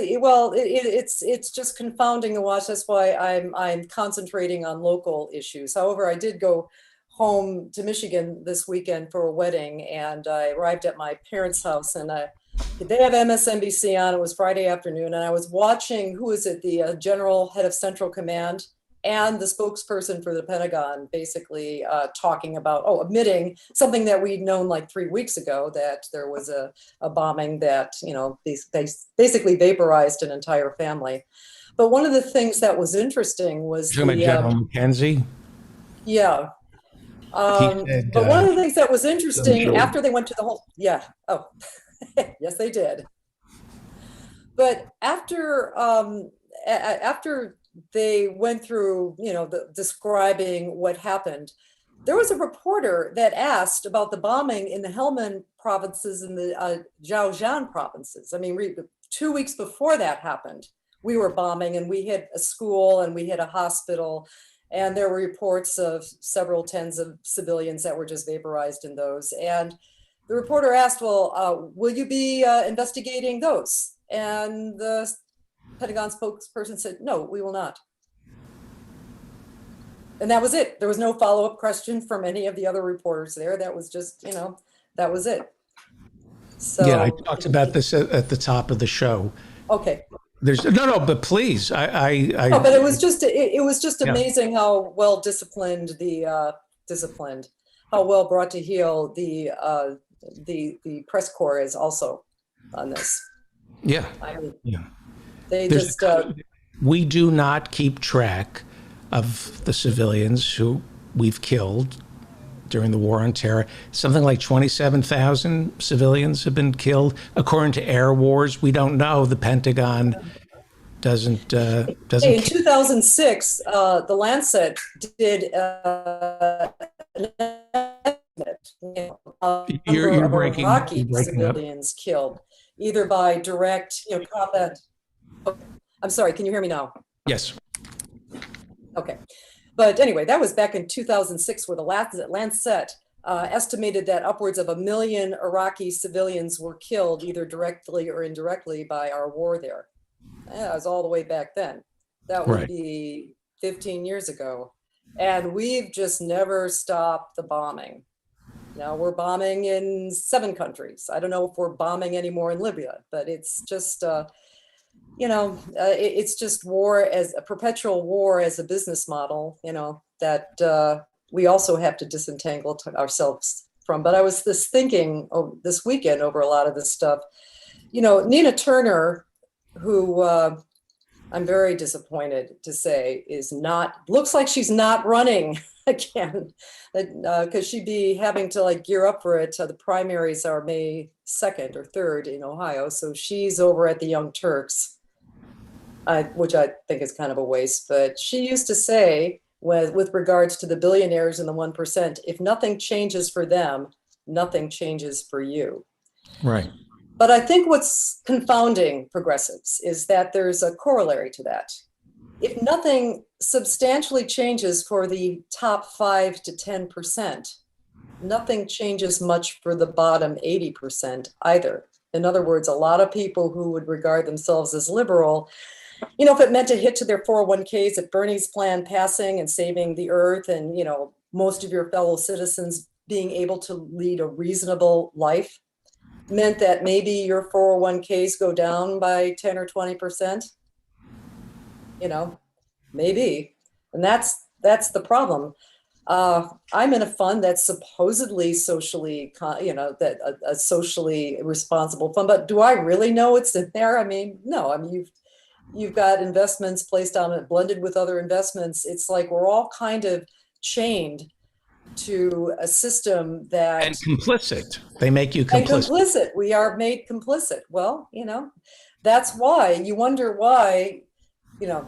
just confounding to watch. That's why I'm concentrating on local issues. However, I did go home to Michigan this weekend for a wedding, and I arrived at my parents' house, and they have MSNBC on. It was Friday afternoon, and I was watching, who is it, the general head of Central Command and the spokesperson for the Pentagon basically talking about, admitting something that we'd known like 3 weeks ago, that there was a bombing that, you know, they basically vaporized an entire family. But one of the things that was interesting was You're talking about General McKenzie? Yeah. said, But one of the things that was interesting sure. after they went to the whole, yes, they did. But after they went through, you know, describing what happened, there was a reporter that asked about the bombing in the Helmand provinces and the Zhejiang provinces. I mean, 2 weeks before that happened, we were bombing, and we hit a school and we hit a hospital. And there were reports of several tens of civilians that were just vaporized in those. And the reporter asked, well, will you be investigating those? And the Pentagon spokesperson said, no, we will not. And that was it. There was no follow-up question from any of the other reporters there. That was just, you know, that was it. So Yeah, I talked about this at the top of the show. Okay. There's no, but please, No, but it was just Yeah. amazing how well disciplined how well brought to heel the press corps is also on this. Yeah. I mean, Yeah. they There's- just We do not keep track of the civilians who we've killed during the war on terror. Something like 27,000 civilians have been killed. According to Air Wars, we don't know. The Pentagon doesn't Hey, in care. 2006, the Lancet did an estimate, You're number of breaking up. Iraqi civilians killed, either by direct, you know, combat. Okay. I'm sorry, can you hear me now? Yes. Okay. But anyway, that was back in 2006, where the Lancet estimated that upwards of 1 million Iraqi civilians were killed either directly or indirectly by our war there. That was all the way back then. That would Right. be 15 years ago. And we've just never stopped the bombing. Now we're bombing in 7 countries. I don't know if we're bombing anymore in Libya, but it's just, it's just war, as a perpetual war as a business model, you know, that we also have to disentangle ourselves from. But I was thinking this weekend over a lot of this stuff. You know, Nina Turner, who I'm very disappointed to say looks like she's not running again, because she'd be having to like gear up for it. The primaries are May 2nd or 3rd in Ohio. So she's over at the Young Turks. Which I think is kind of a waste, but she used to say, with regards to the billionaires and the 1%, if nothing changes for them, nothing changes for you. Right. But I think what's confounding progressives is that there's a corollary to that. If nothing substantially changes for the top 5 to 10%, nothing changes much for the bottom 80% either. In other words, a lot of people who would regard themselves as liberal, you know, if it meant a hit to their 401ks, if Bernie's plan passing and saving the earth and, you know, most of your fellow citizens being able to lead a reasonable life meant that maybe your 401ks go down by 10 or 20%, you know, maybe. And that's the problem. I'm in a fund that's supposedly socially, a socially responsible fund, but do I really know it's in there? I mean, no, I mean, you've got investments placed on it, blended with other investments. It's like we're all kind of chained to a system that... And complicit. They make you And complicit. complicit. We are made complicit. Well, you know, that's why you wonder why, you know,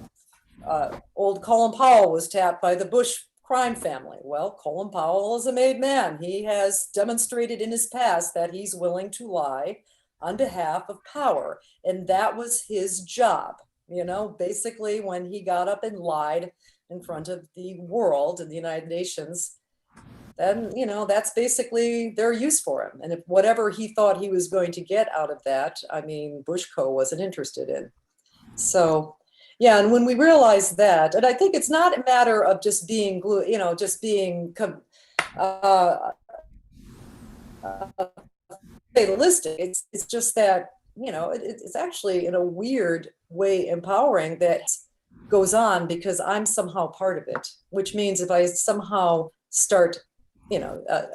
old Colin Powell was tapped by the Bush crime family. Well, Colin Powell is a made man. He has demonstrated in his past that he's willing to lie on behalf of power. And that was his job. Basically when he got up and lied in front of the world and the United Nations, then, that's basically their use for him. And if whatever he thought he was going to get out of that, Bushco wasn't interested in. So, yeah, and when we realize that, and I think it's not a matter of just being fatalistic. It's just that, it's actually in a weird way empowering that goes on because I'm somehow part of it, which means if I somehow start,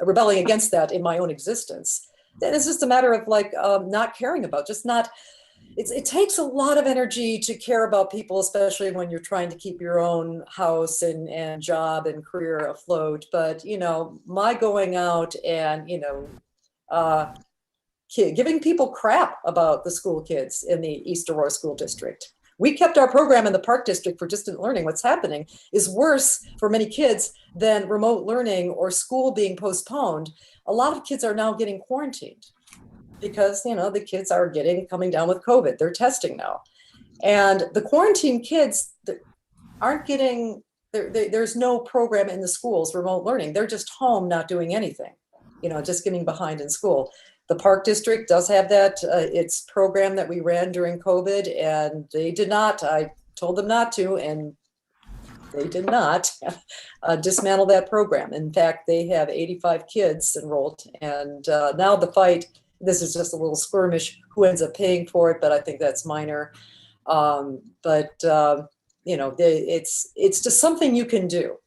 rebelling against that in my own existence, then it's just a matter of not caring about, it takes a lot of energy to care about people, especially when you're trying to keep your own house and job and career afloat. But, my going out and, giving people crap about the school kids in the East Aurora School District. We kept our program in the Park District for distant learning. What's happening is worse for many kids than remote learning or school being postponed. A lot of kids are now getting quarantined because, the kids are coming down with COVID. They're testing now. And the quarantine kids aren't getting, there's no program in the schools, remote learning. They're just home, not doing anything, just getting behind in school. The Park District does have that, its program that we ran during COVID, and they did not, I told them not to, and they did not dismantle that program. In fact, they have 85 kids enrolled, and now the fight, this is just a little skirmish, who ends up paying for it, but I think that's minor. It's just something you can do.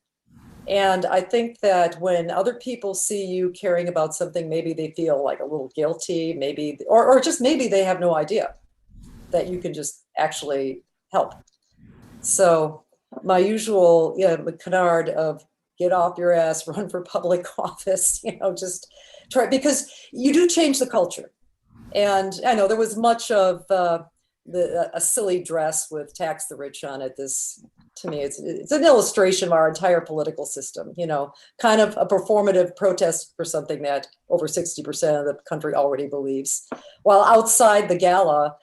And I think that when other people see you caring about something, maybe they feel like a little guilty, maybe, or just maybe they have no idea that you can just actually help. So my usual canard of get off your ass, run for public office, just try, because you do change the culture. And I know there was much of a silly dress with tax the rich on it. This, to me, it's an illustration of our entire political system, kind of a performative protest for something that over 60% of the country already believes. While outside the gala,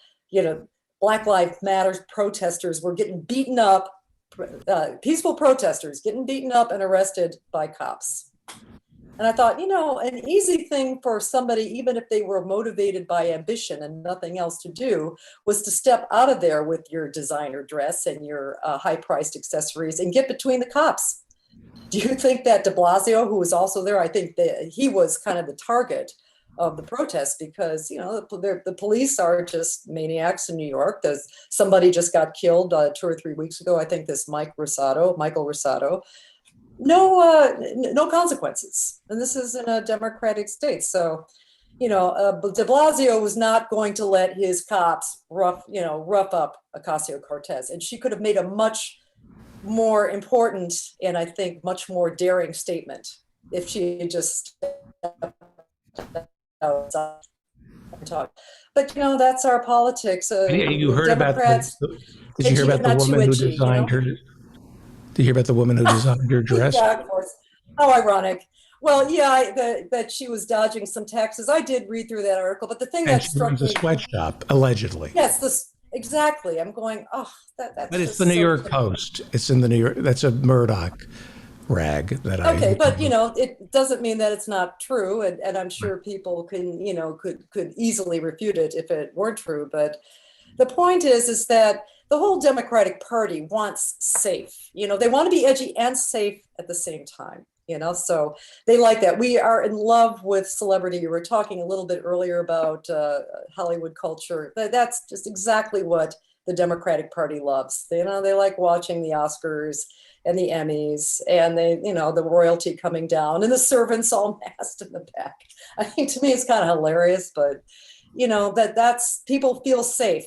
Black Lives Matter protesters were getting beaten up, peaceful protesters getting beaten up and arrested by cops. And I thought, an easy thing for somebody, even if they were motivated by ambition and nothing else to do, was to step out of there with your designer dress and your high-priced accessories and get between the cops. Do you think that de Blasio, who was also there, I think that he was kind of the target of the protest because, the police are just maniacs in New York. Somebody just got killed 2 or 3 weeks ago. I think this Michael Rosato. No consequences. And this is in a democratic state. So, de Blasio was not going to let his cops rough up Ocasio-Cortez. And she could have made a much more important and I think much more daring statement if she had just talked. But, that's our politics. You heard Democrats, did you hear about the woman who designed her? Did you hear about the woman who designed her dress? Yeah, of course. How ironic. Well, yeah, that she was dodging some taxes. I did read through that article, but the thing that struck me, a sweatshop, allegedly. Yes, exactly. I'm going, that's. But it's the New York Post. It's in the New York. That's a Murdoch rag that I. Okay, but it doesn't mean that it's not true, and I'm sure people can, could easily refute it if it weren't true. But the point is that the whole Democratic Party wants safe. They want to be edgy and safe at the same time. So they like that. We are in love with celebrity. You were talking a little bit earlier about Hollywood culture. That's just exactly what the Democratic Party loves. They like watching the Oscars and the Emmys and the royalty coming down and the servants all masked in the back. I think to me it's kind of hilarious, but that's people feel safe.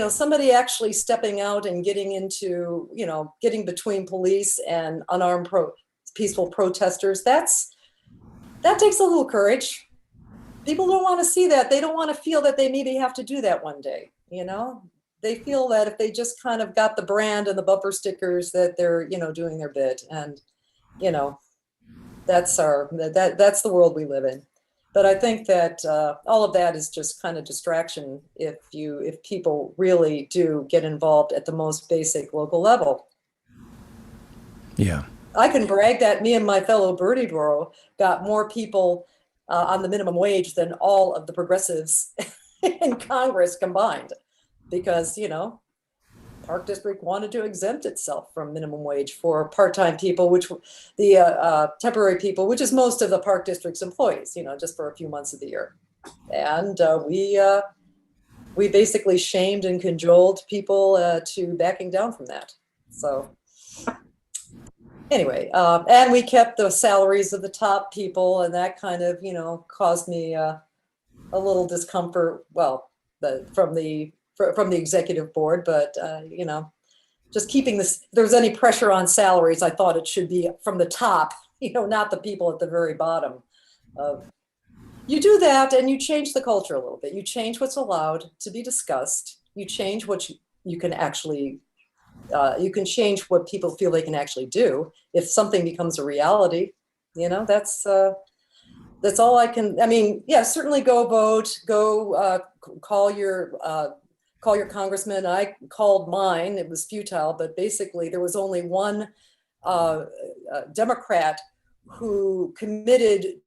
Somebody actually stepping out and getting into, getting between police and unarmed peaceful protesters. That takes a little courage. People don't want to see that. They don't want to feel that they maybe have to do that one day. They feel that if they just kind of got the brand and the bumper stickers that they're, doing their bit. And you know, that's that's the world we live in. But I think that all of that is just kind of distraction if people really do get involved at the most basic local level. Yeah. I can brag that me and my fellow Birdie Borough got more people on the minimum wage than all of the progressives in Congress combined, because, you know, Park District wanted to exempt itself from minimum wage for part-time people, which the temporary people, which is most of the Park District's employees, you know, just for a few months of the year. And we basically shamed and cajoled people to backing down from that. So anyway, and we kept the salaries of the top people, and that kind of, you know, caused me a little discomfort. Well, from the executive board, but you know, just keeping this. If there's any pressure on salaries, I thought it should be from the top, you know, not the people at the very bottom. You do that, and you change the culture a little bit. You change what's allowed to be discussed. You change what you can actually. You can change what people feel they can actually do. If something becomes a reality, you know, that's all I can. I mean, yeah, certainly go vote, go call your congressman. I called mine. It was futile, but basically there was only one Democrat who committed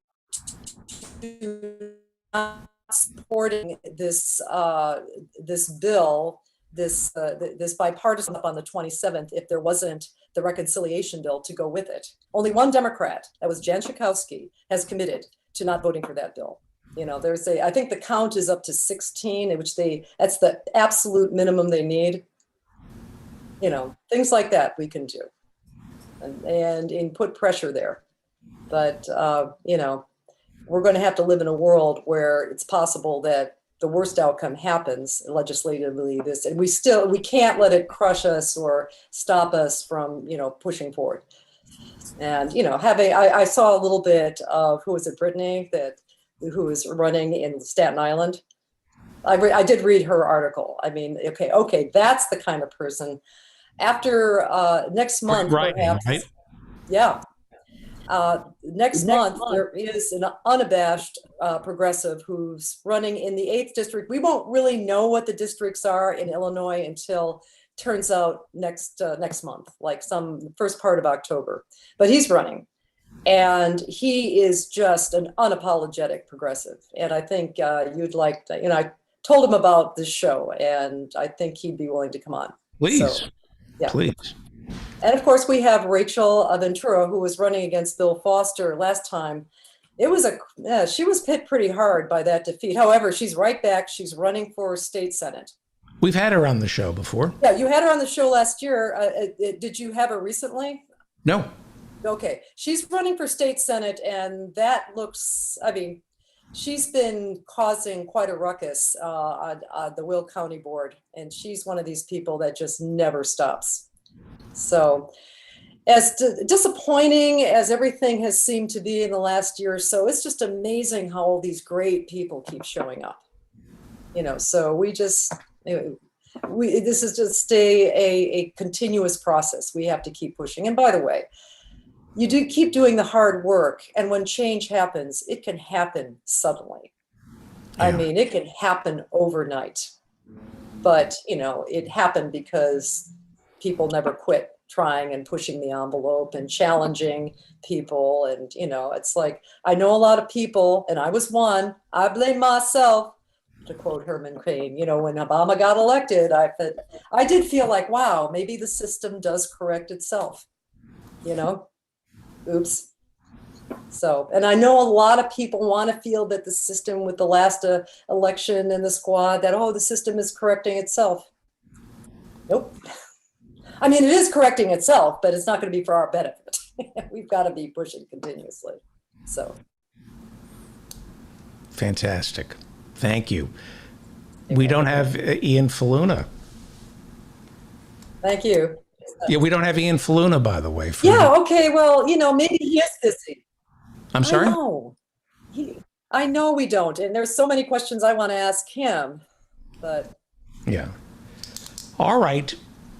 to not supporting this bill, this bipartisan up on the 27th, if there wasn't the reconciliation bill to go with it. Only one Democrat, that was Jan Schakowsky, has committed to not voting for that bill. You know, I think the count is up to 16, which that's the absolute minimum they need. You know, things like that we can do and put pressure there. But, you know, we're going to have to live in a world where it's possible that the worst outcome happens legislatively, and we can't let it crush us or stop us from, you know, pushing forward. And, you know, I saw a little bit of, who was it, Brittany, who is running in Staten Island. I did read her article. I mean, okay, that's the kind of person. After next month, perhaps, right? Yeah. Next month, there is an unabashed progressive who's running in the 8th district. We won't really know what the districts are in Illinois until, turns out, next month, like some first part of October. But he's running, and he is just an unapologetic progressive. And I think you'd like to, you know, I told him about this show, and I think he'd be willing to come on. Please, so, yeah. Please. And of course, we have Rachel Ventura, who was running against Bill Foster last time. It was she was hit pretty hard by that defeat. However, she's right back. She's running for state senate. We've had her on the show before. Yeah, you had her on the show last year. Did you have her recently? No. Okay, she's running for state senate, and that looks, I mean, she's been causing quite a ruckus on the Will County board, and she's one of these people that just never stops. So as disappointing as everything has seemed to be in the last year or so, it's just amazing how all these great people keep showing up. You know, so this is just a continuous process. We have to keep pushing. And by the way, you do keep doing the hard work, and when change happens, it can happen suddenly. Yeah. I mean, it can happen overnight. But, you know, it happened because people never quit trying and pushing the envelope and challenging people. And, you know, it's like, I know a lot of people, and I was one, I blame myself, to quote Herman Cain. You know, when Obama got elected, I did feel like, wow, maybe the system does correct itself, you know, oops. So, and I know a lot of people want to feel that the system with the last election and the squad, that, oh, the system is correcting itself. Nope. I mean, it is correcting itself, but it's not going to be for our benefit. We've got to be pushing continuously. So. Fantastic. Thank you. We don't have Ian Faluna. Thank you. Yeah, we don't have Ian Faluna, by the way. Yeah, okay. Well, you know, maybe he is busy. I'm sorry? I know we don't. And there's so many questions I want to ask him, but. Yeah. All right.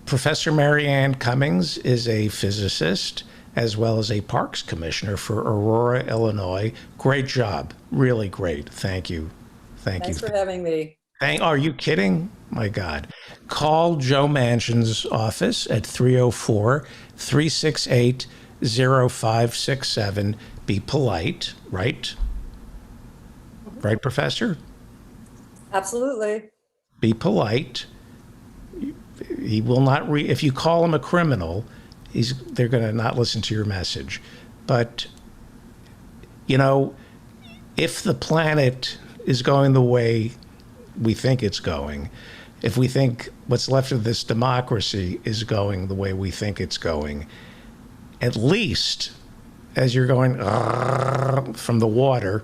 Professor Marianne Cummings is a physicist as well as a parks commissioner for Aurora, Illinois. Great job. Really great. Thank you. Thank Thanks you. for having me. Are you kidding? My God. Call Joe Manchin's office at 304-368-0567. Be polite, right? Right, Professor? Absolutely. Be polite. He will not if you call him a criminal, they're going to not listen to your message. But, you know, if the planet is going the way we think it's going, if we think what's left of this democracy is going the way we think it's going, at least as you're going from the water,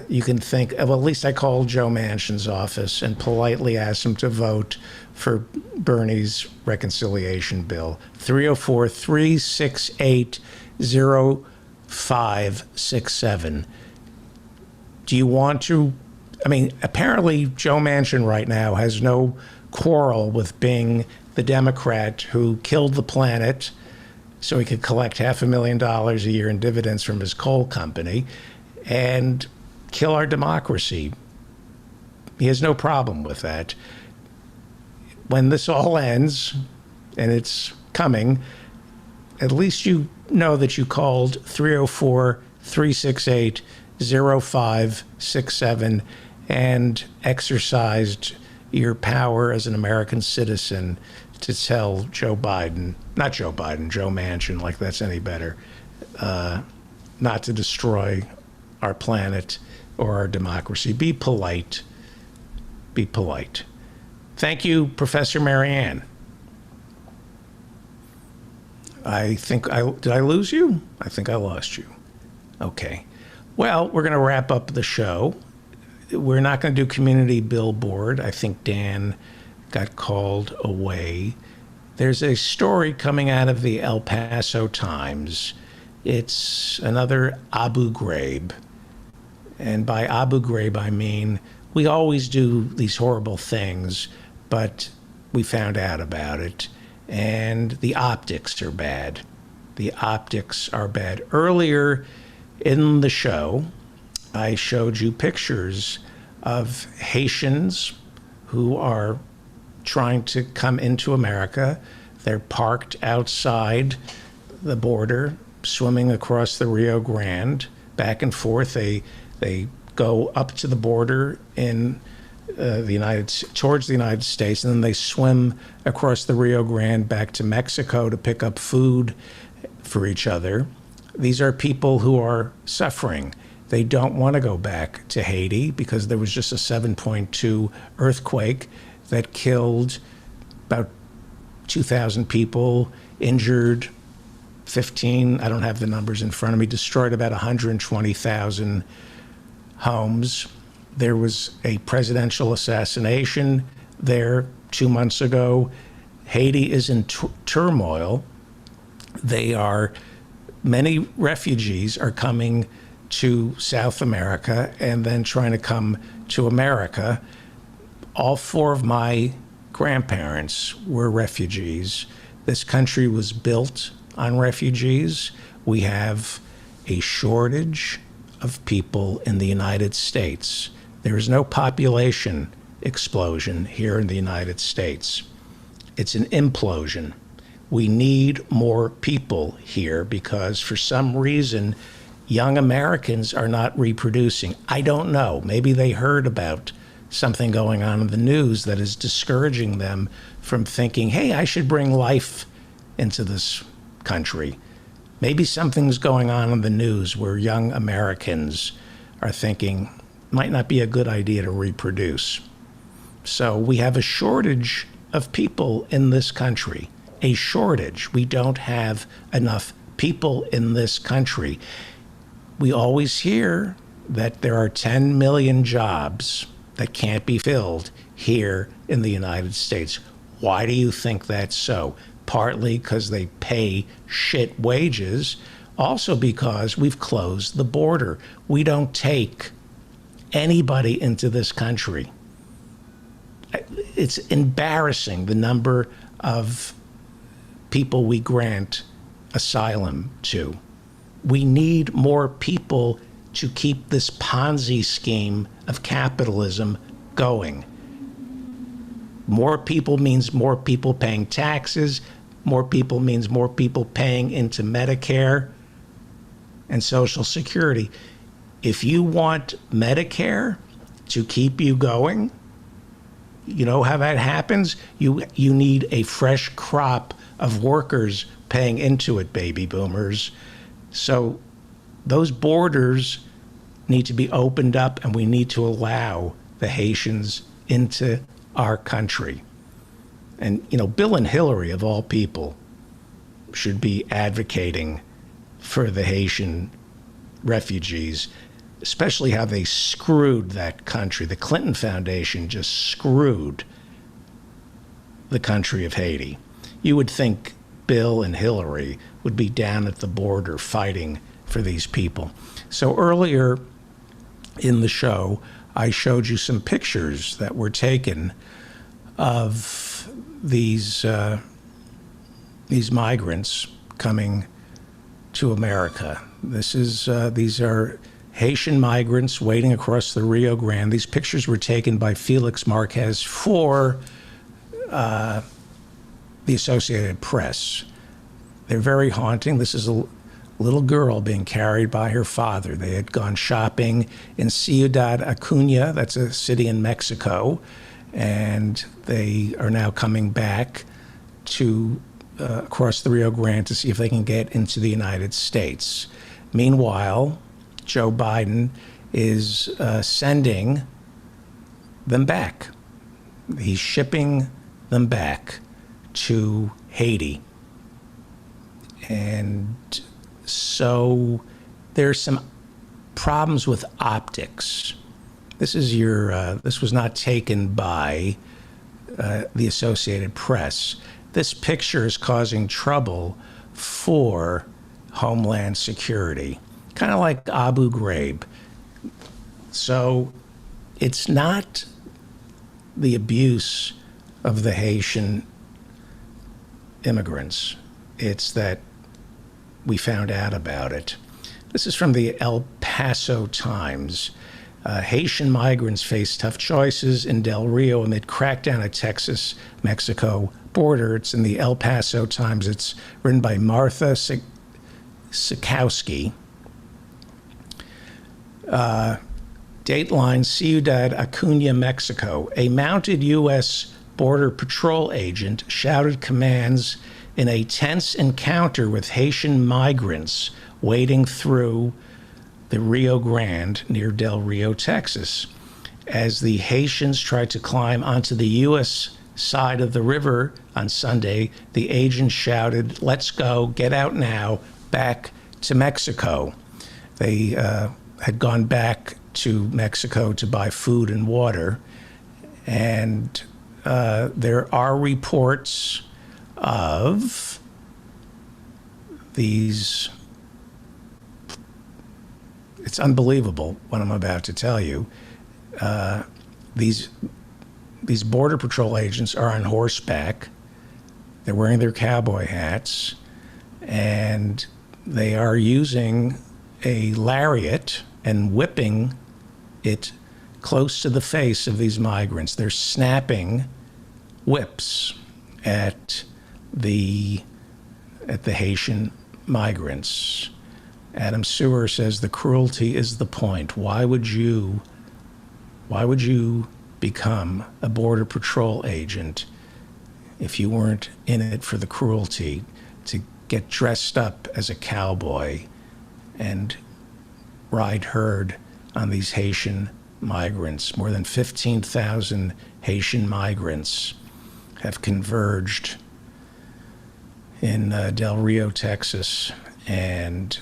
you can think, well, at least I called Joe Manchin's office and politely asked him to vote for Bernie's reconciliation bill. 304-368-0567. Do you want to? I mean, apparently Joe Manchin right now has no quarrel with being the Democrat who killed the planet so he could collect $500,000 a year in dividends from his coal company and kill our democracy. He has no problem with that. When this all ends, and it's coming, at least you know that you called 304-368-0567 and exercised your power as an American citizen to tell Joe Manchin, like that's any better, not to destroy our planet or our democracy. Be polite. Be polite. Thank you, Professor Marianne. Did I lose you? I think I lost you. Okay. Well, we're going to wrap up the show. We're not going to do community billboard. I think Dan got called away. There's a story coming out of the El Paso Times. It's another Abu Ghraib. And by Abu Ghraib, I mean, we always do these horrible things, but we found out about it. And the optics are bad. The optics are bad. Earlier in the show, I showed you pictures of Haitians who are trying to come into America. They're parked outside the border, swimming across the Rio Grande, back and forth. They go up to the border in towards the United States, and then they swim across the Rio Grande back to Mexico to pick up food for each other. These are people who are suffering. They don't want to go back to Haiti because there was just a 7.2 earthquake that killed about 2,000 people, injured 15, I don't have the numbers in front of me, destroyed about 120,000 homes. There was a presidential assassination there 2 months ago. Haiti is in turmoil. Many refugees are coming to South America and then trying to come to America. All four of my grandparents were refugees. This country was built on refugees. We have a shortage of people in the United States. There is no population explosion here in the United States. It's an implosion. We need more people here because for some reason, young Americans are not reproducing. I don't know. Maybe they heard about something going on in the news that is discouraging them from thinking, hey, I should bring life into this country. Maybe something's going on in the news where young Americans are thinking, might not be a good idea to reproduce. So we have a shortage of people in this country. A shortage. We don't have enough people in this country. We always hear that there are 10 million jobs that can't be filled here in the United States. Why do you think that's so? Partly because they pay shit wages, also because we've closed the border. We don't take anybody into this country. It's embarrassing the number of people we grant asylum to. We need more people to keep this Ponzi scheme of capitalism going. More people means more people paying taxes. More people means more people paying into Medicare and Social Security. If you want Medicare to keep you going, you know how that happens? You need a fresh crop of workers paying into it, baby boomers. So those borders need to be opened up, and we need to allow the Haitians into our country. And, you know, Bill and Hillary, of all people, should be advocating for the Haitian refugees, especially how they screwed that country. The Clinton Foundation just screwed the country of Haiti. You would think Bill and Hillary would be down at the border fighting for these people. So earlier in the show, I showed you some pictures that were taken of these migrants coming to America. These are Haitian migrants waiting across the Rio Grande. These pictures were taken by Felix Marquez for the Associated Press. They're very haunting. This is a little girl being carried by her father. They had gone shopping in Ciudad Acuña, that's a city in Mexico, and they are now coming back to across the Rio Grande to see if they can get into the United States. Meanwhile, Joe Biden is sending them back. He's shipping them back to Haiti. And so there's some problems with optics. This was not taken by the Associated Press. This picture is causing trouble for Homeland Security, kind of like Abu Ghraib. So it's not the abuse of the Haitian immigrants. It's that we found out about it. This is from the El Paso Times. Haitian migrants face tough choices in Del Rio amid crackdown at Texas-Mexico border. It's in the El Paso Times. It's written by Martha Sikowski. Dateline, Ciudad Acuña, Mexico. A mounted U.S. Border Patrol agent shouted commands in a tense encounter with Haitian migrants wading through the Rio Grande near Del Rio, Texas. As the Haitians tried to climb onto the U.S. side of the river on Sunday, the agent shouted, "Let's go, get out now, back to Mexico." They had gone back to Mexico to buy food and water. And there are reports of these. It's unbelievable what I'm about to tell you. These Border Patrol agents are on horseback. They're wearing their cowboy hats, and they are using a lariat and whipping it close to the face of these migrants. They're snapping whips at the Haitian migrants. Adam Sewer says the cruelty is the point. Why would you become a Border Patrol agent if you weren't in it for the cruelty, to get dressed up as a cowboy and ride herd on these Haitian migrants? More than 15,000 Haitian migrants have converged in Del Rio, Texas, and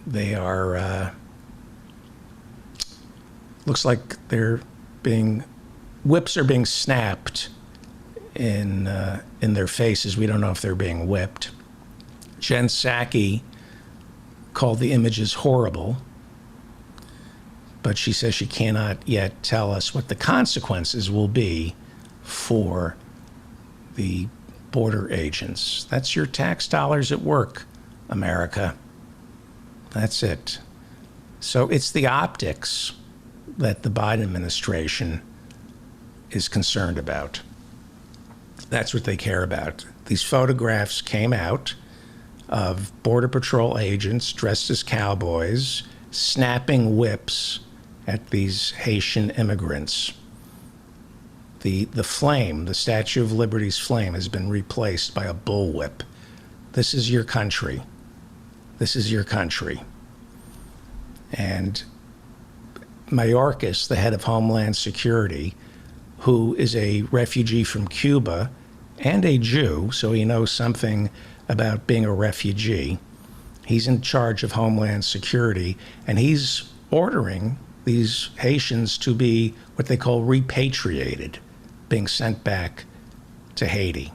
they are, looks like whips are being snapped in their faces. We don't know if they're being whipped. Jen Psaki called the images horrible, but she says she cannot yet tell us what the consequences will be for the border agents. That's your tax dollars at work America. That's it. So it's the optics that the Biden administration is concerned about. That's what they care about. These photographs came out of Border Patrol agents dressed as cowboys snapping whips at these Haitian immigrants. The flame, the Statue of Liberty's flame, has been replaced by a bullwhip. This is your country. This is your country. And Mayorkas, the head of Homeland Security, who is a refugee from Cuba and a Jew, so he knows something about being a refugee. He's in charge of Homeland Security, and he's ordering these Haitians to be what they call repatriated, being sent back to Haiti.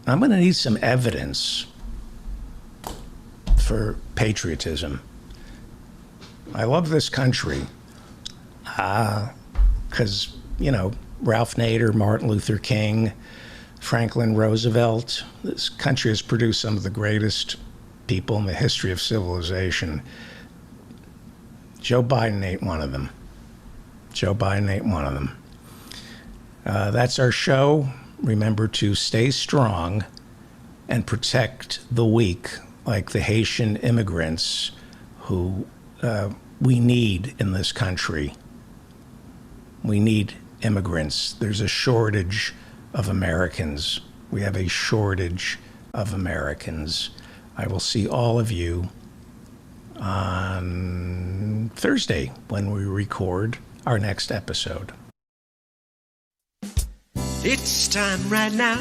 I'm going to need some evidence for patriotism. I love this country because, Ralph Nader, Martin Luther King, Franklin Roosevelt. This country has produced some of the greatest people in the history of civilization. Joe Biden ain't one of them. Joe Biden ain't one of them. That's our show. Remember to stay strong and protect the weak, like the Haitian immigrants who we need in this country. We need immigrants. There's a shortage of Americans. We have a shortage of Americans. I will see all of you on Thursday when we record our next episode. It's time right now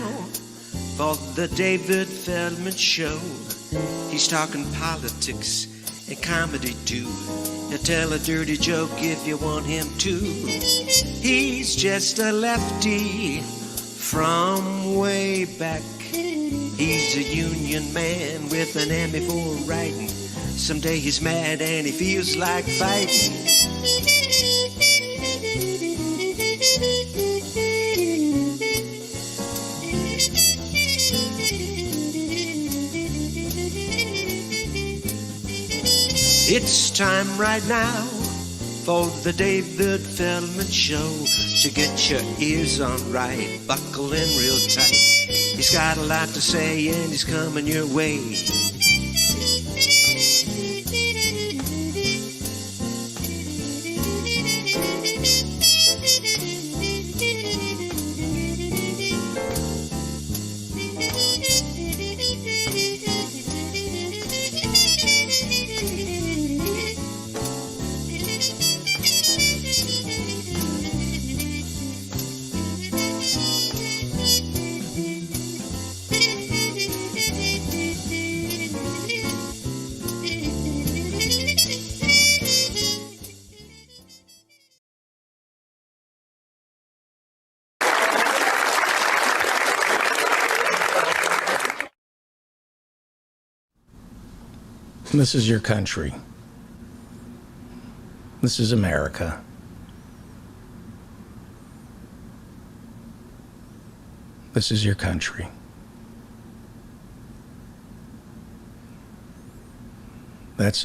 for the David Feldman Show. He's talking politics and comedy too. He'll tell a dirty joke if you want him to. He's just a lefty from way back. He's a union man with an Emmy for writing. Someday he's mad and he feels like fighting. It's time right now for the David Feldman Show. So get your ears on right, buckle in real tight. He's got a lot to say and he's coming your way. This is your country. This is America. This is your country. That's